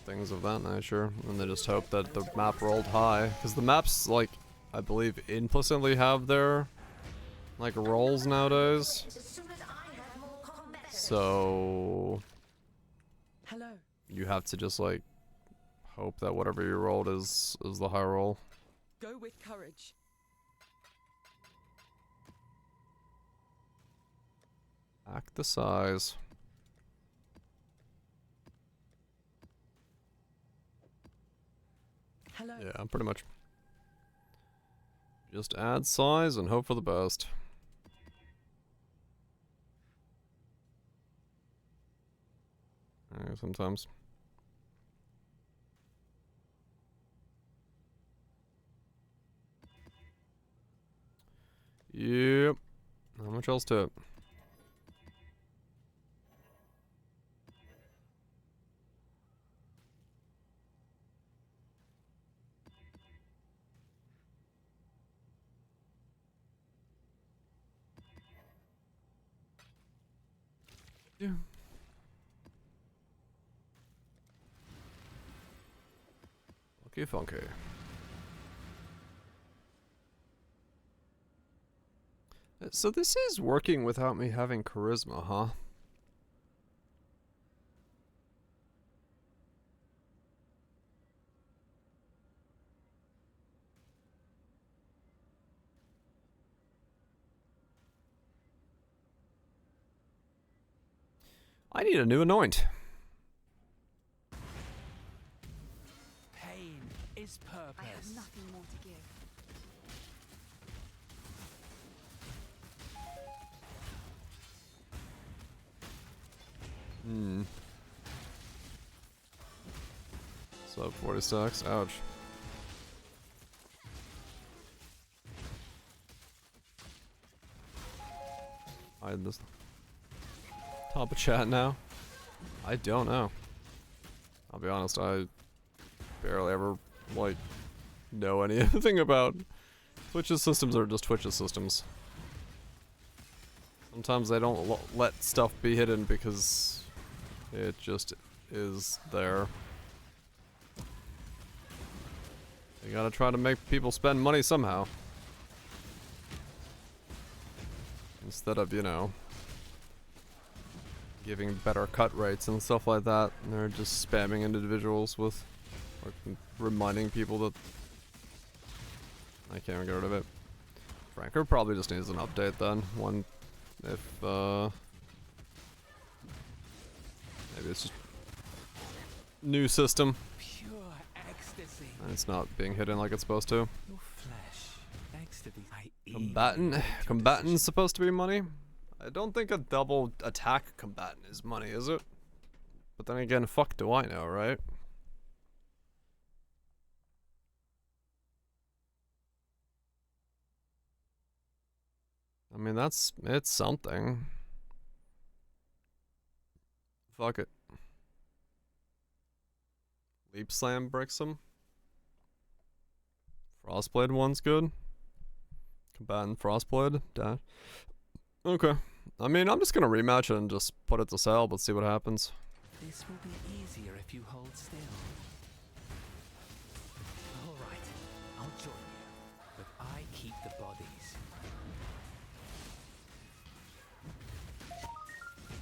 things of that nature. And they just hope that the map rolled high. Because the maps, like, I believe implicitly have their, like, rolls nowadays. So Hello. you have to just, like, hope that whatever you rolled is the high roll. Go with courage. Act the size. Hello. Yeah, pretty much. Just add size and hope for the best. Sometimes. Yep. Not much else to it. Yeah. Okay, funky. So this is working without me having charisma, huh? I need a new anoint. Pain is purpose. I have nothing more to give. Hmm. So 40 stacks. Ouch. Hide this. Top of chat now. I don't know. I'll be honest. I barely ever like know anything about Twitch's systems. Are just Twitch's systems. Sometimes they don't let stuff be hidden because it just is there. You gotta try to make people spend money somehow. Instead of, you know, giving better cut rates and stuff like that. And they're just spamming individuals with, or reminding people that I can't even get rid of it. Franker probably just needs an update then. One, if, maybe it's just new system. Pure ecstasy. And it's not being hidden like it's supposed to. Your flesh begs to be Combatant's supposed to be money? I don't think a double attack combatant is money, is it? But then again, fuck do I know, right? I mean, it's something. Fuck it. Leap Slam breaks him. Frostblade one's good. Combatant Frostblade. Dash. Okay. I mean, I'm just gonna rematch it and just put it to sale, but see what happens. This will be easier if you hold still. Alright, I'll join you, but I keep the bodies.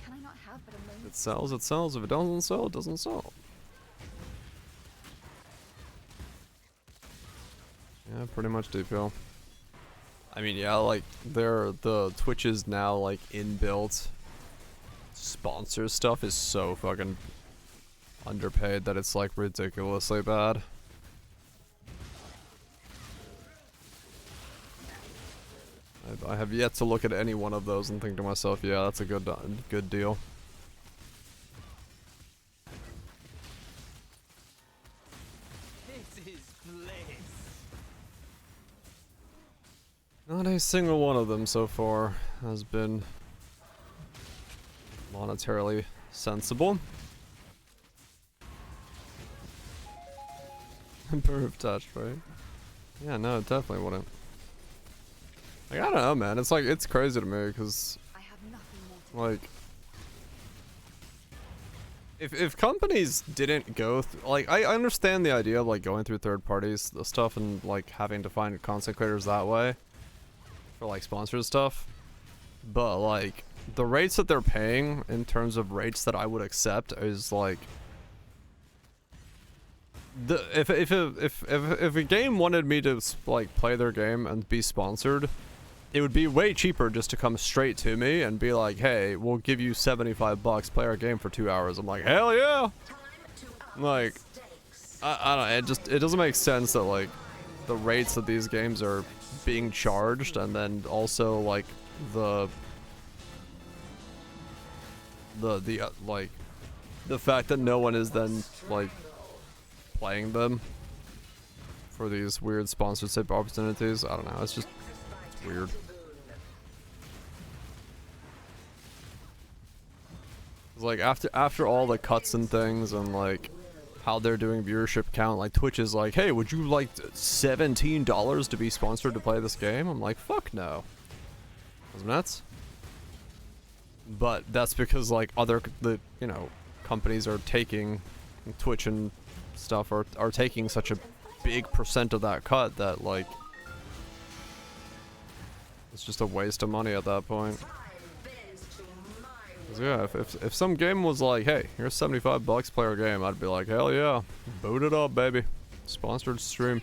Can I not have but a moment? It sells, it sells. If it doesn't sell, it doesn't sell. Yeah, pretty much DPL. I mean, yeah, like, the Twitch's now, like, inbuilt sponsor stuff is so fucking underpaid that it's, like, ridiculously bad. I have yet to look at any one of those and think to myself, yeah, that's a good deal. This is bliss. Not a single one of them so far has been monetarily sensible. Improved touch, right? Yeah, no, it definitely wouldn't. Like, I don't know, man. It's like, it's crazy to me because, like, if companies didn't go through, like, I understand the idea of, like, going through third parties, the stuff, and, like, having to find content creators that way for, like, sponsored stuff, but, like, the rates that they're paying in terms of rates that I would accept is, like, if a game wanted me to, like, play their game and be sponsored, it would be way cheaper just to come straight to me and be like, hey, we'll give you $75, play our game for 2 hours. I'm like, hell yeah! Like, I don't know, it doesn't make sense that, like, the rates that these games are being charged, and then also, like, like, the fact that no one is then, like, playing them for these weird sponsorship opportunities. I don't know, it's just weird. It's like after all the cuts and things and like how they're doing viewership count, like Twitch is like, hey, would you like $17 to be sponsored to play this game? I'm like, fuck no. That's nuts. But that's because like you know, companies are taking Twitch and stuff are taking such a big percent of that cut that like it's just a waste of money at that point. 'Cause yeah, if some game was like, hey, here's $75 player game, I'd be like, hell yeah, boot it up, baby. Sponsored stream.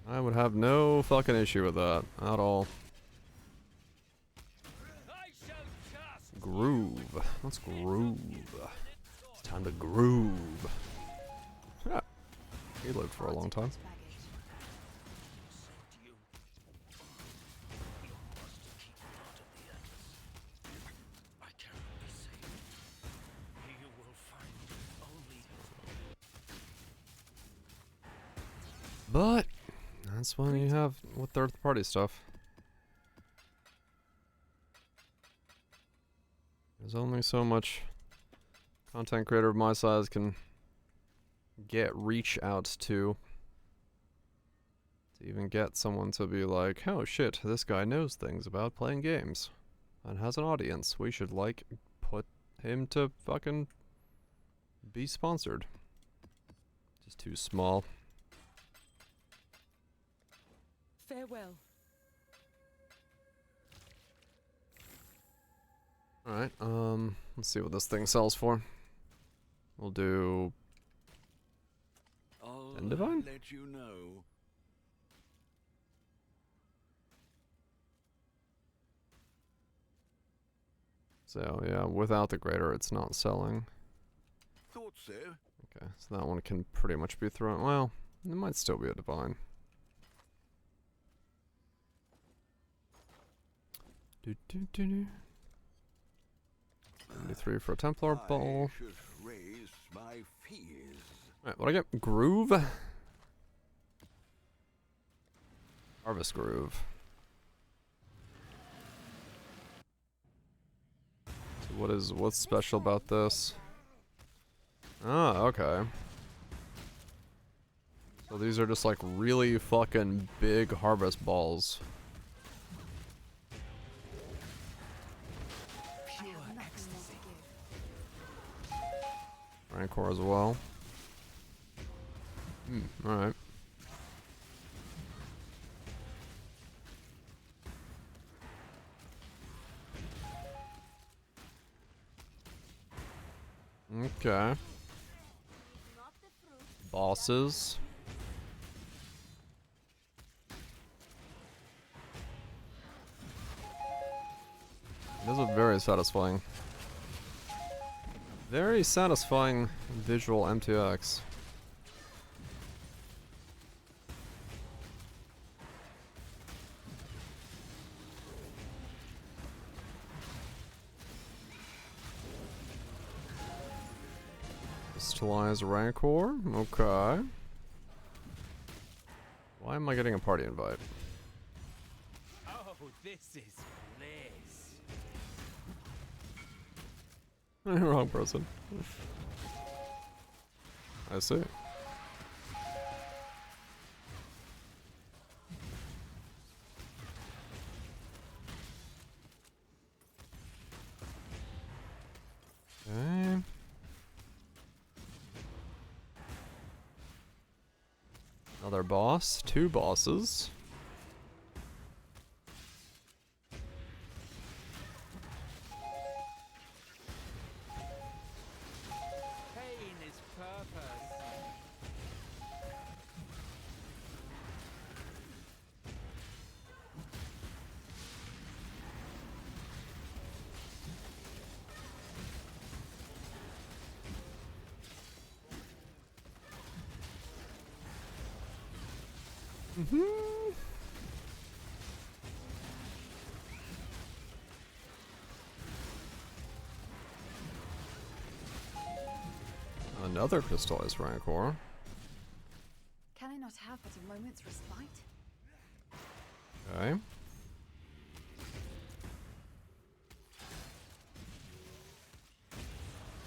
I would have no fucking issue with that at all. Groove. Let's groove. It's time to groove. Yeah. He lived for a long time. But that's when you have with third-party stuff. There's only so much content creator of my size can get reach out to even get someone to be like, oh shit, this guy knows things about playing games and has an audience. We should like put him to fucking be sponsored. Just too small. Farewell. Alright, let's see what this thing sells for. We'll do I'll Divine? let you know. So yeah, without the grader it's not selling. Thought so. Okay, so that one can pretty much be thrown. Well, it might still be a divine. Do do do do. 73 for a Templar ball. I should raise my fees. Alright, what do I get? Groove? Harvest Groove. So what's special about this? Ah, okay. So these are just like really fucking big harvest balls. Rancor as well. Alright. Okay. Bosses. Those are very satisfying. Very satisfying visual MTX. Crystallize Rancor. Okay. Why am I getting a party invite? Oh, this is bliss. Wrong person. I see. Okay. Another boss. Two bosses. Pain is purpose. Another crystallized Rancor. Can I not have but a moment's respite? Okay.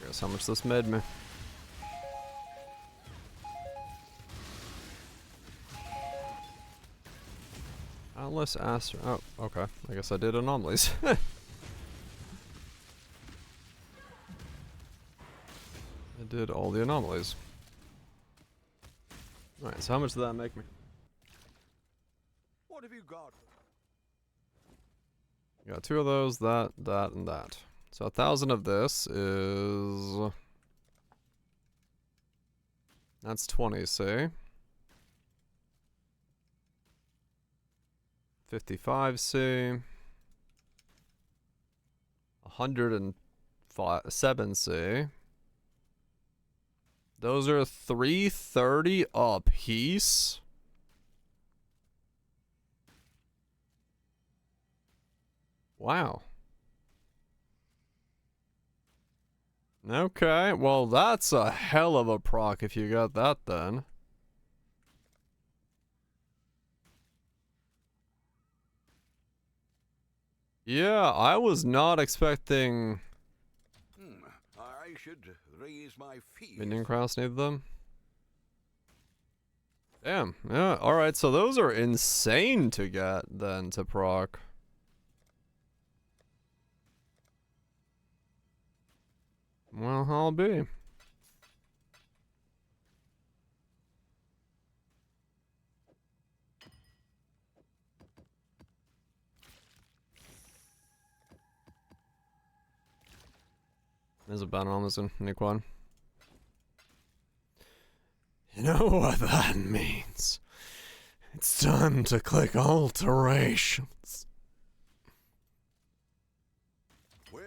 Guess how much this made me. Countless astro. Oh, okay. I guess I did anomalies. I did all the anomalies. Alright, so how much did that make me? What have you got? Got 2 of those, that, and that. So 1,000 of this is... That's 20, see? 55 C. 107 C. Those are 330 a piece. Wow. Okay, well that's a hell of a proc if you got that then. Yeah, I was not expecting I should raise my fees. Minion Cross needed them. Damn, yeah, alright, so those are insane to get then to proc. Well, I'll be. There's a banner on this one, Niquan. You know what that means? It's time to click alterations. Well,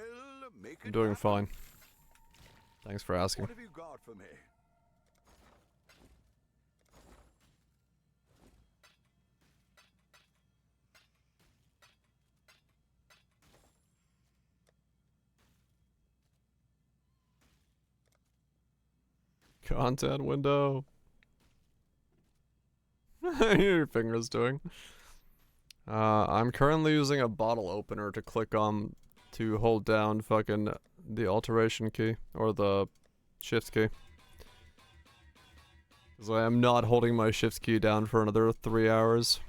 make I'm it doing happen. fine. Thanks for asking. What have you got for me? Content window. Your finger's doing. I'm currently using a bottle opener to click on to hold down fucking the alteration key or the shift key. Because I am not holding my shift key down for another 3 hours.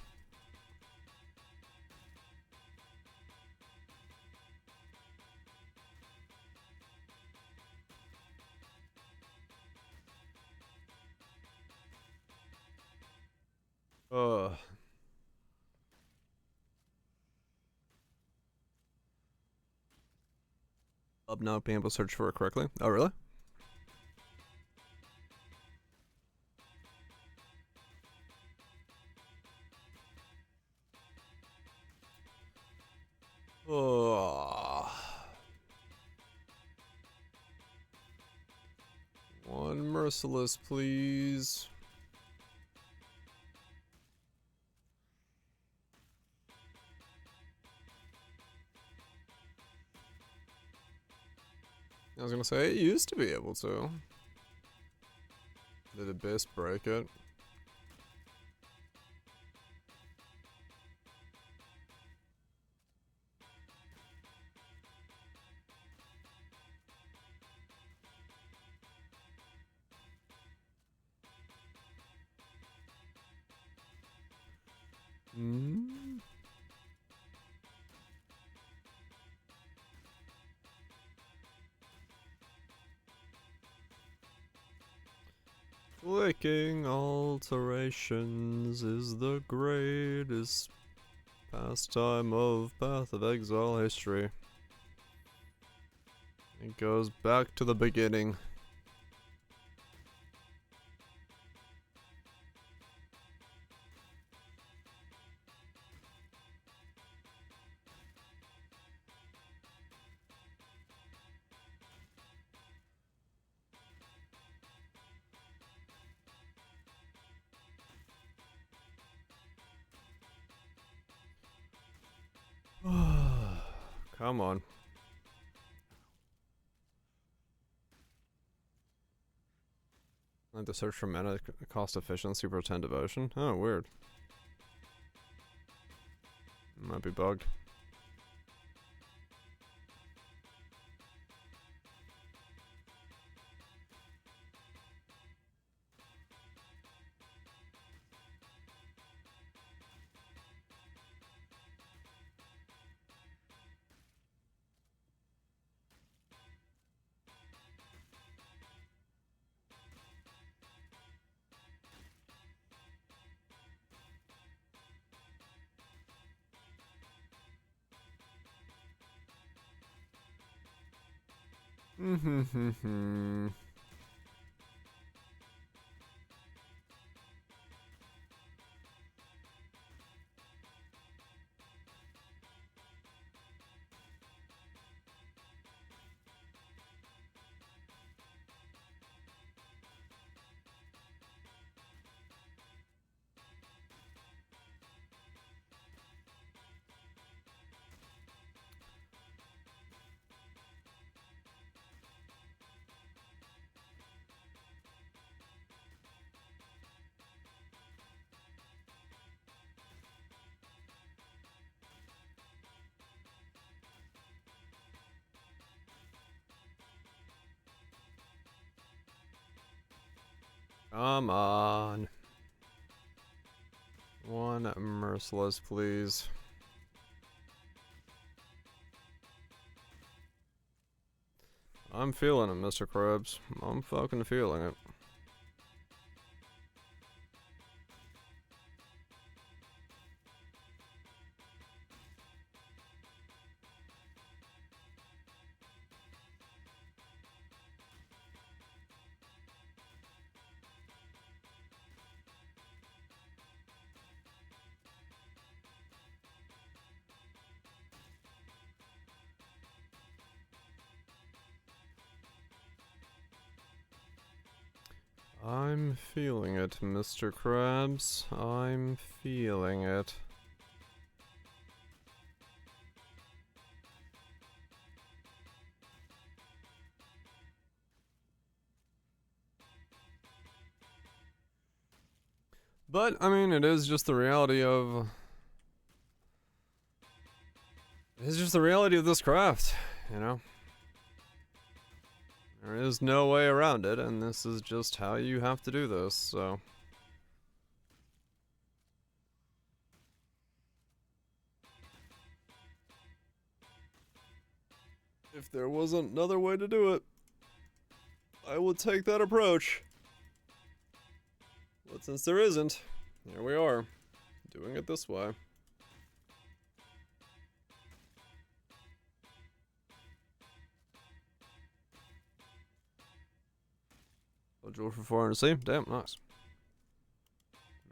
Up not being able to search for it correctly. Oh, really? Oh. One merciless, please. I was gonna say, it used to be able to. Did Abyss break it? Clicking alterations is the greatest pastime of Path of Exile history. It goes back to the beginning. Come on. I like to search for mana cost efficiency for 10 devotion. Oh, weird. Might be bugged. Come on. One merciless, please. I'm feeling it, Mr. Krabs. I'm fucking feeling it. I'm feeling it, Mr. Krabs. I'm feeling it. But, I mean, it is just the reality of... It's just the reality of this craft, you know? There is no way around it, and this is just how you have to do this, so... If there wasn't another way to do it, I would take that approach. But since there isn't, here we are, doing it this way. A jewel for 400C. Damn, nice.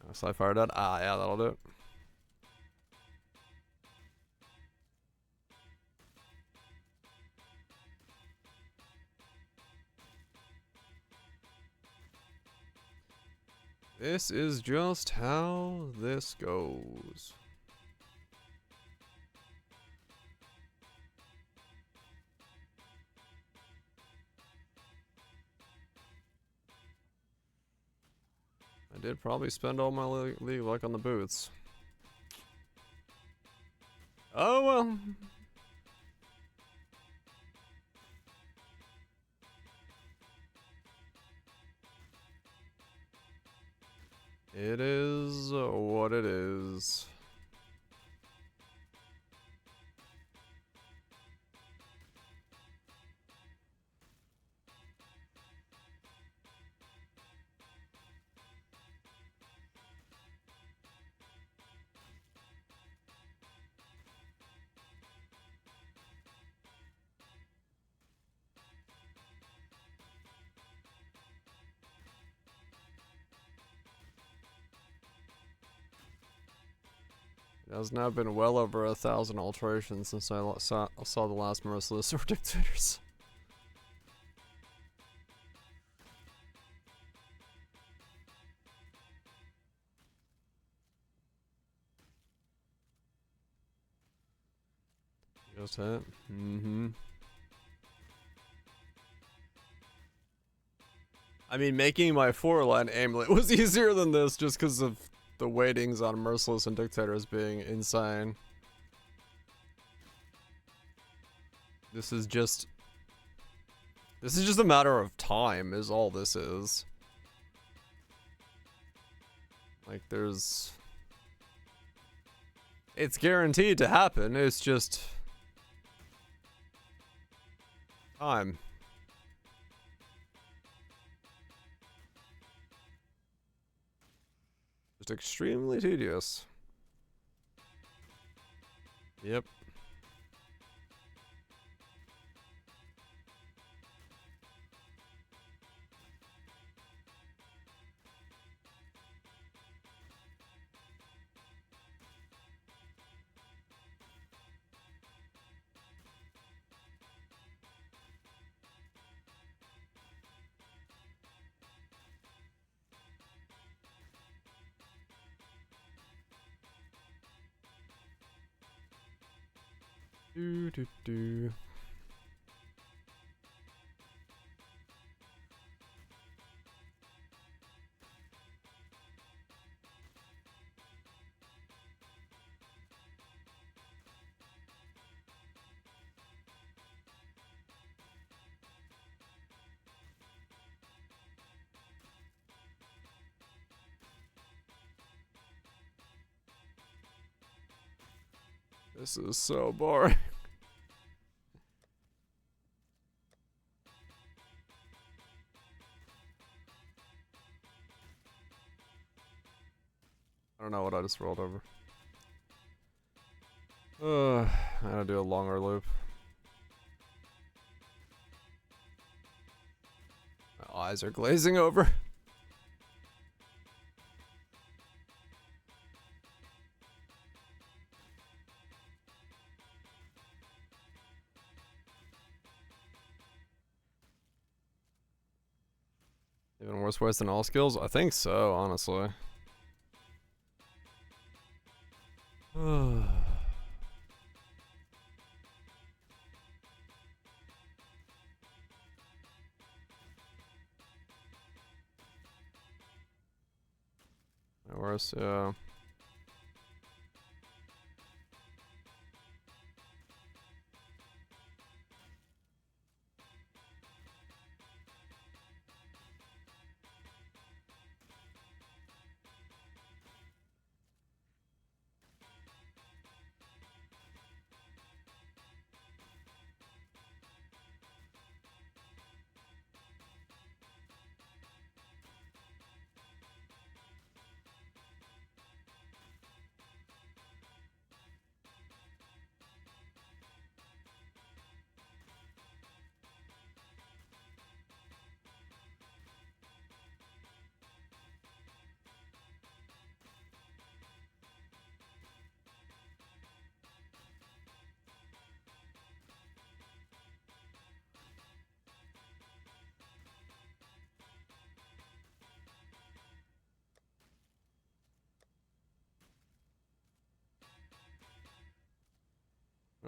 Nice, I fired that. Ah, yeah, that'll do it. This is just how this goes. I did probably spend all my league luck on the boots. Oh well. It is what it is. It has now been well over 1,000 alterations since I saw the last Merciless or Dictators. Just hit. I mean, making my 4-line aimlet was easier than this just because of the weightings on Merciless and Dictators being insane. This is just a matter of time, is all this is. Like, it's guaranteed to happen, it's just time. Just extremely tedious. Yep. Do do do. This is so boring. I don't know what I just rolled over. I gotta do a longer loop. My eyes are glazing over. Even worse ways than all skills? I think so, honestly. Worse, yeah.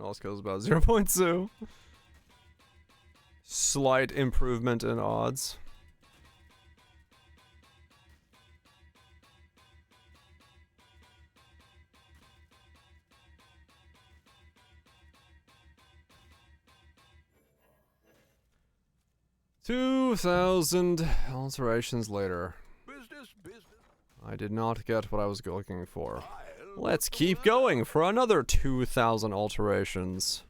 All skills about 0.2. Slight improvement in odds. $2,000 alterations later. Business. I did not get what I was looking for. Let's keep going for another 2,000 alterations.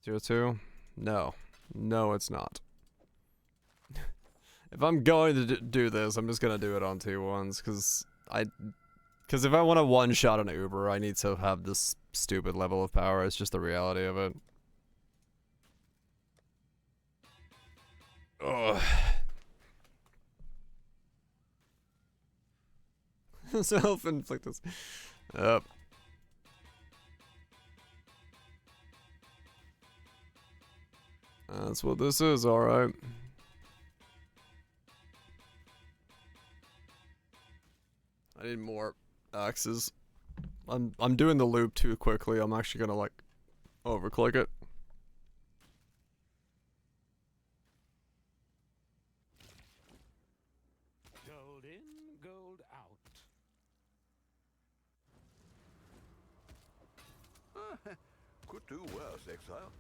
02? No. No, it's not. If I'm going to do this, I'm just gonna do it on T1s, because if I want to one-shot an Uber, I need to have this stupid level of power. It's just the reality of it. Ugh. Self-inflicted. Yep. That's what this is, alright. I need more axes. I'm doing the loop too quickly. I'm actually gonna like overclick it. Gold in, gold out. Could do worse, exile.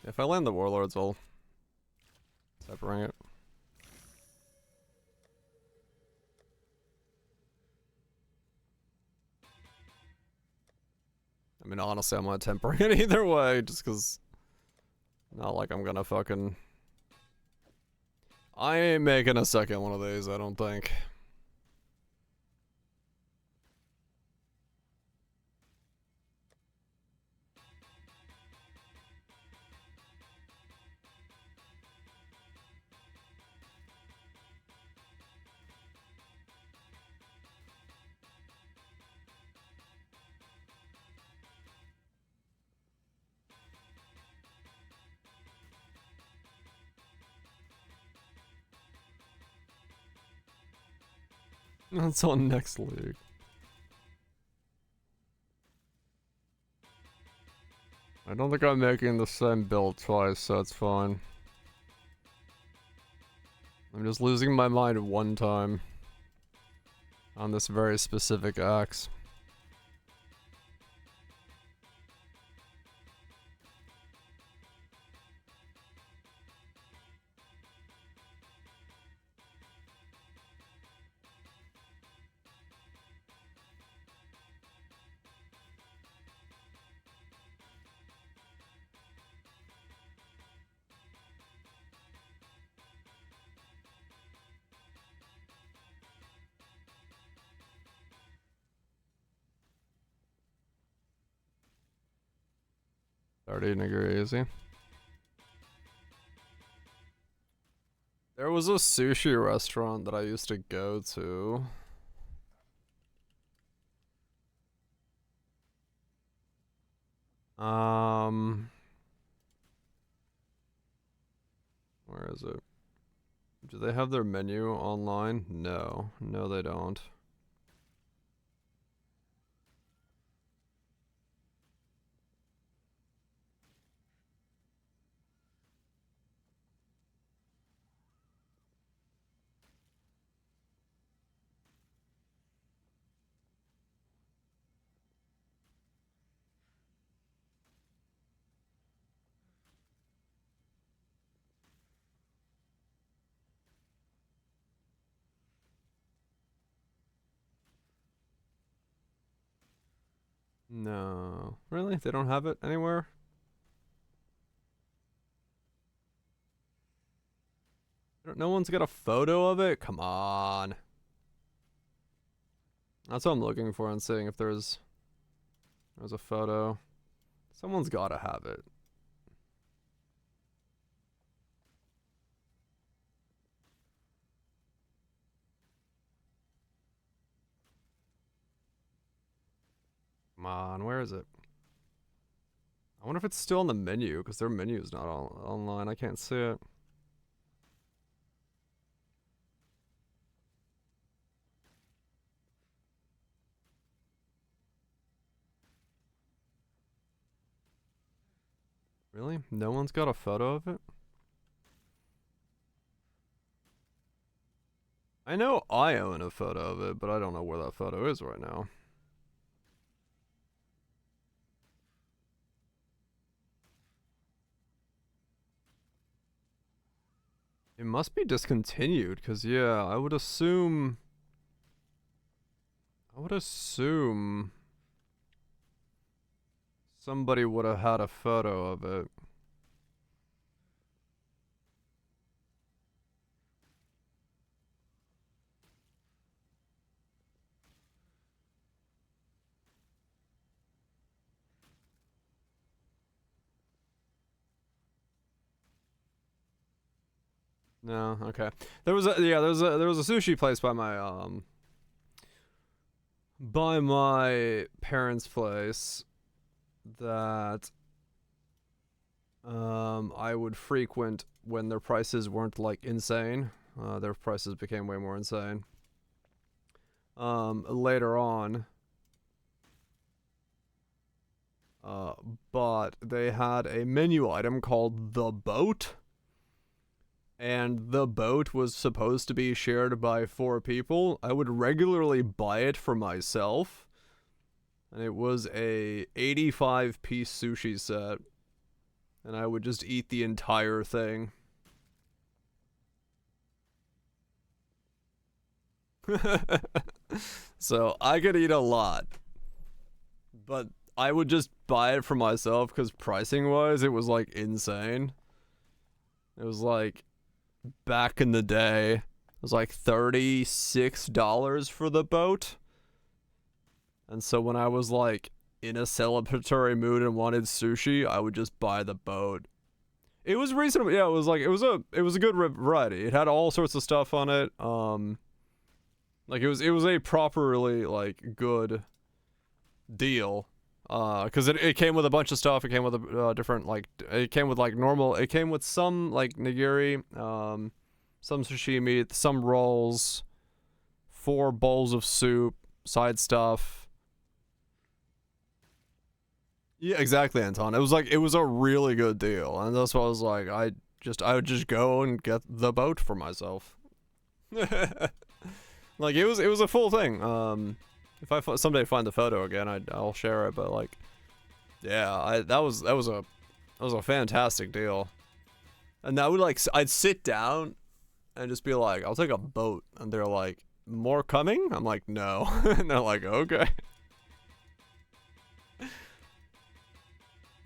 If I land the warlords, I'll separate it. I mean, honestly, I'm not tempering it either way, just because... Not like I'm gonna fucking... I ain't making a second one of these, I don't think. That's on next league. I don't think I'm making the same build twice, so it's fine. I'm just losing my mind one time on this very specific axe. Easy. There was a sushi restaurant that I used to go to. Where is it? Do they have their menu online? No. No, they don't. No. Really? They don't have it anywhere? No one's got a photo of it? Come on. That's what I'm looking for and seeing if there's a photo. Someone's gotta have it. Come on, where is it? I wonder if it's still on the menu, because their menu is not online. I can't see it. Really? No one's got a photo of it? I know I own a photo of it, but I don't know where that photo is right now. It must be discontinued, because yeah, I would assume somebody would have had a photo of it. No, okay. There was a sushi place by my parents' place that I would frequent when their prices weren't like insane. Their prices became way more insane later on. But they had a menu item called the boat. And the boat was supposed to be shared by 4 people. I would regularly buy it for myself. And it was a 85-piece sushi set. And I would just eat the entire thing. So I could eat a lot. But I would just buy it for myself because pricing-wise, it was like insane. It was like... Back in the day, it was like $36 for the boat. And so when I was like in a celebratory mood and wanted sushi, I would just buy the boat. It was reasonable. Yeah, it was a good variety. It had all sorts of stuff on it. Like it was a properly like good deal. Because it came with a bunch of stuff. It came with a different, like, it came with, like, normal, it came with some, like, nigiri, some sashimi, some rolls, 4 bowls of soup, side stuff. Yeah, exactly, Anton. It was a really good deal, and that's why I was like, I would just go and get the boat for myself. Like it was a full thing. If I someday find the photo again, I'll share it. But like, yeah, that was a fantastic deal. And I would like, I'd sit down and just be like, I'll take a boat, and they're like, more coming? I'm like, no, and they're like, okay.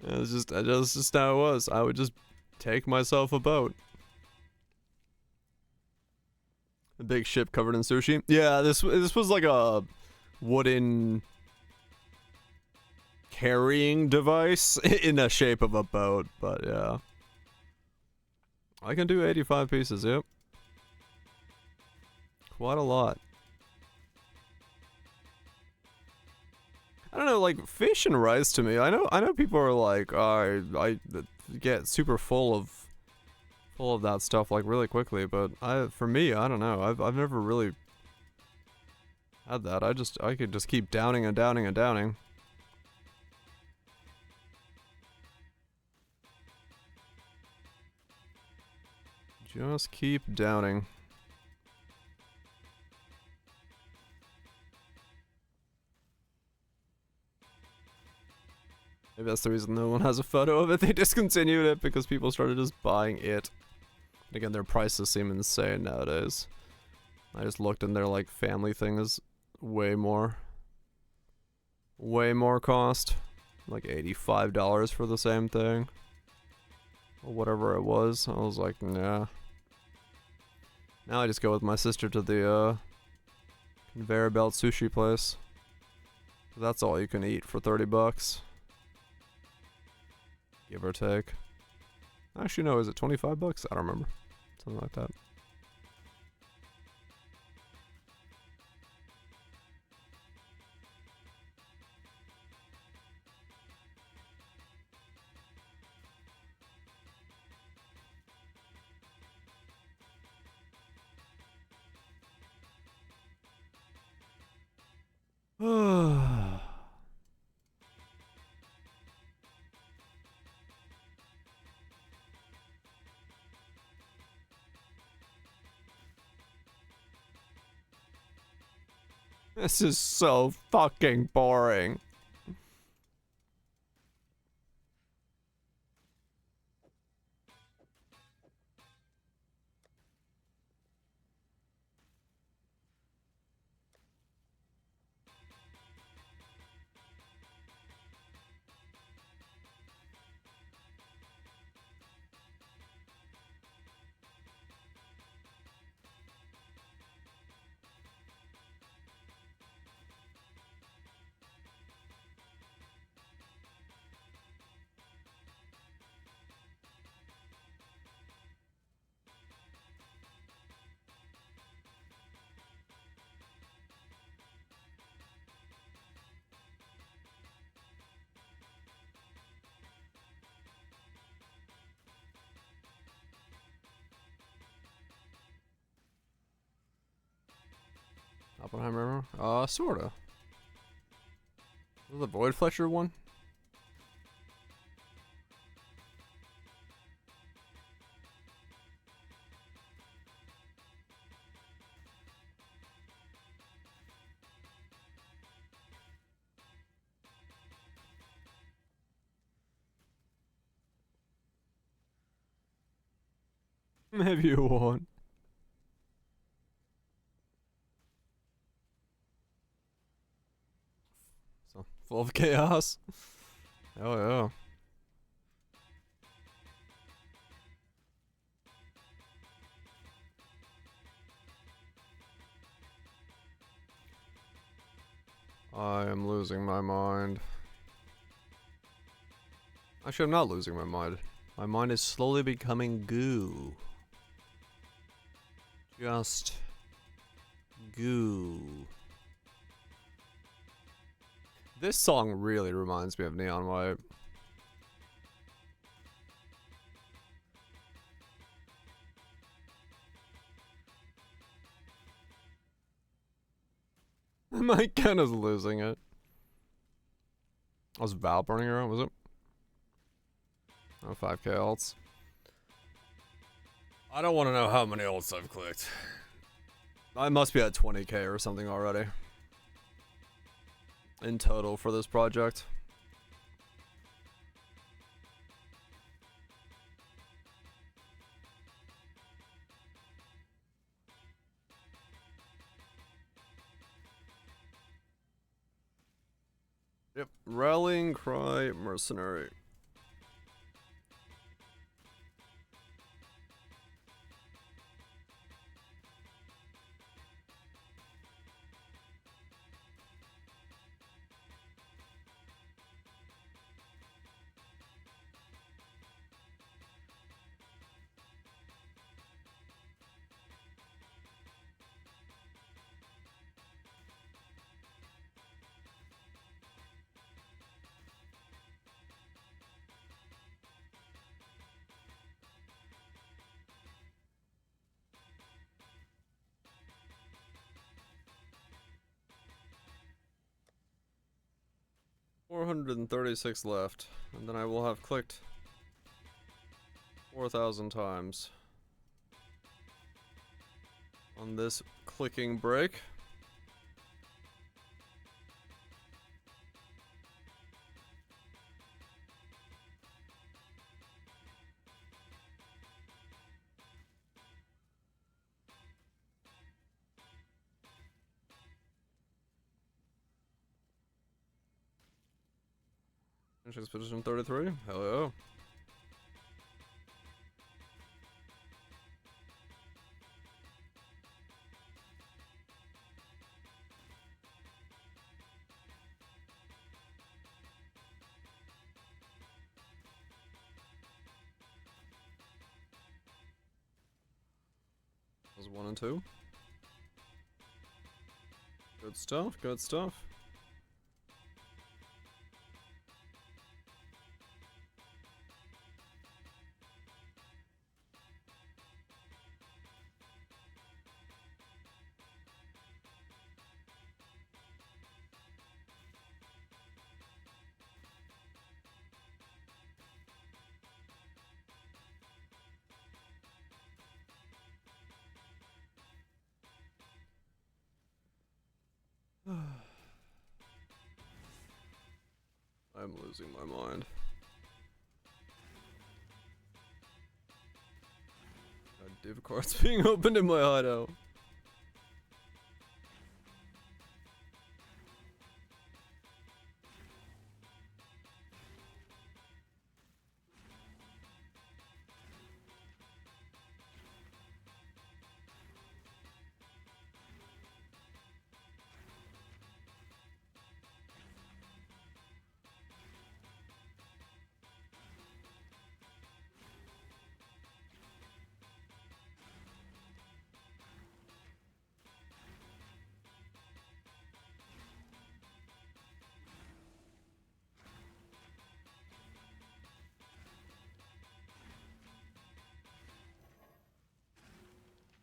It's just how it was. I would just take myself a boat. A big ship covered in sushi. Yeah, this was like a wooden carrying device in the shape of a boat, but yeah. I can do 85 pieces, yep. Quite a lot. I don't know, like fish and rice to me. I know people are like, I get super full of that stuff like really quickly, but for me, I don't know. I've never really had that. I could just keep downing and downing and downing. Just keep downing. Maybe that's the reason no one has a photo of it. They discontinued it because people started just buying it. And again, their prices seem insane nowadays. I just looked and their like family thing is way more cost. Like $85 for the same thing. Or whatever it was. I was like, nah. Now I just go with my sister to the conveyor belt sushi place. That's all you can eat for 30 bucks. Give or take. Actually, no, is it 25 bucks? I don't remember. Something like that. This is so fucking boring. Oppenheimer? Sorta. Was the Void Fletcher one? Maybe you won't. So, full of chaos. Oh yeah. I am losing my mind. Actually, I'm not losing my mind. My mind is slowly becoming goo. Just goo. This song really reminds me of Neon White. My gun is losing it. I was Val burning around, was it? Oh, 5k ults. I don't want to know how many ults I've clicked. I must be at 20k or something already. In total for this project. Yep, rallying cry mercenary. $436 left, and then I will have clicked 4,000 times on this clicking break. Expedition 33. Hello. That was 1 and 2. Good stuff, good stuff. I'm losing my mind. Div cards being opened in my hideout.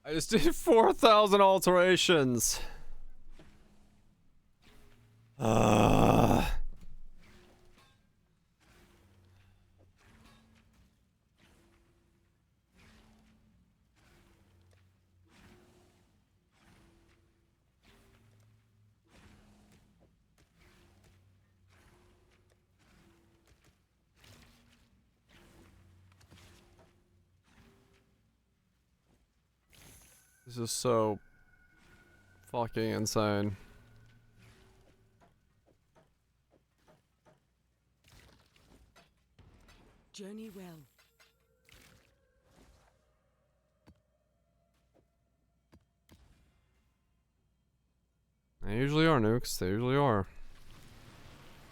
I just did 4,000 alterations. This is so fucking insane. Journey well. They usually are, nukes. They usually are.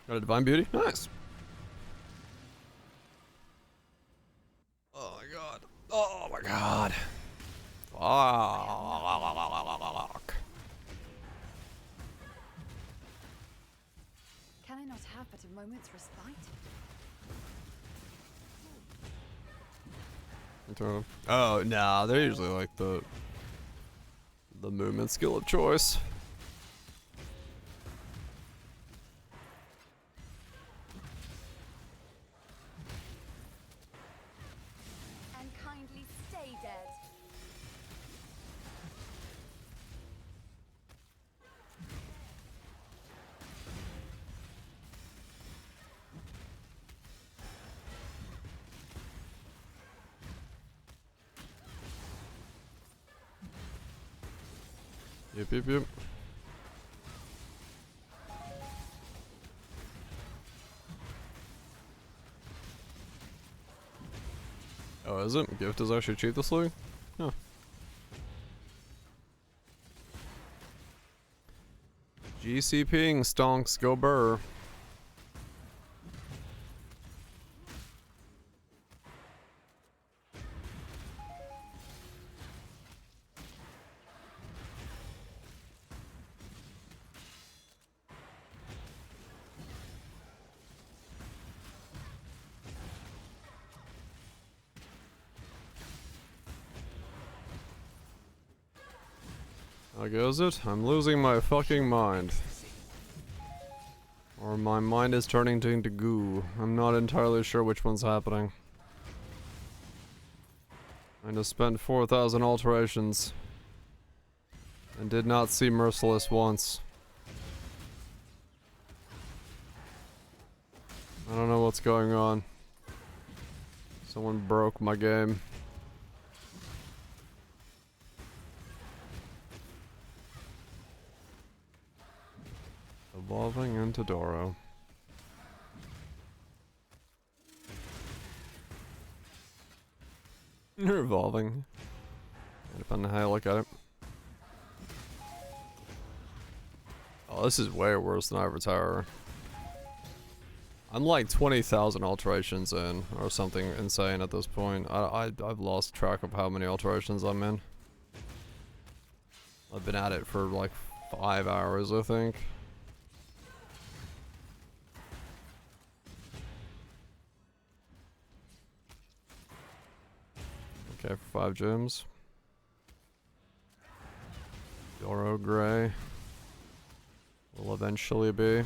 Got a divine beauty? Nice. Oh my god. Oh my god. Fuck. Can I not have but a moment's respite? Oh, nah, they're usually like the movement skill of choice. Yep, yep, yep. Oh, is it? Gift is actually cheap this league? Huh. GC ping, stonks, go burr. How goes it? I'm losing my fucking mind. Or my mind is turning into goo. I'm not entirely sure which one's happening. I just spent 4,000 alterations. And did not see Merciless once. I don't know what's going on. Someone broke my game. Evolving into Doro. You're evolving. Depending on how you look at it. Oh, this is way worse than Ivory Tower. I'm like 20,000 alterations in, or something insane at this point. I've lost track of how many alterations I'm in. I've been at it for like 5 hours, I think. Okay, for 5 gems. Doro Gray will eventually be.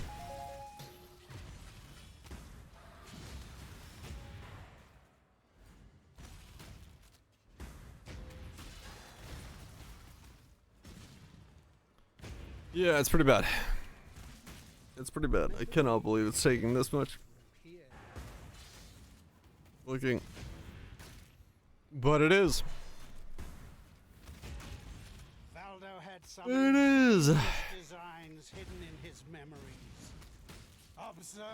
Yeah, it's pretty bad. It's pretty bad. I cannot believe it's taking this much. Looking. But it is. Valdo had some It is. designs hidden in his memories. Observe.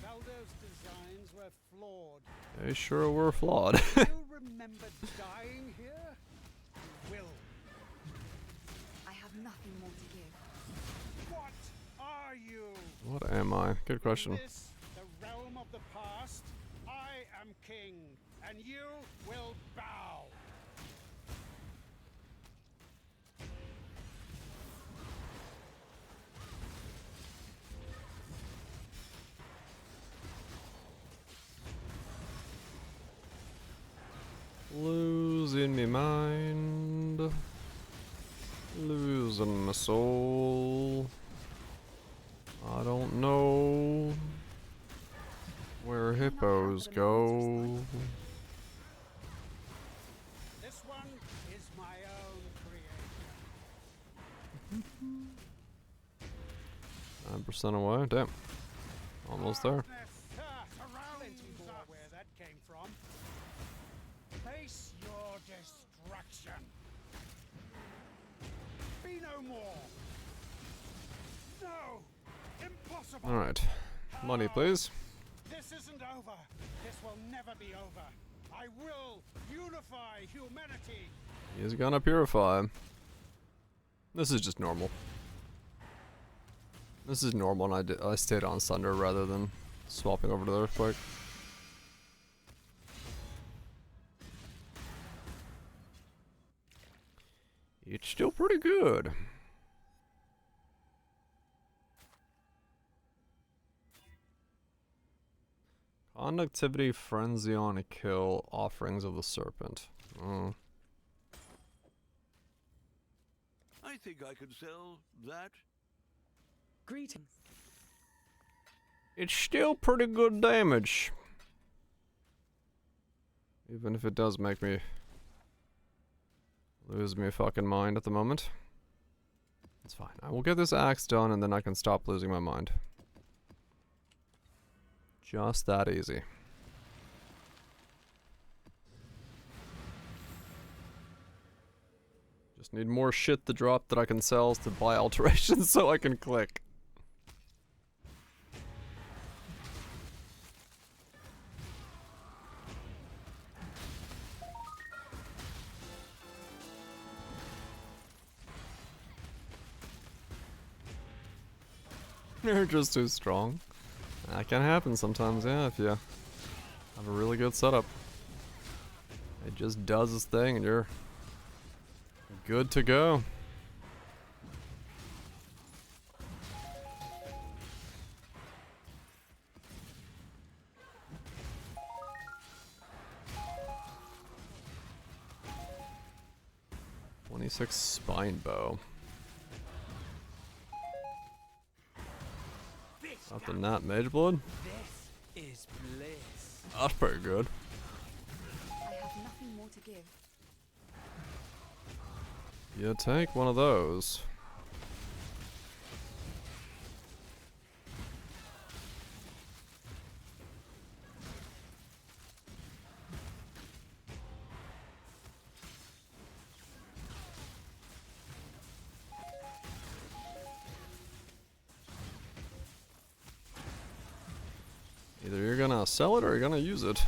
Valdo's designs were flawed. They sure were flawed. Do you remember dying here? You will. I have nothing more to give. What are you? What am I? Good question. In this, the realm of the past, I am king, and you will bow. Losing me mind. Losing my soul. I don't know where hippos go. This one is my own creation. 9% away. Damn. Almost there. Plenty more where that came from. Face your destruction. Be no more. No. Impossible. Alright. Money, please. This isn't over. This will never be over. I will unify humanity. He's gonna purify. This is just normal. This is normal, and I stayed on Sunder rather than swapping over to the Earthquake. It's still pretty good. Conductivity, Frenzy on a Kill, Offerings of the Serpent. I think I could sell that. Greetings. It's still pretty good damage. Even if it does make me lose my fucking mind at the moment. It's fine. I will get this axe done and then I can stop losing my mind. Just that easy. Just need more shit to drop that I can sell to buy alterations so I can click. They're just too strong. That can happen sometimes, yeah, if you have a really good setup. It just does its thing and you're good to go. .26 spine bow. After that, mage blood. This is bliss. That's pretty good. I have nothing more to give. You take one of those. Either you're gonna sell it or you're gonna use it.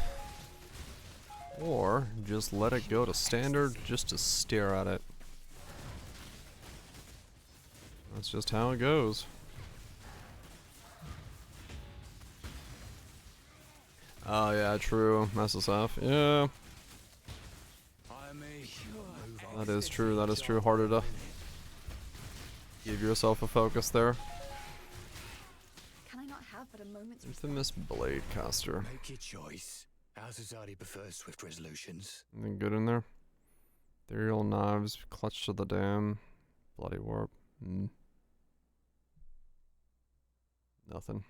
Or just let it go to standard just to stare at it. That's just how it goes. Oh yeah, true. SSF. Yeah. That is true, that is true. Harder to give yourself a focus there. Can I not have but a moment's Infamous blade caster. Make your choice. Our society prefers swift resolutions. Anything good in there? Ethereal knives, clutch to the dam, bloody warp. Nothing.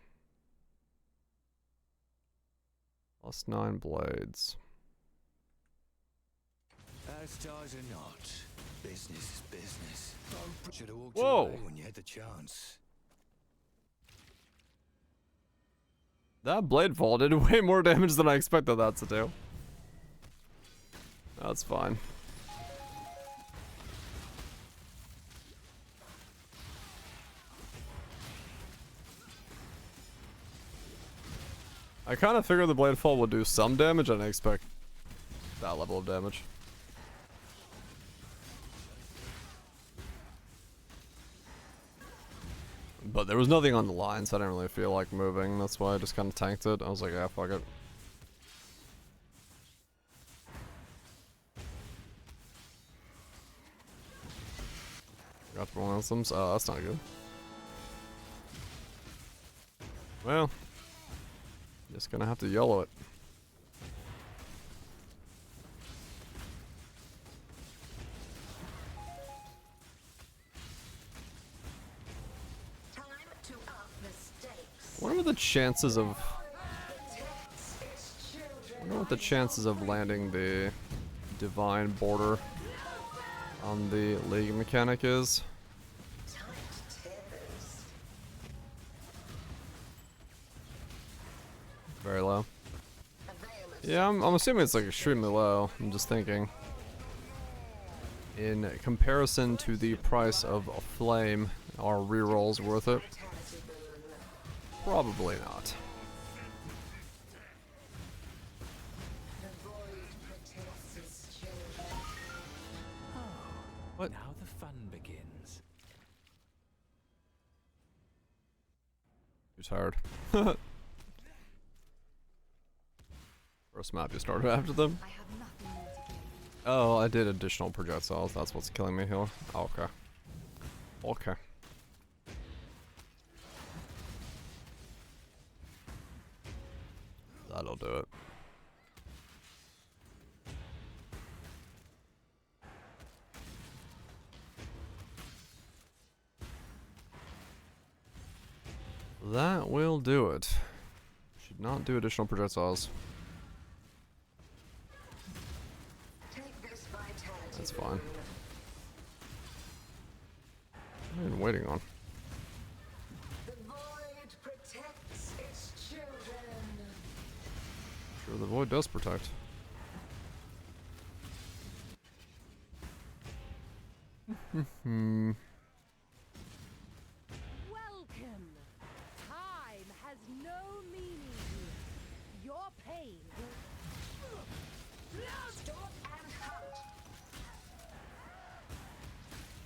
+9 blades. Our stars are not. Business is business. Should have walked Whoa. away when you had the chance. That blade fall did way more damage than I expected that to do. That's fine. I kind of figured the blade fall would do some damage. I didn't expect that level of damage. But there was nothing on the line, so I didn't really feel like moving. That's why I just kind of tanked it. I was like, yeah, fuck it. Got the ransoms. Oh, that's not good. Well, just gonna have to yellow it. What are the chances of... I wonder what the chances of landing the divine border on the league mechanic is. Very low. Yeah, I'm assuming it's like extremely low. I'm just thinking. In comparison to the price of a flame, are rerolls worth it? Probably not. What? Now the fun begins. You're tired. First map you started after them? I have nothing more to give. Oh, I did additional projectiles. That's what's killing me here. Okay. Okay. That'll do it. That will do it. Should not do additional projectiles. That's fine. What am I even waiting on? Sure, the void does protect. Hmm. Welcome. Time has no meaning here. Your pain will Stop and hunt.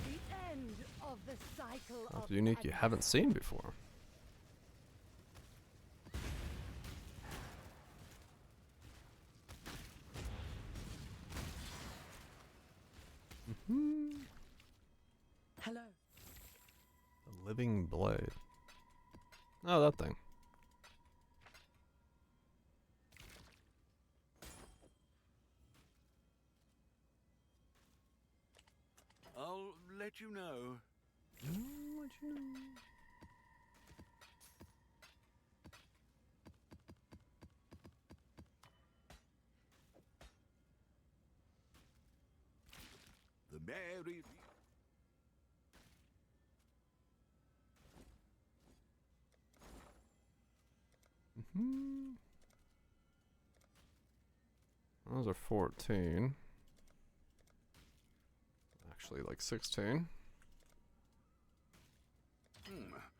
the end of the cycle That's of unique you madness. haven't seen before. Hello. The living blade. Oh, that thing. I'll let you know. The merry... Those are 14. Actually, like 16.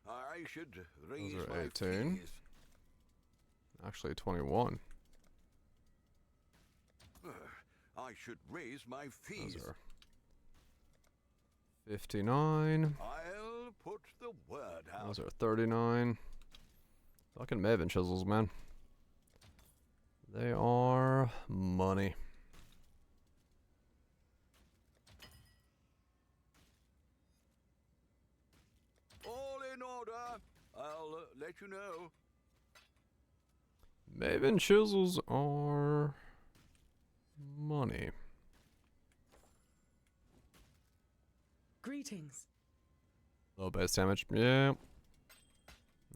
I should raise Those are my 18. fees. Actually, 21. I should raise my fees. Those are 59. I'll put the word out. Those are 39. Fucking Maven chisels, man. They are money. All in order. I'll let you know. Maven chisels are money. Greetings. Low base damage. Yeah.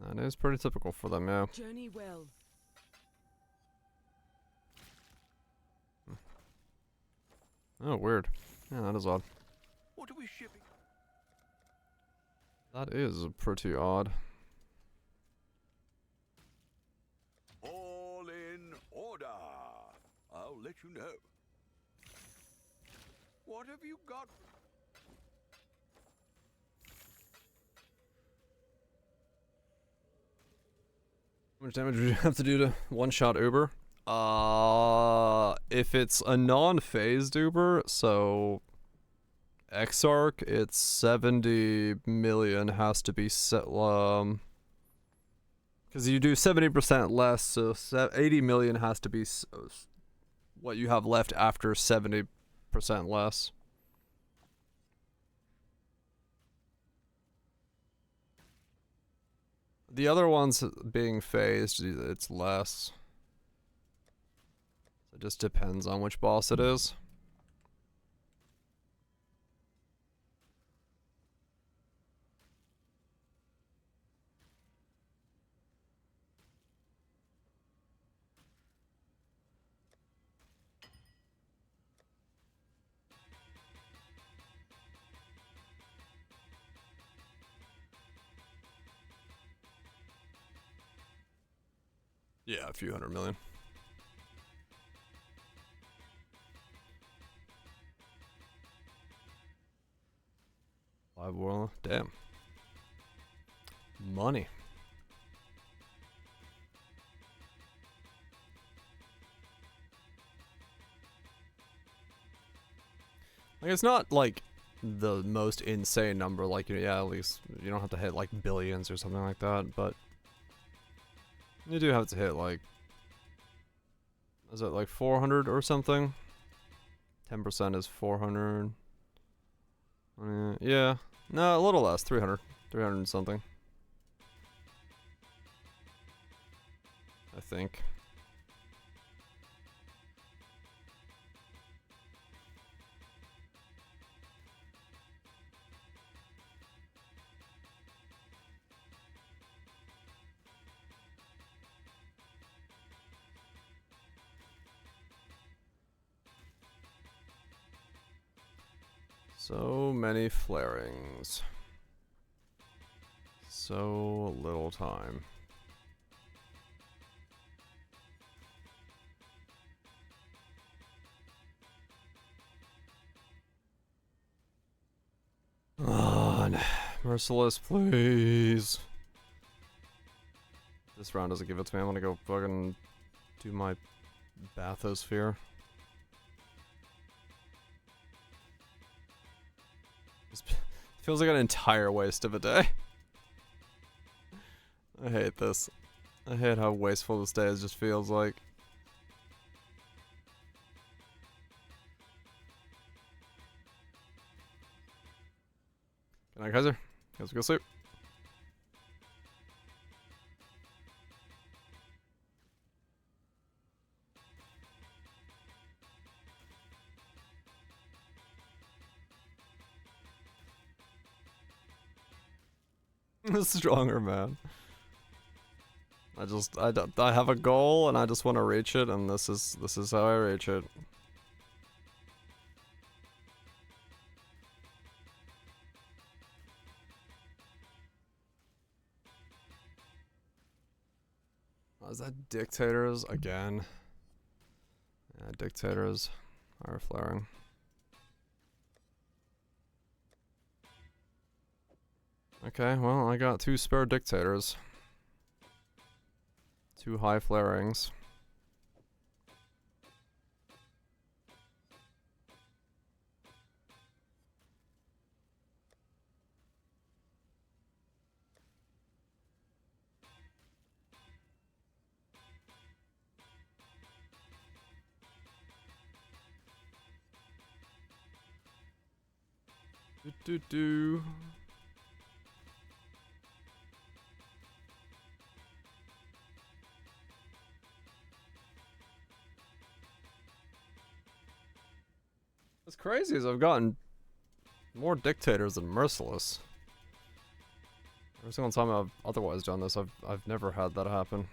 That is pretty typical for them, yeah. Journey well. Oh, weird. Yeah, that is odd. What are we shipping? That is pretty odd. All in order. I'll let you know. What have you got? How much damage would you have to do to one-shot Uber? If it's a non-phased Uber, so Exarch, it's 70 million has to be set, because you do 70% less, so 80 million has to be what you have left after 70% less. The other ones being phased, it's less. It just depends on which boss it is. Yeah, a few hundred million. Live world, damn. Money. Like, it's not like the most insane number, like, yeah, at least you don't have to hit like billions or something like that, but you do have to hit like, is it like 400 or something? 10% is 400. Yeah, no, a little less, 300 and something. I think. So many flarings. So little time. Merciless, please. This round doesn't give it to me. I'm gonna go fucking do my bathysphere. This feels like an entire waste of a day. I hate this. I hate how wasteful this day just feels like. Good night, Kaiser. Guys, go sleep. Stronger, man. I have a goal and I just want to reach it, and this is how I reach it. Oh, is that dictators again? Yeah, dictators are flaring. Okay, well, I got 2 spare dictators. 2 high flarings. Do. What's crazy is I've gotten more dictators than merciless. Every single time I've otherwise done this, I've never had that happen.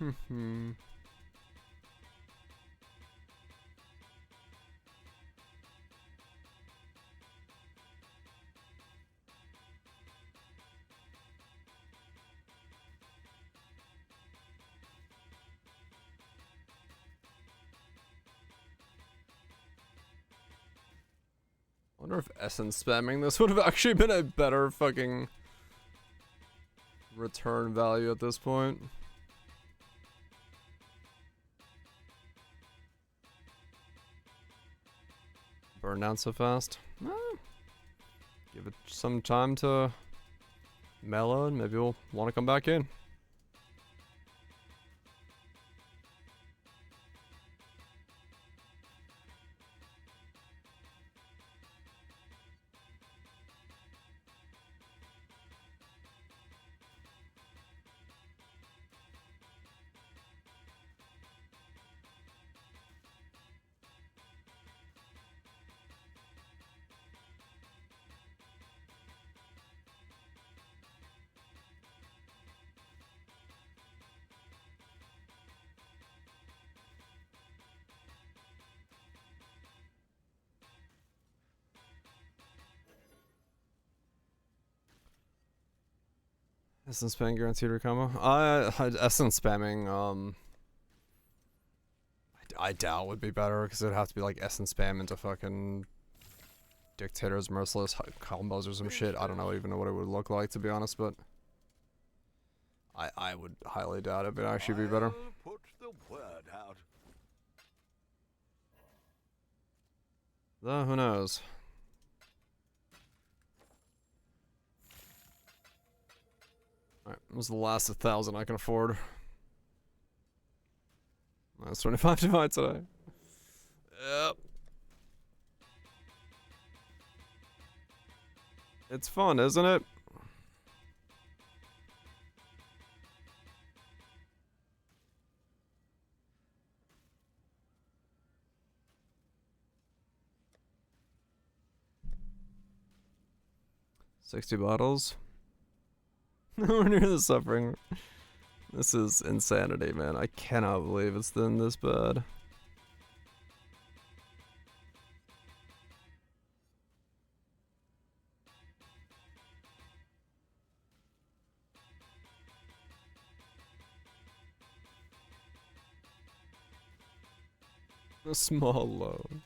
I wonder if essence spamming this would have actually been a better fucking return value at this point. Burn down so fast. Give it some time to mellow and maybe we'll want to come back in. Essence spamming guaranteed recombo. Essence spamming, I doubt would be better because it'd have to be like essence spam into fucking dictators, merciless combos or some shit. I don't even know what it would look like, to be honest, but I would highly doubt it, but it'd actually be better. Put the word out. Though, who knows? Alright, this was the last 1,000 I can afford. That's 25 to buy today. Yep. It's fun, isn't it? 60 bottles. We're near the suffering. This is insanity, man. I cannot believe it's been this bad. A small loan.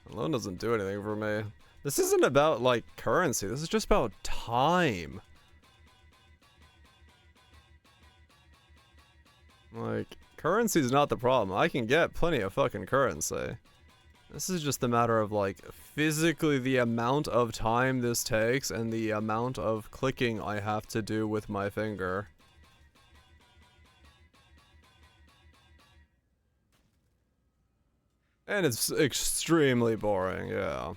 A loan doesn't do anything for me. This isn't about, like, currency. This is just about time. Like, currency is not the problem. I can get plenty of fucking currency. This is just a matter of, like, physically the amount of time this takes and the amount of clicking I have to do with my finger. And it's extremely boring, yeah.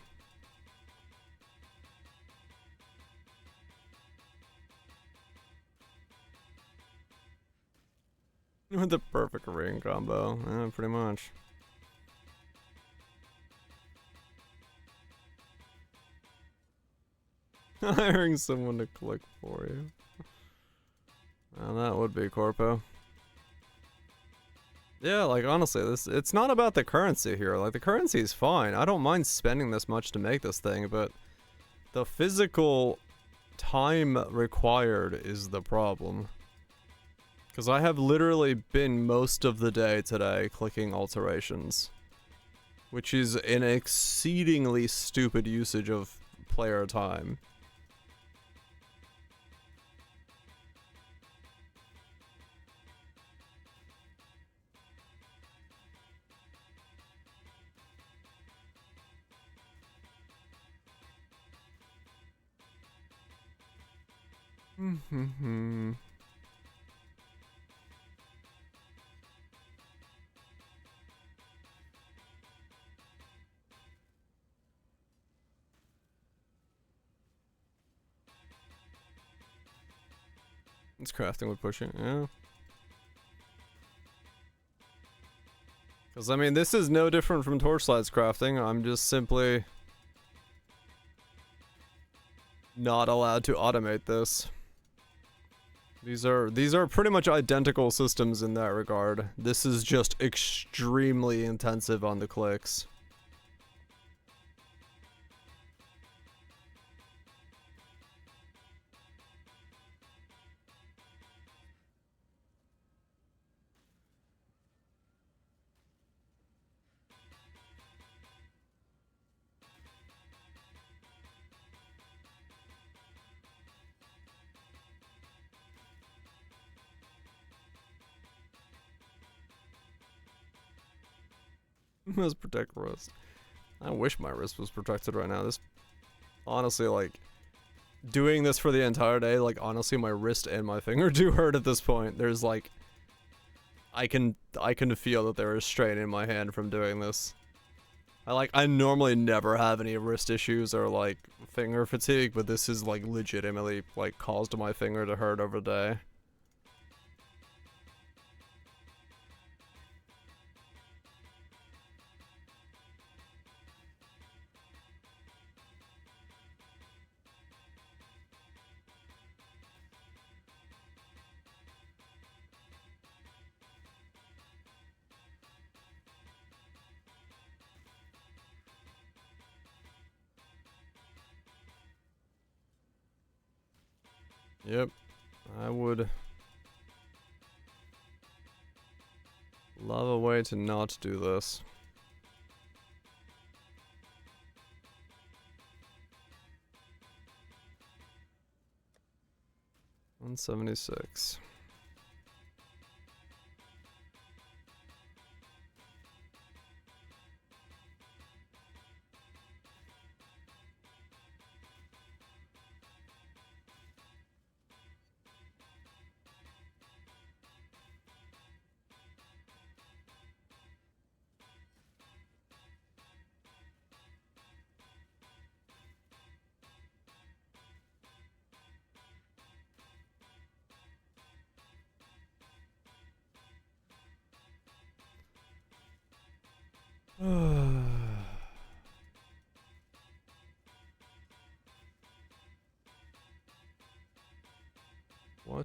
With the perfect ring combo, yeah, pretty much. Hiring someone to click for you. Well, that would be Corpo. Yeah, like, honestly, it's not about the currency here. Like, the currency is fine. I don't mind spending this much to make this thing, but the physical time required is the problem. Because I have literally been most of the day today clicking alterations. Which is an exceedingly stupid usage of player time. It's crafting with pushing, yeah. Because, I mean, this is no different from Torchlight's crafting. I'm just simply not allowed to automate this. These are pretty much identical systems in that regard. This is just extremely intensive on the clicks. Must protect wrist. I wish my wrist was protected right now. This, honestly, like, doing this for the entire day, like, honestly, my wrist and my finger do hurt at this point. There's, like, I can feel that there is strain in my hand from doing this. I normally never have any wrist issues or, like, finger fatigue, but this is, like, legitimately, like, caused my finger to hurt over the day. Yep, I would love a way to not do this. 176.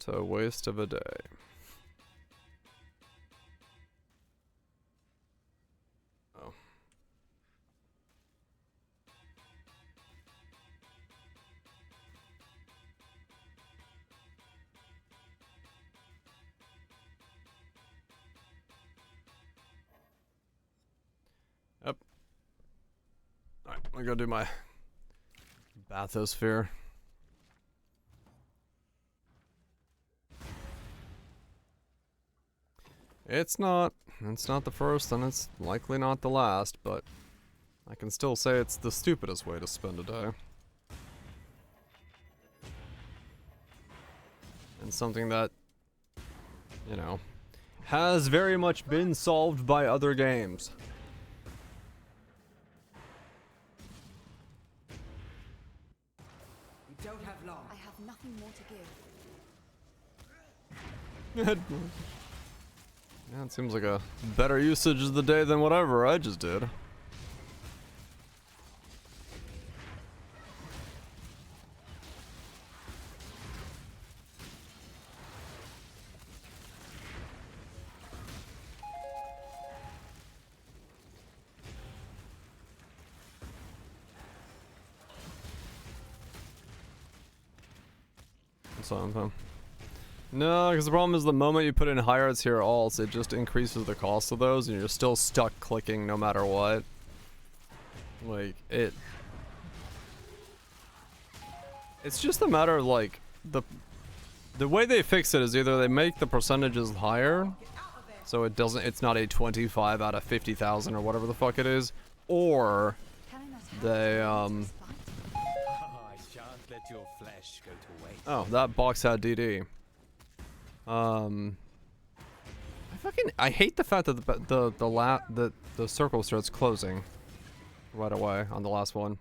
What a waste of a day. Oh. Yep. Alright, I'm gonna go do my bathysphere. It's not the first, and it's likely not the last, but I can still say it's the stupidest way to spend a day. And something that, you know, has very much been solved by other games. We don't have long. I have nothing more to give. Yeah, it seems like a better usage of the day than whatever I just did. Something. No, because the problem is the moment you put in higher tier alts, it just increases the cost of those, and you're still stuck clicking no matter what. Like, it's just a matter of, like, the way they fix it is either they make the percentages higher, so it's not a 25 out of 50,000 or whatever the fuck it is, or they, Your flesh go to waste. Oh, that box had DD. I hate the fact that the circle starts closing right away on the last one.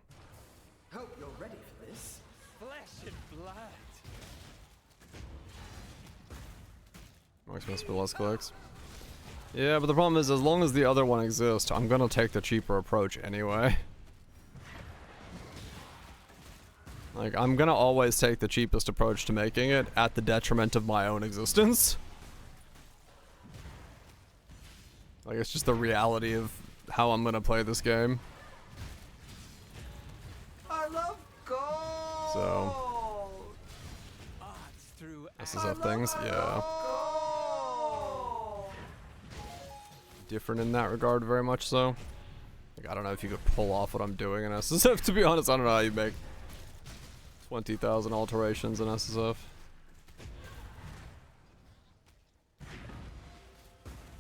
Hope you're ready for this. Flesh and blood. Max must be less clicks. Yeah, but the problem is, as long as the other one exists, I'm gonna take the cheaper approach anyway. Like, I'm gonna always take the cheapest approach to making it at the detriment of my own existence. Like, it's just the reality of how I'm gonna play this game. I love gold. So, SSF things, yeah. Different in that regard, very much so. Like, I don't know if you could pull off what I'm doing in SSF, to be honest. I don't know how you make 20,000 alterations in SSF.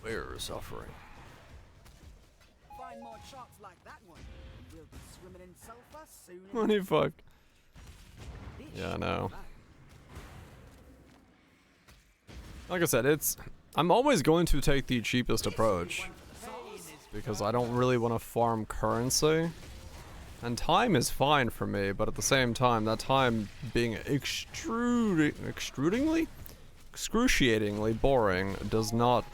We're suffering. Find more shots like that one. We'll be swimming in sulfur soon. What the fuck? Yeah, I know. Like I said, I'm always going to take the cheapest approach because I don't really want to farm currency. And time is fine for me, but at the same time, that time being excruciatingly boring does not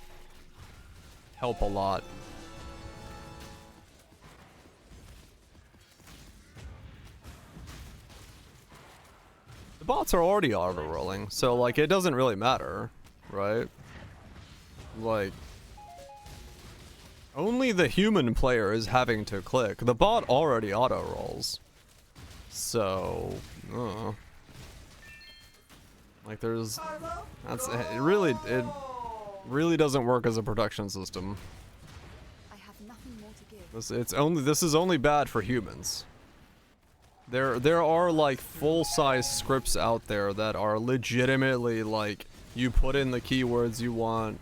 help a lot. The bots are already auto-rolling, so, like, it doesn't really matter, right? Like, only the human player is having to click. The bot already auto-rolls. So, like, it really doesn't work as a production system. I have nothing more to give. This is only bad for humans. There are, like, full-size scripts out there that are legitimately, like, you put in the keywords you want,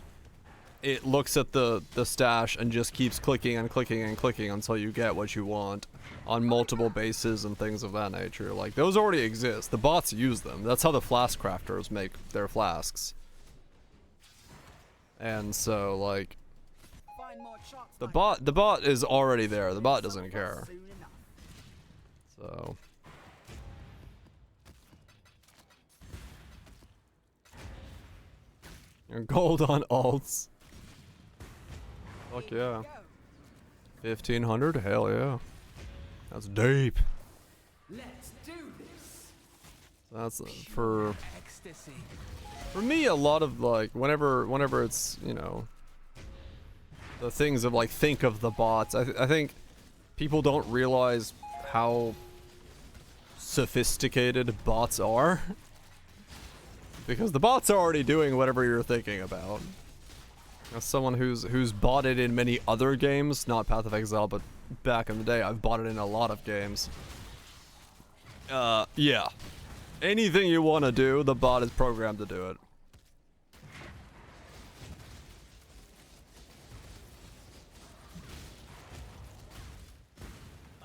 it looks at the stash and just keeps clicking and clicking and clicking until you get what you want on multiple bases and things of that nature. Like, those already exist. The bots use them. That's how the flask crafters make their flasks. And so, like, the bot is already there. The bot doesn't care. So, you're gold on alts. Fuck yeah. 1,500? Hell yeah. That's deep. Let's do this. That's for me, a lot of like whenever it's, you know, the things of like think of the bots, I think people don't realize how sophisticated bots are, because the bots are already doing whatever you're thinking about. As someone who's bought it in many other games, not Path of Exile, but back in the day, I've bought it in a lot of games. Yeah. Anything you want to do, the bot is programmed to do it.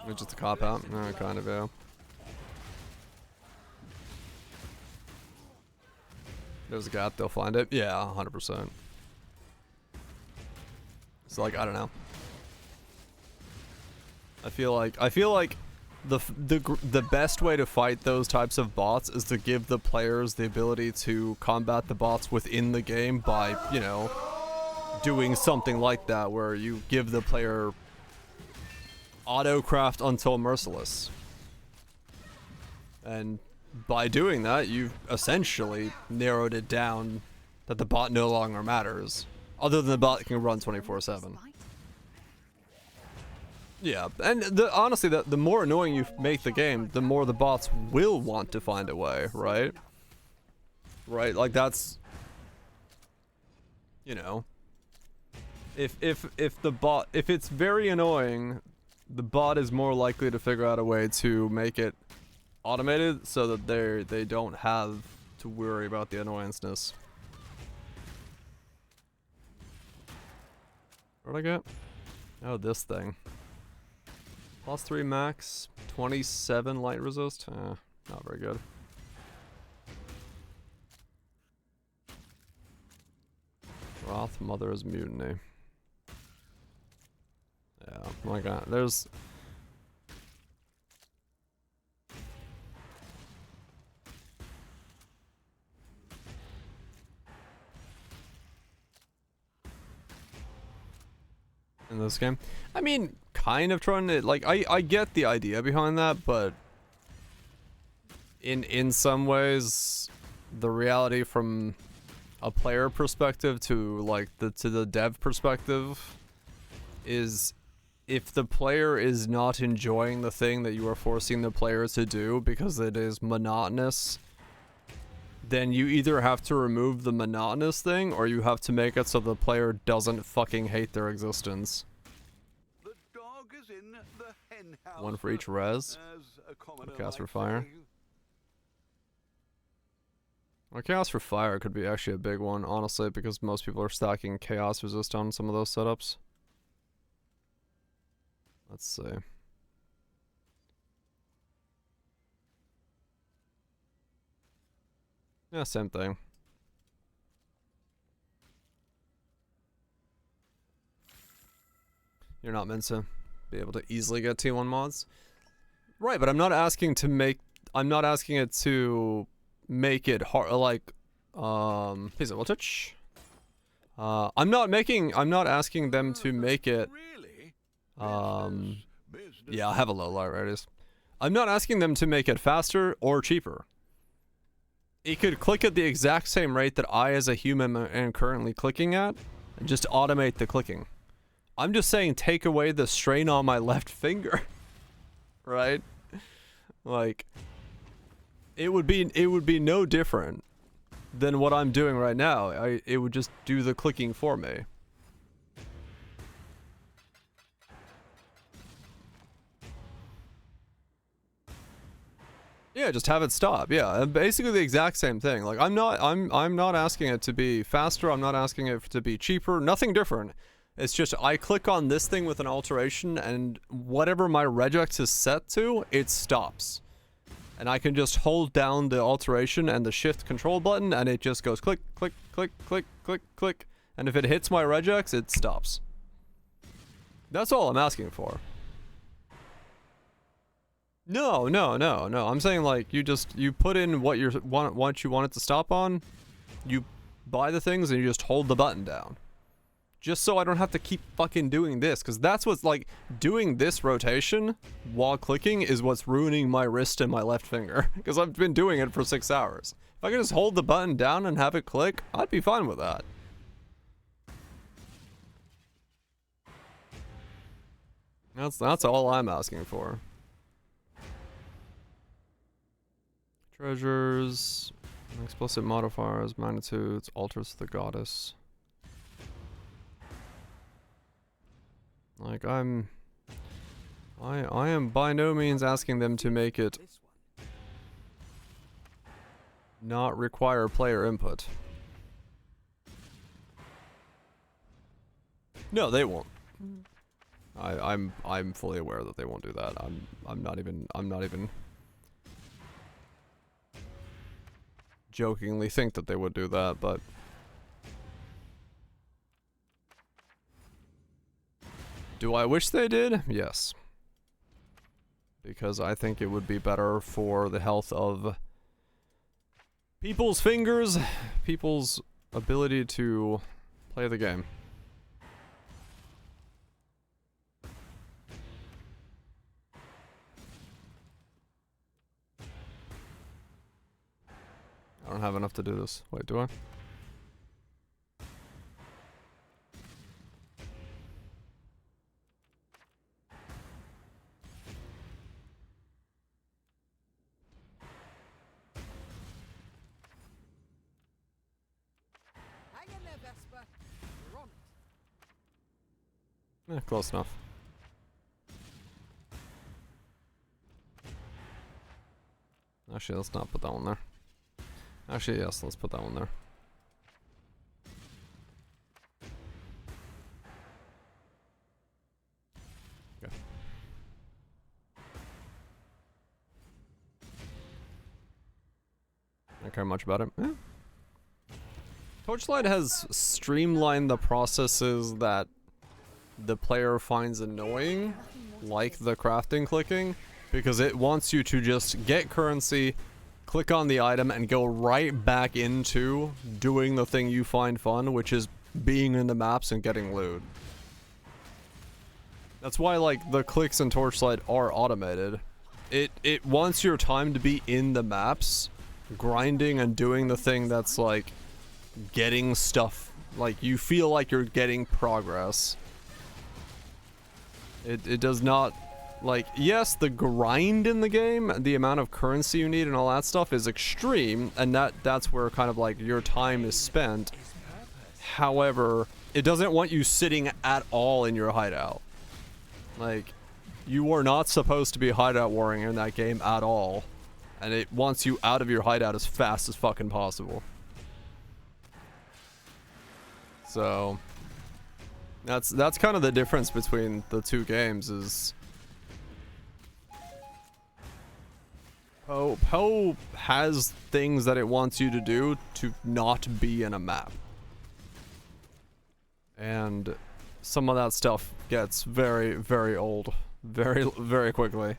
It's just a cop-out? Kind of, yeah. There's a gap, they'll find it. Yeah, 100%. So, like, I don't know. I feel like the best way to fight those types of bots is to give the players the ability to combat the bots within the game by, you know, doing something like that, where you give the player autocraft until merciless. And by doing that, you've essentially narrowed it down that the bot no longer matters. Other than the bot can run 24/7. Yeah, and honestly, the more annoying you make the game, the more the bots will want to find a way, right? Right, like that's, you know, if it's very annoying, the bot is more likely to figure out a way to make it automated so that they don't have to worry about the annoyanceness. What'd I get? Oh, this thing. +3 max, 27 light resist. Not very good. Wrath Mother's Mutiny. Yeah, my god, there's... in this game. I mean, kind of trying to, like, I get the idea behind that, but in some ways, the reality from a player perspective to like the dev perspective is, if the player is not enjoying the thing that you are forcing the player to do because it is monotonous, then you either have to remove the monotonous thing, or you have to make it so the player doesn't fucking hate their existence. The dog is in the hen house. One for each res. Chaos for fire. Well, Chaos for fire could be actually a big one, honestly, because most people are stacking chaos resist on some of those setups. Let's see. Yeah, same thing. You're not meant to be able to easily get T1 mods. Right, but I'm not asking to make... I'm not asking it to make it hard, like... Please, will touch. I'm not asking them to make it... Yeah, I have a low light radius. I'm not asking them to make it faster or cheaper. It could click at the exact same rate that I as a human am currently clicking at, and just automate the clicking. I'm just saying take away the strain on my left finger. Right? Like, it would be no different than what I'm doing right now. It would just do the clicking for me. Yeah, just have it stop. Yeah, basically the exact same thing. Like, I'm not asking it to be faster. I'm not asking it to be cheaper. Nothing different. It's just I click on this thing with an alteration, and whatever my regex is set to, it stops. And I can just hold down the alteration and the shift control button, and it just goes click, click, click, click, click, click. And if it hits my regex, it stops. That's all I'm asking for. No. I'm saying, like, you put in what you want it to stop on. You buy the things and you just hold the button down. Just so I don't have to keep fucking doing this, because that's what's like, doing this rotation while clicking is what's ruining my wrist and my left finger, because I've been doing it for 6 hours. If I could just hold the button down and have it click, I'd be fine with that. That's all I'm asking for. Treasures, explicit modifiers, magnitudes, altars to the goddess. Like I am by no means asking them to make it not require player input. No, they won't. I'm fully aware that they won't do that. I'm not even jokingly think that they would do that, but do I wish they did? Yes. Because I think it would be better for the health of people's fingers, people's ability to play the game. I don't have enough to do this. Wait, do I? Hang in there, Vesper. You're on it. Close enough. Actually, let's not put that one there. Actually, yes, let's put that one there. Okay. Don't care much about it. Yeah. Torchlight has streamlined the processes that the player finds annoying, like the crafting clicking, because it wants you to just get currency, click on the item, and go right back into doing the thing you find fun, which is being in the maps and getting loot. That's why, like, the clicks in Torchlight are automated. It wants your time to be in the maps, grinding and doing the thing that's, like, getting stuff. Like, you feel like you're getting progress. It does not... Like, yes, the grind in the game, the amount of currency you need and all that stuff is extreme, and that's where kind of like your time is spent. However, it doesn't want you sitting at all in your hideout. Like, you are not supposed to be hideout warring in that game at all, and it wants you out of your hideout as fast as fucking possible. So, that's kind of the difference between the two games is... Poe has things that it wants you to do to not be in a map. And some of that stuff gets very, very old. Very, very quickly.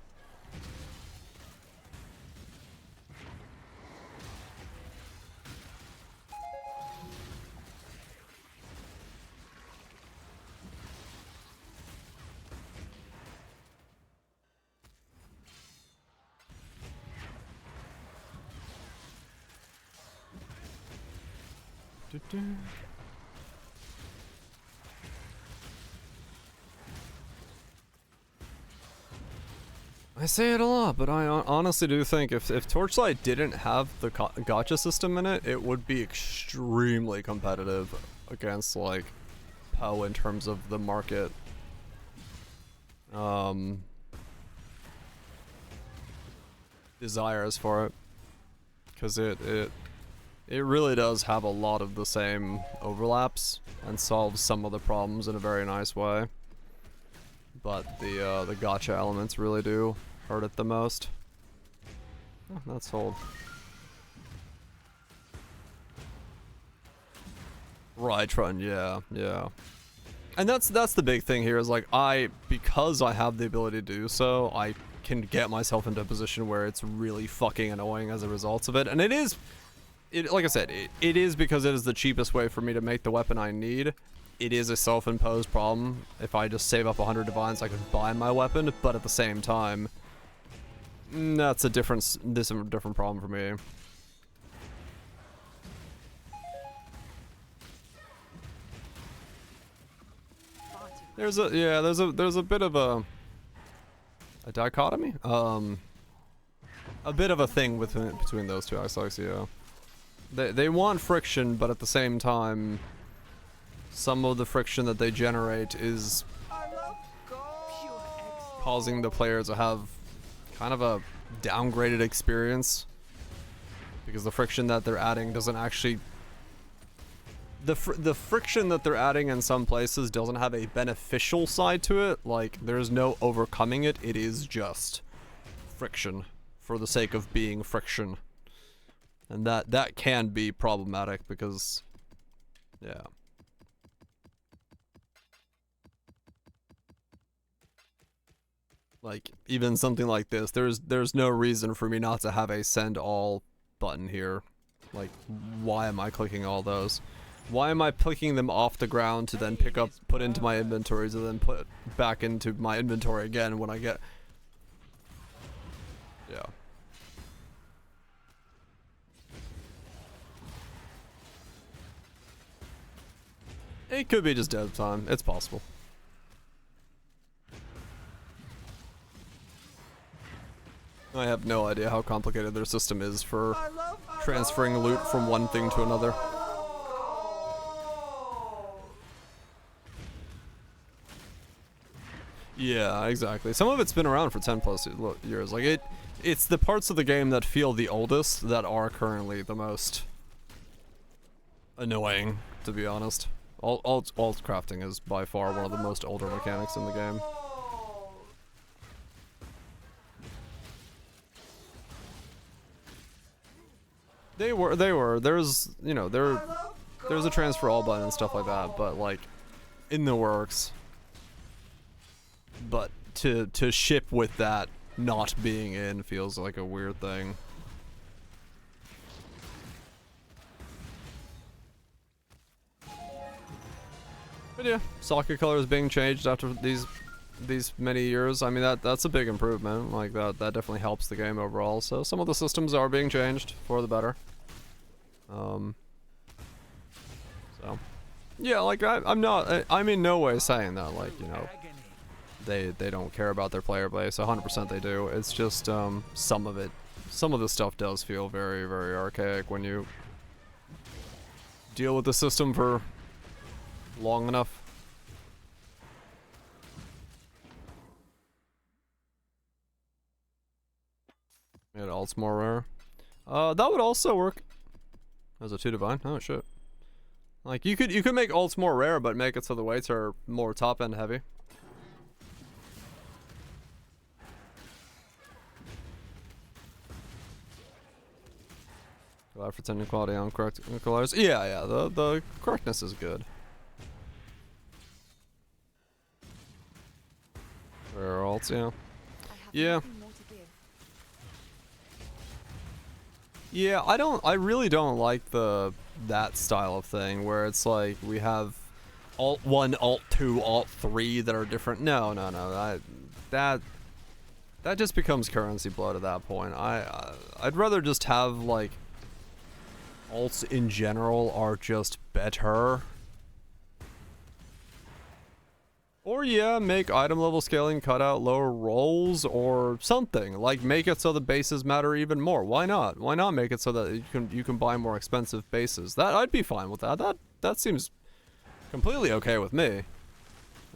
I say it a lot, but I honestly do think if Torchlight didn't have the gacha system in it, it would be extremely competitive against, like, Poe in terms of the market. Desires for it. Because it really does have a lot of the same overlaps and solves some of the problems in a very nice way. But the gacha elements really do hurt it the most. Oh, that's sold. Rytron, yeah. And that's the big thing here is like because I have the ability to do so, I can get myself into a position where it's really fucking annoying as a result of it. And like I said, it is because it is the cheapest way for me to make the weapon I need. it is a self-imposed problem. If I just save up 100 divines, I could buy my weapon, but at the same time, that's a different problem for me. There's a bit of a dichotomy, a bit of a thing between those two aspects. Yeah, they want friction, but at the same time, some of the friction that they generate is causing the player to have kind of a downgraded experience, because the friction that they're adding doesn't actually. The friction that they're adding in some places doesn't have a beneficial side to it. Like, there's no overcoming it. It is just friction for the sake of being friction. And that can be problematic because, yeah. Like, even something like this, there's no reason for me not to have a send all button here. Like, why am I clicking all those? Why am I picking them off the ground to then pick up, put into my inventory, to then put back into my inventory again when I get... Yeah. It could be just dev time. It's possible. I have no idea how complicated their system is for transferring loot from one thing to another. Yeah, exactly. Some of it's been around for 10 plus years. Like, it's the parts of the game that feel the oldest that are currently the most annoying, to be honest. Alt crafting is by far one of the most older mechanics in the game. They were. There's, you know, there's a transfer all button and stuff like that, but like, in the works. But to ship with that not being in feels like a weird thing. But yeah, socket colors being changed after these many years. I mean, that's a big improvement. Like, that definitely helps the game overall. So some of the systems are being changed for the better. So yeah, like I'm in no way saying that, like, you know, they don't care about their player base. 100% they do. It's just some of the stuff does feel very, very archaic when you deal with the system for long enough. Yeah, alt's more rare. That would also work as a 2 divine. Oh shit. Like, you could make alts more rare, but make it so the weights are more top end heavy. Allow for 10 quality on correct colors. Yeah, the correctness is good. Rare alts, yeah. Yeah. Yeah, I really don't like that style of thing where it's like we have alt 1, alt 2, alt 3 that are different. No. That just becomes currency bloat at that point. I'd rather just have, like, alts in general are just better. Or yeah, make item level scaling cut out lower rolls or something. Like, make it so the bases matter even more. Why not? Why not make it so that you can buy more expensive bases? I'd be fine with that. That seems completely okay with me.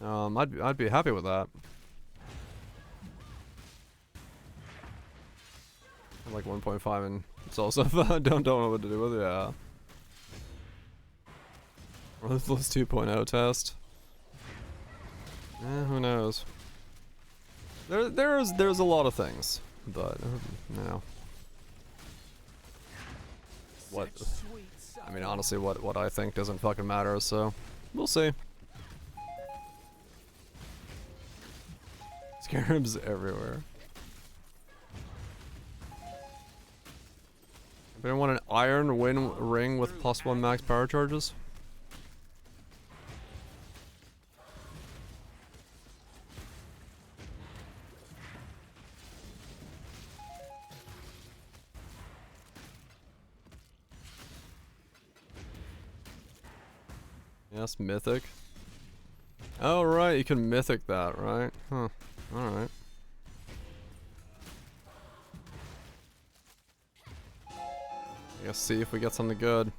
I'd be happy with that. I like 1.5 and it's also don't know what to do with it. Yeah. Ruthless 2.0 test. Who knows? There's a lot of things, but you know, what? I mean, honestly, what I think doesn't fucking matter. So we'll see. Scarabs everywhere. Anyone want an iron win ring with +1 max power charges? Yes, mythic. Oh, right, you can mythic that, right? Huh. Alright. Let's see if we get something good.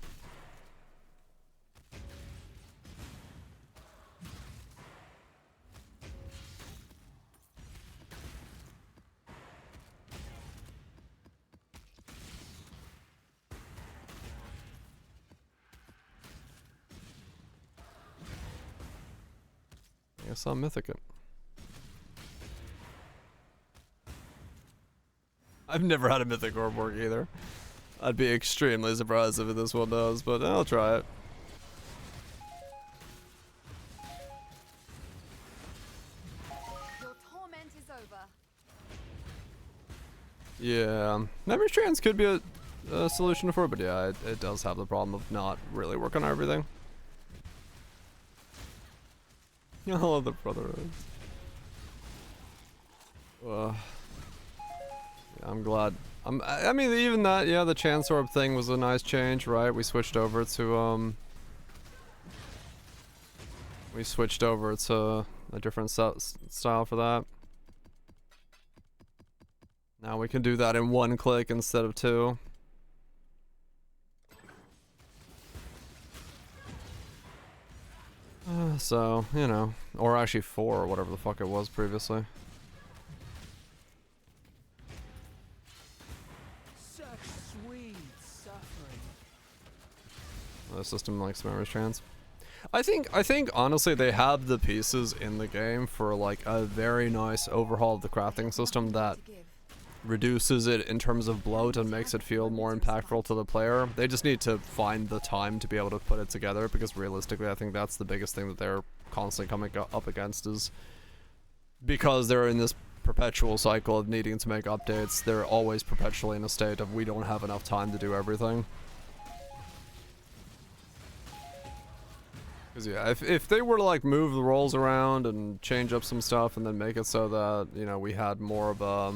I guess I'll mythic it. I've never had a mythic orb work either. I'd be extremely surprised if this one does, but I'll try it. Your torment is over. Yeah, memory strands could be a solution for it, but yeah, it does have the problem of not really working on everything. I love the brotherhood. Yeah, I'm glad. I mean, even that, yeah, the chance orb thing was a nice change, right? We switched over to a different style for that. Now we can do that in one click instead of two. So, you know, or actually 4 or whatever the fuck it was previously. Such sweet suffering. The system likes memory strands. I think honestly they have the pieces in the game for like a very nice overhaul of the crafting system that reduces it in terms of bloat and makes it feel more impactful to the player. They just need to find the time to be able to put it together, because realistically I think that's the biggest thing that they're constantly coming up against, is because they're in this perpetual cycle of needing to make updates. They're always perpetually in a state of we don't have enough time to do everything. Because yeah, if they were to like move the roles around and change up some stuff and then make it so that, you know, we had more of a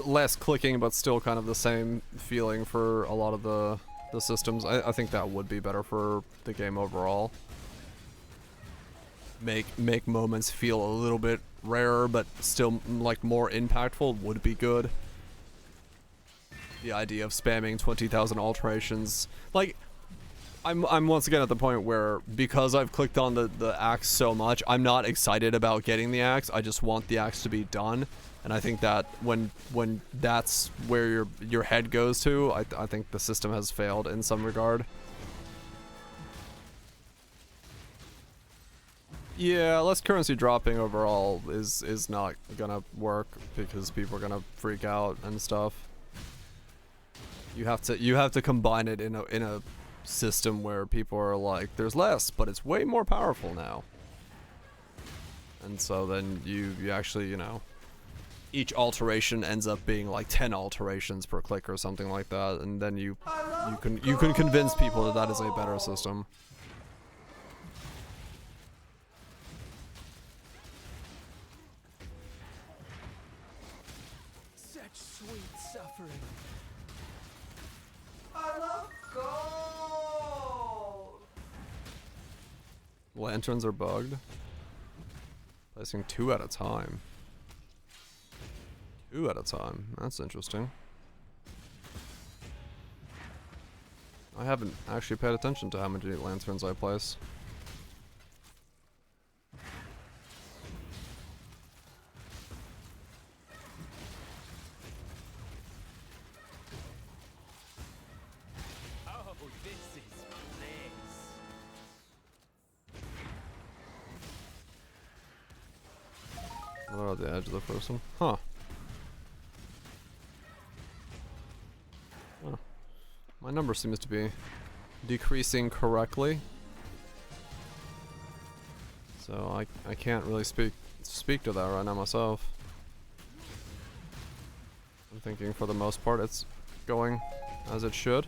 less clicking but still kind of the same feeling for a lot of the systems, I think that would be better for the game overall. Make moments feel a little bit rarer but still like more impactful would be good. The idea of spamming 20,000 alterations, like I'm once again at the point where, because I've clicked on the axe so much, I'm not excited about getting the axe. I just want the axe to be done. And I think that when that's where your head goes to, I think the system has failed in some regard. Yeah, less currency dropping overall is not gonna work because people are gonna freak out and stuff. You have to combine it in a system where people are like, there's less, but it's way more powerful now. And so then you actually, you know, each alteration ends up being like 10 alterations per click or something like that, and then you can convince people that that is a better system. Such sweet suffering. I love gold. Lanterns are bugged. Placing 2 at a time. 2 at a time. That's interesting. I haven't actually paid attention to how many lanterns I place. Oh, this is bliss. Another at the edge of the first one. Huh. My number seems to be decreasing correctly. So I can't really speak to that right now myself. I'm thinking for the most part it's going as it should.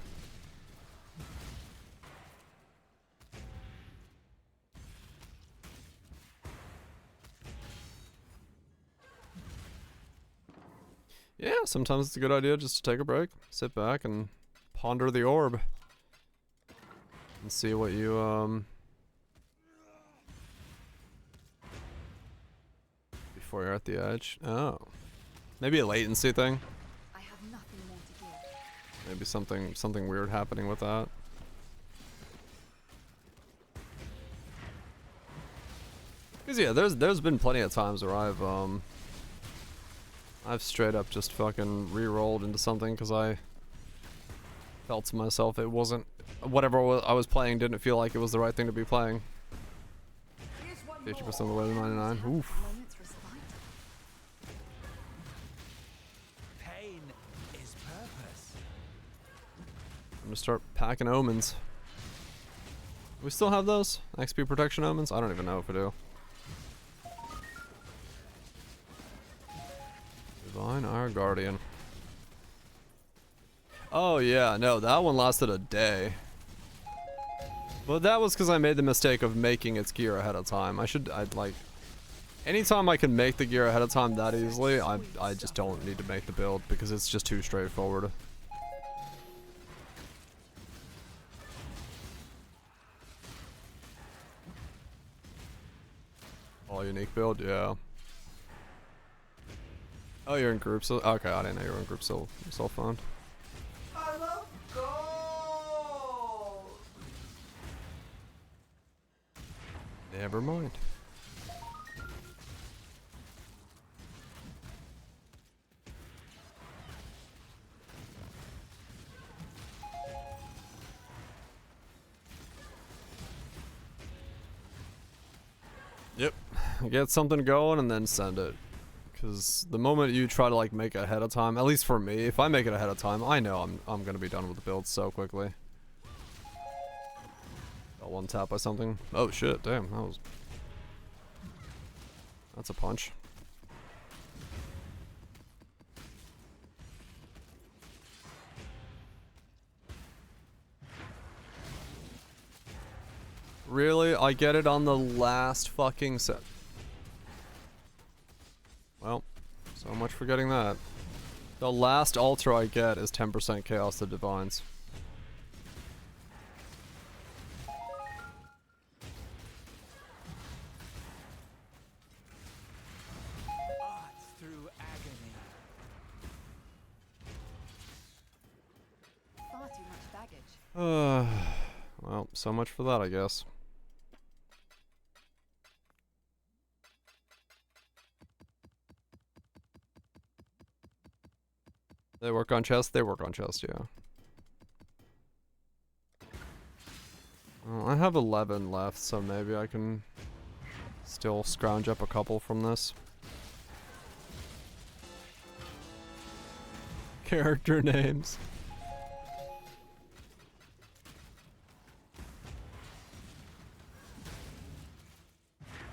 Yeah, sometimes it's a good idea just to take a break, sit back, and ponder the orb. And see what you, before you're at the edge. Oh. Maybe a latency thing. I have nothing more to give. Maybe something weird happening with that. Cause yeah, there's been plenty of times where I've straight up just fucking re-rolled into something because I felt to myself it wasn't whatever I was playing didn't feel like it was the right thing to be playing. 50% of the way to 99. Oof. Pain is purpose. I'm gonna start packing omens. We still have those? XP protection omens? I don't even know if we do. Divine our guardian. Oh yeah, no, that one lasted a day. But that was because I made the mistake of making its gear ahead of time. I'd like... Anytime I can make the gear ahead of time that easily, I just don't need to make the build because it's just too straightforward. All unique build, yeah. Oh, you're in groups. Okay, I didn't know you were in groups. So phone. I love gold. Never mind. Yep. Get something going and then send it. Because the moment you try to like make it ahead of time, at least for me, if I make it ahead of time, I know I'm gonna be done with the build so quickly. Got one tap by something. Oh shit! Damn, that's a punch. Really? I get it on the last fucking set. Well, so much for getting that. The last altar I get is 10% Chaos to Divines. Art through agony. Far too much baggage. Well, so much for that, I guess. They work on chest? They work on chest, yeah. Well, I have 11 left, so maybe I can still scrounge up a couple from this. Character names.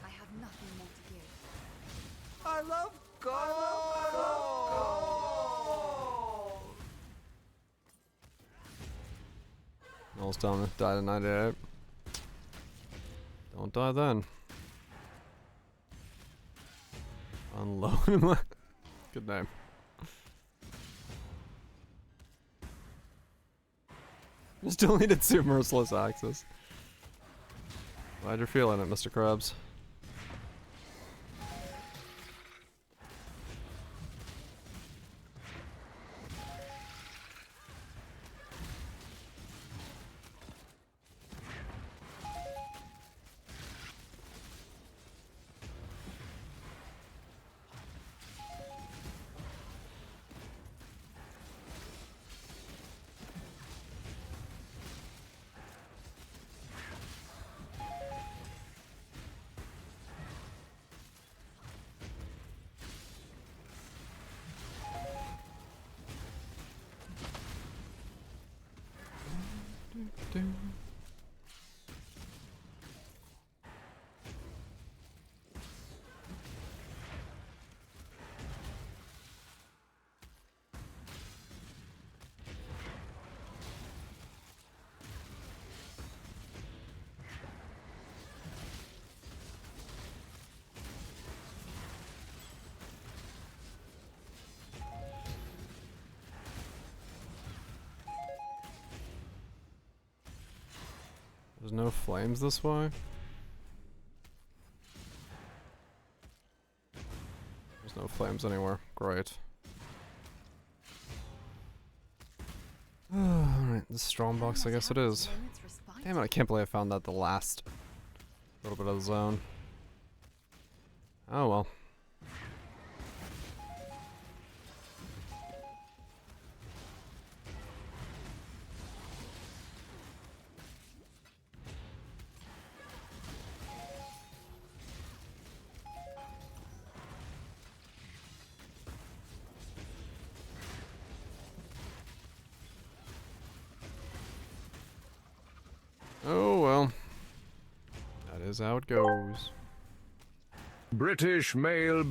I have nothing more to give. I love gold. Almost done. Died at 98. Don't die then. Unload my... Good name. Just deleted 2 merciless axes. Glad you're feeling it, Mr. Krabs. There's no flames this way? There's no flames anywhere. Great. Alright, the strong box, I guess it is. Damn it, I can't believe I found that the last little bit of the zone. Oh well. Oh well. That is how it goes. British mail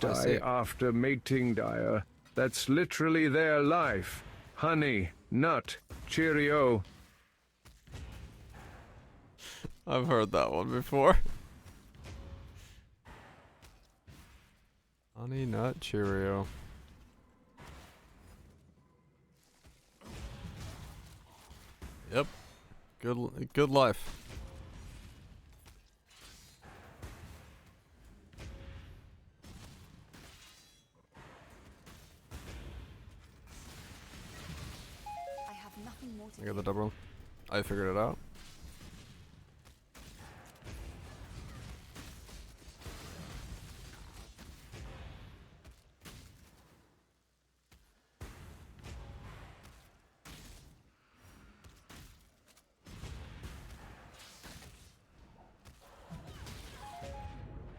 die after mating, Dyer. That's literally their life. Honey, nut, cheerio. I've heard that one before. Honey Nut Cheerio. Yep. Good life. I have nothing more to I got the double. I figured it out.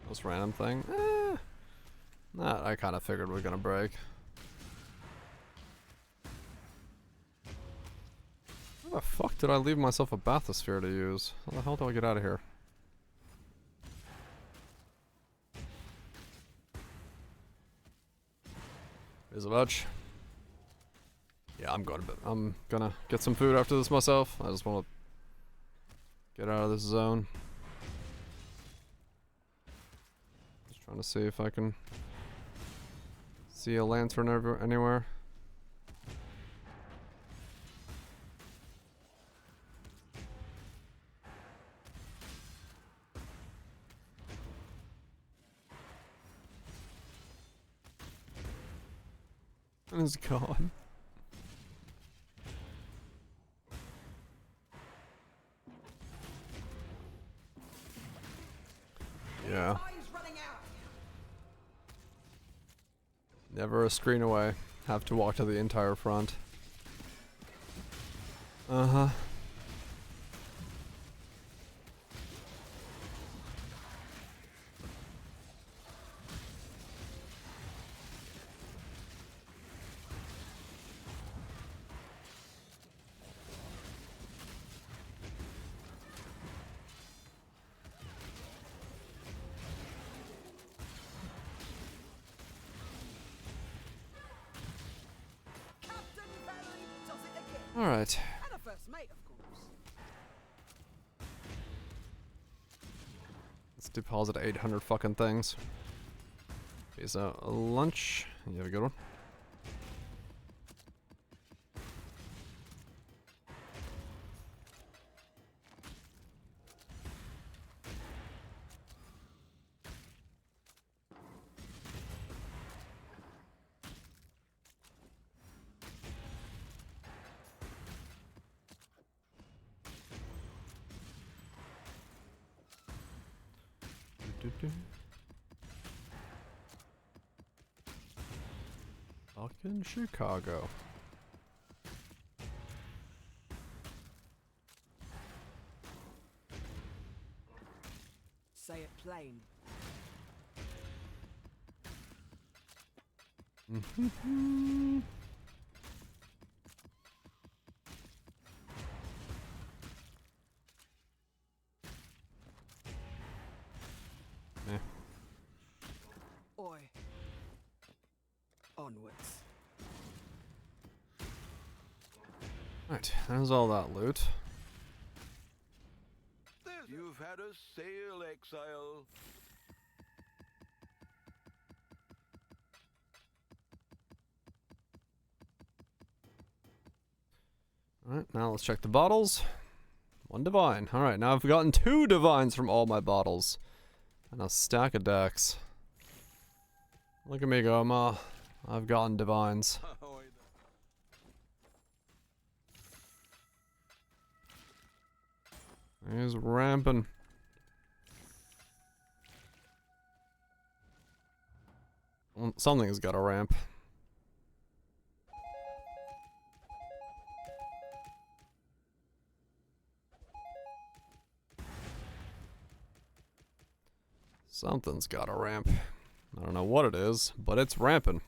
This random thing? That I kind of figured we're gonna break. How the fuck did I leave myself a bathysphere to use? How the hell do I get out of here? Is a bunch. Yeah, I'm gonna get some food after this myself. I just want to get out of this zone. Just trying to see if I can see a lantern anywhere. It's gone. Yeah. Never a screen away. Have to walk to the entire front. Uh-huh. Alright. And a first mate, of course. Let's deposit 800 fucking things. Okay, so lunch. You have a good one. Fucking Chicago. Say it plain. Oi. Onwards. Alright, there's all that loot. You've had a sail, exile. Alright, now let's check the bottles. 1 divine. Alright, now I've gotten 2 divines from all my bottles. And a stack of decks. Look at me go, Ma. I've gotten divines. He's ramping. Well, something's got a ramp. Something's got a ramp. I don't know what it is, but it's ramping.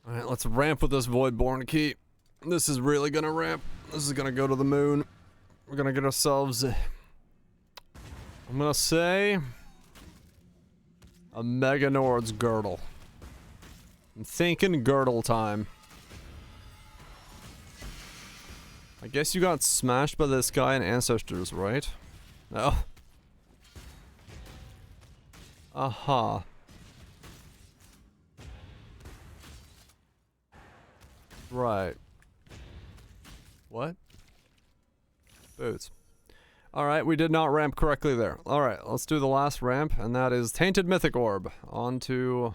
Alright, let's ramp with this Voidborn key. This is really gonna ramp. This is gonna go to the moon. We're gonna get ourselves, I'm gonna say, a Mega Nord's girdle. I'm thinking girdle time. I guess you got smashed by this guy in Ancestors, right? No. Aha. Right. What? Boots. Alright, we did not ramp correctly there. Alright, let's do the last ramp, and that is Tainted Mythic Orb. On to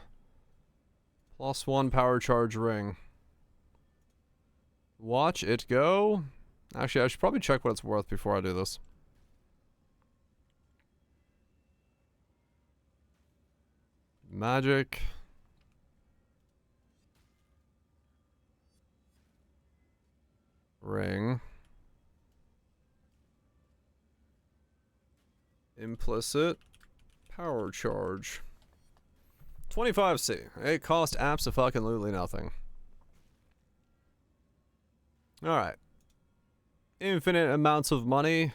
+1 power charge ring. Watch it go. Actually, I should probably check what it's worth before I do this. Magic. Ring. Implicit. Power charge. 25C. It cost abso-fucking-lutely nothing. Alright. Infinite amounts of money.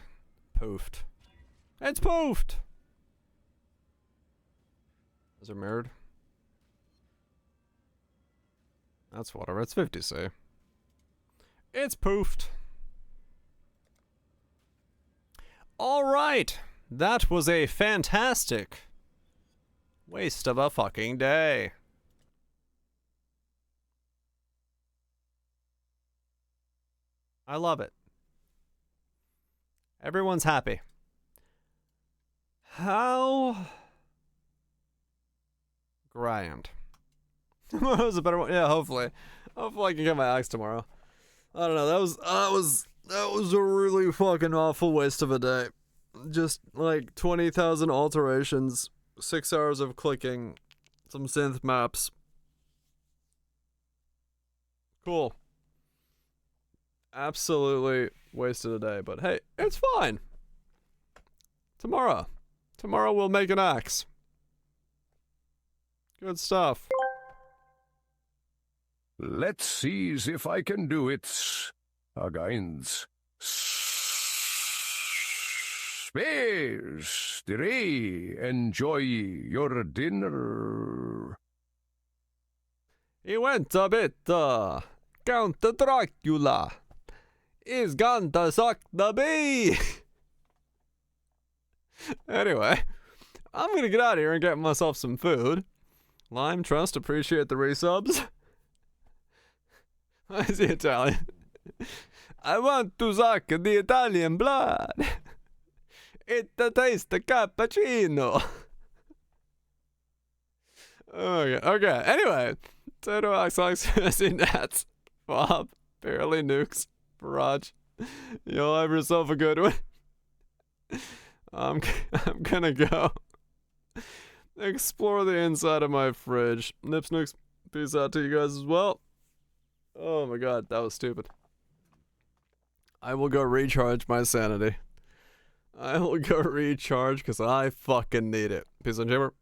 Poofed. It's poofed! Is it mirrored? That's whatever. It's 50C. It's poofed. Alright. That was a fantastic waste of a fucking day. I love it. Everyone's happy. How grand. That was a better one. Yeah, hopefully. Hopefully I can get my axe tomorrow. I don't know. That was a really fucking awful waste of a day. Just like 20,000 alterations, 6 hours of clicking, some synth maps. Cool. Absolutely wasted a day, but hey, it's fine. Tomorrow we'll make an axe. Good stuff. Let's see if I can do it again. Space, enjoy your dinner. He went a bit, Count Dracula is gone to suck the bee. Anyway, I'm gonna get out of here and get myself some food. Lime Trust, appreciate the resubs. Why is he Italian? I want to suck the Italian blood. It tastes the cappuccino. Okay. Anyway, Tato Alex, Nats, Bob, Barely Nukes, Barrage. You'll have yourself a good one. I'm gonna go explore the inside of my fridge. Nips Nukes, peace out to you guys as well. Oh my god, that was stupid. I will go recharge my sanity. I will go recharge because I fucking need it. Peace on Chamber.